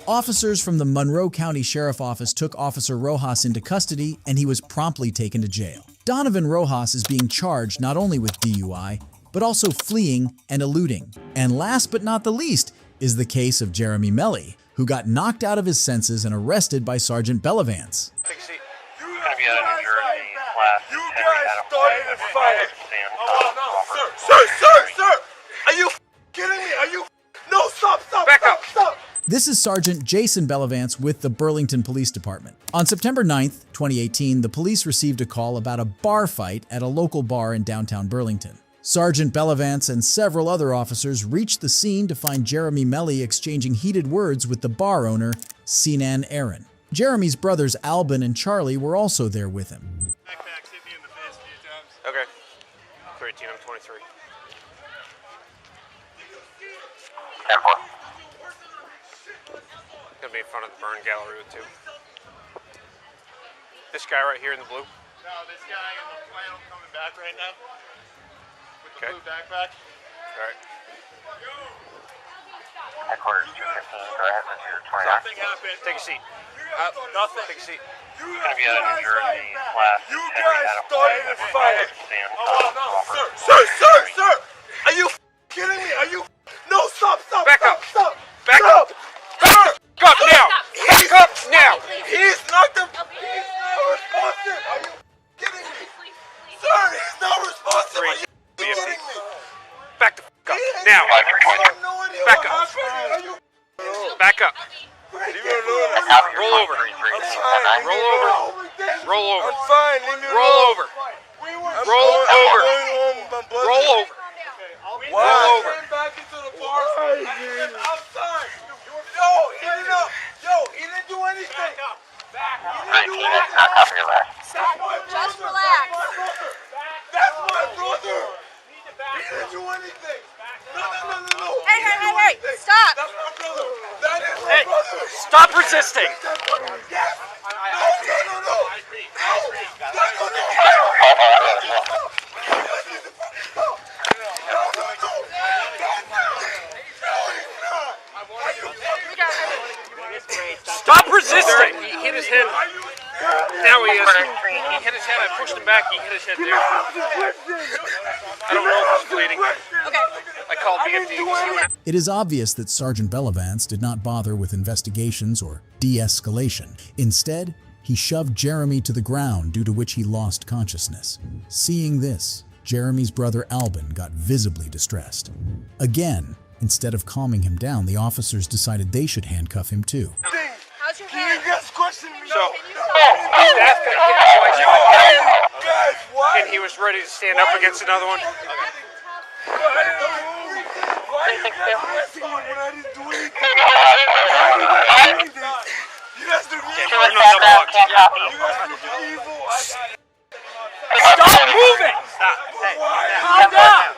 A: Officers from the Monroe County Sheriff Office took Officer Rojas into custody, and he was promptly taken to jail. Donovan Rojas is being charged not only with DUI, but also fleeing and eluding. And last but not the least is the case of Jeremy Melly, who got knocked out of his senses and arrested by Sergeant Bellavance.
K: Take a seat. You're going to be out of New Jersey, class. You guys started the fight. Sir! Are you kidding me? Are you? No, stop! Back up! Stop!
A: This is Sergeant Jason Bellavance with the Burlington Police Department. On September 9th, 2018, the police received a call about a bar fight at a local bar in downtown Burlington. Sergeant Bellavance and several other officers reached the scene to find Jeremy Melly exchanging heated words with the bar owner, Sinan Aaron. Jeremy's brothers Albin and Charlie were also there with him.
K: Okay. 13, I'm 23. Gonna be in front of the burn gallery with 2. This guy right here in the blue.
I: No, this guy in the flannel coming back right now. With the blue backpack.
K: Alright.
T: Headquarters 215, go ahead, let's hear 29.
I: Something happened.
K: Take a seat.
I: Nothing.
K: Take a seat.
T: You're going to be out of New Jersey, class.
I: You guys started the fight.
T: Sir!
I: Are you kidding me? Are you? No, stop!
K: Back up!
I: Back up!
K: Back up now! Back up now!
I: He's not responsive. Are you kidding me? Sir, he's not responsive. Are you kidding me?
K: Back the f up now! Back up! Back up! Roll over! Roll over! Roll over!
I: I'm fine. Leave me
K: Roll
I: alone.
K: over! Roll over! Roll over!
I: Why?
K: Roll over!
I: Back into the bar. Outside. Yo, he didn't do anything. He didn't do anything.
L: Just relax.
I: That's my brother. He didn't do anything. No.
L: Hey, stop.
I: That's my brother. That is my brother.
K: Stop resisting!
I: Yes. No.
K: Stop resisting! He hit his head. Now he is. He hit his head. I pushed him back. He hit his head there. I don't know if he's bleeding. I called BFD.
A: It is obvious that Sergeant Bellavance did not bother with investigations or de-escalation. Instead, he shoved Jeremy to the ground, due to which he lost consciousness. Seeing this, Jeremy's brother Albin got visibly distressed. Again, instead of calming him down, the officers decided they should handcuff him too.
L: How's your hand?
K: So, staff got hit twice. And he was ready to stand up against another one. Stop moving! Stop. Hey, calm down!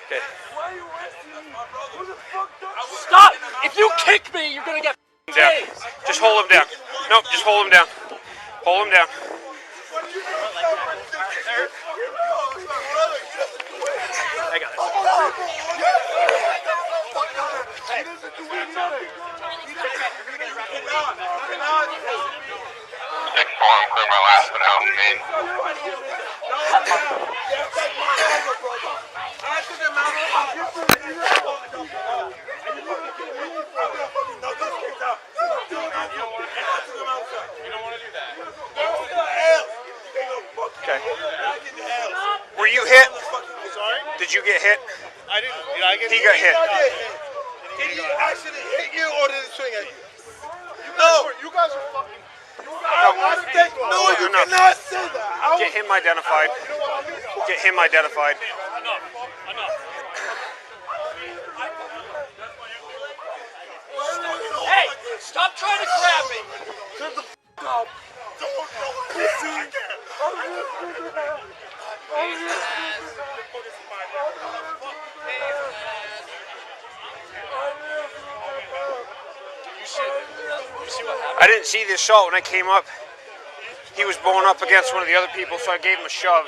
K: Okay. Stop! If you kick me, you're gonna get down. Just hold him down. No, just hold him down. Hold him down. I got it.
I: He doesn't do anything.
T: Clear my last one out, man.
K: Okay. Were you hit?
I: Sorry?
K: Did you get hit?
I: I didn't. Did I get hit?
K: He got hit.
I: Did he actually hit you or did he swing at you? No. You guys are fucking. No, you cannot say that.
K: Get him identified. Get him identified. Hey, stop trying to grab me.
I: Shut the f*** up.
M: I didn't see this shot when I came up. He was bowling up against one of the other people, so I gave him a shove.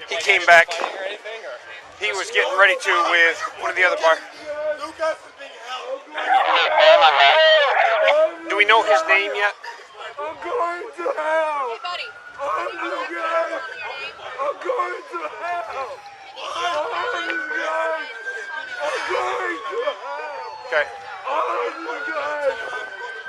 M: He came back. He was getting ready to with one of the other bar. Do we know his name yet?
I: I'm going to hell. Hey, buddy. I'm going to hell. I'm going to hell. I'm going to hell.
M: Okay.
I: All of you guys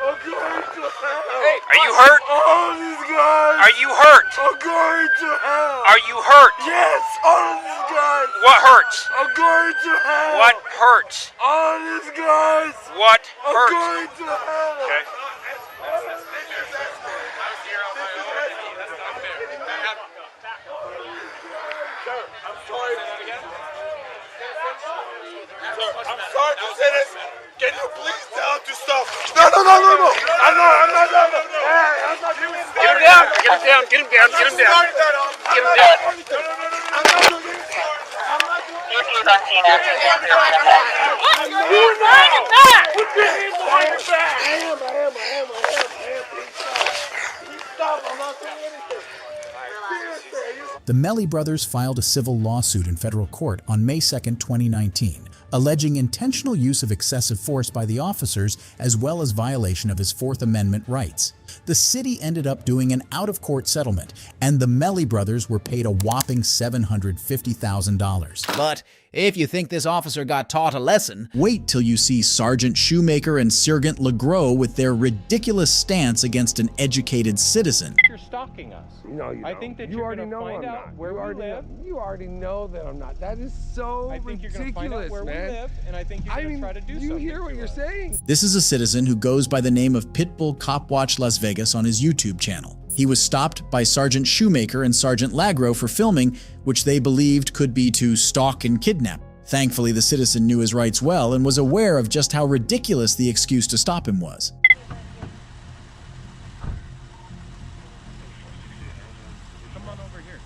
I: are going to hell.
M: Hey, are you hurt?
I: All of these guys.
M: Are you hurt?
I: I'm going to hell.
M: Are you hurt?
I: Yes, all of these guys.
M: What hurts?
I: I'm going to hell.
M: What hurts?
I: All of these guys.
M: What
I: I'm
M: hurts?
I: going to hell.
M: Okay.
I: I'm sorry. Sir, I'm sorry to say this. Can you please tell him to stop? No. I'm not. Hey, I'm not doing it.
M: Get him down. Get him down. Get him down. Get him down. Get him down.
I: I'm not doing it.
A: The Melly brothers filed a civil lawsuit in federal court on May 2, 2019, alleging intentional use of excessive force by the officers as well as violation of his Fourth Amendment rights. The city ended up doing an out-of-court settlement, and the Melly brothers were paid a whopping $750,000.
O: But if you think this officer got taught a lesson,
A: wait till you see Sergeant Shoemaker and Sergeant LeGros with their ridiculous stance against an educated citizen.
H: You're stalking us.
U: No, you don't.
H: I think that
U: you
H: you're
U: already
H: going to
U: know
H: find
U: I'm
H: out
U: not.
H: where
U: you
H: we
U: already
H: live.
U: Know, you already know that I'm not. That is so
H: I think
U: ridiculous,
H: you're going to find out where
U: man.
H: we live, and I think you're going to try to do something.
U: You hear what you're saying?
A: This is a citizen who goes by the name of Pitbull Cop Watch Las Vegas on his YouTube channel. He was stopped by Sergeant Shoemaker and Sergeant LeGros for filming, which they believed could be to stalk and kidnap. Thankfully, the citizen knew his rights well and was aware of just how ridiculous the excuse to stop him was.
H: Come on over here.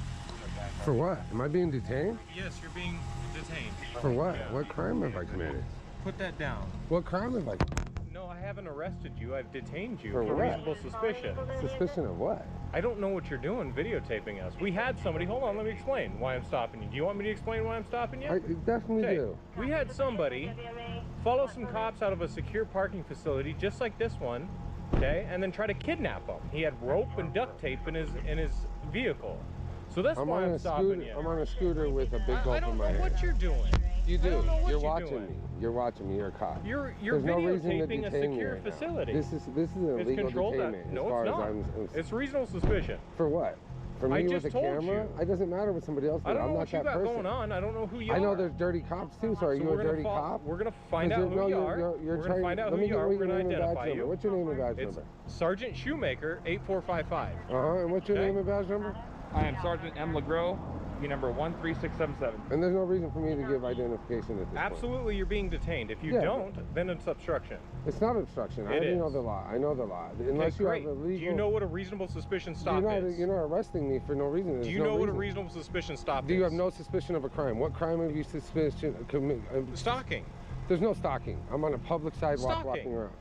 U: For what? Am I being detained?
H: Yes, you're being detained.
U: For what? What crime have I committed?
H: Put that down.
U: What crime have I committed?
H: No, I haven't arrested you. I've detained you
U: For
H: for
U: what?
H: reasonable suspicion.
U: Suspicion of what?
H: I don't know what you're doing videotaping us. We had somebody, hold on, let me explain why I'm stopping you. Do you want me to explain why I'm stopping you?
U: I definitely do.
H: We had somebody follow some cops out of a secure parking facility just like this one, okay, and then try to kidnap them. He had rope and duct tape in his vehicle. So that's why I'm stopping you.
U: I'm on a scooter with a big gulp in my hand.
H: I don't know what you're doing.
U: You do.
H: You're
U: You're watching me. You're watching me. You're a cop.
H: You're
U: There's no reason to
H: videotaping a
U: detain me
H: secure
U: right now.
H: facility.
U: This is an illegal
H: controlled.
U: detainment.
H: No,
U: as far
H: it's not.
U: As I'm,
H: it's reasonable suspicion.
U: For what? For
H: I
U: me
H: just
U: with a
H: told
U: camera?
H: you.
U: It doesn't matter what somebody else does.
H: I don't know
U: I'm
H: what
U: not
H: you
U: that
H: got
U: person.
H: going on. I don't know who you are.
U: I know there's dirty cops too. So are you a dirty cop?
H: We're gonna find out who you are. We're gonna find out who you are. We're gonna identify you.
U: What's your name and badge
H: It's
U: number?
H: Sergeant Shoemaker, 8455.
U: And what's your name and badge number?
S: I am Sergeant M. LeGros, unit number 13677.
U: And there's no reason for me to give identification at this
H: Absolutely,
U: point.
H: you're being detained. If you don't, then it's obstruction.
U: It's not obstruction. I already know the law. I know the law. Unless you have a legal...
H: Do you know what a reasonable suspicion stop is?
U: You're not arresting me for no reason.
H: Do you know what a reasonable suspicion stop is?
U: Do you have no suspicion of a crime? What crime have you suspicion commit?
H: Stalking.
U: There's no stalking. I'm on a public sidewalk walking around.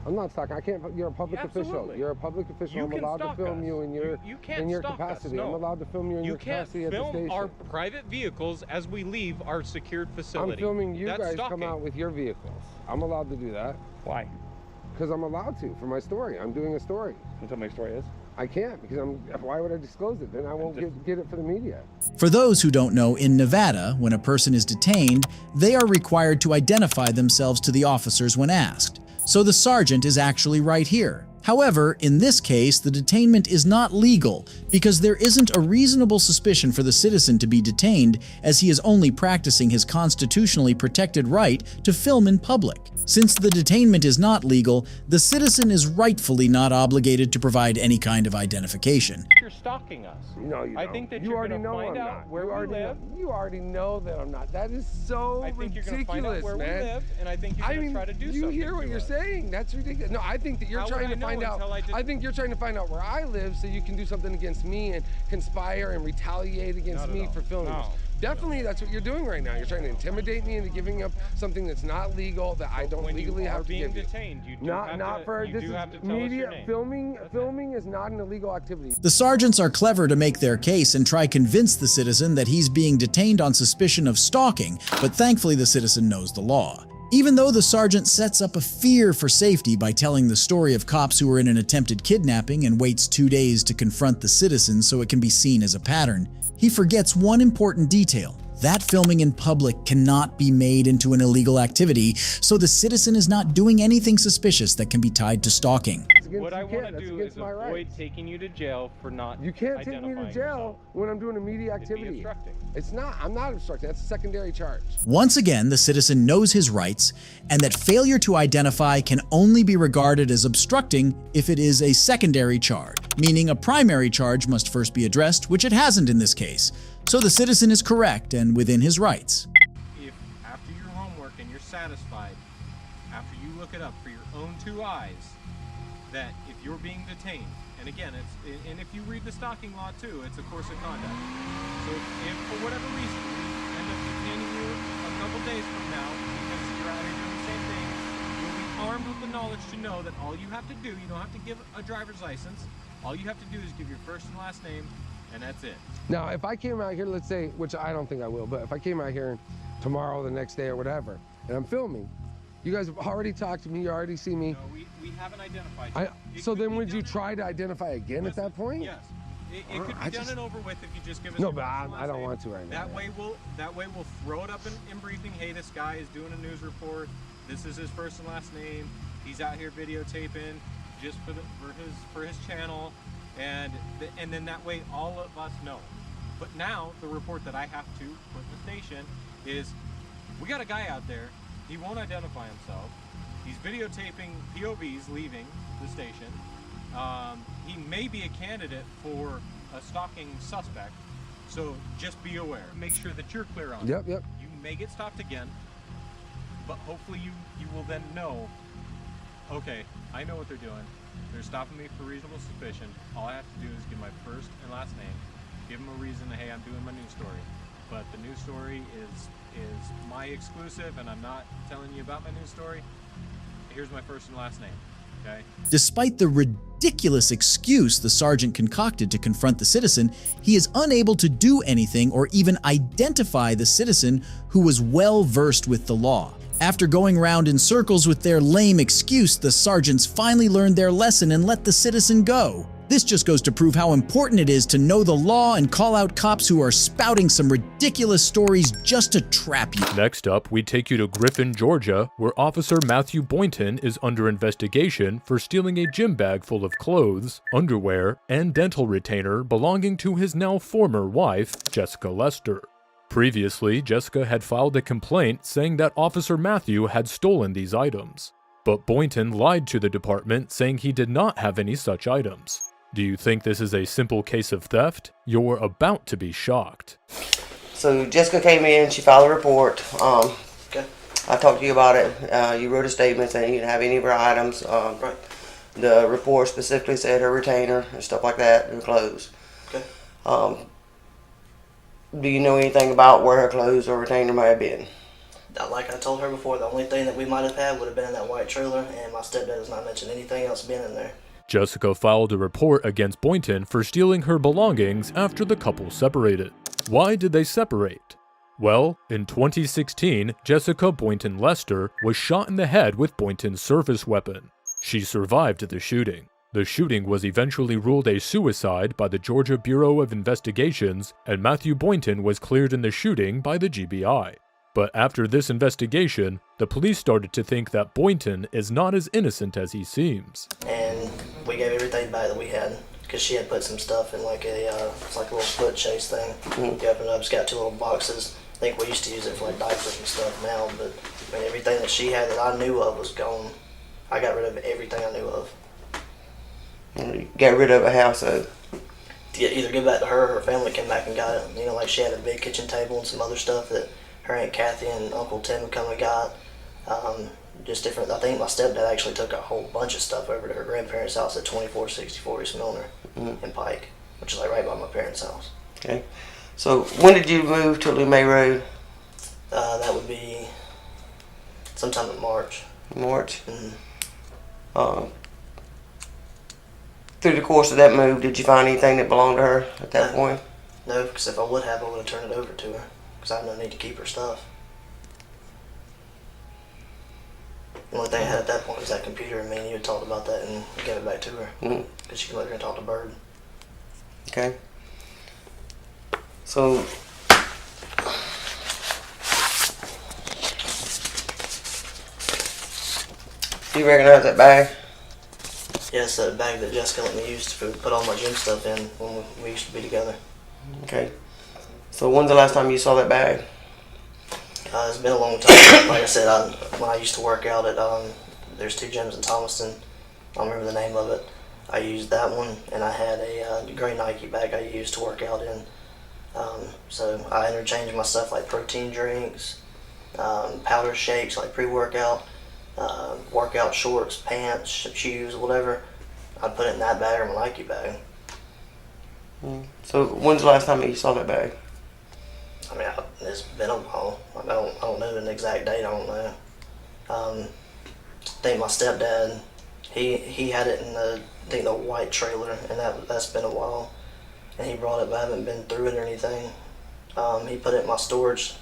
U: I'm not stalking. I can't. You're a public official. You're a public official. I'm allowed to film you in your capacity. I'm allowed to film you in your capacity at the station.
H: You can't film our private vehicles as we leave our secured facility.
U: I'm filming you guys come out with your vehicles. I'm allowed to do that.
S: Why?
U: Because I'm allowed to for my story. I'm doing a story.
S: Can you tell me what my story is?
U: I can't because why would I disclose it? Then I won't get it for the media.
A: For those who don't know, in Nevada, when a person is detained, they are required to identify themselves to the officers when asked. So the sergeant is actually right here. However, in this case, the detainment is not legal because there isn't a reasonable suspicion for the citizen to be detained, as he is only practicing his constitutionally protected right to film in public. Since the detainment is not legal, the citizen is rightfully not obligated to provide any kind of identification.
H: You're stalking us.
U: No, you don't.
H: I think that
U: you
H: you're going to
U: know
H: find
U: I'm
H: out
U: not.
H: where we live.
U: You already know that I'm not. That is so
H: I think
U: ridiculous,
H: you're going to find out where
U: man.
H: we live, and I think you're going to try to do something.
U: You hear what you're saying? That's ridiculous. No, I think that you're trying to
J: find out. I think you're trying to find out where I live so you can do something against me and conspire and retaliate against me for filming this. Definitely, that's what you're doing right now. You're trying to intimidate me into giving up something that's not legal, that I don't legally have to give you.
H: Detained, you do
J: Not
H: have
J: for
H: to,
J: this
H: you
J: is
H: have to tell us your
J: media
H: name.
J: filming is not an illegal activity.
A: The sergeants are clever to make their case and try convince the citizen that he's being detained on suspicion of stalking, but thankfully the citizen knows the law. Even though the sergeant sets up a fear for safety by telling the story of cops who were in an attempted kidnapping and waits 2 days to confront the citizen so it can be seen as a pattern, he forgets one important detail. That filming in public cannot be made into an illegal activity, so the citizen is not doing anything suspicious that can be tied to stalking.
H: What I want to do is avoid taking you to jail for not
J: You can't take me to jail when I'm doing a media activity. It's not. I'm not obstructing. That's a secondary charge.
A: Once again, the citizen knows his rights, and that failure to identify can only be regarded as obstructing if it is a secondary charge, meaning a primary charge must first be addressed, which it hasn't in this case. So the citizen is correct and within his rights.
H: If after your homework and you're satisfied, after you look it up for your own 2 eyes, that if you're being detained, and again, and if you read the stalking law too, it's a course of conduct. So if for whatever reason we end up detaining you a couple days from now because you're out here doing the same thing, you'll be armed with the knowledge to know that all you have to do, you don't have to give a driver's license, all you have to do is give your first and last name, and that's it.
J: Now, if I came out here, let's say, which I don't think I will, but if I came out here tomorrow, the next day, or whatever, and I'm filming, you guys have already talked to me, you already see me.
H: No, we haven't identified you.
J: So then would you try to identify again at that point?
H: Yes. It could be done and over with if you just give us
J: No,
H: your
J: but
H: first and last
J: I don't
H: name.
J: want to right now.
H: That way we'll throw it up in briefing. Hey, this guy is doing a news report. This is his first and last name. He's out here videotaping just for his channel, and then that way all of us know. But now the report that I have to put in the station is we got a guy out there. He won't identify himself. He's videotaping POVs leaving the station. He may be a candidate for a stalking suspect, so just be aware. Make sure that you're clear on it.
J: Yep.
H: You may get stopped again, but hopefully you will then know, okay, I know what they're doing. They're stopping me for reasonable suspicion. All I have to do is give my first and last name, give them a reason, hey, I'm doing my news story. But the news story is my exclusive, and I'm not telling you about my news story. Here's my first and last name, okay?
A: Despite the ridiculous excuse the sergeant concocted to confront the citizen, he is unable to do anything or even identify the citizen who was well versed with the law. After going round in circles with their lame excuse, the sergeants finally learned their lesson and let the citizen go. This just goes to prove how important it is to know the law and call out cops who are spouting some ridiculous stories just to trap you.
N: Next up, we take you to Griffin, Georgia, where Officer Matthew Boynton is under investigation for stealing a gym bag full of clothes, underwear, and dental retainer belonging to his now former wife, Jessica Lester. Previously, Jessica had filed a complaint saying that Officer Matthew had stolen these items. But Boynton lied to the department, saying he did not have any such items. Do you think this is a simple case of theft? You're about to be shocked.
P: So Jessica came in, she filed a report. Okay. I talked to you about it. You wrote a statement saying you didn't have any of her items. Right. The report specifically said her retainer and stuff like that, her clothes. Okay. Do you know anything about where her clothes or retainer might have been?
V: Like I told her before, the only thing that we might have had would have been in that white trailer, and my stepdad has not mentioned anything else being in there.
N: Jessica filed a report against Boynton for stealing her belongings after the couple separated. Why did they separate? Well, in 2016, Jessica Boynton Lester was shot in the head with Boynton's service weapon. She survived the shooting. The shooting was eventually ruled a suicide by the Georgia Bureau of Investigations, and Matthew Boynton was cleared in the shooting by the GBI. But after this investigation, the police started to think that Boynton is not as innocent as he seems.
V: And we gave everything back that we had, because she had put some stuff in like it's like a little foot chase thing. You open it up, it's got 2 little boxes. I think we used to use it for like diapers and stuff now, but I mean, everything that she had that I knew of was gone. I got rid of everything I knew of.
P: Got rid of a house, so
V: either give that to her or her family came back and got it. You know, like she had a big kitchen table and some other stuff that her Aunt Kathy and Uncle Tim come and got. just different. I think my stepdad actually took a whole bunch of stuff over to her grandparents' house at 2464 East Milner in Pike, which is like right by my parents' house.
P: Okay. So when did you move to Lumay Road?
V: That would be sometime in March.
P: March. Through the course of that move, did you find anything that belonged to her at that point?
V: No, because if I would have, I would have turned it over to her. Because I have no need to keep her stuff. The only thing I had at that point was that computer, and me and you had talked about that and gave it back to her. Because she could let her and talk to Bird.
P: Okay. So, do you recognize that bag?
V: Yes, that bag that Jessica let me use to put all my gym stuff in when we used to be together.
P: Okay. So when's the last time you saw that bag?
V: It's been a long time. Like I said, when I used to work out at, there's 2 gyms in Thomaston. I don't remember the name of it. I used that one, and I had a gray Nike bag I used to work out in. So I interchanged my stuff like protein drinks, powder shakes like pre-workout, workout shorts, pants, shoes, whatever. I'd put it in that bag or my Nike bag.
P: So when's the last time you saw that bag?
V: I mean, it's been a while. I don't know the exact date. I don't know. I think my stepdad, he had it in the white trailer, and that's been a while. And he brought it, but I haven't been through it or anything. He put it in my storage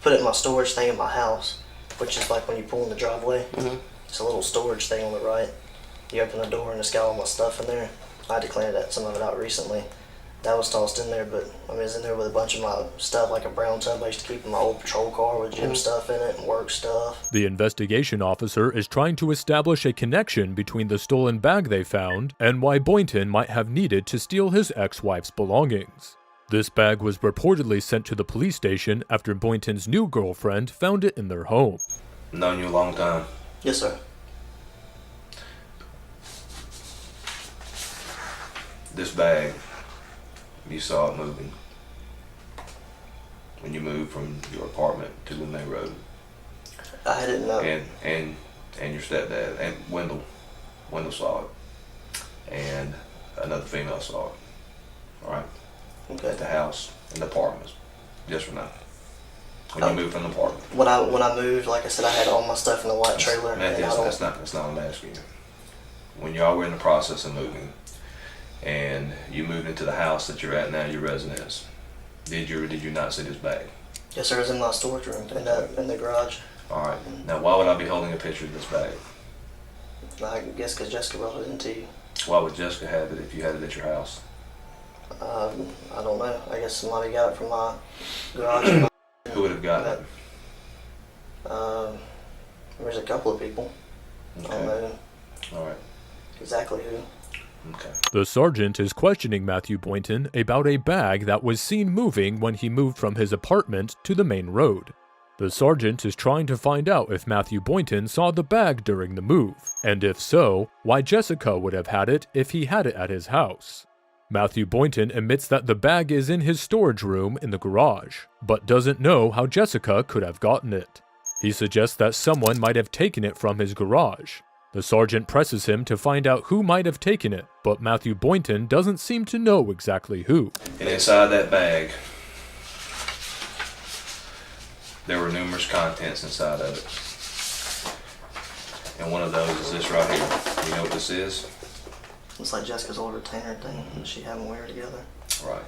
V: thing in my house, which is like when you pull in the driveway. It's a little storage thing on the right. You open the door and it's got all my stuff in there. I had to clean some of it out recently. That was tossed in there, but I mean, it's in there with a bunch of my stuff, like a brown tub I used to keep in my old patrol car with gym stuff in it and work stuff.
N: The investigation officer is trying to establish a connection between the stolen bag they found and why Boynton might have needed to steal his ex-wife's belongings. This bag was reportedly sent to the police station after Boynton's new girlfriend found it in their home.
E: Known you a long time?
V: Yes, sir.
E: This bag, you saw it moving when you moved from your apartment to the main road.
V: I didn't know.
E: And your stepdad and Wendell saw it, and another female saw it. All right.
V: Okay.
E: At the house and the apartments, yes or no? When you moved from the apartment.
V: When I moved, like I said, I had all my stuff in the white trailer.
E: That's not what I'm asking you. When y'all were in the process of moving, and you moved into the house that you're at now, your residence, did you or did you not see this bag?
V: Yes, sir. It was in my storage room in the garage.
E: All right. Now, why would I be holding a picture of this bag?
V: I guess because Jessica brought it into you.
E: Why would Jessica have it if you had it at your house?
V: I don't know. I guess somebody got it from my garage.
E: Who would have gotten it?
V: There's a couple of people.
E: Okay.
V: I don't know.
E: All right.
V: Exactly who.
E: Okay.
N: The sergeant is questioning Matthew Boynton about a bag that was seen moving when he moved from his apartment to the main road. The sergeant is trying to find out if Matthew Boynton saw the bag during the move, and if so, why Jessica would have had it if he had it at his house. Matthew Boynton admits that the bag is in his storage room in the garage, but doesn't know how Jessica could have gotten it. He suggests that someone might have taken it from his garage. The sergeant presses him to find out who might have taken it, but Matthew Boynton doesn't seem to know exactly who.
E: And inside that bag, there were numerous contents inside of it. And one of those is this right here. You know what this is?
V: It's like Jessica's old retainer thing that she had when we were together.
E: Right.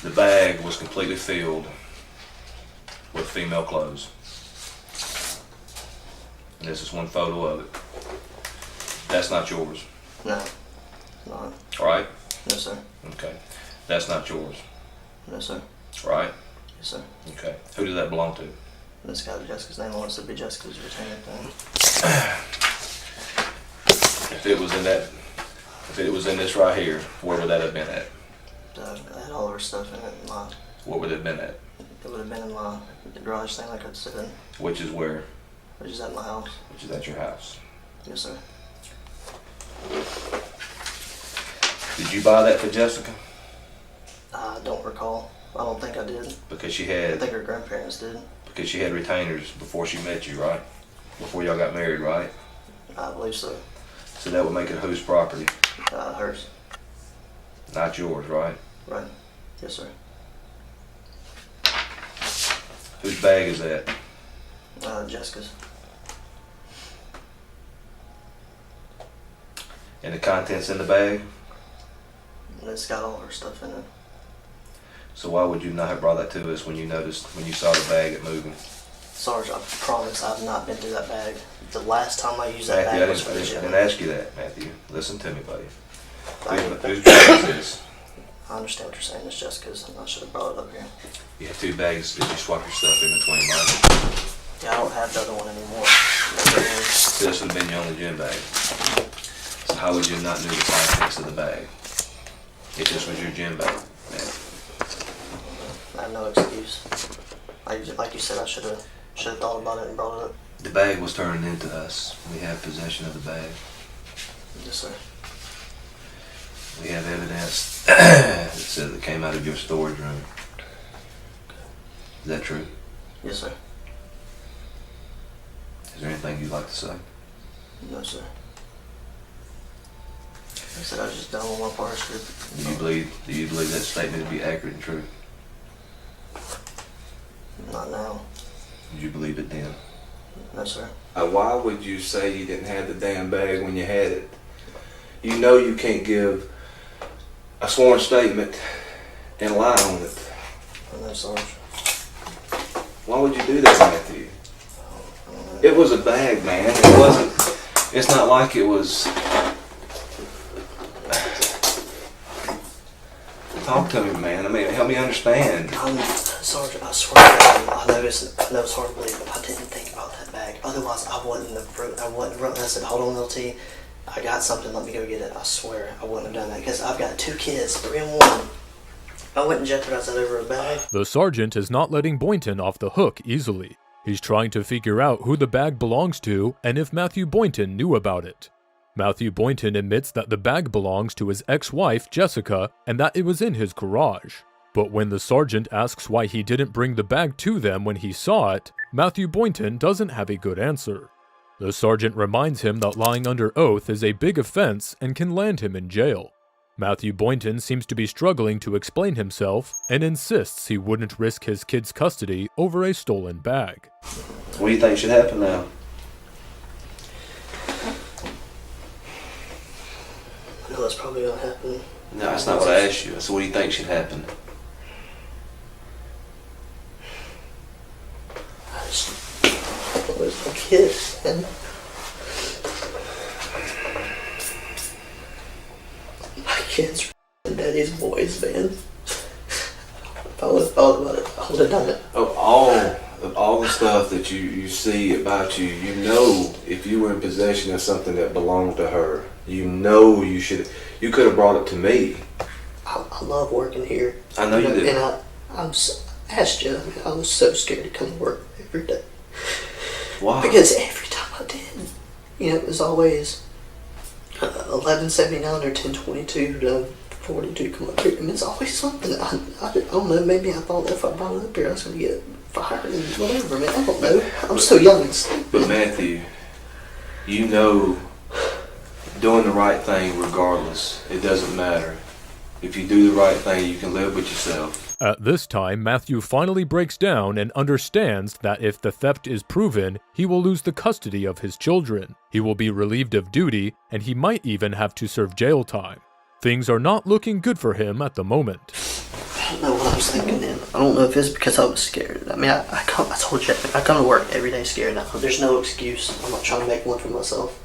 E: The bag was completely filled with female clothes. And this is one photo of it. That's not yours.
V: No, not.
E: Right?
V: No, sir.
E: Okay. That's not yours.
V: No, sir.
E: Right?
V: Yes, sir.
E: Okay. Who did that belong to?
V: This got Jessica's name on it, so it'd be Jessica's retainer thing.
E: If it was in this right here, where would that have been at?
V: I had all of her stuff in it.
E: What would it have been at?
V: It would have been in my garage thing like I'd sit in.
E: Which is where?
V: Which is at my house.
E: Which is at your house.
V: Yes, sir.
E: Did you buy that for Jessica?
V: I don't recall. I don't think I did.
E: Because she
V: I
E: had,
V: think her grandparents did.
E: because she had retainers before she met you, right? Before y'all got married, right?
V: I believe so.
E: So that would make it whose property?
V: Hers.
E: Not yours, right?
V: Right. Yes, sir.
E: Whose bag is that?
V: Jessica's.
E: And the contents in the bag?
V: And it's got all her stuff in it.
E: So why would you not have brought that to us when you noticed, when you saw the bag at moving?
V: Sarge, I promise I've not been through that bag. The last time I used that
E: Matthew,
V: bag was for the
E: I
V: gym.
E: didn't ask you that, Matthew. Listen to me, buddy. Whose bag is this?
V: I understand what you're saying. It's Jessica's. I should have brought it up here.
E: You have two bags. Did you swap your stuff in between, right?
V: Yeah, I don't have the other one anymore.
E: So this would have been your only gym bag. So how would you not know the contents of the bag? If this was your gym bag, man.
V: I have no excuse. Like you said, I should have thought about it and brought it up.
E: The bag was turned into us. We have possession of the bag.
V: Yes, sir.
E: We have evidence that says it came out of your storage room. Is that true?
V: Yes, sir.
E: Is there anything you'd like to say?
V: No, sir. I said I was just done with my part.
E: Do you believe that statement to be accurate and true?
V: Not now.
E: Did you believe it then?
V: No, sir.
C: Why would you say you didn't have the damn bag when you had it? You know you can't give a sworn statement and lie on it.
V: No, Sarge.
C: Why would you do that, Matthew? It was a bag, man. It wasn't.
E: It's not like it was. Talk to me, man. I mean, help me understand.
V: Sarge, I swear I know it's hard to believe, but I didn't think about that bag. Otherwise, I wouldn't have wrote. I said, hold on, LT. I got something. Let me go get it. I swear I wouldn't have done that because I've got 2 kids, 3 and 1. I wouldn't jeopardize that over a bag.
N: The sergeant is not letting Boynton off the hook easily. He's trying to figure out who the bag belongs to and if Matthew Boynton knew about it. Matthew Boynton admits that the bag belongs to his ex-wife, Jessica, and that it was in his garage. But when the sergeant asks why he didn't bring the bag to them when he saw it, Matthew Boynton doesn't have a good answer. The sergeant reminds him that lying under oath is a big offense and can land him in jail. Matthew Boynton seems to be struggling to explain himself and insists he wouldn't risk his kid's custody over a stolen bag.
E: What do you think should happen now?
V: I know that's probably gonna happen.
E: No, that's not what I asked you. So what do you think should happen?
V: There's no kids, man. My kids are daddy's boys, man. If I would have thought about it, I would have done it.
C: Of all the stuff that you see about you, you know if you were in possession of something that belonged to her, you know you could have brought it to me.
V: I love working here.
E: I know you do.
V: And I asked you, I was so scared to come to work every day.
E: Why?
V: Because every time I did, it was always 11:79 or 10:22 to 42 come up here. I mean, it's always something. I don't know, maybe I thought if I brought it up here I was going to get fired and whatever, man. I don't know. I'm so young and stupid.
E: But Matthew, you know doing the right thing regardless, it doesn't matter. If you do the right thing, you can live with yourself.
N: At this time, Matthew finally breaks down and understands that if the theft is proven, he will lose the custody of his children. He will be relieved of duty, and he might even have to serve jail time. Things are not looking good for him at the moment.
V: I don't know what I was thinking then. I don't know if it's because I was scared. I mean, I told you, I come to work every day scared now. There's no excuse. I'm not trying to make one for myself.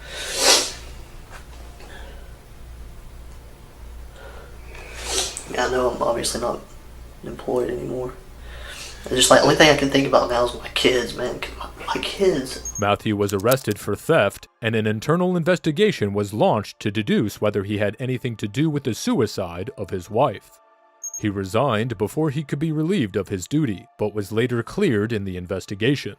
V: I know I'm obviously not employed anymore. It's just like, the only thing I can think about now is my kids, man. My kids.
N: Matthew was arrested for theft, and an internal investigation was launched to deduce whether he had anything to do with the suicide of his wife. He resigned before he could be relieved of his duty, but was later cleared in the investigation.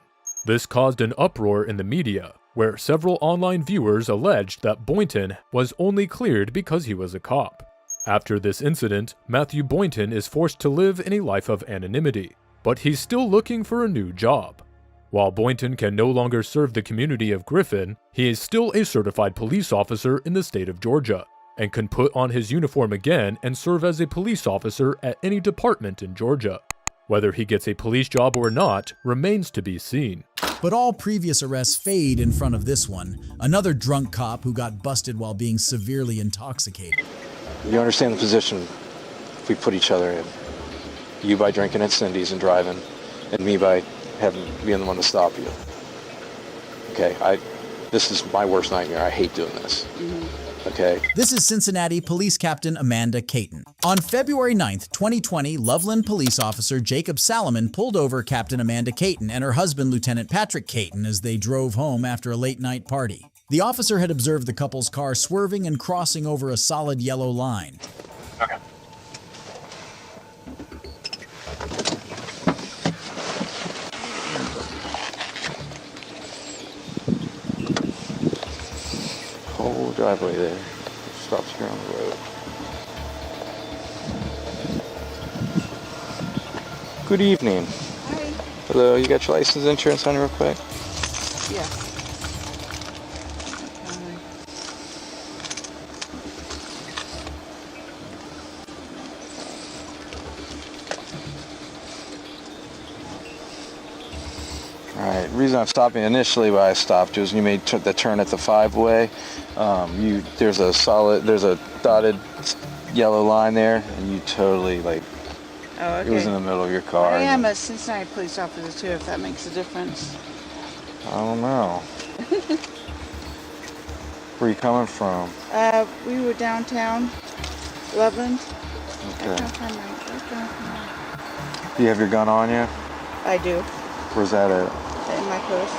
N: This caused an uproar in the media, where several online viewers alleged that Boynton was only cleared because he was a cop. After this incident, Matthew Boynton is forced to live in a life of anonymity, but he's still looking for a new job. While Boynton can no longer serve the community of Griffin, he is still a certified police officer in the state of Georgia, and can put on his uniform again and serve as a police officer at any department in Georgia. Whether he gets a police job or not remains to be seen.
A: But all previous arrests fade in front of this one, another drunk cop who got busted while being severely intoxicated.
D: You understand the position we put each other in. You by drinking at Cindy's and driving, and me by being the one to stop you. Okay, this is my worst nightmare. I hate doing this. Okay.
A: This is Cincinnati Police Captain Amanda Caton. On February 9th, 2020, Loveland police officer Jacob Salomon pulled over Captain Amanda Caton and her husband Lieutenant Patrick Caton as they drove home after a late-night party. The officer had observed the couple's car swerving and crossing over a solid yellow line.
K: Okay.
D: Whole driveway there. Stops here on the road. Good evening.
F: Hi.
D: Hello, you got your license insurance on real quick?
F: Yeah.
D: Alright, the reason I'm stopping initially why I stopped was you made the turn at the 5-way. There's a dotted yellow line there, and you totally, like,
F: Oh, okay.
D: it was in the middle of your car.
F: I am a Cincinnati police officer too, if that makes a difference.
D: I don't know. Where are you coming from?
F: We were downtown, Loveland.
D: Okay.
F: I can't find my.
D: Do you have your gun on you?
F: I do.
D: Where's that at?
F: In my purse.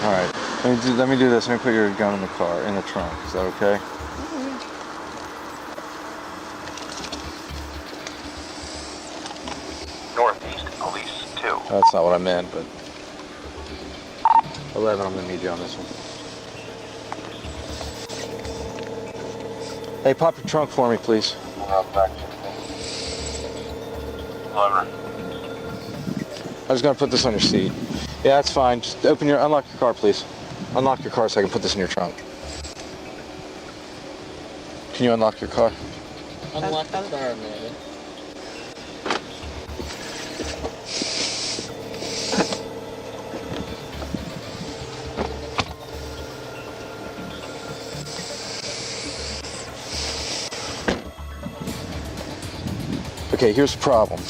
D: Alright. Let me do this. Let me put your gun in the car, in the trunk. Is that okay?
K: Northeast Police 2.
D: That's not what I meant, but 11, I'm gonna need you on this one. Hey, pop your trunk for me, please. I was gonna put this on your seat. Yeah, that's fine. Just unlock your car, please. Unlock your car so I can put this in your trunk. Can you unlock your car?
F: Unlock the car, Amanda.
D: Okay, here's the problem.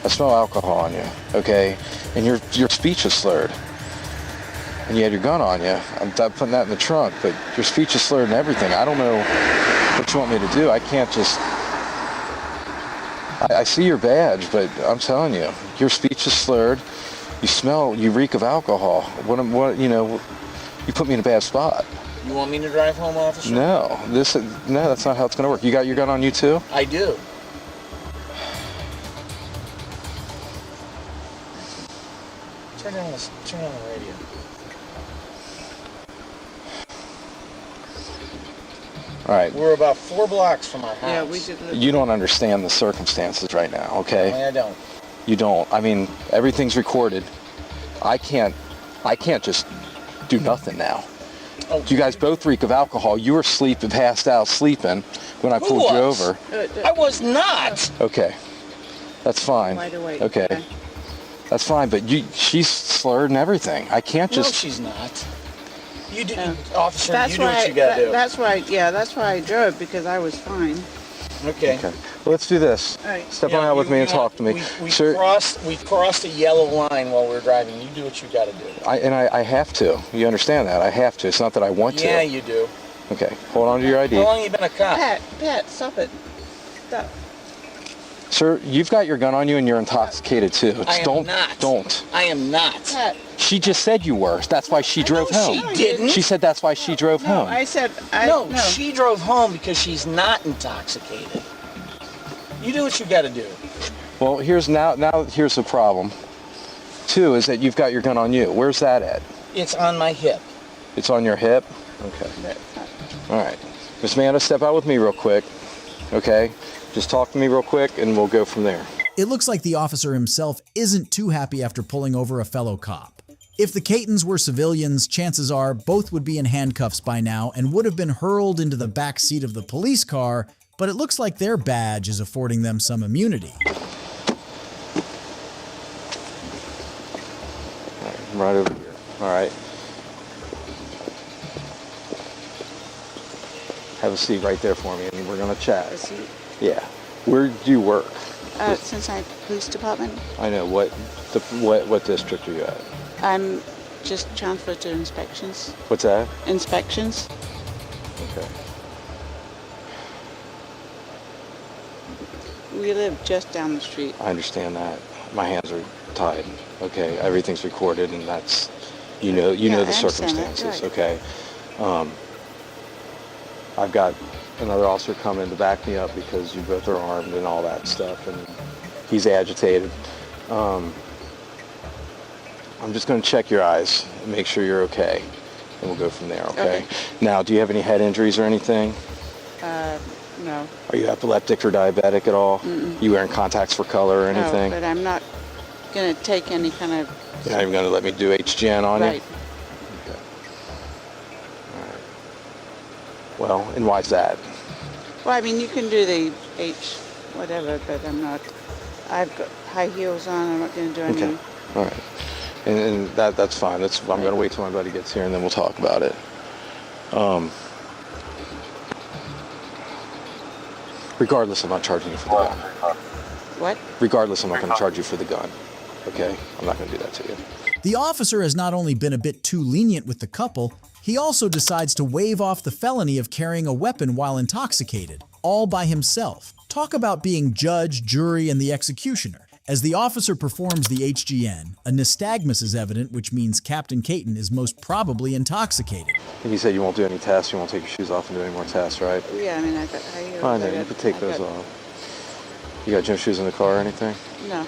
D: I smell alcohol on you, okay? And your speech is slurred. And you had your gun on you. I'm putting that in the trunk, but your speech is slurred and everything. I don't know what you want me to do. I can't just... I see your badge, but I'm telling you, your speech is slurred. You reek of alcohol. You put me in a bad spot.
F: You want me to drive home, officer?
D: No, that's not how it's gonna work. You got your gun on you too?
F: I do. Turn on the radio.
D: All right.
F: We're about 4 blocks from our house. Yeah, we did.
D: You don't understand the circumstances right now, okay?
F: I don't.
D: You don't. I mean, everything's recorded. I can't just do nothing now.
F: Oh.
D: You guys both reek of alcohol. You were passed out sleeping when I pulled you over.
F: I was not.
D: Okay. That's fine.
F: Wide awake.
D: Okay. That's fine, but she's slurred and everything. I can't just...
F: No, she's not. You do, officer, that's you do what you gotta do. That's why I drove, because I was fine.
D: Okay. Well, let's do this.
F: All right.
D: Step on out with me and talk to me.
F: We
D: Sir,
F: crossed a yellow line while we were driving. You do what you gotta do.
D: I have to. You understand that? I have to. It's not that I want to.
F: Yeah, you do.
D: Okay. Hold on to your ID.
F: How long have you been a cop? Pat, stop it. Stop.
D: Sir, you've got your gun on you and you're intoxicated too.
F: I am not.
D: Don't.
F: I am not. Pat.
D: She just said you were. That's why she drove home.
F: She didn't.
D: She said that's why she drove home.
F: I said no. She drove home because she's not intoxicated. You do what you got to do.
D: Well, here's the problem. Too is that you've got your gun on you. Where's that at?
F: It's on my hip.
D: It's on your hip? Okay. All right. Miss Amanda, step out with me real quick. Okay? Just talk to me real quick and we'll go from there.
A: It looks like the officer himself isn't too happy after pulling over a fellow cop. If the Catons were civilians, chances are both would be in handcuffs by now and would have been hurled into the back seat of the police car, but it looks like their badge is affording them some immunity.
D: I'm right over here. All right. Have a seat right there for me, and we're going to chat.
F: A seat?
D: Yeah. Where do you work?
F: Cincinnati Police Department.
D: I know. What district are you at?
F: I'm just transferred to inspections.
D: What's that?
F: Inspections.
D: Okay.
F: We live just down the street.
D: I understand that. My hands are tied. Okay. Everything's recorded, and that's, you know the circumstances.
F: Right.
D: Okay. I've got another officer coming to back me up because you both are armed and all that stuff, and he's agitated. I'm just going to check your eyes and make sure you're okay, and we'll go from there, okay? Now, do you have any head injuries or anything?
F: No.
D: Are you epileptic or diabetic at all?
F: Mm-mm.
D: You wearing contacts for color or anything?
F: No, but I'm not going to take any kind of...
D: You're not even going to let me do HGN on you?
F: Right.
D: Okay. All right. Well, and why's that?
F: Well, I mean, you can do the whatever, but I'm not... I've got high heels on. I'm not going to do any...
D: Okay. All right. And that's fine. I'm going to wait till my buddy gets here, and then we'll talk about it. Regardless, I'm not charging you for the gun.
F: What?
D: Regardless, I'm not going to charge you for the gun. Okay? I'm not going to do that to you.
A: The officer has not only been a bit too lenient with the couple, he also decides to waive off the felony of carrying a weapon while intoxicated, all by himself. Talk about being judge, jury, and the executioner. As the officer performs the HGN, a nystagmus is evident, which means Captain Caton is most probably intoxicated.
D: And you said you won't do any tests, you won't take your shoes off and do any more tests, right?
F: Yeah, I mean, I've got high heels.
D: I know, you could take those off. You got gym shoes in the car or anything?
F: No.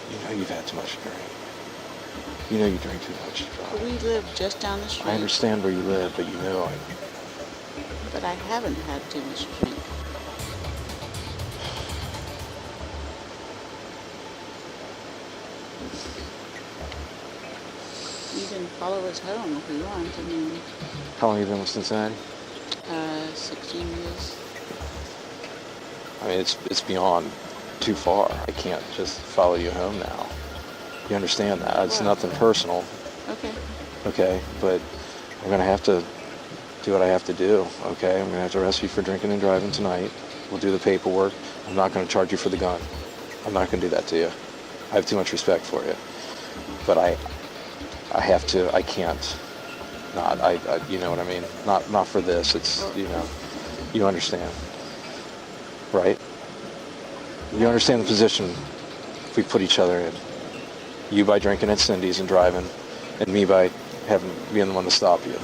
D: You know you've had too much to drink. You know you drink too much to drive.
F: We live just down the street.
D: I understand where you live, but you know
F: But I haven't had too much to drink. You can follow us home if you want. I mean,
D: How long have you been with Cincinnati?
F: 16 years.
D: I mean, it's beyond too far. I can't just follow you home now. You understand that? It's nothing personal.
F: Okay.
D: Okay, but I'm going to have to do what I have to do, okay? I'm going to have to arrest you for drinking and driving tonight. We'll do the paperwork. I'm not going to charge you for the gun. I'm not going to do that to you. I have too much respect for you. But I have to, I can't not, you know what I mean? Not for this. It's, you understand, right? You understand the position we put each other in. You by drinking at Cindy's and driving, and me by being the one to stop you.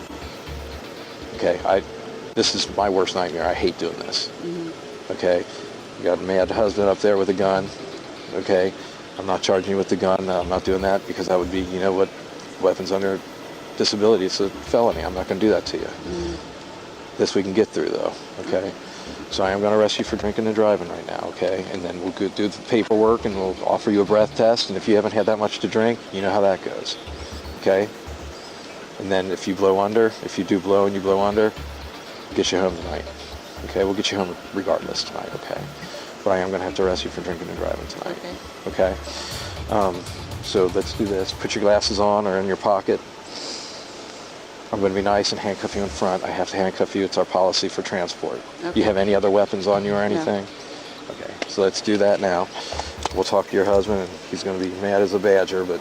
D: Okay, this is my worst nightmare. I hate doing this. Mm-hmm. Okay, you got a mad husband up there with a gun. Okay, I'm not charging you with the gun. I'm not doing that because that would be, you know what, weapons under disability. It's a felony. I'm not going to do that to you. Mm-hmm. This we can get through though. Okay, so I am going to arrest you for drinking and driving right now. Okay, and then we'll go do the paperwork and we'll offer you a breath test. And if you haven't had that much to drink, you know how that goes. Okay. And then if you blow under, if you do blow and you blow under, get you home tonight. Okay, we'll get you home regardless tonight, okay? But I am going to have to arrest you for drinking and driving tonight. Okay? So let's do this. Put your glasses on or in your pocket. I'm going to be nice and handcuff you in front. I have to handcuff you. It's our policy for transport. Okay. Do you have any other weapons on you or anything? No. Okay, so let's do that now. We'll talk to your husband, and he's going to be mad as a badger, but...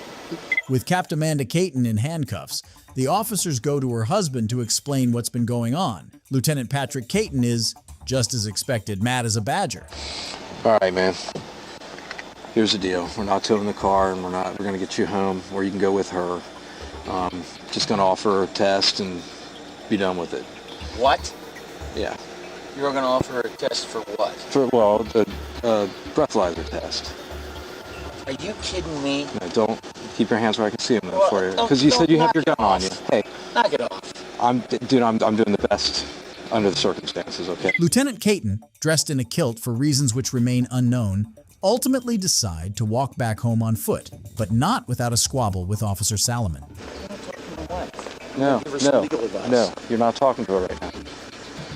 A: With Captain Amanda Caton in handcuffs, the officers go to her husband to explain what's been going on. Lieutenant Patrick Caton is, just as expected, mad as a badger.
D: All right, man. Here's the deal. We're not towing the car, and we're going to get you home where you can go with her. Just going to offer her a test and be done with it.
B: What?
D: Yeah.
B: You're going to offer her a test for what?
D: The breathalyzer test.
B: Are you kidding me?
D: No, Keep your hands where I can see them for you. Because you said you have your gun on you. Hey.
B: Knock it off.
D: I'm doing the best under the circumstances, okay?
A: Lieutenant Caton, dressed in a kilt for reasons which remain unknown, ultimately decide to walk back home on foot, but not without a squabble with Officer Salomon.
D: No, you're not talking to her right now.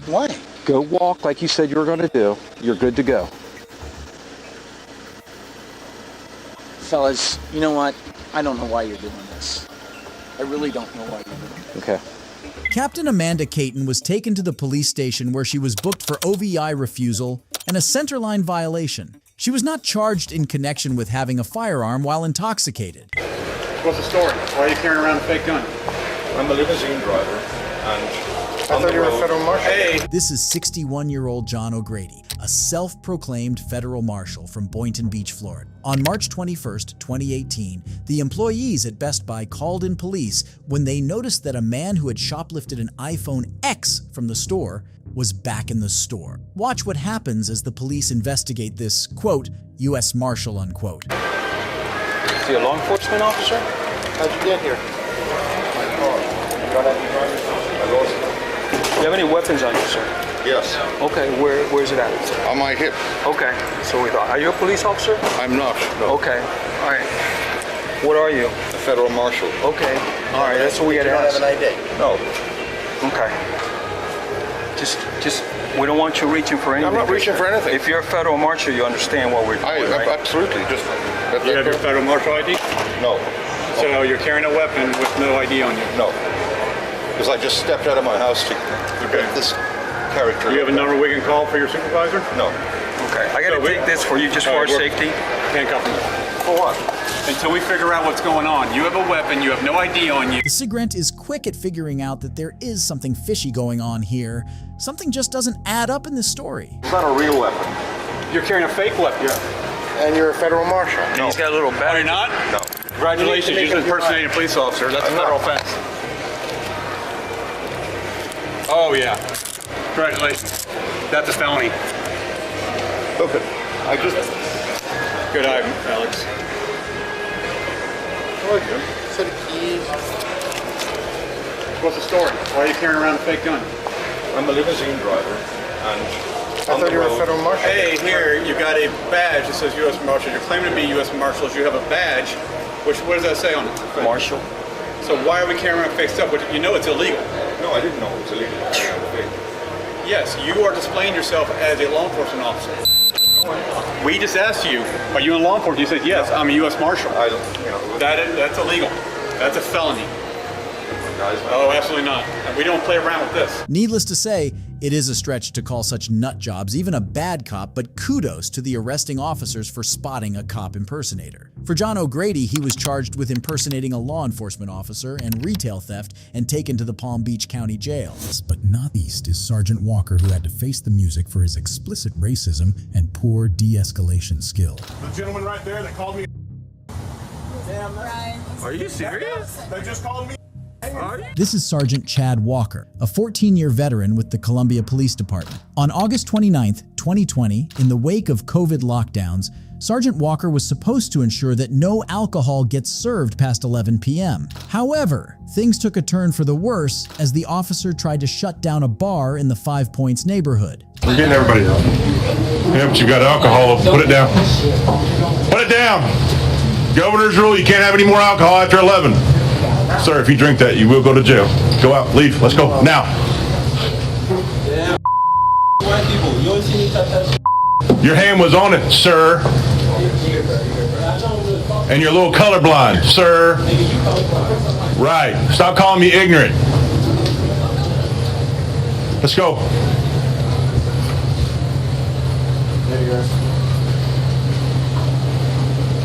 B: Why?
D: Go walk like you said you were going to do. You're good to go.
B: Fellas, you know what? I don't know why you're doing this. I really don't know why you're doing it.
D: Okay.
A: Captain Amanda Caton was taken to the police station where she was booked for OVI refusal and a centerline violation. She was not charged in connection with having a firearm while intoxicated.
G: What's the story? Why are you carrying around a fake gun?
E: I'm a limousine driver, and
G: I thought you were a federal marshal. Hey!
A: This is 61-year-old John O'Grady, a self-proclaimed federal marshal from Boynton Beach, Florida. On March 21st, 2018, the employees at Best Buy called in police when they noticed that a man who had shoplifted an iPhone X from the store was back in the store. Watch what happens as the police investigate this, quote, U.S. Marshal, unquote.
R: Is he a law enforcement officer?
G: How'd you get here?
R: My car. You got any drivers? I lost it. Do you have any weapons on you, sir?
G: Yes.
R: Okay, where's it at?
G: On my hip.
R: Okay, so we thought, are you a police officer?
G: I'm not. No.
R: Okay, all right. What are you?
G: A federal marshal.
R: Okay, all right, that's what we got to ask.
G: You don't have an ID? No.
R: Okay. Just, we don't want you reaching for anything.
G: I'm not reaching for anything.
R: If you're a federal marshal, you understand what we're doing, right?
G: Absolutely. Just. You have your federal marshal ID? No. So you're carrying a weapon with no ID on you? No. Because I just stepped out of my house to get this character. You have a number we can call for your supervisor? No.
R: Okay, I got to take this for you just for our safety.
G: Handcuff me. For what? Until we figure out what's going on. You have a weapon, you have no ID on you.
A: The SIGRENT is quick at figuring out that there is something fishy going on here. Something just doesn't add up in this story.
G: It's not a real weapon. You're carrying a fake weapon? Yeah. And you're a federal marshal?
R: No. He's got a little badge.
G: Oh, you're not? No. Congratulations, you're impersonating a police officer. That's a federal offense. Oh, yeah. Congratulations. That's a felony. Okay. Good eye, Alex. What are you? Set of keys. What's the story? Why are you carrying around a fake gun?
E: I'm a limousine driver, and
G: I thought you were a federal marshal. Hey, here, you got a badge that says U.S. Marshal. You're claiming to be U.S. Marshals. You have a badge. What does that say on it?
R: Marshal.
G: So why are we carrying around fake stuff? You know it's illegal.
E: No, I didn't know it was illegal.
G: Yes, you are displaying yourself as a law enforcement officer.
E: No, I'm not.
G: We just asked you, are you in law enforcement? You said, yes, I'm a U.S. Marshal.
E: I don't, you know.
G: That's illegal. That's a felony. Oh, absolutely not. We don't play around with this.
A: Needless to say, it is a stretch to call such nut jobs even a bad cop, but kudos to the arresting officers for spotting a cop impersonator. For John O'Grady, he was charged with impersonating a law enforcement officer and retail theft and taken to the Palm Beach County Jail. But not least is Sergeant Walker, who had to face the music for his explicit racism and poor de-escalation skill.
G: The gentleman right there that called me. Damn, right. Are you serious? They just called me.
A: This is Sergeant Chad Walker, a 14-year veteran with the Columbia Police Department. On August 29th, 2020, in the wake of COVID lockdowns, Sergeant Walker was supposed to ensure that no alcohol gets served past 11 p.m. However, things took a turn for the worse as the officer tried to shut down a bar in the 5 Points neighborhood.
G: We're getting everybody out. Yeah, but you got alcohol. Put it down. Put it down. Governor's rule, you can't have any more alcohol after 11. Sir, if you drink that, you will go to jail. Go out, leave, let's go, now. Your hand was on it, sir. And you're a little colorblind, sir. Right, stop calling me ignorant. Let's go.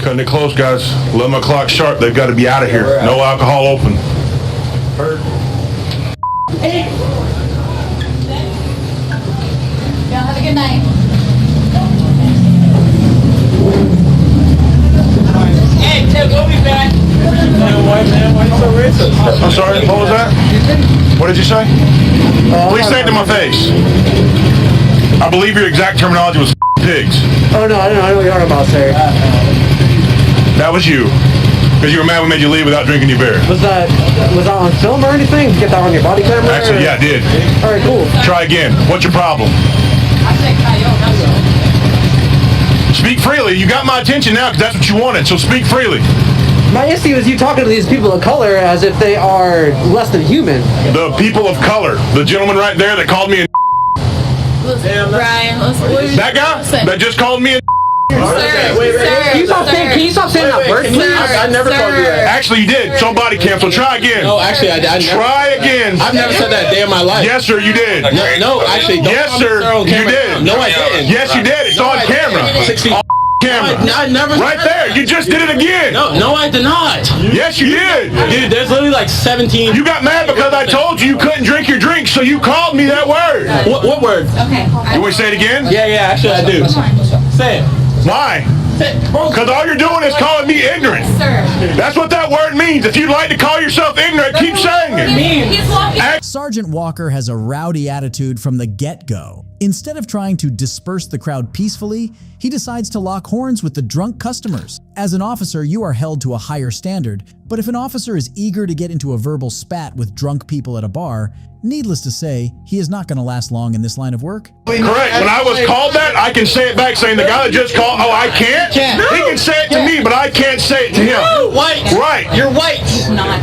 G: Cutting it close, guys. 11 o'clock sharp. They've got to be out of here. No alcohol open.
L: Heard. Hey. Y'all have a good night. Hey, Tim, we'll be back.
G: White man, why are you so racist? I'm sorry, what was that? What did you say? Please say it to my face. I believe your exact terminology was pigs.
Q: Oh, no, I know what you're talking about, sir.
G: That was you.
Q: Because you were mad we made you leave without drinking your beer.
T: Was that on film or anything? Did you get that on your body camera?
Q: Actually, yeah, I did.
T: All right, cool.
Q: Try again. What's your problem? Speak freely. You got my attention now because that's what you wanted, so speak freely.
T: My issue is you talking to these people of color as if they are less than human.
Q: The people of color. The gentleman right there that called me a
W: Brian,
Q: that guy that just called me a
T: Can you stop saying that word, please?
W: I never told you that.
Q: Actually, you did. So body cam. So try again.
X: No, actually, I never.
Q: Try again.
X: I've never said that a day in my life.
Q: Yes, sir, you did.
X: No, actually, don't
Q: yes, sir,
X: on
Q: you
X: camera.
Q: did.
X: No, I didn't.
Q: Yes, you did. It's on camera.
X: 60.
Q: Camera.
X: I never.
Q: Right there. You just did it again.
X: No, I did not.
Q: Yes, you did.
X: Dude, there's literally like 17.
Q: You got mad because I told you couldn't drink your drink, so you called me that word.
X: What word?
W: Okay.
Q: You want to say it again?
X: Yeah, actually I do. Say it.
Q: Why? Because all you're doing is calling me ignorant.
W: Sir.
Q: That's what that word means. If you'd like to call yourself ignorant, keep saying it.
A: Sergeant Walker has a rowdy attitude from the get-go. Instead of trying to disperse the crowd peacefully, he decides to lock horns with the drunk customers. As an officer, you are held to a higher standard, but if an officer is eager to get into a verbal spat with drunk people at a bar, needless to say, he is not going to last long in this line of work.
Q: Correct. When I was called that, I can say it back saying the guy that just called, oh, I can't? He can say it to me, but I can't say it to him.
X: White.
Q: Right.
X: You're white.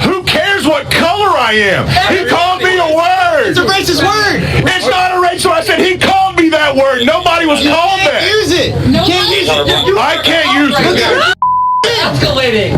Q: Who cares what color I am? He called me a word.
X: It's a racist word.
Q: It's not a racist word. I said he called me that word. Nobody was called that.
X: Use it.
W: No,
X: can't use it.
Q: I can't use it.
X: Escalating.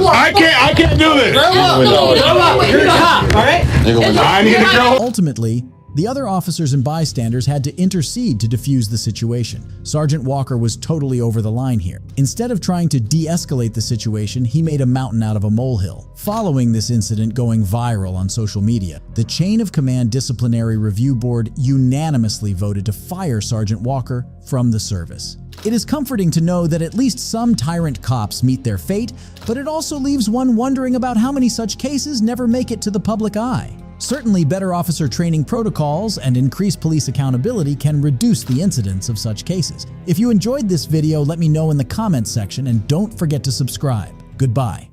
Q: I can't do this.
X: Grow up. You're a cop, all right?
Q: I need to grow up.
A: Ultimately, the other officers and bystanders had to intercede to defuse the situation. Sergeant Walker was totally over the line here. Instead of trying to de-escalate the situation, he made a mountain out of a molehill. Following this incident going viral on social media, the Chain of Command Disciplinary Review Board unanimously voted to fire Sergeant Walker from the service. It is comforting to know that at least some tyrant cops meet their fate, but it also leaves one wondering about how many such cases never make it to the public eye. Certainly, better officer training protocols and increased police accountability can reduce the incidence of such cases. If you enjoyed this video, let me know in the comments section and don't forget to subscribe. Goodbye.